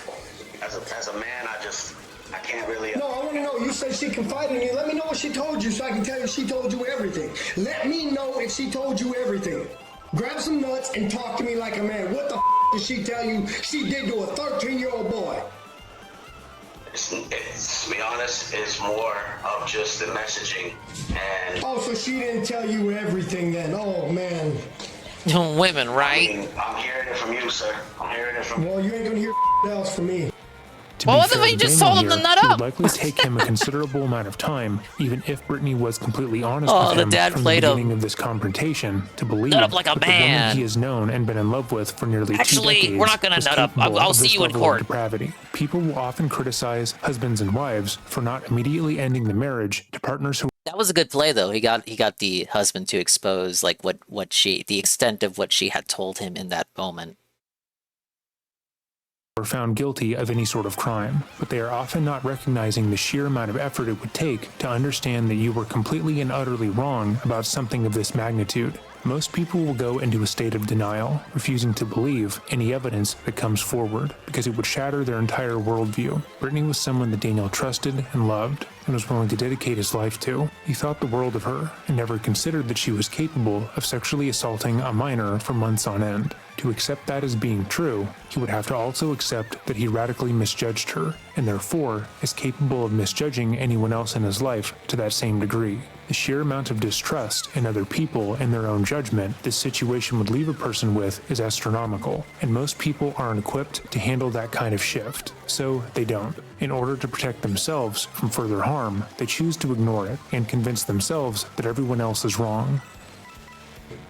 I can't really. No, I want to know. You said she confided in you. Let me know what she told you so I can tell you she told you everything. Let me know if she told you everything. Grab some nuts and talk to me like a man. What the did she tell you she did to a 13-year-old boy? It's, to be honest, it's more of just the messaging. And Oh, so she didn't tell you everything then. Oh, man. Women, right? I mean, I'm hearing it from you, sir. I'm hearing it from. Well, you ain't gonna hear else from me. To Well, be what if fair he to just Daniel told him to here, nut it up? would likely take him a considerable amount of time, even if Brittany was completely honest Oh, with the him dad from the played him. beginning of this confrontation, to believe Nut up like a that the woman man. he has known and been in love with for nearly 2 Actually, decades we're not gonna was nut up. capable I'll of see this you in level court. of depravity. People will often criticize husbands and wives for not immediately ending the marriage to partners who That was a good play, though. He got the husband to expose like the extent of what she had told him in that moment. are found guilty of any sort of crime, but they are often not recognizing the sheer amount of effort it would take to understand that you were completely and utterly wrong about something of this magnitude. Most people will go into a state of denial, refusing to believe any evidence that comes forward, because it would shatter their entire worldview. Brittany was someone that Daniel trusted and loved, and was willing to dedicate his life to. He thought the world of her, and never considered that she was capable of sexually assaulting a minor for months on end. To accept that as being true, he would have to also accept that he radically misjudged her, and therefore is capable of misjudging anyone else in his life to that same degree. The sheer amount of distrust in other people and their own judgment this situation would leave a person with is astronomical, and most people aren't equipped to handle that kind of shift, so they don't. In order to protect themselves from further harm, they choose to ignore it and convince themselves that everyone else is wrong.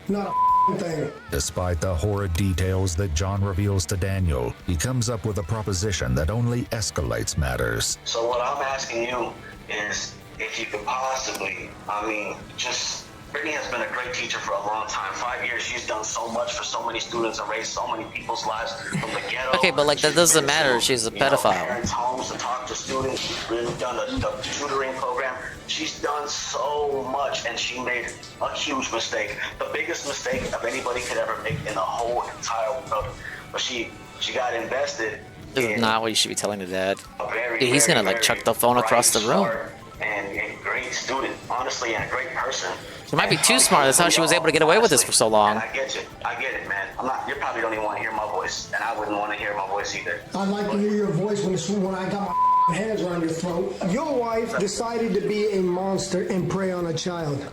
Not a thing. Despite the horrid details that John reveals to Daniel, he comes up with a proposition that only escalates matters. So what I'm asking you is, if you could possibly, Brittany has been a great teacher for a long time. 5 years, she's done so much for so many students and raised so many people's lives from the ghetto. Okay, but like that doesn't matter. She's a pedophile. Parents' homes to talk to students. She's really done the tutoring program. She's done so much, and she made a huge mistake. The biggest mistake of anybody could ever make in the whole entire world. But she got invested. This is not what you should be telling the dad. Dude, he's gonna like chuck the phone across the room. And a great student, honestly, and a great person. She might be too smart. That's how she was able to get away with this for so long. I get it, man. You probably don't even want to hear my voice, and I wouldn't want to hear my voice either. I'd like to hear your voice when I got my hands around your throat. Your wife decided to be a monster and prey on a child.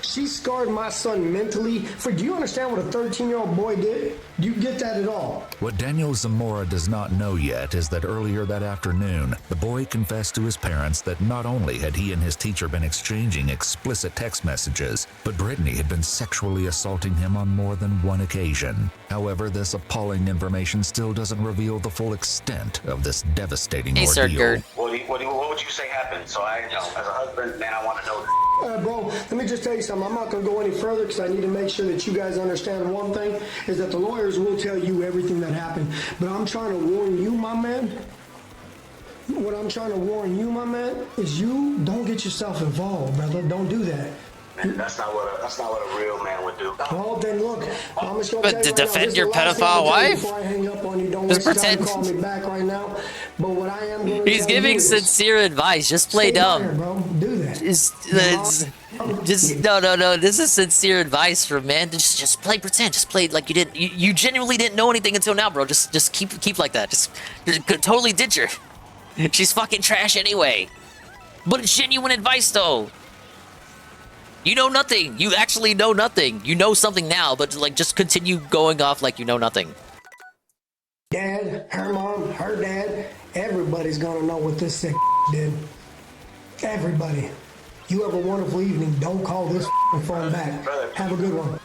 She scarred my son mentally. Do you understand what a 13-year-old boy did? Do you get that at all? What Daniel Zamora does not know yet is that earlier that afternoon, the boy confessed to his parents that not only had he and his teacher been exchanging explicit text messages, but Brittany had been sexually assaulting him on more than one occasion. However, this appalling information still doesn't reveal the full extent of this devastating ordeal. What would you say happened? So as a husband, man, I want to know this. Bro, let me just tell you something. I'm not going to go any further because I need to make sure that you guys understand one thing, is that the lawyers will tell you everything that happened. But I'm trying to warn you, my man. What I'm trying to warn you, my man, is you don't get yourself involved, brother. Don't do that. Man, that's not what a real man would do. Well, then look, I'm just going But to defend your pedophile wife? Just pretend. Call me back right now. But what I am going to He's giving sincere advice. Just play dumb. There, bro. Do that. No. This is sincere advice from man. Just play pretend. Just play like you didn't. You genuinely didn't know anything until now, bro. Just keep like that. Just totally ditch her. She's fucking trash anyway. But it's genuine advice though. You know nothing. You actually know nothing. You know something now, but like just continue going off like you know nothing. Dad, her mom, her dad, everybody's gonna know what this sick did. Everybody. You have a wonderful evening. Don't call this phone back. Have a good one.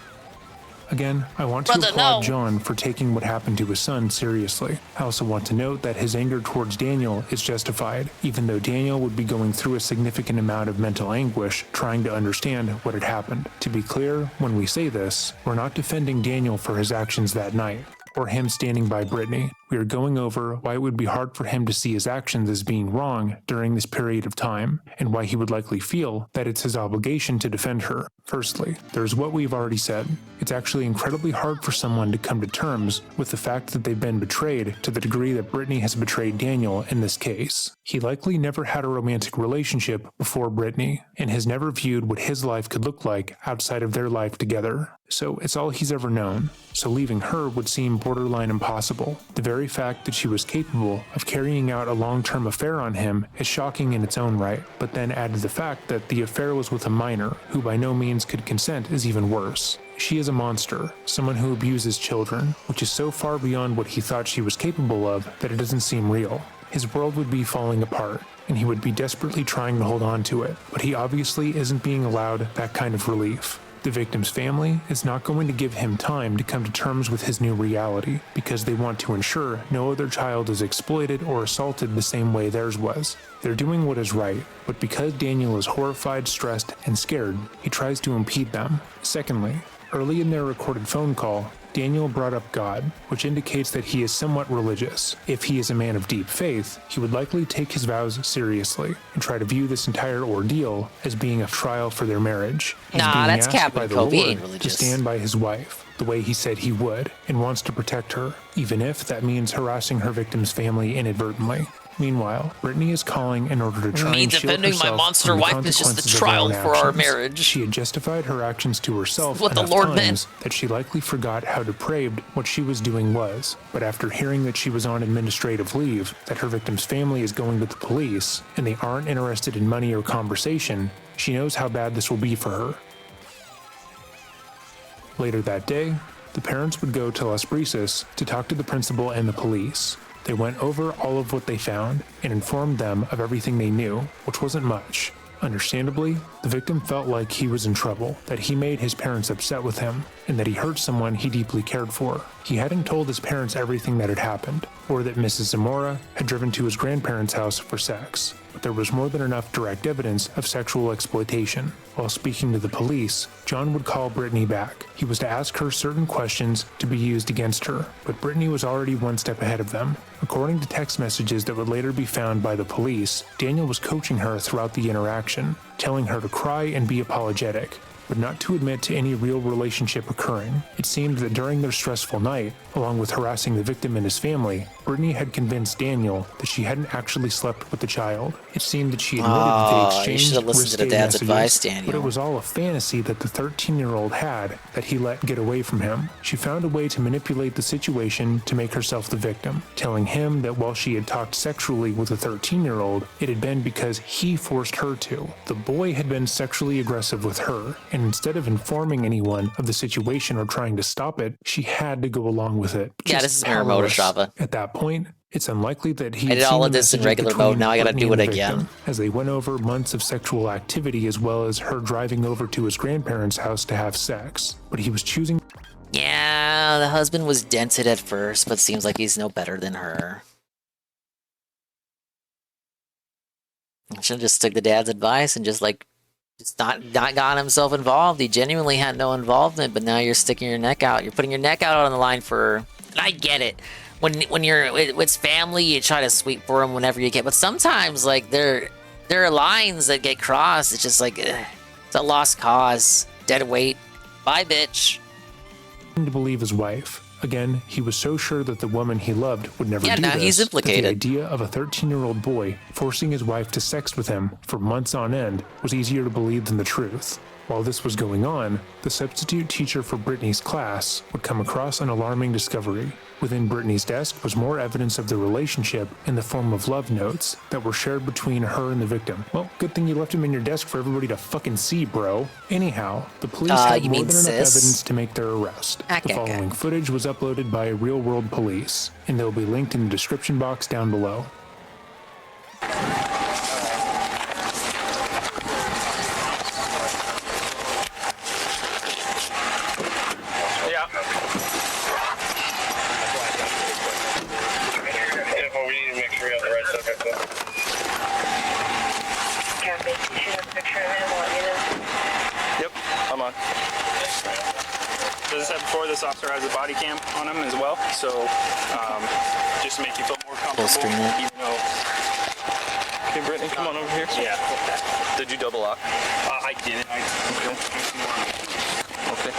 Again, I want to applaud John for taking what happened to his son seriously. I also want to note that his anger towards Daniel is justified, even though Daniel would be going through a significant amount of mental anguish trying to understand what had happened. To be clear, when we say this, we're not defending Daniel for his actions that night, or him standing by Brittany. We are going over why it would be hard for him to see his actions as being wrong during this period of time, and why he would likely feel that it's his obligation to defend her. Firstly, there's what we've already said. It's actually incredibly hard for someone to come to terms with the fact that they've been betrayed to the degree that Brittany has betrayed Daniel in this case. He likely never had a romantic relationship before Brittany, and has never viewed what his life could look like outside of their life together. So it's all he's ever known. So leaving her would seem borderline impossible. The very fact that she was capable of carrying out a long-term affair on him is shocking in its own right, but then add to the fact that the affair was with a minor, who by no means could consent, is even worse. She is a monster, someone who abuses children, which is so far beyond what he thought she was capable of that it doesn't seem real. His world would be falling apart, and he would be desperately trying to hold on to it, but he obviously isn't being allowed that kind of relief. The victim's family is not going to give him time to come to terms with his new reality, because they want to ensure no other child is exploited or assaulted the same way theirs was. They're doing what is right, but because Daniel is horrified, stressed, and scared, he tries to impede them. Secondly, Early in their recorded phone call, Daniel brought up God, which indicates that he is somewhat religious. If he is a man of deep faith, he would likely take his vows seriously and try to view this entire ordeal as being a trial for their marriage. He's Nah, being that's asked Captain by the Kobe, Lord ain't to religious. stand by his wife, the way he said he would, and wants to protect her, even if that means harassing her victim's family inadvertently. Meanwhile, Brittany is calling in order to try Me and shield defending my herself monster from the wife is just a consequences of her trial own for our actions. marriage. She had justified her actions to herself What the enough Lord times meant. that she likely forgot how depraved what she was doing was. But after hearing that she was on administrative leave, that her victim's family is going to the police, and they aren't interested in money or conversation, she knows how bad this will be for her. Later that day, the parents would go to Las Brisas to talk to the principal and the police. They went over all of what they found and informed them of everything they knew, which wasn't much. Understandably, the victim felt like he was in trouble, that he made his parents upset with him, and that he hurt someone he deeply cared for. He hadn't told his parents everything that had happened, or that Mrs. Zamora had driven to his grandparents' house for sex, but there was more than enough direct evidence of sexual exploitation. While speaking to the police, John would call Brittany back. He was to ask her certain questions to be used against her, but Brittany was already one step ahead of them. According to text messages that would later be found by the police, Daniel was coaching her throughout the interaction, telling her to cry and be apologetic, but not to admit to any real relationship occurring. It seemed that during their stressful night, along with harassing the victim and his family, Brittany had convinced Daniel that she hadn't actually slept with the child. It seemed that she admitted that they You exchanged should have listened to the risque dad's messages, advice, Daniel. but it was all a fantasy that the 13-year-old had that he let get away from him. She found a way to manipulate the situation to make herself the victim, telling him that while she had talked sexually with a 13-year-old, it had been because he forced her to. The boy had been sexually aggressive with her, and instead of informing anyone of the situation or trying to stop it, she had to go along with it. Yeah, Just this is Mirror powerless. Motoshava. At that point, it's unlikely that he I did all of this in regular mode, now I gotta do it again. As they went over months of sexual activity as well as her driving over to his grandparents' house to have sex. But he was choosing. Yeah, the husband was dented at first, but seems like he's no better than her. Should have just took the dad's advice and just not got himself involved. He genuinely had no involvement, but now you're sticking your neck out. You're putting your neck out on the line for her. And I get it. When you're with family, you try to sweep for them whenever you can. But sometimes, like, there are lines that get crossed. It's just like, it's a lost cause. Dead weight. Bye, bitch. To believe his wife. Again, he was so sure that the woman he loved would never do now this, he's implicated. that the idea of a 13-year-old boy forcing his wife to sex with him for months on end was easier to believe than the truth. While this was going on, the substitute teacher for Brittany's class would come across an alarming discovery. Within Brittany's desk was more evidence of the relationship in the form of love notes that were shared between her and the victim. Well, good thing you left them in your desk for everybody to fucking see, bro. Anyhow, the police had more than enough evidence to make their arrest. The following footage was uploaded by Real World Police, and they will be linked in the description box down below. Yep, I'm on. As I said before, this officer has a body cam on him as well, so just to make you feel more comfortable. Even though... Okay, Brittany, come on over here. Yeah. Did you double lock? I didn't. Okay.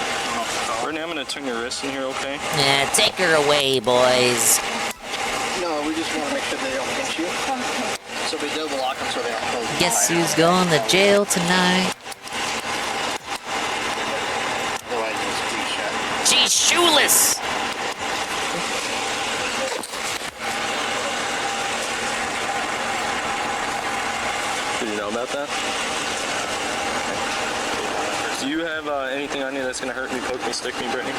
Brittany, I'm gonna turn your wrist in here, okay? Yeah, take her away, boys. No, we just want to make sure they don't pinch you. So we double lock them so they don't close. Guess who's going to jail tonight? She's shoeless! Did you know about that? Do you have anything on you that's going to hurt me, poke me, stick me, Brittany?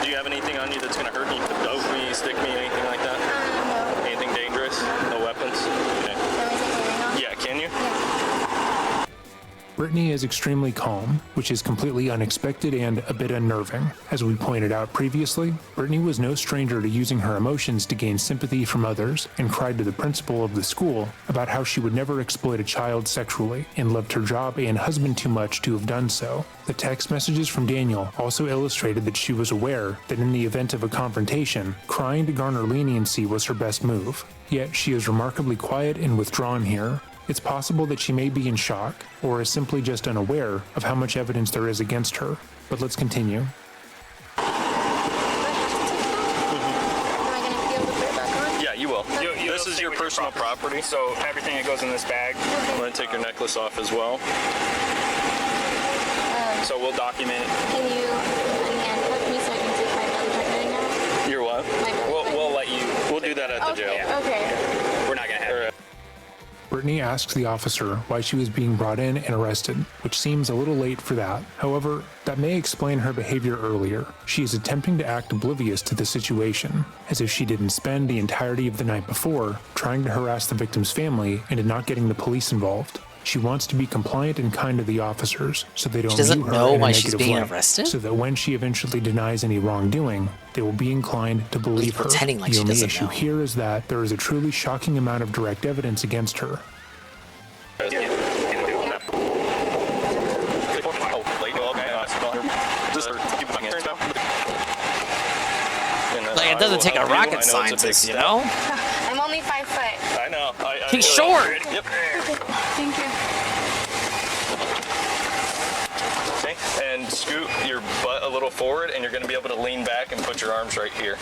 Do you have anything on you that's going to hurt me, poke me, stick me, anything like that? No. Anything dangerous? No weapons? Okay. Yeah, can you? Brittany is extremely calm, which is completely unexpected and a bit unnerving. As we pointed out previously, Brittany was no stranger to using her emotions to gain sympathy from others and cried to the principal of the school about how she would never exploit a child sexually and loved her job and husband too much to have done so. The text messages from Daniel also illustrated that she was aware that in the event of a confrontation, crying to garner leniency was her best move. Yet she is remarkably quiet and withdrawn here. It's possible that she may be in shock, or is simply just unaware of how much evidence there is against her. But let's continue. Yeah, you will. This is your personal property. So everything that goes in this bag. I'm going to take your necklace off as well. So we'll document. Can you unhandcuff me so I can take my belly button now? Your what? We'll let you. We'll do that at the jail. Okay. We're not going to have it. Brittany asks the officer why she was being brought in and arrested, which seems a little late for that. However, that may explain her behavior earlier. She is attempting to act oblivious to the situation, as if she didn't spend the entirety of the night before trying to harass the victim's family and not getting the police involved. She wants to be compliant and kind to the officers, so they don't view her in a negative light, so that when she eventually denies any wrongdoing, they will be inclined to believe her. The only issue here is that there is a truly shocking amount of direct evidence against her. Like, it doesn't take a rocket scientist, you know? I'm only 5 foot. I know. He's short. Yep. Thank you. Okay. And scoot your butt a little forward, and you're going to be able to lean back and put your arms right here.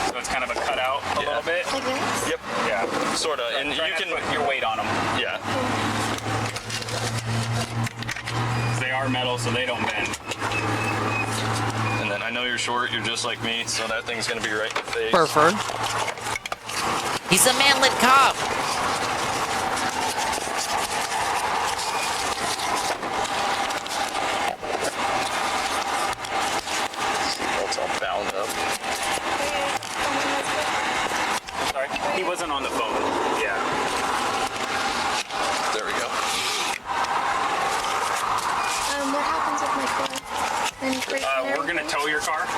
So it's kind of a cutout a little bit. Like this? Yep. Yeah. Sort of. And you can put your weight on them. Yeah. They are metal, so they don't bend. And then I know you're short. You're just like me, so that thing's going to be right in the face. Burford. He's a manlit cop. It's all bound up. Sorry? He wasn't on the phone. Yeah. There we go. What happens with my car? We're going to tow your car.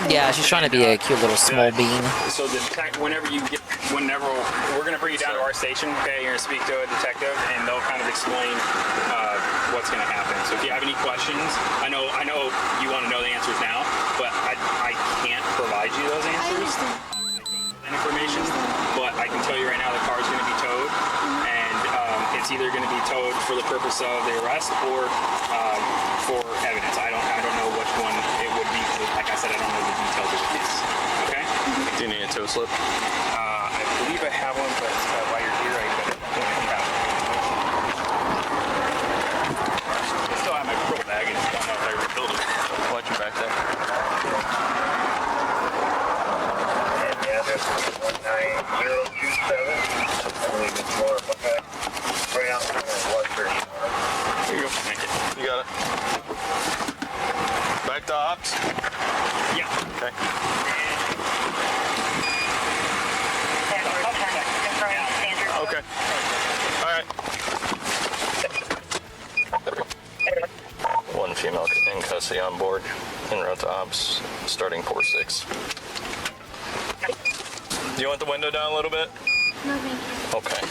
Yeah, she's trying to be a cute little small bean. So the whenever we're going to bring you down to our station, okay, you're going to speak to a detective, and they'll kind of explain what's going to happen. So if you have any questions, I know you want to know the answers now, but I can't provide you those answers. Information, but I can tell you right now the car is going to be towed, and it's either going to be towed for the purpose of the arrest or for evidence. I don't know which one it would be. Like I said, I don't know the details of the case. Okay. Do you need a tow slip? I believe I have one, but while you're here, I better have it. I still have my pro bag. I just don't know if I refilled it. Watch your back there. There's 19027. I believe it's more. Okay. Right out in the Western. Here you go. Thank you. You got it. Back to ops? Yeah. Okay. Okay. All right. One female in custody on board. En route to ops, starting 4-6. Do you want the window down a little bit? No, thank you. Okay.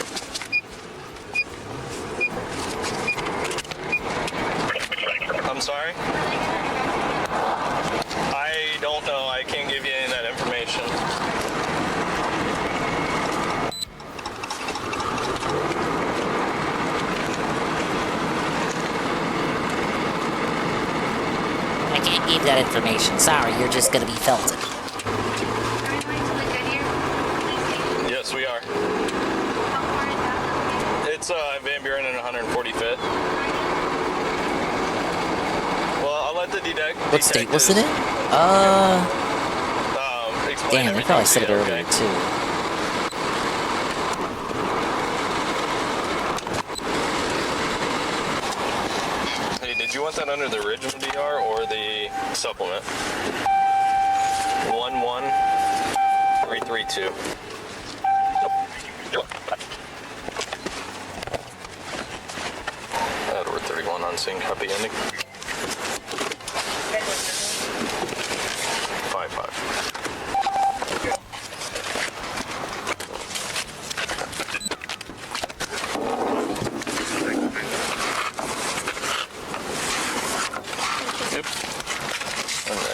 I'm sorry? I don't know. I can't give you any of that information. I can't give that information. Sorry, you're just gonna be felted. Yes, we are. It's Van Buren and 145th. Well, I'll let the detective. What state was it in? Damn, they probably said it earlier too. Hey, did you want that under the original DR or the supplement? 11332. Edward 13. Same copy ending. 5-5.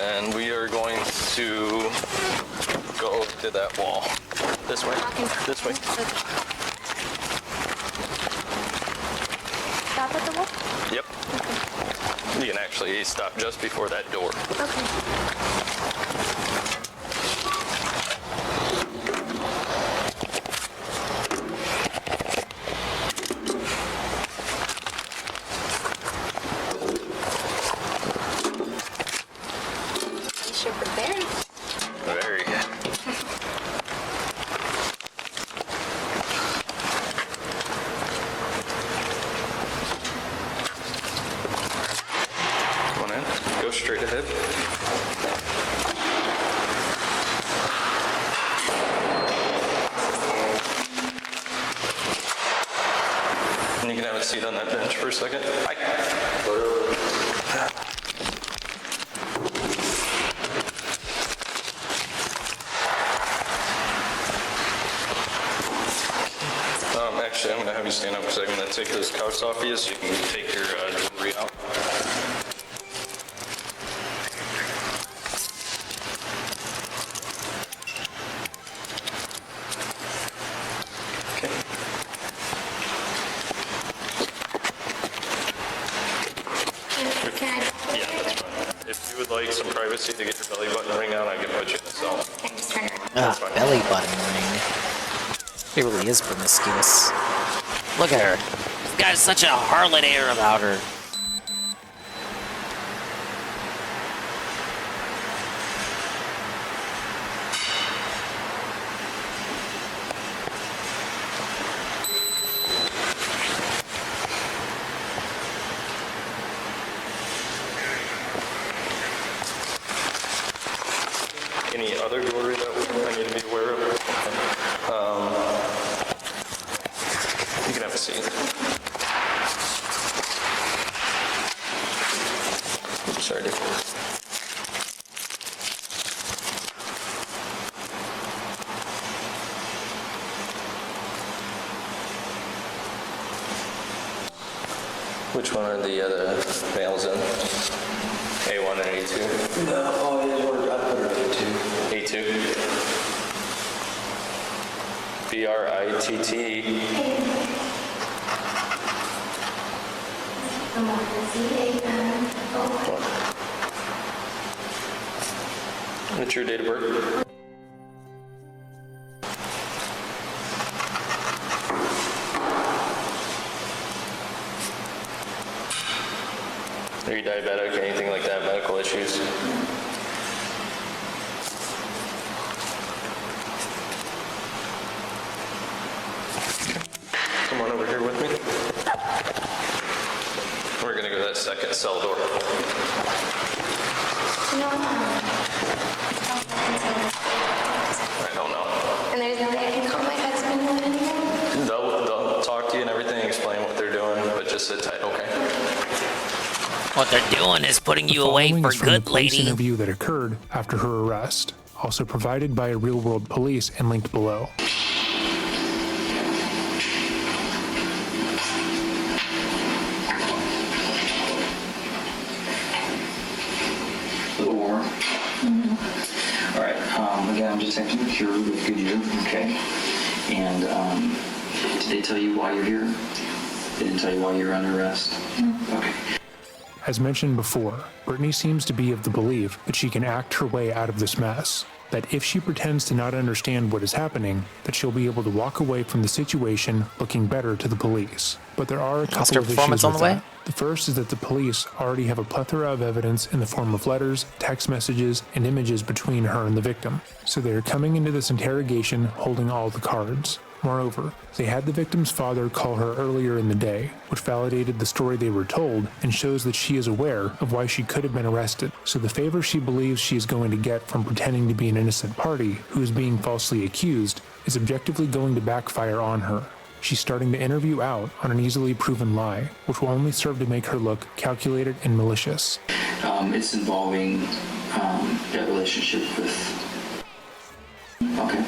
And we are going to go to that wall. This way. This way. Stop at the wall? Yep. You can actually stop just before that door. Okay. Very. Come on in. Go straight ahead. And you can have a seat on that bench for a second. Hi. Actually, I'm going to have you stand up because I'm going to take those cuffs off you so you can take your jewelry out. Okay. Yeah, that's fine. If you would like some privacy to get your belly button ring out, I can put you in the cell. That's fine. Belly button ring. He really is promiscuous. Look at her. She's got such a harlot air about her. Any other jewelry that I need to be aware of? You can have a seat. Sorry, dude. Which one are the other males in? A1 and A2? No, oh, I put her A2. A2? B-R-I-T-T. What's your date of birth? Are you diabetic or anything like that? Medical issues? Come on over here with me. We're gonna go to that second cell door. I don't know. And there's no way I can call my husband or anything? They'll talk to you and everything, explain what they're doing, but just sit tight, okay? What they're doing is putting you away Following for is from good, the police lady. interview that occurred after her arrest, also provided by Real World Police and linked below. All right. Again, I'm just acting pure with good year, okay? And did they tell you why you're here? They didn't tell you why you're under arrest? Okay. As mentioned before, Brittany seems to be of the belief that she can act her way out of this mess, that if she pretends to not understand what is happening, that she'll be able to walk away from the situation looking better to the police. But there are a couple Oscar of issues performance with on the way? that. The first is that the police already have a plethora of evidence in the form of letters, text messages, and images between her and the victim. So they are coming into this interrogation holding all the cards. Moreover, they had the victim's father call her earlier in the day, which validated the story they were told and shows that she is aware of why she could have been arrested. So the favor she believes she is going to get from pretending to be an innocent party who is being falsely accused is objectively going to backfire on her. She's starting the interview out on an easily proven lie, which will only serve to make her look calculated and malicious. It's involving that relationship with... Okay.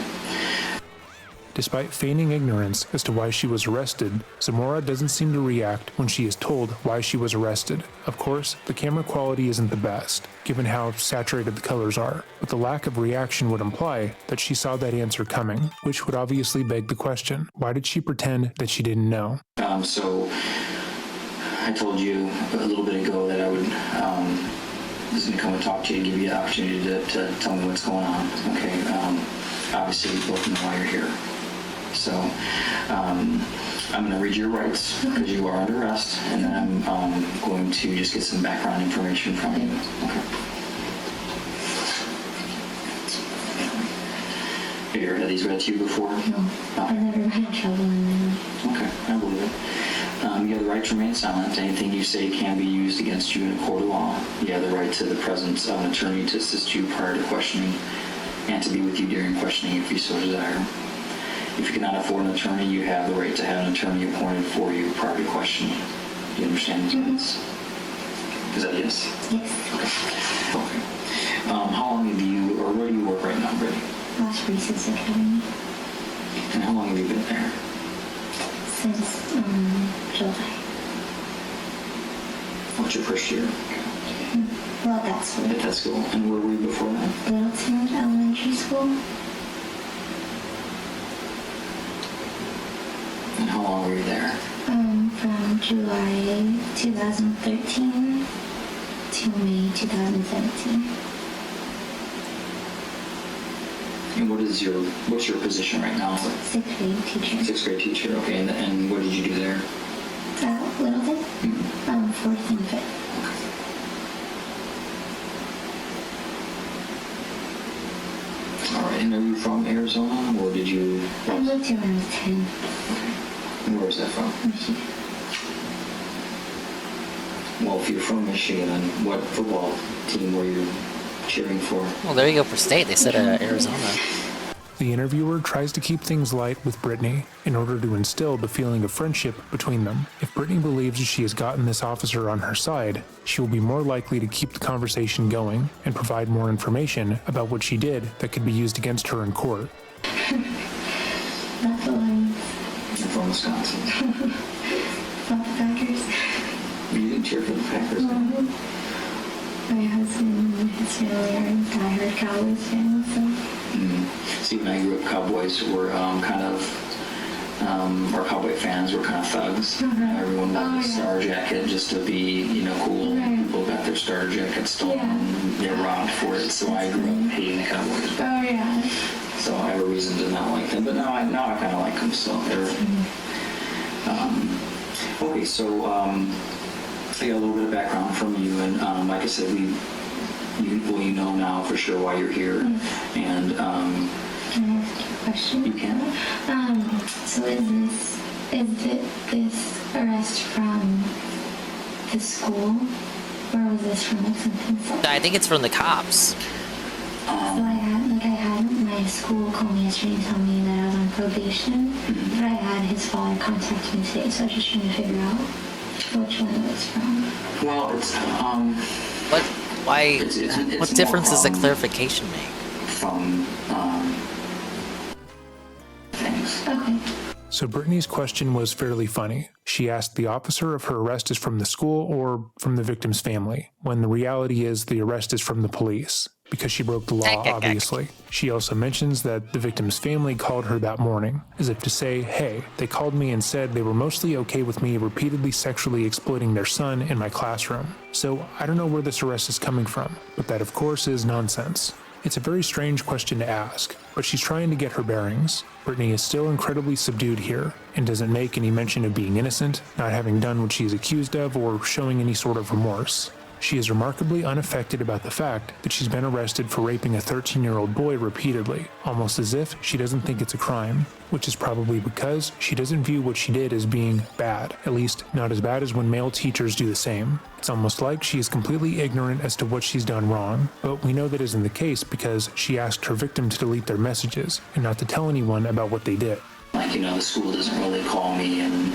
Despite feigning ignorance as to why she was arrested, Zamora doesn't seem to react when she is told why she was arrested. Of course, the camera quality isn't the best, given how saturated the colors are, but the lack of reaction would imply that she saw that answer coming, which would obviously beg the question, why did she pretend that she didn't know? So, I told you a little bit ago that I would just going to come and talk to you, give you the opportunity to tell me what's going on. Okay, obviously we both know why you're here. So, I'm going to read your rights because you are under arrest, and then I'm going to just get some background information from you. Okay. Have you ever had these read to you before? No, I've never had trouble in them. Okay, I believe it. You have the right to remain silent. Anything you say can be used against you in a court of law. You have the right to the presence of an attorney to assist you prior to questioning and to be with you during questioning if you so desire. If you cannot afford an attorney, you have the right to have an attorney appointed for you prior to questioning. Do you understand these rights? Is that yes? Yes. Okay. How long have you, or where do you work right now, Brittany? Las Brisas Academy. And how long have you been there? Since July. What's your first year? Well, at that school. At that school. And where were you before that? Littleton Elementary School. And how long were you there? From July 2013 to May 2017. And what's your position right now? Sixth grade teacher. Sixth grade teacher, okay. And what did you do there? Littleton? Fourth and fifth. All right, and are you from Arizona, or did you... I moved here when I was 10. Okay. And where was that from? Michigan. Well, if you're from Michigan, then what football team were you cheering for? Well, there you go for state. They said Arizona. The interviewer tries to keep things light with Brittany in order to instill the feeling of friendship between them. If Brittany believes she has gotten this officer on her side, she will be more likely to keep the conversation going and provide more information about what she did that could be used against her in court. Not the Lions. You're from Wisconsin. Not the Packers. You didn't cheer for the Packers? My husband and his family are diehard Cowboys fans, so... See, when I grew up, Cowboys were our Cowboy fans were kind of thugs. Everyone wore a star jacket just to be, cool. People got their starter jackets stolen and they robbed for it, so I grew up hating the Cowboys. So I have a reason to not like them, but now I kind of like them, so they're... Okay, so I got a little bit of background from you, and like I said, you know now for sure why you're here, and can I ask you a question? You can. So is this arrest from the school, or was this from something else? I think it's from the cops. So I had my school call me yesterday and tell me that I was on probation, but I had his father contact me today, so I was just trying to figure out which one it was from. Well, it's what difference does the clarification make? From things. Okay. So Brittany's question was fairly funny. She asked the officer if her arrest is from the school or from the victim's family, when the reality is the arrest is from the police, because she broke the law, obviously. She also mentions that the victim's family called her that morning, as if to say, hey, they called me and said they were mostly okay with me repeatedly sexually exploiting their son in my classroom. So I don't know where this arrest is coming from, but that of course is nonsense. It's a very strange question to ask, but she's trying to get her bearings. Brittany is still incredibly subdued here, and doesn't make any mention of being innocent, not having done what she is accused of, or showing any sort of remorse. She is remarkably unaffected about the fact that she's been arrested for raping a 13-year-old boy repeatedly, almost as if she doesn't think it's a crime, which is probably because she doesn't view what she did as being bad, at least not as bad as when male teachers do the same. It's almost like she is completely ignorant as to what she's done wrong, but we know that isn't the case because she asked her victim to delete their messages and not to tell anyone about what they did. like, the school doesn't really call me, and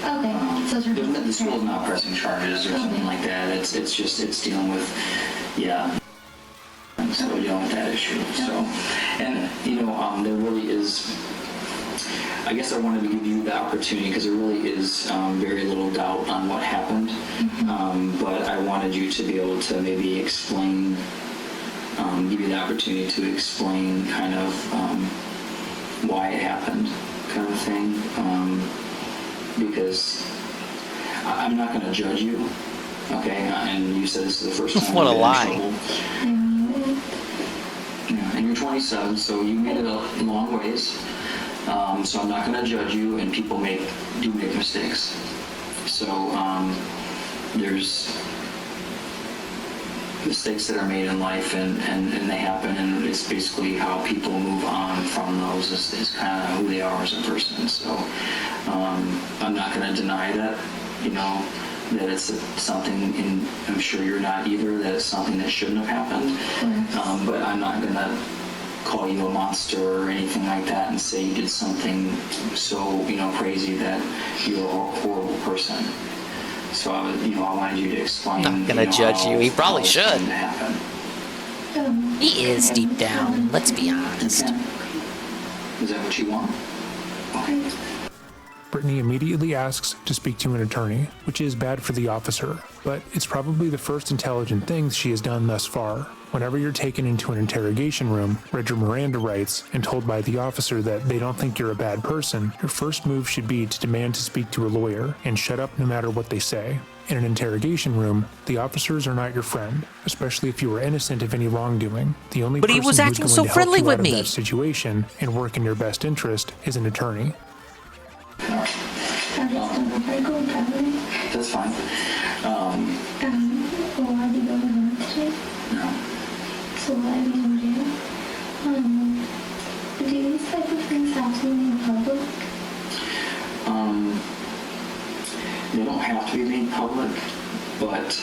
Okay. So the school's not pressing charges or something like that. It's dealing with, so dealing with that issue. So, and there really is. I guess I wanted to give you the opportunity because there really is very little doubt on what happened, but I wanted you to be able to maybe explain, give you the opportunity to explain kind of why it happened, kind of thing, because I'm not going to judge you, okay? And you said this is the first time. What a lie. And you're 27, so you made it a long ways. So I'm not going to judge you, and people do make mistakes. So there's mistakes that are made in life, and they happen, and it's basically how people move on from those is kind of who they are as a person. So I'm not going to deny that, that it's something, and I'm sure you're not either, that it's something that shouldn't have happened. But I'm not going to call you a monster or anything like that and say you did something so crazy that you're a horrible person. So I wanted you to explain. Not gonna judge you. He probably should. He is deep down. Let's be honest. Is that what you want? Okay. Brittany immediately asks to speak to an attorney, which is bad for the officer, but it's probably the first intelligent thing she has done thus far. Whenever you're taken into an interrogation room, read your Miranda rights, and told by the officer that they don't think you're a bad person, your first move should be to demand to speak to a lawyer and shut up no matter what they say. In an interrogation room, the officers are not your friend, especially if you are innocent of any wrongdoing. The only But he person was who's acting going so to help friendly you with out of me. that situation and work in your best interest is an attorney. That's fine. Will I be going home today? No. So will I be in jail? Do these type of things have to be made public? They don't have to be made public, but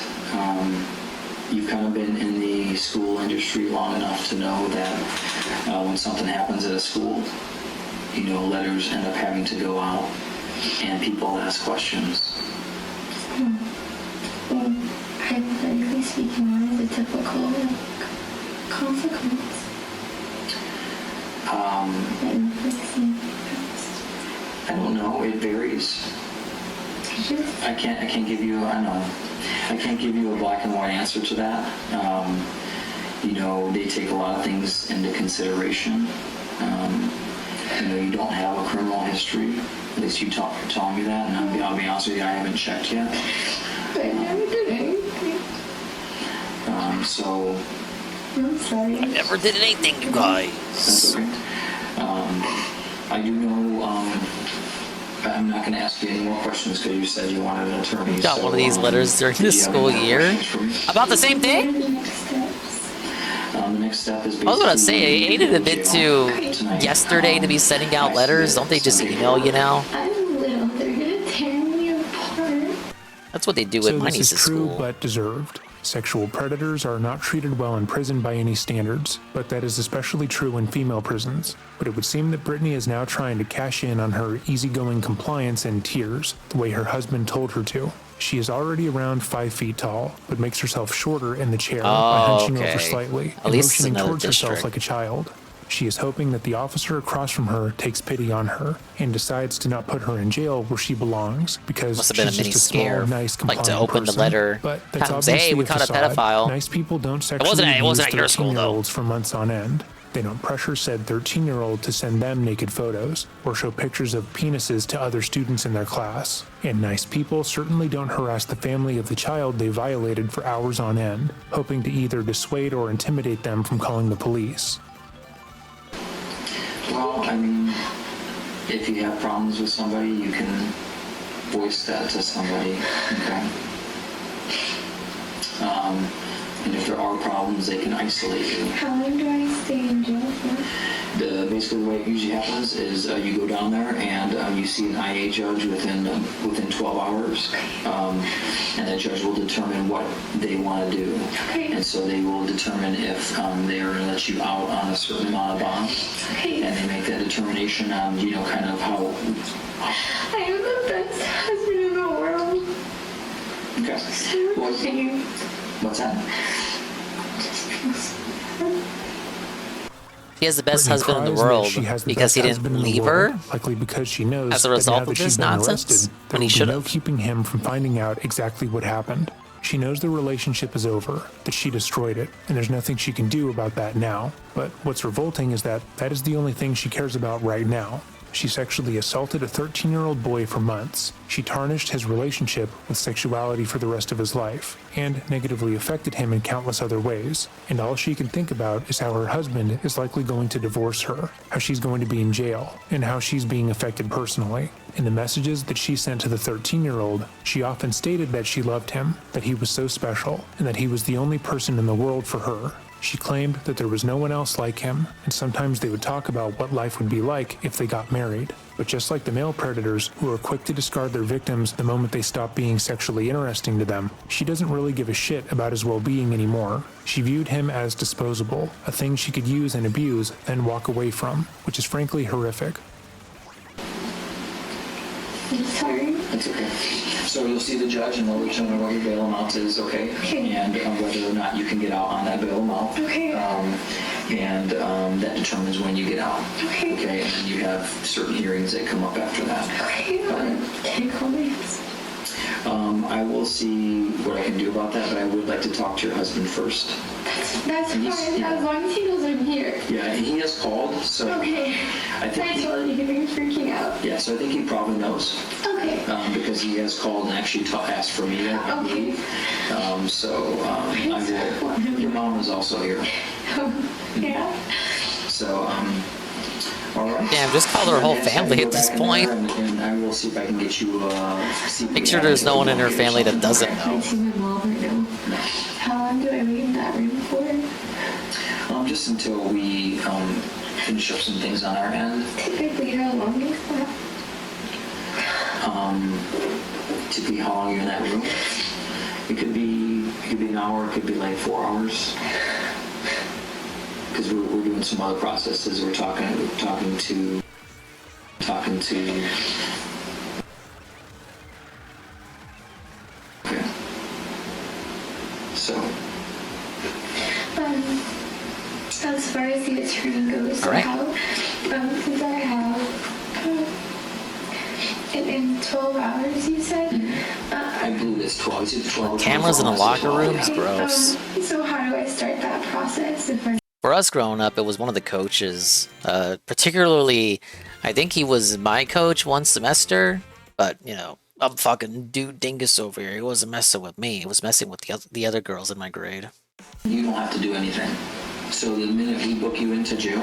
you've kind of been in the school industry long enough to know that when something happens at a school, letters end up having to go out and people ask questions. Well, hypothetically speaking, what is a typical consequence? I don't know. It varies. I can't give you. I can't give you a black and white answer to that. They take a lot of things into consideration. You don't have a criminal history. At least you're telling me that, and I'll be honest with you, I haven't checked yet. I never did anything. So. I'm sorry. I never did anything, you guys. That's okay. I do know. I'm not going to ask you any more questions because you said you wanted an attorney. Got one of these letters during this school year. About the same thing? The next step is I was gonna say, ain't it a bit too yesterday to be sending out letters? Don't they just email you now? I'm little. They're gonna tear me apart. That's what they do at my niece's This is true, school. but deserved. Sexual predators are not treated well in prison by any standards, but that is especially true in female prisons. But it would seem that Brittany is now trying to cash in on her easygoing compliance and tears, the way her husband told her to. She is already around 5 feet tall, but makes herself shorter in the chair by hunching over slightly and motioning towards herself like a child. She is hoping that the officer across from her takes pity on her and decides to not put her in jail where she belongs because Must have been she's a mini just a small, scare. nice, Like to compliant open the person. letter, But have that's them say, obviously "Hey, we a caught a facade. pedophile." Nice people don't sexually It wasn't at your school, though. 13-year-olds for months on end. They don't pressure said 13-year-old to send them naked photos or show pictures of penises to other students in their class. And nice people certainly don't harass the family of the child they violated for hours on end, hoping to either dissuade or intimidate them from calling the police. Well, if you have problems with somebody, you can voice that to somebody, okay? And if there are problems, they can isolate you. How long do I stay in jail for? Basically, the way it usually happens is you go down there and you see an IA judge within 12 hours. and the judge will determine what they want to do. Okay. And so they will determine if they are going to let you out on a certain amount of bond. Okay. And they make that determination on, kind of how. I am the best husband in the world. Okay. What's that? He has the best Brittany husband in the cries that world she has the because best he didn't husband in the leave world, her likely because she knows as a that result now of that this she's been nonsense arrested, when there he will should be no have. keeping him from finding out exactly what happened. She knows the relationship is over, that she destroyed it, and there's nothing she can do about that now. But what's revolting is that that is the only thing she cares about right now. She sexually assaulted a 13-year-old boy for months. She tarnished his relationship with sexuality for the rest of his life, and negatively affected him in countless other ways. And all she can think about is how her husband is likely going to divorce her, how she's going to be in jail, and how she's being affected personally. In the messages that she sent to the 13-year-old, she often stated that she loved him, that he was so special, and that he was the only person in the world for her. She claimed that there was no one else like him, and sometimes they would talk about what life would be like if they got married. But just like the male predators, who are quick to discard their victims the moment they stop being sexually interesting to them, she doesn't really give a shit about his well-being anymore. She viewed him as disposable, a thing she could use and abuse, then walk away from, which is frankly horrific. I'm sorry. It's okay. So you'll see the judge and they'll determine what your bail amount is, okay? And whether or not you can get out on that bail amount. Okay. And that determines when you get out. Okay. Okay, and then you have certain hearings that come up after that. Okay. Can you call me? I will see what I can do about that, but I would like to talk to your husband first. That's fine, as long as he knows I'm here. Yeah, and he has called, so... Okay. I told you he was freaking out. Yeah, so I think he probably knows. Okay. Because he has called and actually asked for me. Okay. I will... Your mom is also here. Yeah. So, all right. Damn, just call her whole family at this point. And I will see if I can get you Make sure there's no one in her family that doesn't know. I see my mom right now. How long do I wait in that room for? Just until we finish up some things on our end. Typically, how long is that? Typically, how long you're in that room? It could be an hour. It could be like 4 hours. Because we're doing some other processes. We're talking to. Okay. So. As far as the attorney goes, all right. Since I have in 12 hours, you said. I believe it's 12. It's 12. Cameras in the locker room is gross. So how do I start that process? For us growing up, it was one of the coaches. Particularly, I think he was my coach one semester, but I'm fucking dude dingus over here. He wasn't messing with me. He was messing with the other girls in my grade. You don't have to do anything. So the minute we book you into jail,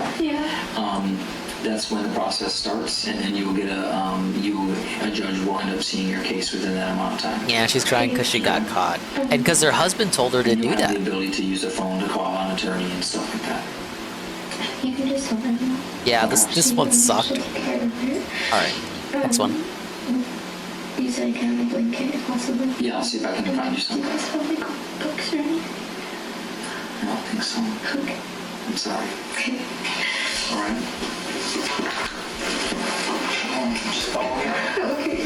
that's when the process starts, and then you will get a judge will end up seeing your case within that amount of time. Yeah, she's crying because she got caught, and because her husband told her to do that. The ability to use a phone to call an attorney and stuff like that. You can just tell me. Yeah, this one sucked. All right, next one. You said I can blink it if possible. Yeah, I'll see if I can find you Do you something. guys have like books or anything? I don't think so. Okay. I'm sorry. Okay. All right. Just follow me. Okay.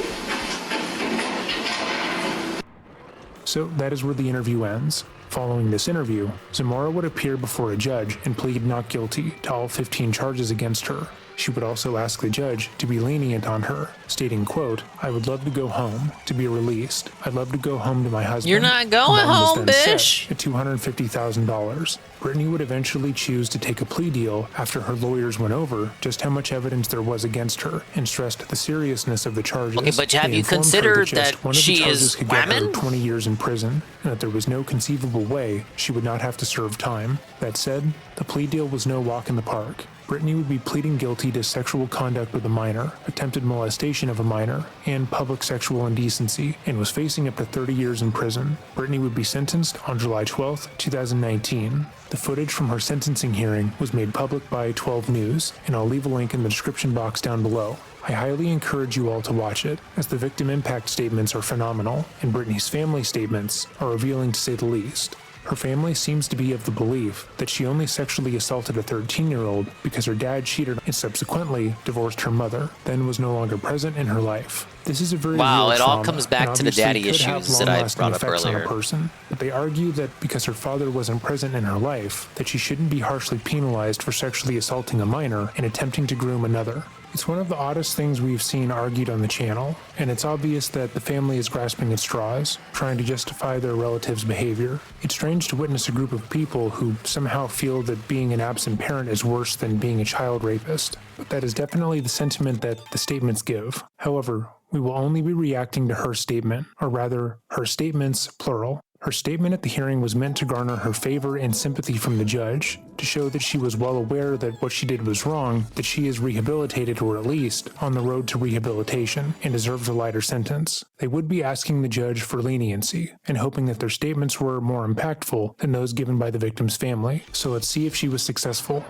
So that is where the interview ends. Following this interview, Zamora would appear before a judge and plead not guilty to all 15 charges against her. She would also ask the judge to be lenient on her, stating, quote, "I would love to go home, to be released. I'd love to go home to my husband." You're not going home, bitch. At $250,000. Brittany would eventually choose to take a plea deal after her lawyers went over just how much evidence there was against her and stressed the seriousness of the charges. Okay, but have They you informed her considered just that one of the she charges is could get her women? 20 years in prison, and that there was no conceivable way she would not have to serve time. That said, the plea deal was no walk in the park. Brittany would be pleading guilty to sexual conduct with a minor, attempted molestation of a minor, and public sexual indecency, and was facing up to 30 years in prison. Brittany would be sentenced on July 12, 2019. The footage from her sentencing hearing was made public by 12 News, and I'll leave a link in the description box down below. I highly encourage you all to watch it, as the victim impact statements are phenomenal, and Brittany's family statements are revealing to say the least. Her family seems to be of the belief that she only sexually assaulted a 13-year-old because her dad cheated and subsequently divorced her mother, then was no longer present in her life. This is a very Wow, real it all trauma, comes back and to the daddy obviously could have issues that I long-lasting brought up effects on a earlier. person, but they argue that because her father wasn't present in her life, that she shouldn't be harshly penalized for sexually assaulting a minor and attempting to groom another. It's one of the oddest things we've seen argued on the channel, and it's obvious that the family is grasping at straws, trying to justify their relatives' behavior. It's strange to witness a group of people who somehow feel that being an absent parent is worse than being a child rapist, but that is definitely the sentiment that the statements give. However, we will only be reacting to her statement, or rather, her statements, plural. Her statement at the hearing was meant to garner her favor and sympathy from the judge, to show that she was well aware that what she did was wrong, that she is rehabilitated or at least on the road to rehabilitation, and deserves a lighter sentence. They would be asking the judge for leniency, and hoping that their statements were more impactful than those given by the victim's family. So let's see if she was successful.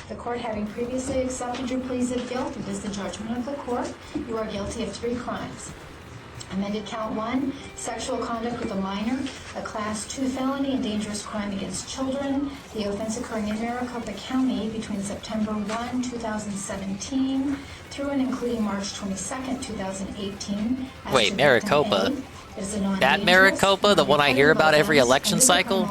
The court having previously accepted your pleas of guilt, it is the judgment of the court. You are guilty of 3 crimes. Amended count 1, sexual conduct with a minor, a class 2 felony and dangerous crime against children. The offense occurring in Maricopa County between September 1, 2017 through and including March 22, 2018. Wait, Maricopa? That Maricopa, the one I hear about every election cycle?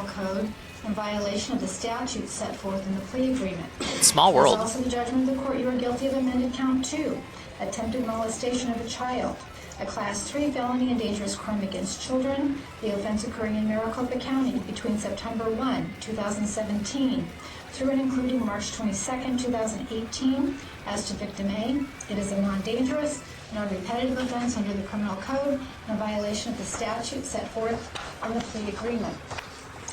In violation of the statutes set forth in the plea agreement. Small world. It is also the judgment of the court you are guilty of amended count 2, attempted molestation of a child, a class 3 felony and dangerous crime against children, the offense occurring in Maricopa County between September 1, 2017 through and including March 22, 2018. As to victim A, it is a non-dangerous, non-repetitive offense under the criminal code and a violation of the statute set forth in the plea agreement.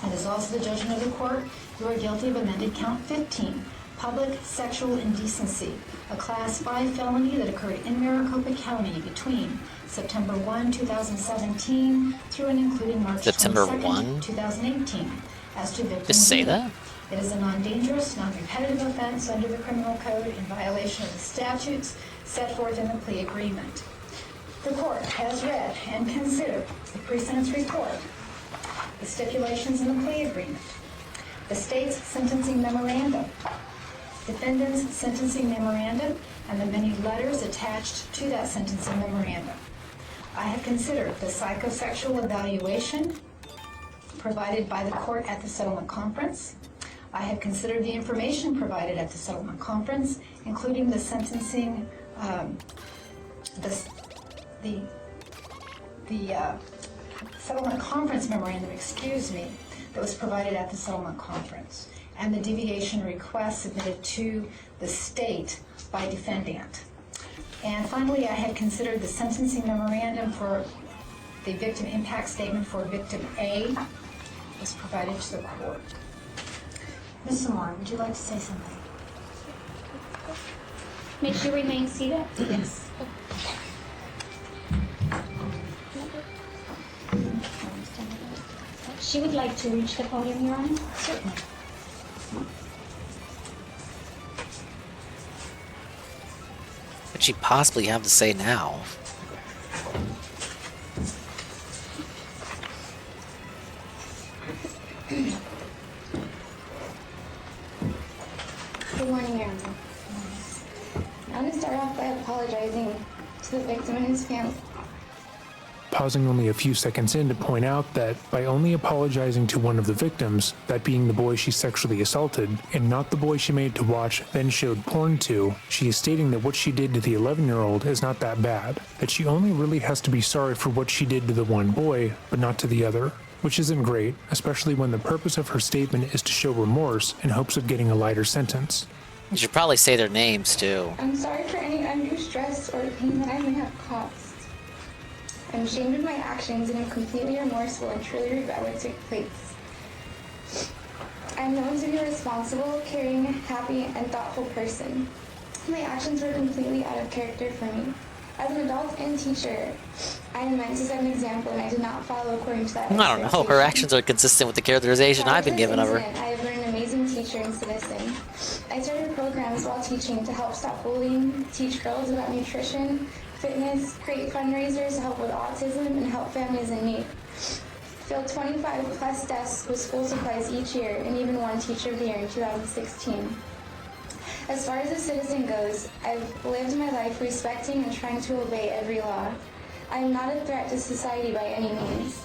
It is also the judgment of the court you are guilty of amended count 15, public sexual indecency, a class 5 felony that occurred in Maricopa County between September 1, 2017 through and including March 22, 2018. As to victim Just say B, that? it is a non-dangerous, non-repetitive offense under the criminal code in violation of the statutes set forth in the plea agreement. The court has read and considered the pre-sentence report, the stipulations in the plea agreement, the state's sentencing memorandum, defendant's sentencing memorandum, and the many letters attached to that sentencing memorandum. I have considered the psychosexual evaluation provided by the court at the settlement conference. I have considered the information provided at the settlement conference, including the sentencing, settlement conference memorandum, that was provided at the settlement conference, and the deviation request submitted to the state by defendant. And finally, I had considered the sentencing memorandum for the victim impact statement for victim A was provided to the court. Ms. Samar, would you like to say something? May she remain seated? Yes. She would like to reach the podium, Your Honor. Certainly. What could she possibly have to say now? Good morning, Your Honor. I want to start off by apologizing to the victim and his family. Pausing only a few seconds in to point out that by only apologizing to one of the victims, that being the boy she sexually assaulted, and not the boy she made to watch then showed porn to, she is stating that what she did to the 11-year-old is not that bad, that she only really has to be sorry for what she did to the one boy, but not to the other, which isn't great, especially when the purpose of her statement is to show remorse in hopes of getting a lighter sentence. You should probably say their names too. I'm sorry for any undue stress or pain that I may have caused. I'm ashamed of my actions and am completely remorseful and truly regret what took place. I'm known to be a responsible, caring, happy, and thoughtful person. My actions were completely out of character for me. As an adult and teacher, I am meant to set an example, and I did not follow according to that I don't know. Her actions are consistent with the characterization I've been given of her. I have been an amazing teacher and citizen. I started programs while teaching to help stop bullying, teach girls about nutrition, fitness, create fundraisers to help with autism, and help families in need. Filled 25 plus desks with school supplies each year, and even won Teacher of the Year in 2016. As far as a citizen goes, I've lived my life respecting and trying to obey every law. I am not a threat to society by any means.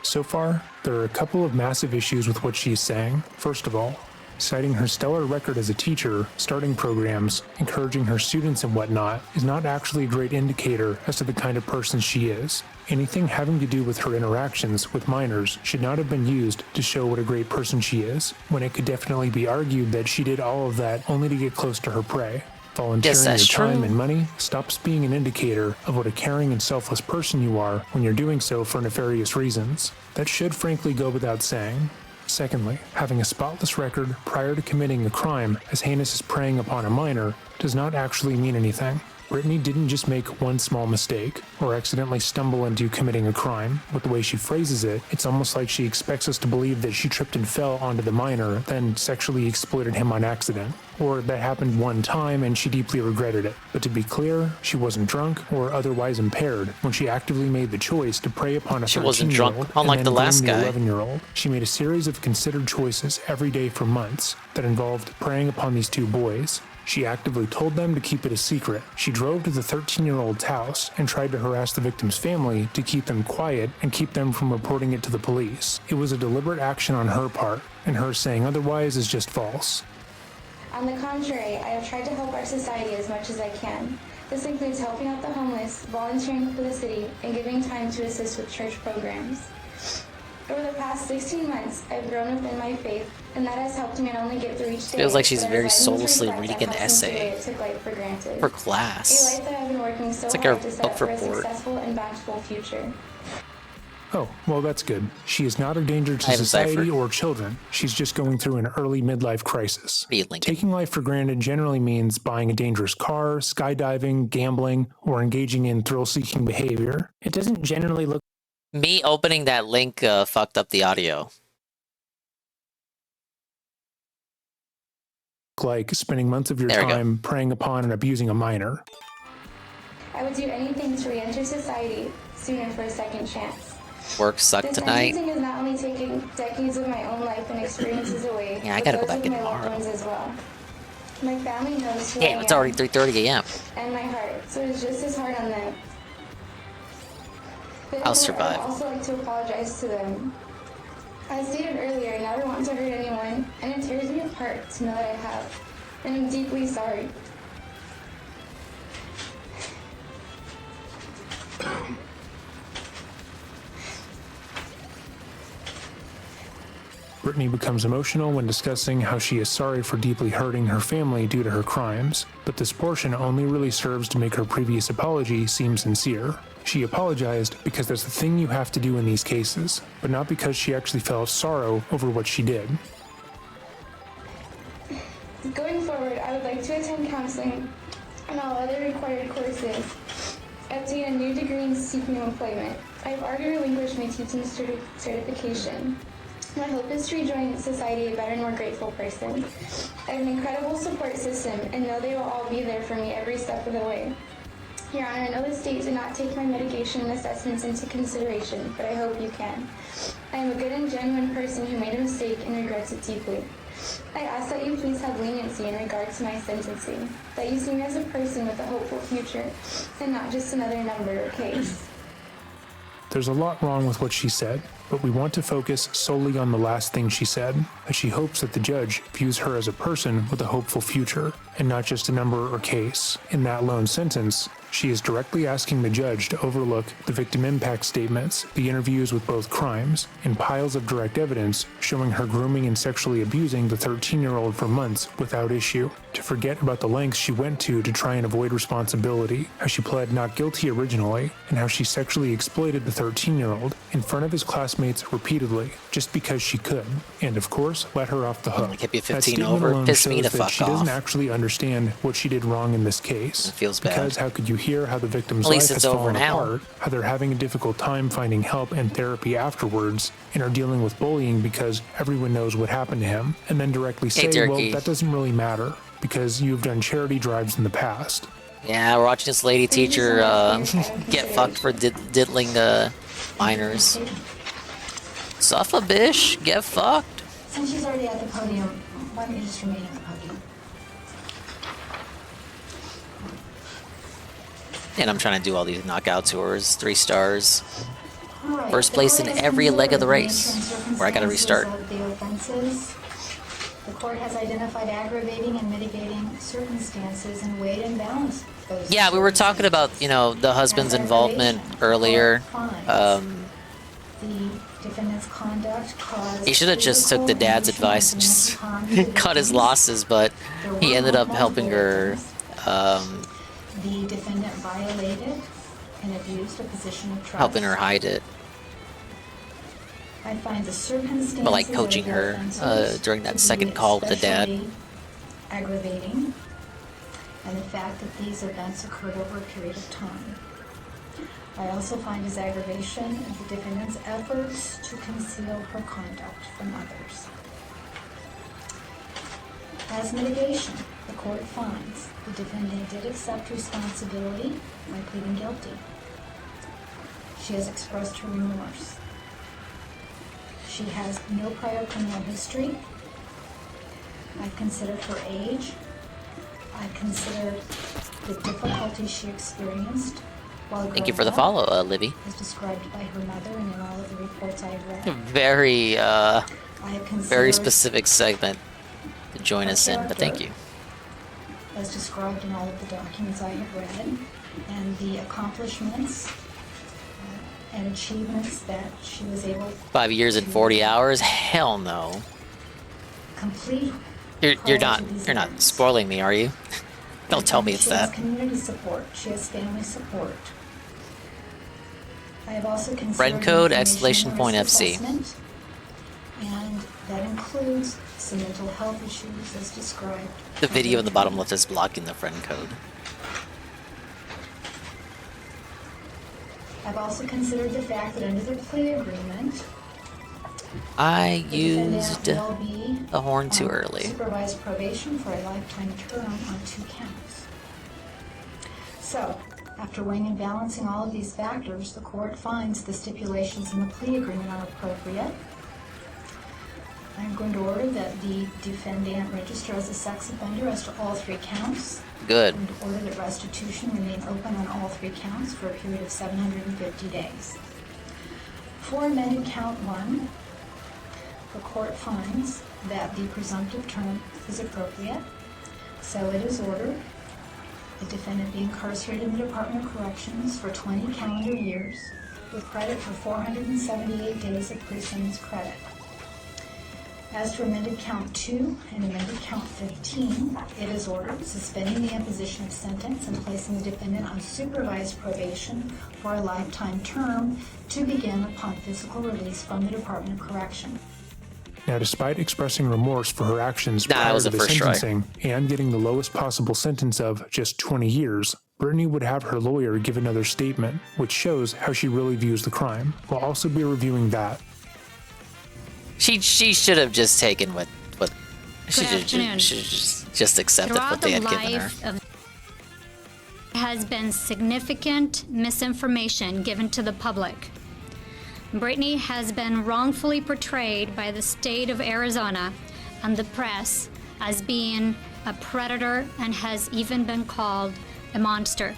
So far, there are a couple of massive issues with what she is saying. First of all, citing her stellar record as a teacher, starting programs, encouraging her students and whatnot is not actually a great indicator as to the kind of person she is. Anything having to do with her interactions with minors should not have been used to show what a great person she is, when it could definitely be argued that she did all of that only to get close to her prey. Volunteering your time and money stops being an indicator of what a caring and selfless person you are when you're doing so for nefarious reasons. That should frankly go without saying. Secondly, having a spotless record prior to committing a crime as heinous as preying upon a minor does not actually mean anything. Brittany didn't just make one small mistake, or accidentally stumble into committing a crime. With the way she phrases it, it's almost like she expects us to believe that she tripped and fell onto the minor, then sexually exploited him on accident. Or that happened one time and she deeply regretted it. But to be clear, she wasn't drunk or otherwise impaired when she actively made the choice to prey upon a 13-year-old. She wasn't drunk, unlike the last guy. 11-year-old. She made a series of considered choices every day for months that involved preying upon these two boys. She actively told them to keep it a secret. She drove to the 13-year-old's house and tried to harass the victim's family to keep them quiet and keep them from reporting it to the police. It was a deliberate action on her part, and her saying otherwise is just false. On the contrary, I have tried to help our society as much as I can. This includes helping out the homeless, volunteering for the city, and giving time to assist with church programs. Over the past 16 months, I've grown up in my faith, and that has helped me not only get through each day. Feels like she's very soullessly reading an essay for class. A life that I've been working so It's like hard her to set book up for a report. successful and bountiful future. Oh, well that's good. She is not a danger to society or children. She's just going through an early midlife crisis. Taking life for granted generally means buying a dangerous car, skydiving, gambling, or engaging in thrill-seeking behavior. It doesn't generally look Me opening that link fucked up the audio. like spending months of your time preying upon and abusing a minor. I would do anything to re-enter society sooner for a second chance. Work sucked This tonight. sentencing is not only taking decades of my own life and experiences away, Yeah, I but gotta go those back of in my loved tomorrow. ones as well. My family knows who I Damn, it's am already 3:30 a.m. and my heart, so it's just as hard on them. I'll survive. I'd also like to apologize to them. As stated earlier, I never want to hurt anyone, and it tears me apart to know that I have, and I'm deeply sorry. Brittany becomes emotional when discussing how she is sorry for deeply hurting her family due to her crimes, but this portion only really serves to make her previous apology seem sincere. She apologized because that's the thing you have to do in these cases, but not because she actually felt sorrow over what she did. Going forward, I would like to attend counseling and all other required courses, obtain a new degree and seek new employment. I've already relinquished my teaching certification. My hope is to rejoin society a better and more grateful person. I have an incredible support system and know they will all be there for me every step of the way. Your Honor, I know the state did not take my mitigation and assessments into consideration, but I hope you can. I am a good and genuine person who made a mistake and regrets it deeply. I ask that you please have leniency in regards to my sentencing, that you see me as a person with a hopeful future, and not just another number or case. There's a lot wrong with what she said, but we want to focus solely on the last thing she said, that she hopes that the judge views her as a person with a hopeful future, and not just a number or case. In that lone sentence, She is directly asking the judge to overlook the victim impact statements, the interviews with both crimes, and piles of direct evidence showing her grooming and sexually abusing the 13-year-old for months without issue, to forget about the lengths she went to try and avoid responsibility, how she pled not guilty originally, and how she sexually exploited the 13-year-old in front of his classmates repeatedly, just because she could, and of course, let her off the hook. Could be That 15 statement over. alone Piss me shows to that fuck she doesn't off. actually understand what she did wrong in this case. It feels bad. Because how could you hear how the victim's At least life it's has over fallen now. apart, how they're having a difficult time finding help and therapy afterwards, and are dealing with bullying because everyone knows what happened to him, and then directly say, well, Turkey. that doesn't really matter, because you've done charity drives in the past. Yeah, we're watching this lady teacher get fucked for diddling minors. Suffer, bish. Get fucked. Since she's already at the podium, why don't you just remain at the podium? And I'm trying to do all these knockout tours. 3 stars. All right, First the place court in has every leg of the considered race, nature and where I gotta restart. circumstances of the offenses. The court has identified aggravating and mitigating circumstances and weighed and balanced those. Yeah, we were talking about, you know, the husband's involvement earlier. The defendant's conduct caused He should have just took the dad's advice and just cut his losses, but he ended up helping her. The defendant violated and abused a position of trust. Helping her hide it, I find the circumstances but like coaching of the her offenses during that to second be call with the dad. especially aggravating, and the fact that these events occurred over a period of time. I also find as aggravation the defendant's efforts to conceal her conduct from others. As mitigation, the court finds the defendant did accept responsibility by pleading guilty. She has expressed her remorse. She has no prior criminal history. I've considered her age. I considered the difficulties she experienced while growing Thank you for the up, follow, Libby. as described by her mother and in all of the reports I have read. Very, I have very considered specific segment to join us in, but thank you. as described in all of the documents I have read, and the accomplishments and achievements that she was able 5 years and 40 hours? Hell no. to complete. You're not spoiling me, are you? Don't tell me it's She has that. community support. She has family support. I have also considered Friend code, information ! risk FC. assessment, and that includes some mental health issues as described. The video in the bottom left is blocking the friend code. I've also considered the fact that under the plea agreement, I the used defendant will be the horn too on early. supervised probation for a lifetime term on 2 counts. So, after weighing and balancing all of these factors, the court finds the stipulations in the plea agreement are appropriate. I'm going to order that the defendant register as a sex offender as to all 3 counts. Good. And order that restitution remain open on all 3 counts for a period of 750 days. For amended count 1, the court finds that the presumptive term is appropriate, so it is ordered the defendant be incarcerated in the Department of Corrections for 20 calendar years with credit for 478 days of pre-sentence credit. As for amended count 2 and amended count 15, it is ordered suspending the imposition of sentence and placing the defendant on supervised probation for a lifetime term to begin upon physical release from the Department of Correction. Now, despite expressing remorse for her actions Nah, that prior was to the the first try. sentencing and getting the lowest possible sentence of just 20 years, Brittany would have her lawyer give another statement, which shows how she really views the crime. We'll also be reviewing that. She should have just taken what she Good should afternoon. just accepted Throughout what they the had given her. life of has been significant misinformation given to the public. Brittany has been wrongfully portrayed by the state of Arizona and the press as being a predator and has even been called a monster.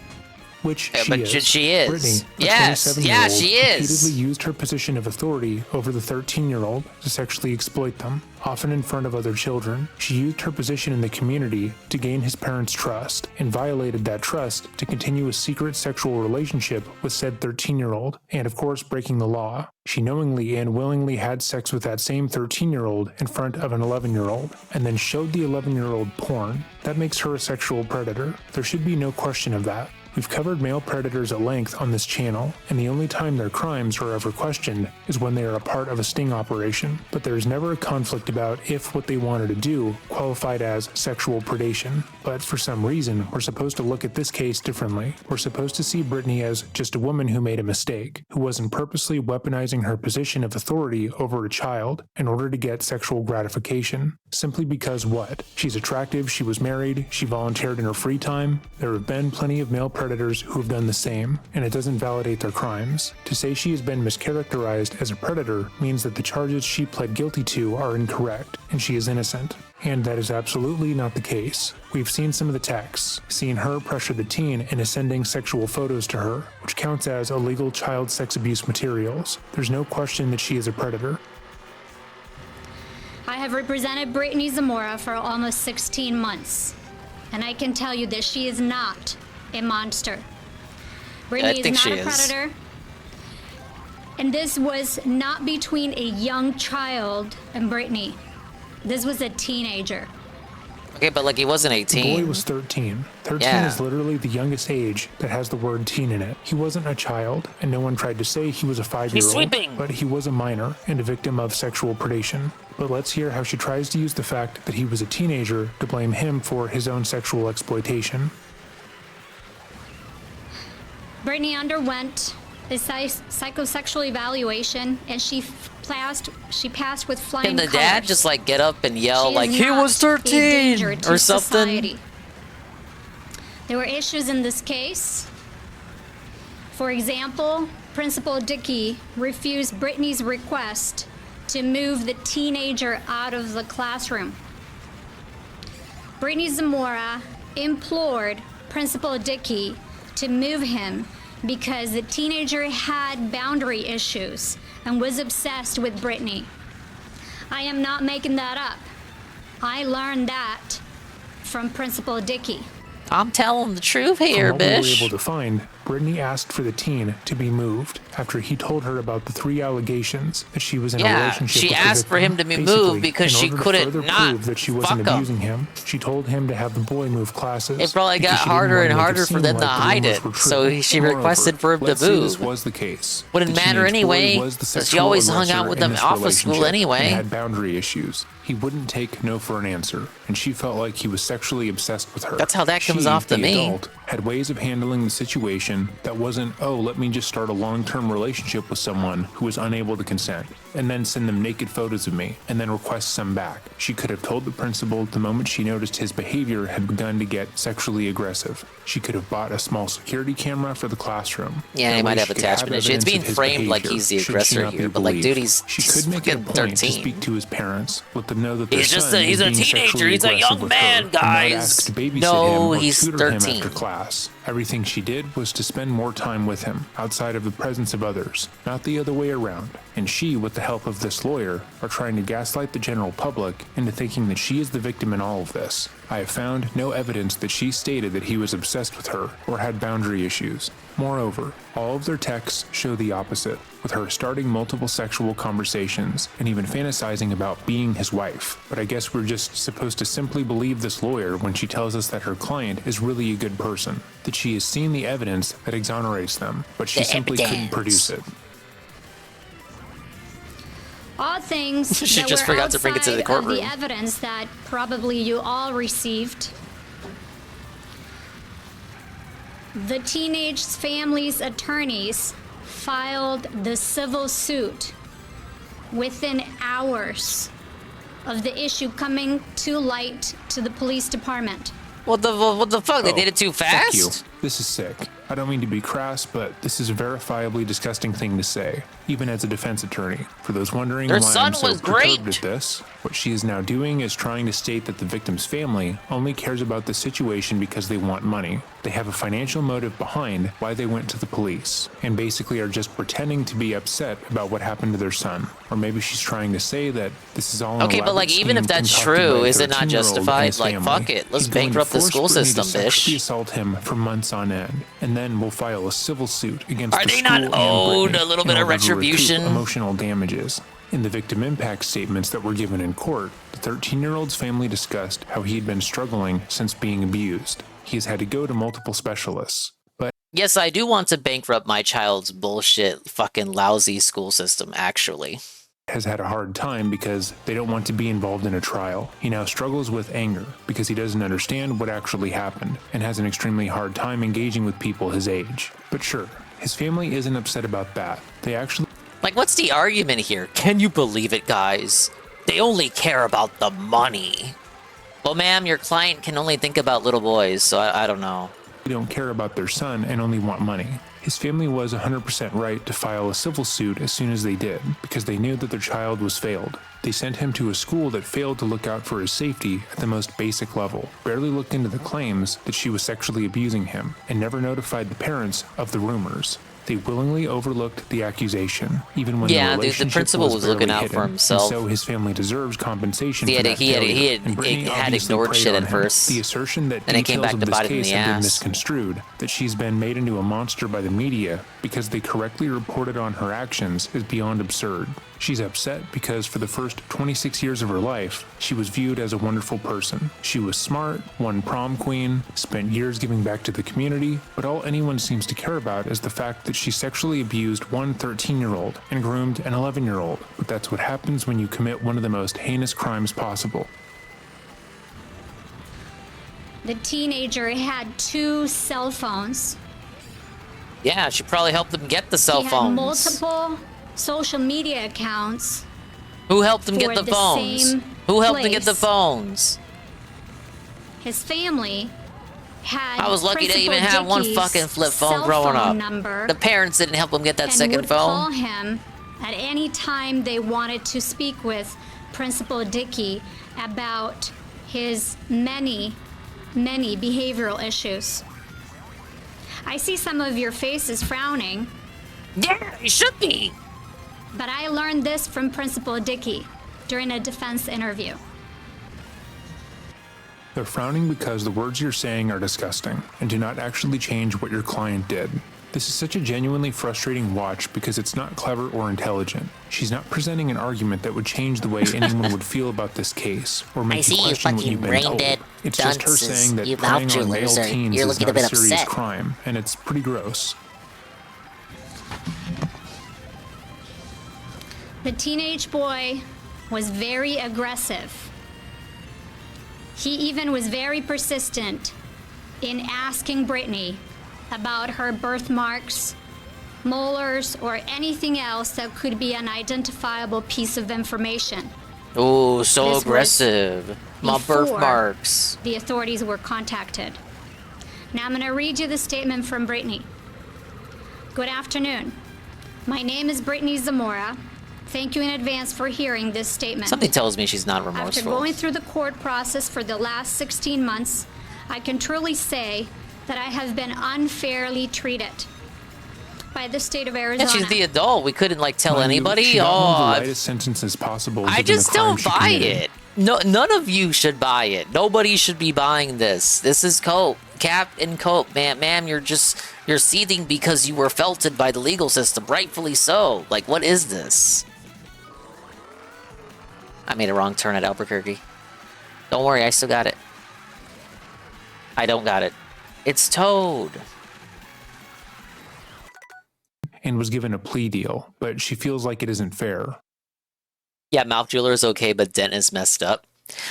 which Yeah, she but is. she is. Brittany, the Yes, 27-year-old, yeah, she is. repeatedly used her position of authority over the 13-year-old to sexually exploit them, often in front of other children. She used her position in the community to gain his parents' trust and violated that trust to continue a secret sexual relationship with said 13-year-old, and of course breaking the law. She knowingly and willingly had sex with that same 13-year-old in front of an 11-year-old, and then showed the 11-year-old porn. That makes her a sexual predator. There should be no question of that. We've covered male predators at length on this channel, and the only time their crimes are ever questioned is when they are a part of a sting operation. But there's never a conflict about if what they wanted to do qualified as sexual predation. But for some reason, we're supposed to look at this case differently. We're supposed to see Brittany as just a woman who made a mistake, who wasn't purposely weaponizing her position of authority over a child in order to get sexual gratification. Simply because what? She's attractive, she was married, she volunteered in her free time. There have been plenty of male predators who have done the same, and it doesn't validate their crimes. To say she has been mischaracterized as a predator means that the charges she pled guilty to are incorrect, and she is innocent. And that is absolutely not the case. We've seen some of the texts, seen her pressure the teen into sending sexual photos to her, which counts as illegal child sex abuse materials. There's no question that she is a predator. I have represented Brittany Zamora for almost 16 months, and I can tell you that she is not a monster. Brittany is not a predator, and this was not between a young child and Brittany. This was a teenager. Okay, but like he wasn't 18. The boy was 13. 13 is literally the youngest age that has the word teen in it. He wasn't a child, and no one tried to say he was a 5-year-old, but he was a minor and a victim of sexual predation. But let's hear how she tries to use the fact that he was a teenager to blame him for his own sexual exploitation. Brittany underwent a psychosexual evaluation, and she passed with flying Can the colors. dad just like get up and yell She like is he not was a 13 danger to or something? society. There were issues in this case. For example, Principal Dickey refused Brittany's request to move the teenager out of the classroom. Brittany Zamora implored Principal Dickey to move him because the teenager had boundary issues and was obsessed with Brittany. I am not making that up. I learned that from Principal Dickey. I'm telling the truth here, From what we were bitch. able to find, Brittany asked for the teen to be moved after he told her about the 3 allegations that she was in a relationship she with asked the for him to victim. be moved Basically, because in she order to couldn't further not prove that she wasn't fuck him. abusing him, she told him to have the boy move classes. It probably got because she didn't harder want and to make harder it for seem them to like the hide rumors it, were true. so she Moreover, requested for him to let's say this move. was the case. Wouldn't The matter teenage boy anyway, was the 'cause she sexual always hung aggressor out with in them this off of school relationship anyway. and had boundary issues. He wouldn't take no for an answer, and she felt like he was sexually obsessed with her. That's how that comes She, off to the me. adult, had ways of handling the situation that wasn't, oh, let me just start a long-term relationship with someone who was unable to consent, and then send them naked photos of me, and then request some back. She could have told the principal the moment she noticed his behavior had begun to get sexually aggressive. She could have bought a small security camera for the classroom. Yeah, That he might way have she could attachment issues. It's evidence being of his framed like behavior, he's the should she aggressor not be here, but like, believed. dude, he's She just could make it a fucking point to 13. speak to his parents, let them know that their He's just son he's is a being teenager. sexually He's a aggressive young with man, her, and might guys. ask to babysit No, him or he's tutor 13. him after class. Everything she did was to spend more time with him, outside of the presence of others, not the other way around. And she, with the help of this lawyer, are trying to gaslight the general public into thinking that she is the victim in all of this. I have found no evidence that she stated that he was obsessed with her or had boundary issues. Moreover, all of their texts show the opposite, with her starting multiple sexual conversations and even fantasizing about being his wife. But I guess we're just supposed to simply believe this lawyer when she tells us that her client is really a good person, that she has seen the evidence that exonerates them, but she simply couldn't produce it. All things She that just were forgot to bring it to the outside of courtroom. the evidence that probably you all received. The teenage family's attorneys filed the civil suit within hours of the issue coming to light to the police department. What the fuck? They did it too Fuck you. fast? This is sick. I don't mean to be crass, but this is a verifiably disgusting thing to say, even as a defense attorney. For those wondering Their why son I'm so was perturbed great. at this, what she is now doing is trying to state that the victim's family only cares about the situation because they want money. They have a financial motive behind why they went to the police, and basically are just pretending to be upset about what happened to their son. Or maybe she's trying to say that this is all an Okay, but like elaborate even if scheme that's concocted by true, a is it not 13-year-old and justified? his Like, family. fuck it, let's He's going to bankrupt the force school Brittany system, to sexually bitch. assault him for months on end, and then we'll file a civil suit against Are the they school not and owed Brittany a little in bit of order to recoup retribution? emotional damages. In the victim impact statements that were given in court, the 13-year-old's family discussed how he had been struggling since being abused. He has had to go to multiple specialists. But Yes, I do want to bankrupt my child's bullshit, fucking lousy school system, actually. has had a hard time because they don't want to be involved in a trial. He now struggles with anger because he doesn't understand what actually happened and has an extremely hard time engaging with people his age. But sure, his family isn't upset about that. They actually... Like, what's the argument here? Can you believe it, guys? They only care about the money. Well, ma'am, your client can only think about little boys, so I don't know. don't care about their son and only want money. His family was 100% right to file a civil suit as soon as they did, because they knew that their child was failed. They sent him to a school that failed to look out for his safety at the most basic level, barely looked into the claims that she was sexually abusing him, and never notified the parents of the rumors. They willingly overlooked the accusation, even when the relationship the principal was looking out hidden, for himself. And so his family deserves compensation He for had, that he had, failure. he And had, Brittany he had obviously ignored preyed shit on at him. first. The assertion that Then it came details back of to this bite him in case the have been ass. misconstrued, that she's been made into a monster by the media because they correctly reported on her actions is beyond absurd. She's upset because for the first 26 years of her life, she was viewed as a wonderful person. She was smart, won prom queen, spent years giving back to the community, but all anyone seems to care about is the fact that she sexually abused one 13-year-old and groomed an 11-year-old. But that's what happens when you commit one of the most heinous crimes possible. The teenager had 2 cell phones. Yeah, she probably helped them get the cell He phones. had multiple social media accounts. Who helped them get for the phones? same Who helped them get the place. phones? His family had I was lucky to Principal even have one Dickey's fucking flip phone cell growing phone up. number The parents didn't help them get that and second would call phone. him at any time they wanted to speak with Principal Dickey about his many behavioral issues. I see some of your faces frowning. Yeah, you should be. But I learned this from Principal Dickey during a defense interview. They're frowning because the words you're saying are disgusting and do not actually change what your client did. This is such a genuinely frustrating watch because it's not clever or intelligent. She's not presenting an argument that would change the way anyone would feel about this case or I make see you you question what you've been fucking told. brain-dead It's just her dunces. saying that You preying mouth on male jewelers are- teens you're is looking not a bit a serious upset. crime, and it's pretty gross. The teenage boy was very aggressive. He even was very persistent in asking Brittany about her birthmarks, molars, or anything else that could be an identifiable piece of information. Oh, so This was aggressive. My before birthmarks. The authorities were contacted. Now I'm going to read you the statement from Brittany. Good afternoon. My name is Brittany Zamora. Thank you in advance for hearing this statement. Something tells me she's not After remorseful. going through the court process for the last 16 months, I can truly say that I have been unfairly treated by the state of Arizona. Yeah, she's the adult. We couldn't like tell Mind you, anybody. she got one of the Oh, lightest sentences possible. I given just the crime don't she buy committed. it. No, none of you should buy it. Nobody should be buying this. This is cope, cap and cope, ma'am. You're seething because you were felted by the legal system, rightfully so. Like, what is this? I made a wrong turn at Albuquerque. Don't worry, I still got it. I don't got it. It's towed. And was given a plea deal, but she feels like it isn't fair. Yeah, mouth jeweler is okay, but dent is messed up.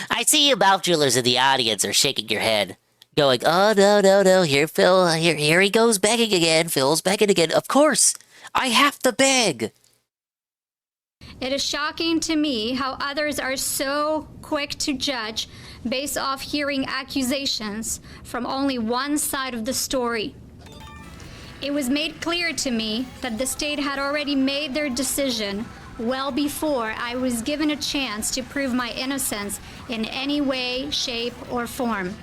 I see you mouth jewelers in the audience are shaking your head. Going, oh, no. Here, Phil. Here he goes begging again. Phil's begging again. Of course. I have to beg. It is shocking to me how others are so quick to judge based off hearing accusations from only one side of the story. It was made clear to me that the state had already made their decision well before I was given a chance to prove my innocence in any way, shape, or form.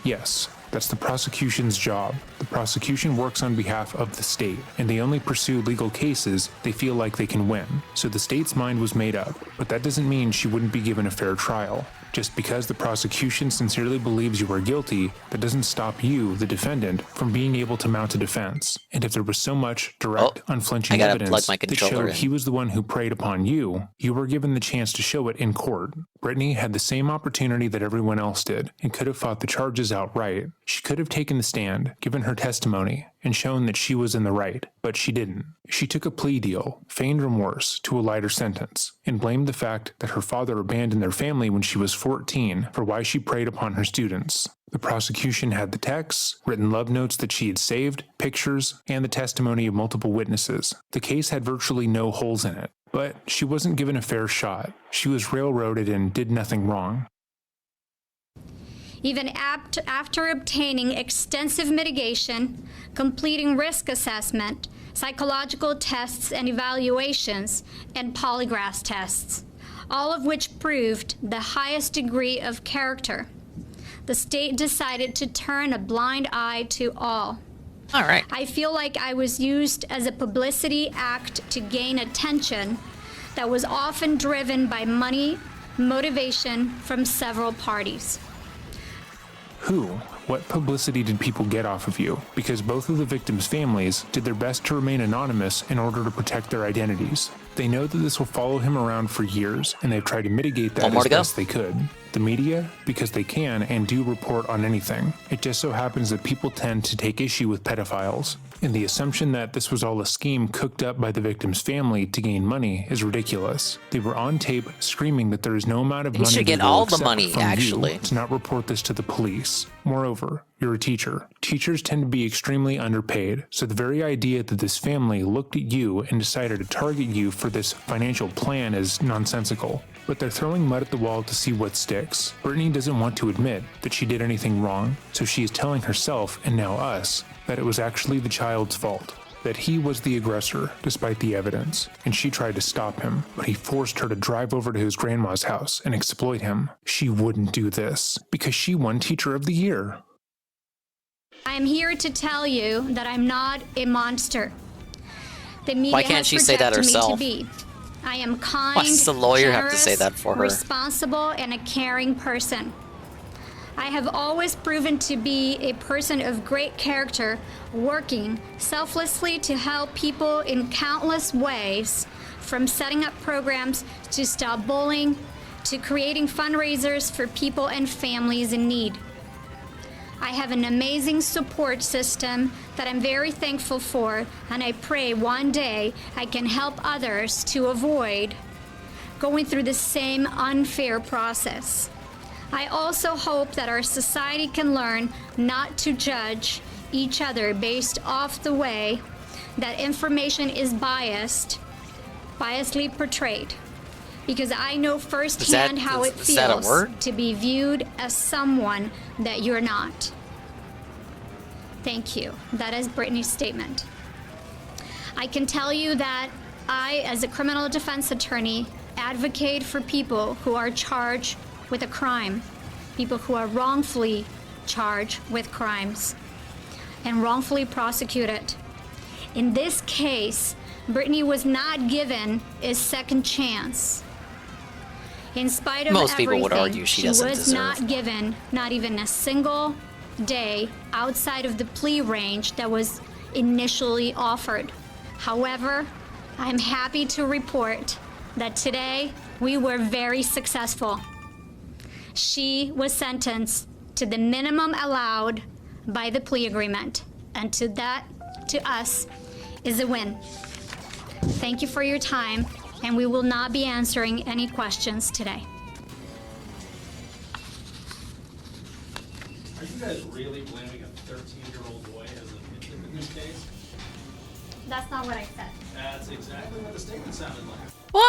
Yes, that's the prosecution's job. The prosecution works on behalf of the state, and they only pursue legal cases they feel like they can win. So the state's mind was made up, but that doesn't mean she wouldn't be given a fair trial. Just because the prosecution sincerely believes you are guilty, that doesn't stop you, the defendant, from being able to mount a defense. And if there was so much direct, unflinching evidence that showed he was the one who preyed upon you, you were given the chance to show it in court. Brittany had the same opportunity that everyone else did, and could have fought the charges outright. She could have taken the stand, given her testimony, and shown that she was in the right, but she didn't. She took a plea deal, feigned remorse to a lighter sentence, and blamed the fact that her father abandoned their family when she was 14 for why she preyed upon her students. The prosecution had the texts, written love notes that she had saved, pictures, and the testimony of multiple witnesses. The case had virtually no holes in it, but she wasn't given a fair shot. She was railroaded and did nothing wrong. Even after obtaining extensive mitigation, completing risk assessment, psychological tests and evaluations, and polygraph tests, all of which proved the highest degree of character, the state decided to turn a blind eye to all. All right. I feel like I was used as a publicity act to gain attention that was often driven by money, motivation from several parties. Who? What publicity did people get off of you? Because both of the victims' families did their best to remain anonymous in order to protect their identities. They know that this will follow him around for years, and they've tried to mitigate that as best they could. The media, because they can and do report on anything. It just so happens that people tend to take issue with pedophiles, and the assumption that this was all a scheme cooked up by the victim's family to gain money is ridiculous. They were on tape screaming that there is no amount of money should get they will all the accept money, from actually. you to not report this to the police. Moreover, you're a teacher. Teachers tend to be extremely underpaid, so the very idea that this family looked at you and decided to target you for this financial plan is nonsensical. But they're throwing mud at the wall to see what sticks. Brittany doesn't want to admit that she did anything wrong, so she is telling herself, and now us, that it was actually the child's fault. That he was the aggressor, despite the evidence, and she tried to stop him, but he forced her to drive over to his grandma's house and exploit him. She wouldn't do this, because she won Teacher of the Year. I'm here to tell you that I'm not a monster. The media Why can't has she say that projected herself? Me to be. I am kind, Why does the lawyer have to say generous, that for her? responsible, and a caring person. I have always proven to be a person of great character, working selflessly to help people in countless ways, from setting up programs to stop bullying, to creating fundraisers for people and families in need. I have an amazing support system that I'm very thankful for, and I pray one day I can help others to avoid going through the same unfair process. I also hope that our society can learn not to judge each other based off the way that information is biasedly portrayed. Because I know firsthand how it feels to be viewed as someone that you're not. Thank you. That is Brittany's statement. I can tell you that I, as a criminal defense attorney, advocate for people who are charged with a crime, people who are wrongfully charged with crimes and wrongfully prosecuted. In this case, Brittany was not given a second chance. In spite of Most people would everything, argue she doesn't was deserve. not given not even a single day outside of the plea range that was initially offered. However, I'm happy to report that today we were very successful. She was sentenced to the minimum allowed by the plea agreement, and to us, is a win. Thank you for your time, and we will not be answering any questions today. Are you guys really blaming a 13-year-old boy as a victim in this case? That's not what I said. That's exactly what the statement sounded like. What?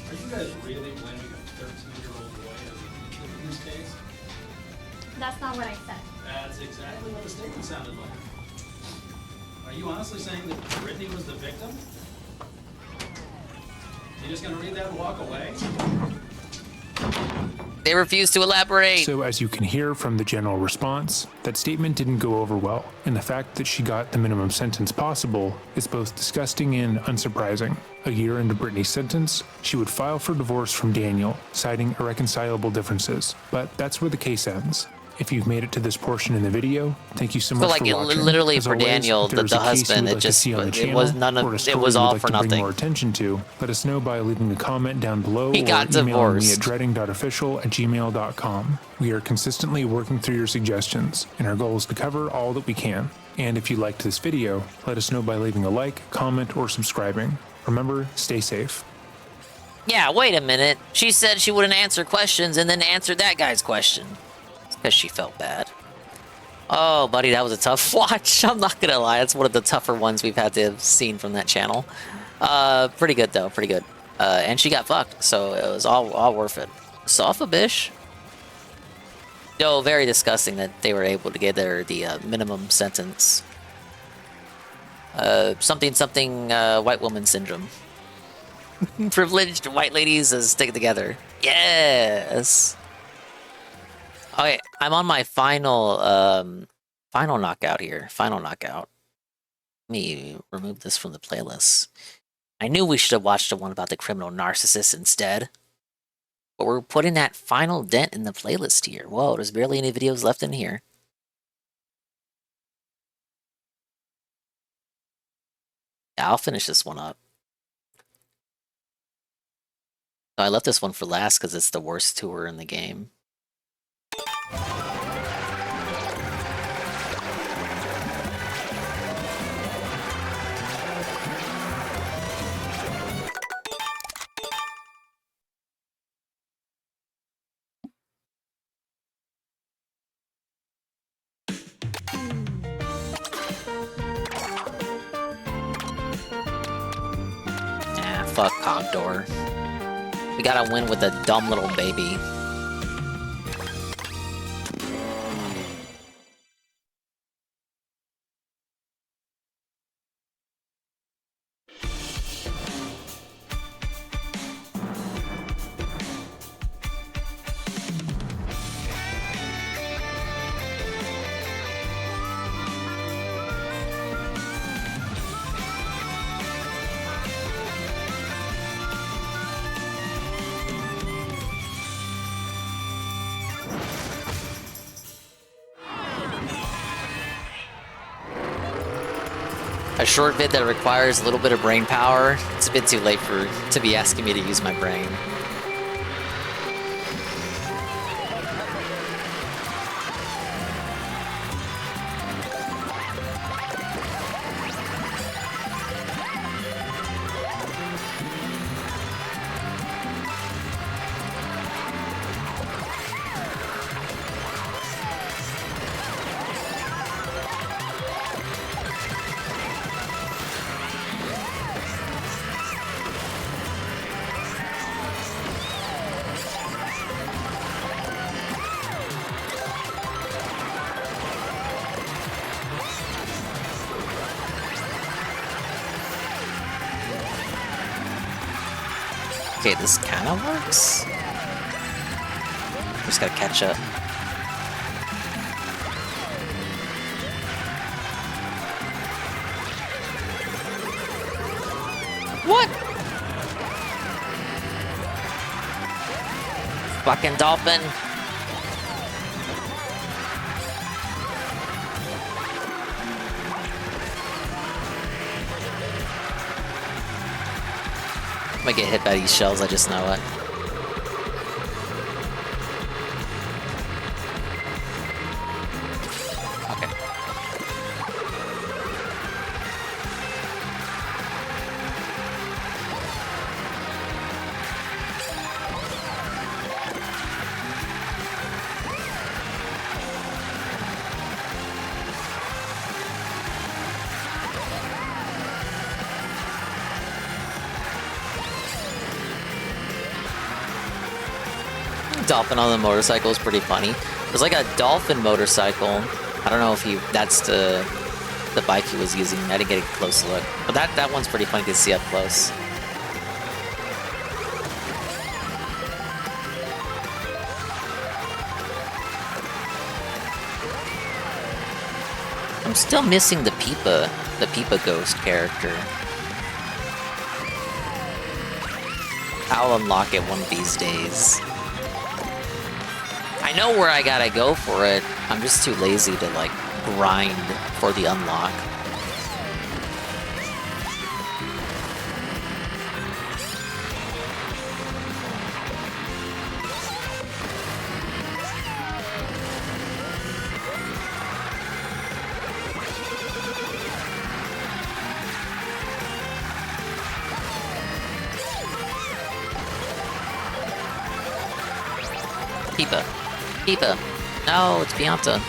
Are you guys really blaming a 13-year-old boy as a victim in this Are you honestly saying that Brittany was the victim? You just gonna read that and walk away? They refuse to elaborate. So as you can hear from the general response, that statement didn't go over well, and the fact that she got the minimum sentence possible is both disgusting and unsurprising. A year into Brittany's sentence, she would file for divorce from Daniel, citing irreconcilable differences. But that's where the case ends. If you've made it to this portion in the video, thank you so much for watching. Literally As for always, Daniel, if there's the a case husband, you would it like to just see on the it channel, was none or a of story it was you'd all like for to bring nothing. more attention to, let us know by leaving a comment down below He or got emailing divorced. me at dreading.official@gmail.com. We are consistently working through your suggestions, and our goal is to cover all that we can. And if you liked this video, let us know by leaving a like, comment, or subscribing. Remember, stay safe. Yeah, wait a minute. She said she wouldn't answer questions and then answered that guy's question. Because she felt bad. Oh, buddy, that was a tough watch. I'm not gonna lie. It's one of the tougher ones we've had to have seen from that channel. Pretty good, though. Pretty good. And she got fucked, so it was all worth it. Sofa bish. Yo, very disgusting that they were able to get the minimum sentence. Something, white woman syndrome. Privileged white ladies stick together. Yes. Okay, I'm on my final knockout here. Final knockout. Let me remove this from the playlist. I knew we should have watched the one about the criminal narcissist instead. But we're putting that final dent in the playlist here. Whoa, there's barely any videos left in here. Yeah, I'll finish this one up. No, I left this one for last because it's the worst tour in the game. Ah, fuck Condor. We gotta win with a dumb little baby. A short vid that requires a little bit of brain power. It's a bit too late to be asking me to use my brain. Okay, this kind of works. Just gotta catch up. What? Fucking dolphin. I'm gonna get hit by these shells, I just know it. Okay. Dolphin on the motorcycle is pretty funny. There's like a dolphin motorcycle. I don't know if that's the the bike he was using. I didn't get a close look. But that one's pretty funny to see up close. I'm still missing the Peepa ghost character. I'll unlock it one of these days. I know where I gotta go for it. I'm just too lazy to like grind for the unlock. Peepa. No, it's Pianta.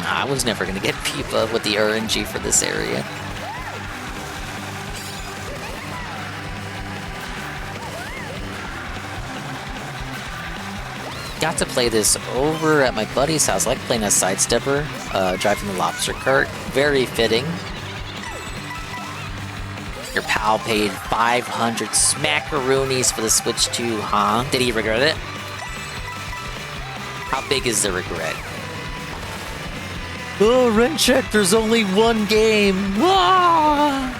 Nah, I was never gonna get Peepa with the RNG for this area. Got to play this over at my buddy's house. I like playing as Sidestepper, driving the lobster cart. Very fitting. Your pal paid 500 smackaroonies for the Switch 2, huh? Did he regret it? How big is the regret? Oh, rent check, there's only one game. Ah!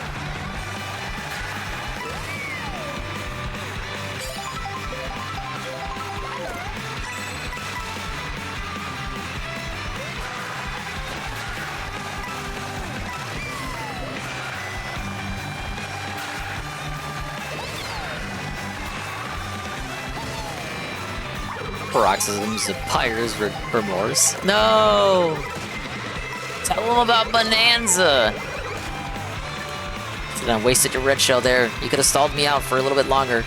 Paroxysms of buyer's remorse. No! Tell them about Bonanza! I wasted your red shell there. You could have stalled me out for a little bit longer.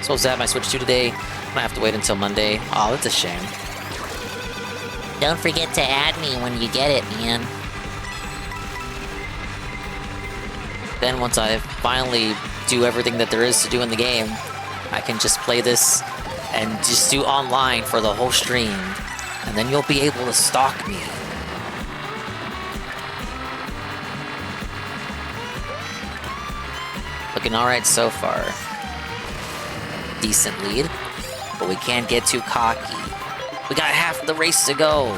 Supposed to have my Switch 2 today. I'm gonna have to wait until Monday. Oh, that's a shame. Don't forget to add me when you get it, man. Then once I finally do everything that there is to do in the game, I can just play this and just do online for the whole stream. And then you'll be able to stalk me. Looking alright so far. Decent lead, but we can't get too cocky. We got half the race to go.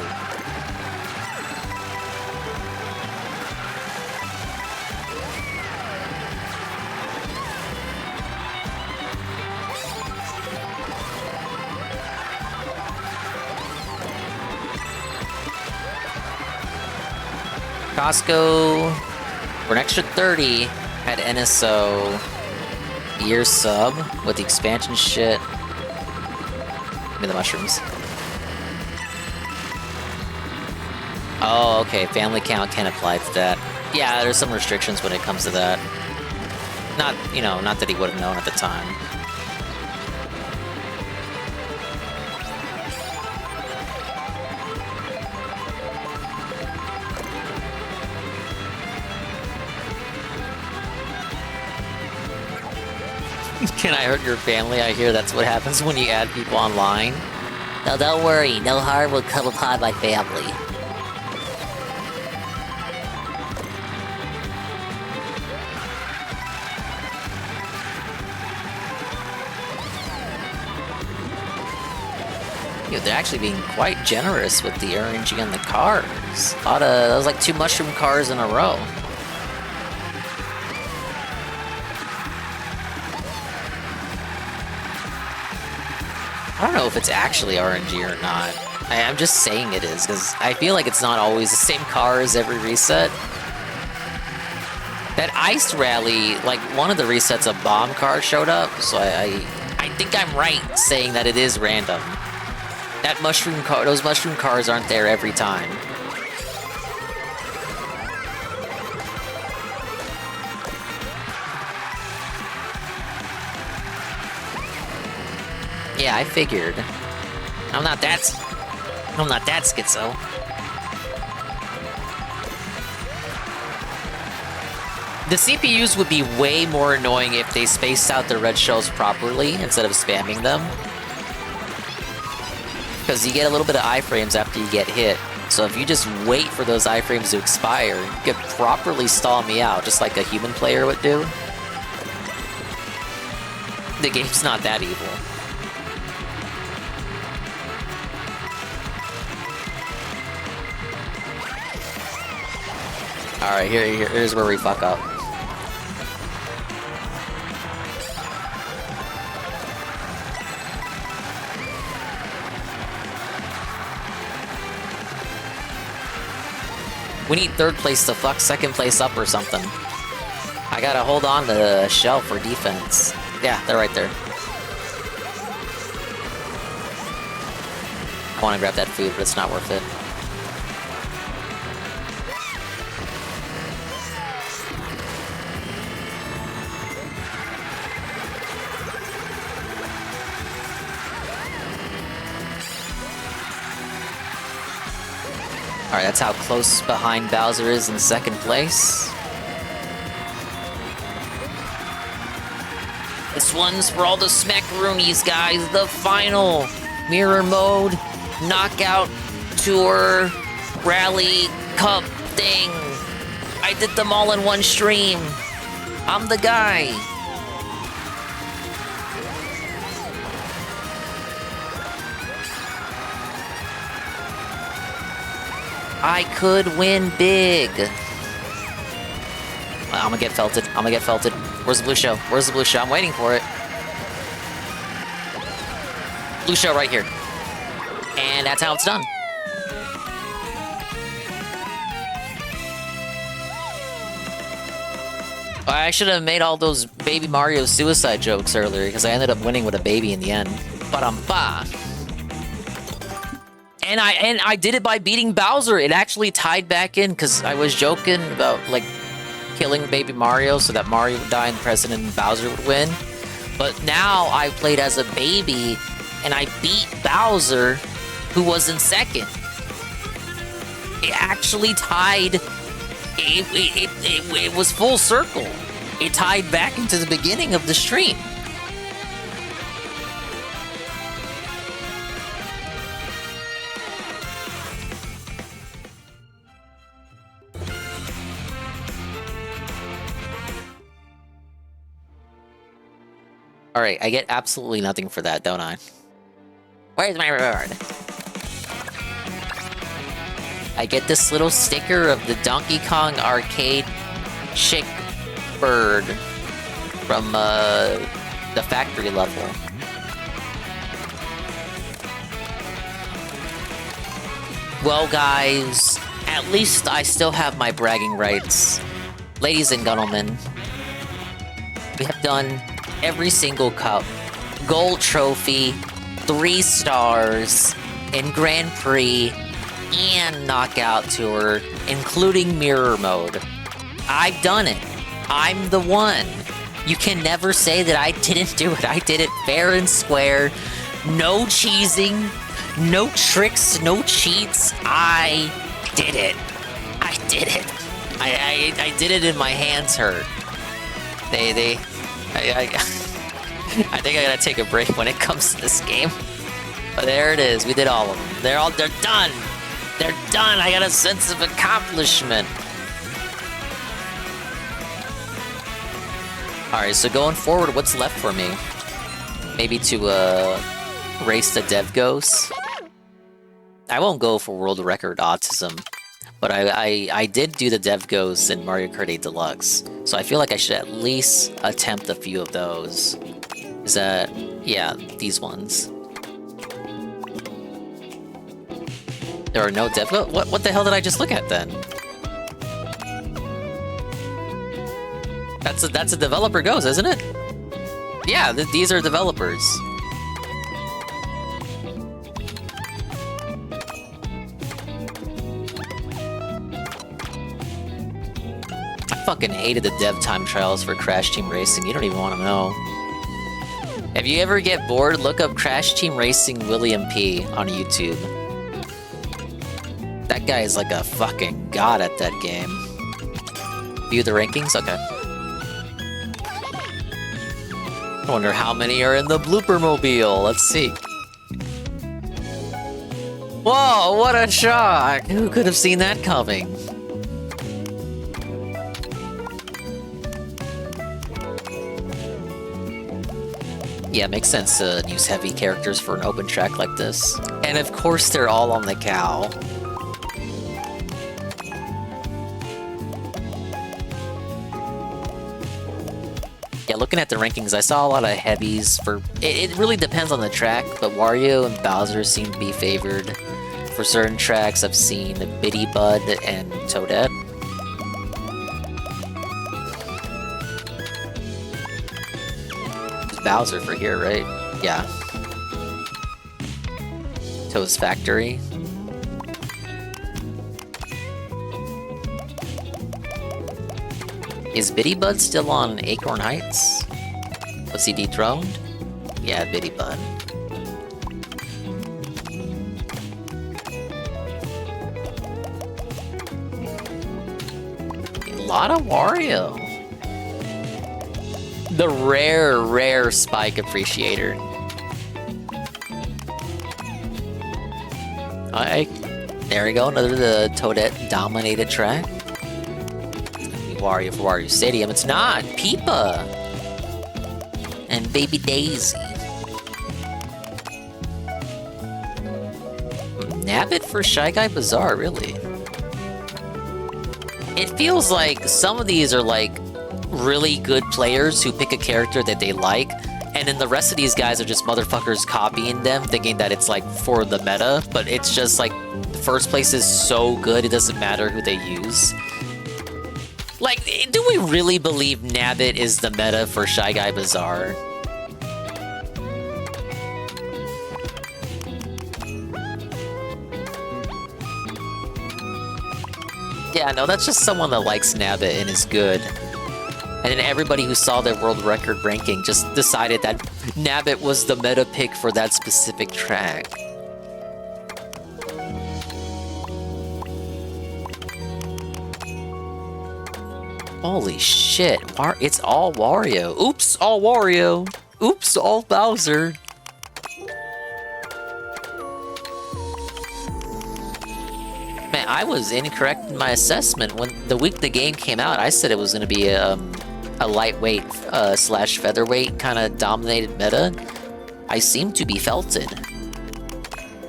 Costco for an extra 30 at NSO year sub with the expansion shit. Give me the mushrooms. Oh, okay. Family count can apply to that. Yeah, there's some restrictions when it comes to that. Not, you know, not that he would have known at the time. Can I hurt your family? I hear that's what happens when you add people online. No, don't worry. No harm will come upon my family. Dude, they're actually being quite generous with the RNG on the cars. That was like 2 mushroom cars in a row. I don't know if it's actually RNG or not. I'm just saying it is, because I feel like it's not always the same cars every reset. That ice rally, like one of the resets, a bomb car showed up, so I think I'm right saying that it is random. That mushroom car, those mushroom cars aren't there every time. Yeah, I figured. I'm not that schizo. The CPUs would be way more annoying if they spaced out the red shells properly instead of spamming them. Because you get a little bit of iframes after you get hit. So if you just wait for those iframes to expire, you could properly stall me out, just like a human player would do. The game's not that evil. Alright, here's where we fuck up. We need third place to fuck second place up or something. I gotta hold on to the shell for defense. Yeah, they're right there. I wanna grab that food, but it's not worth it. Alright, that's how close behind Bowser is in second place. This one's for all the smackaroonies, guys. The final mirror mode, knockout tour, rally, cup thing. I did them all in one stream. I'm the guy. I could win big. I'm gonna get felted. I'm gonna get felted. Where's the blue shell? Where's the blue shell? I'm waiting for it. Blue shell right here. And that's how it's done. I should have made all those Baby Mario suicide jokes earlier, because I ended up winning with a baby in the end. Ba-dum-ba. And I did it by beating Bowser. It actually tied back in, because I was joking about, like, killing Baby Mario so that Mario would die and the President and Bowser would win. But now I played as a baby, and I beat Bowser, who was in second. It actually tied... It was full circle. It tied back into the beginning of the stream. Alright, I get absolutely nothing for that, don't I? Where's my reward? I get this little sticker of the Donkey Kong arcade chick bird from the factory level. Well, guys, at least I still have my bragging rights. Ladies and gentlemen, we have done every single cup, gold trophy, 3 stars, in Grand Prix, and Knockout Tour, including Mirror Mode. I've done it. I'm the one. You can never say that I didn't do it. I did it fair and square. No cheesing, no tricks, no cheats. I did it. I did it. I did it and my hands hurt. I think I gotta take a break when it comes to this game. But there it is. We did all of them. They're done. They're done. I got a sense of accomplishment. Alright, so going forward, what's left for me? Maybe to race the Dev Ghosts? I won't go for world record autism, but I did do the Dev Ghosts in Mario Kart 8 Deluxe, so I feel like I should at least attempt a few of those. Is that... yeah, these ones. There are no Dev Ghosts? What the hell did I just look at then? That's a developer ghost, isn't it? Yeah, these are developers. I fucking hated the dev time trials for Crash Team Racing. You don't even want to know. If you ever get bored, look up Crash Team Racing William P on YouTube. That guy is like a fucking god at that game. View the rankings? Okay. I wonder how many are in the blooper mobile. Let's see. Whoa, what a shock! Who could have seen that coming? Yeah, makes sense to use heavy characters for an open track like this. And of course they're all on the cow. Yeah, looking at the rankings, I saw a lot of heavies for... It really depends on the track, but Wario and Bowser seem to be favored. For certain tracks, I've seen Bitty Bud and Toadette. It's Bowser for here, right? Yeah. Toad's Factory. Is Bitty Bud still on Acorn Heights? Was he dethroned? Yeah, Bitty Bud. A lot of Wario. The rare Spike Appreciator. Alright, there we go, another Toadette dominated track. Wario for Wario Stadium. It's not! Peepa! And Baby Daisy. Nabbit for Shy Guy Bazaar, really? It feels like some of these are like really good players who pick a character that they like, and then the rest of these guys are just motherfuckers copying them, thinking that it's like for the meta, but it's just like the first place is so good it doesn't matter who they use. Like, do we really believe Nabbit is the meta for Shy Guy Bazaar? Yeah, no, that's just someone that likes Nabbit and is good. And then everybody who saw their world record ranking just decided that Nabbit was the meta pick for that specific track. Holy shit, it's all Wario. Oops, all Wario. Oops, all Bowser. Man, I was incorrect in my assessment. When the week the game came out, I said it was going to be a lightweight slash featherweight kind of dominated meta. I seem to be felted.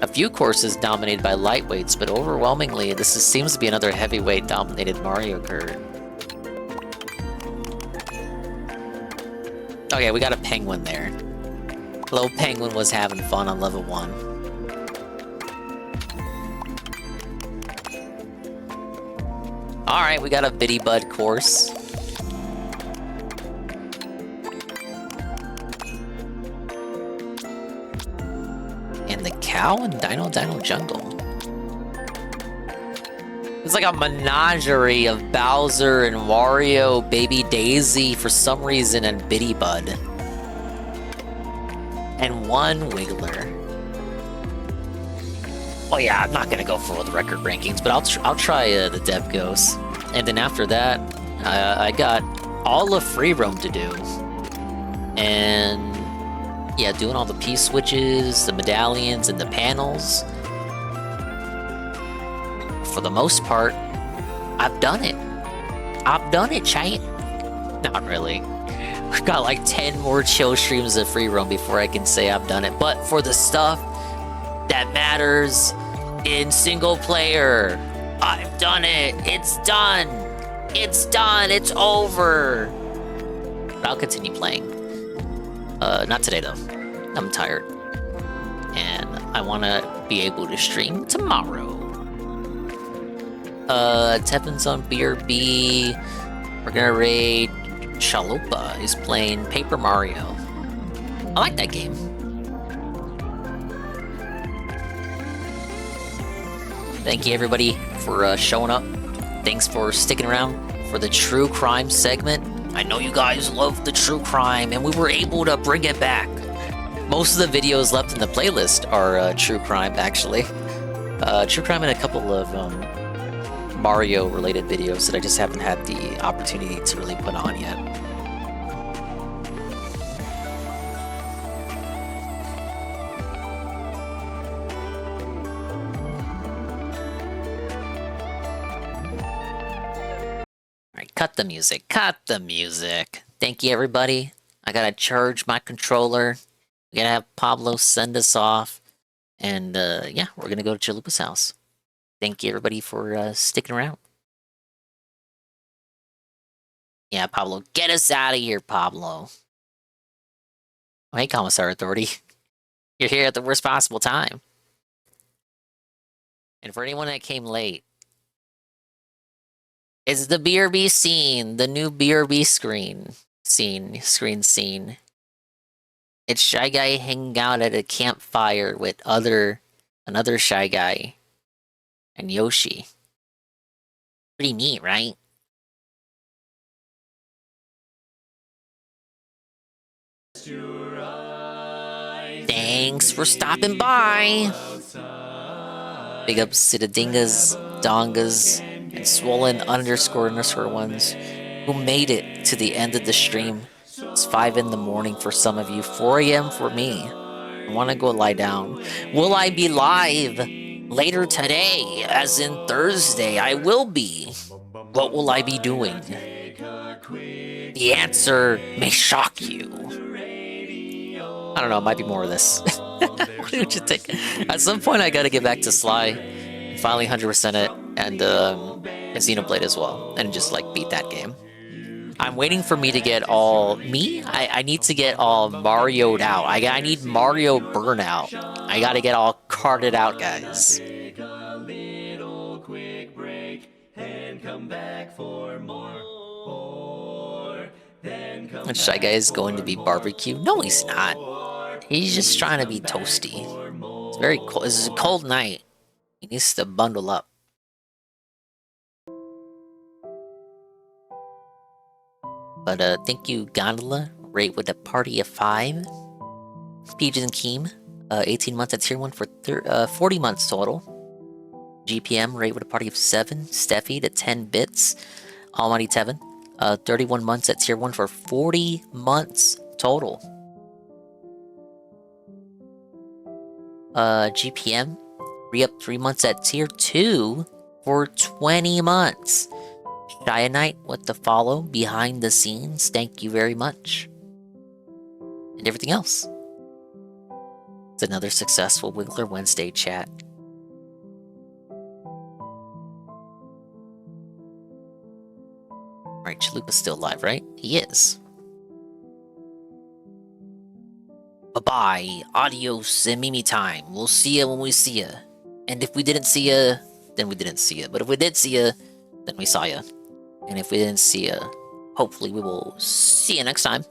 A few courses dominated by lightweights, but overwhelmingly, seems to be another heavyweight dominated Mario Kart. Okay, we got a penguin there. Little penguin was having fun on level 1. Alright, we got a Bitty Bud course. And the cow and Dino Jungle. It's like a menagerie of Bowser and Wario, Baby Daisy for some reason, and Bitty Bud. And one Wiggler. Oh yeah, I'm not gonna go for the record rankings, but I'll try the Dev Ghost. And then after that, I got all of Free Roam to do. And yeah, doing all the P-switches, the medallions, and the panels. For the most part, I've done it. I've done it, chat. Not really. I've got like 10 more chill streams of Free Roam before I can say I've done it. But for the stuff that matters in single player, I've done it. It's done. It's done. It's over. But I'll continue playing. Not today though. I'm tired. And I want to be able to stream tomorrow. Tevin's on BRB. We're gonna raid Chalupa. He's playing Paper Mario. I like that game. Thank you everybody for showing up. Thanks for sticking around for the true crime segment. I know you guys love the true crime, and we were able to bring it back. Most of the videos left in the playlist are true crime, actually. True crime and a couple of Mario-related videos that I just haven't had the opportunity to really put on yet. cut the music. Cut the music. Thank you, everybody. I gotta charge my controller. We gotta have Pablo send us off. And, yeah, we're gonna go to Chalupa's house. Thank you, everybody, for sticking around. Yeah, Pablo, get us out of here, Pablo. Oh, hey, Commissar Authority. You're here at the worst possible time. And for anyone that came late, it's the BRB scene, the new BRB screen. Scene. It's Shy Guy hanging out at a campfire with another Shy Guy and Yoshi. Pretty neat, right? Thanks for stopping by. Big ups to the dingas, dongas, and swollen underscore ones who made it to the end of the stream. It's 5 in the morning for some of you, 4 a.m. for me. I want to go lie down. Will I be live later today, as in Thursday? I will be. What will I be doing? The answer may shock you. I don't know, it might be more of this. What did you think? At some point, I gotta get back to Sly and finally 100% it, and Xenoblade as well, and just like beat that game. I'm waiting for me to get all I need to get all Mario'd out. I need Mario Burnout. I gotta get all carted out, guys. And Shy Guy is going to be barbecue. No, he's not. He's just trying to be toasty. It's very cold. This is a cold night. He needs to bundle up. But thank you, Gondola. Rate with a party of 5. Peaches and Keem, 18 months at tier 1 for 40 months total. GPM, rate with a party of 7. Steffi to 10 bits. Almighty Tevin, 31 months at tier 1 for 40 months total. GPM, re-up 3 months at tier 2 for 20 months. Knight with the follow behind the scenes. Thank you very much. And everything else. It's another successful Wiggler Wednesday chat. Alright, Chalupa's still alive, right? He is. Bye-bye. Adios and Mimi time. We'll see ya when we see ya. And if we didn't see ya, then we didn't see ya. But if we did see ya, then we saw ya. And if we didn't see ya, hopefully we will see you next time.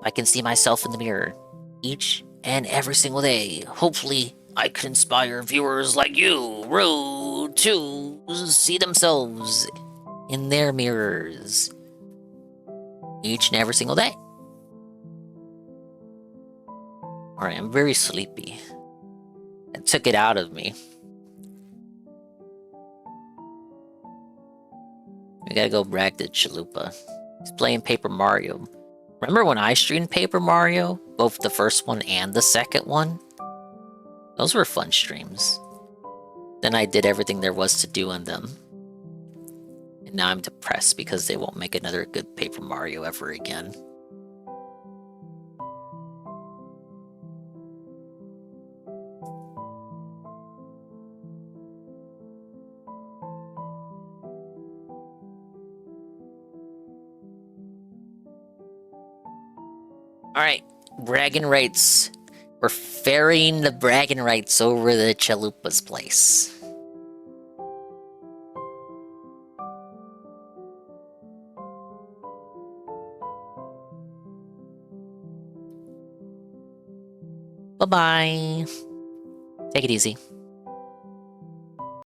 I can see myself in the mirror each and every single day. Hopefully, I could inspire viewers like you, Rue, to see themselves in their mirrors each and every single day. Alright, I'm very sleepy. It took it out of me. We gotta go brag to Chalupa. He's playing Paper Mario. Remember when I streamed Paper Mario? Both the first one and the second one? Those were fun streams. Then I did everything there was to do on them. And now I'm depressed because they won't make another good Paper Mario ever again. Alright, bragging rights. We're ferrying the bragging rights over to Chalupa's place. Bye-bye. Take it easy.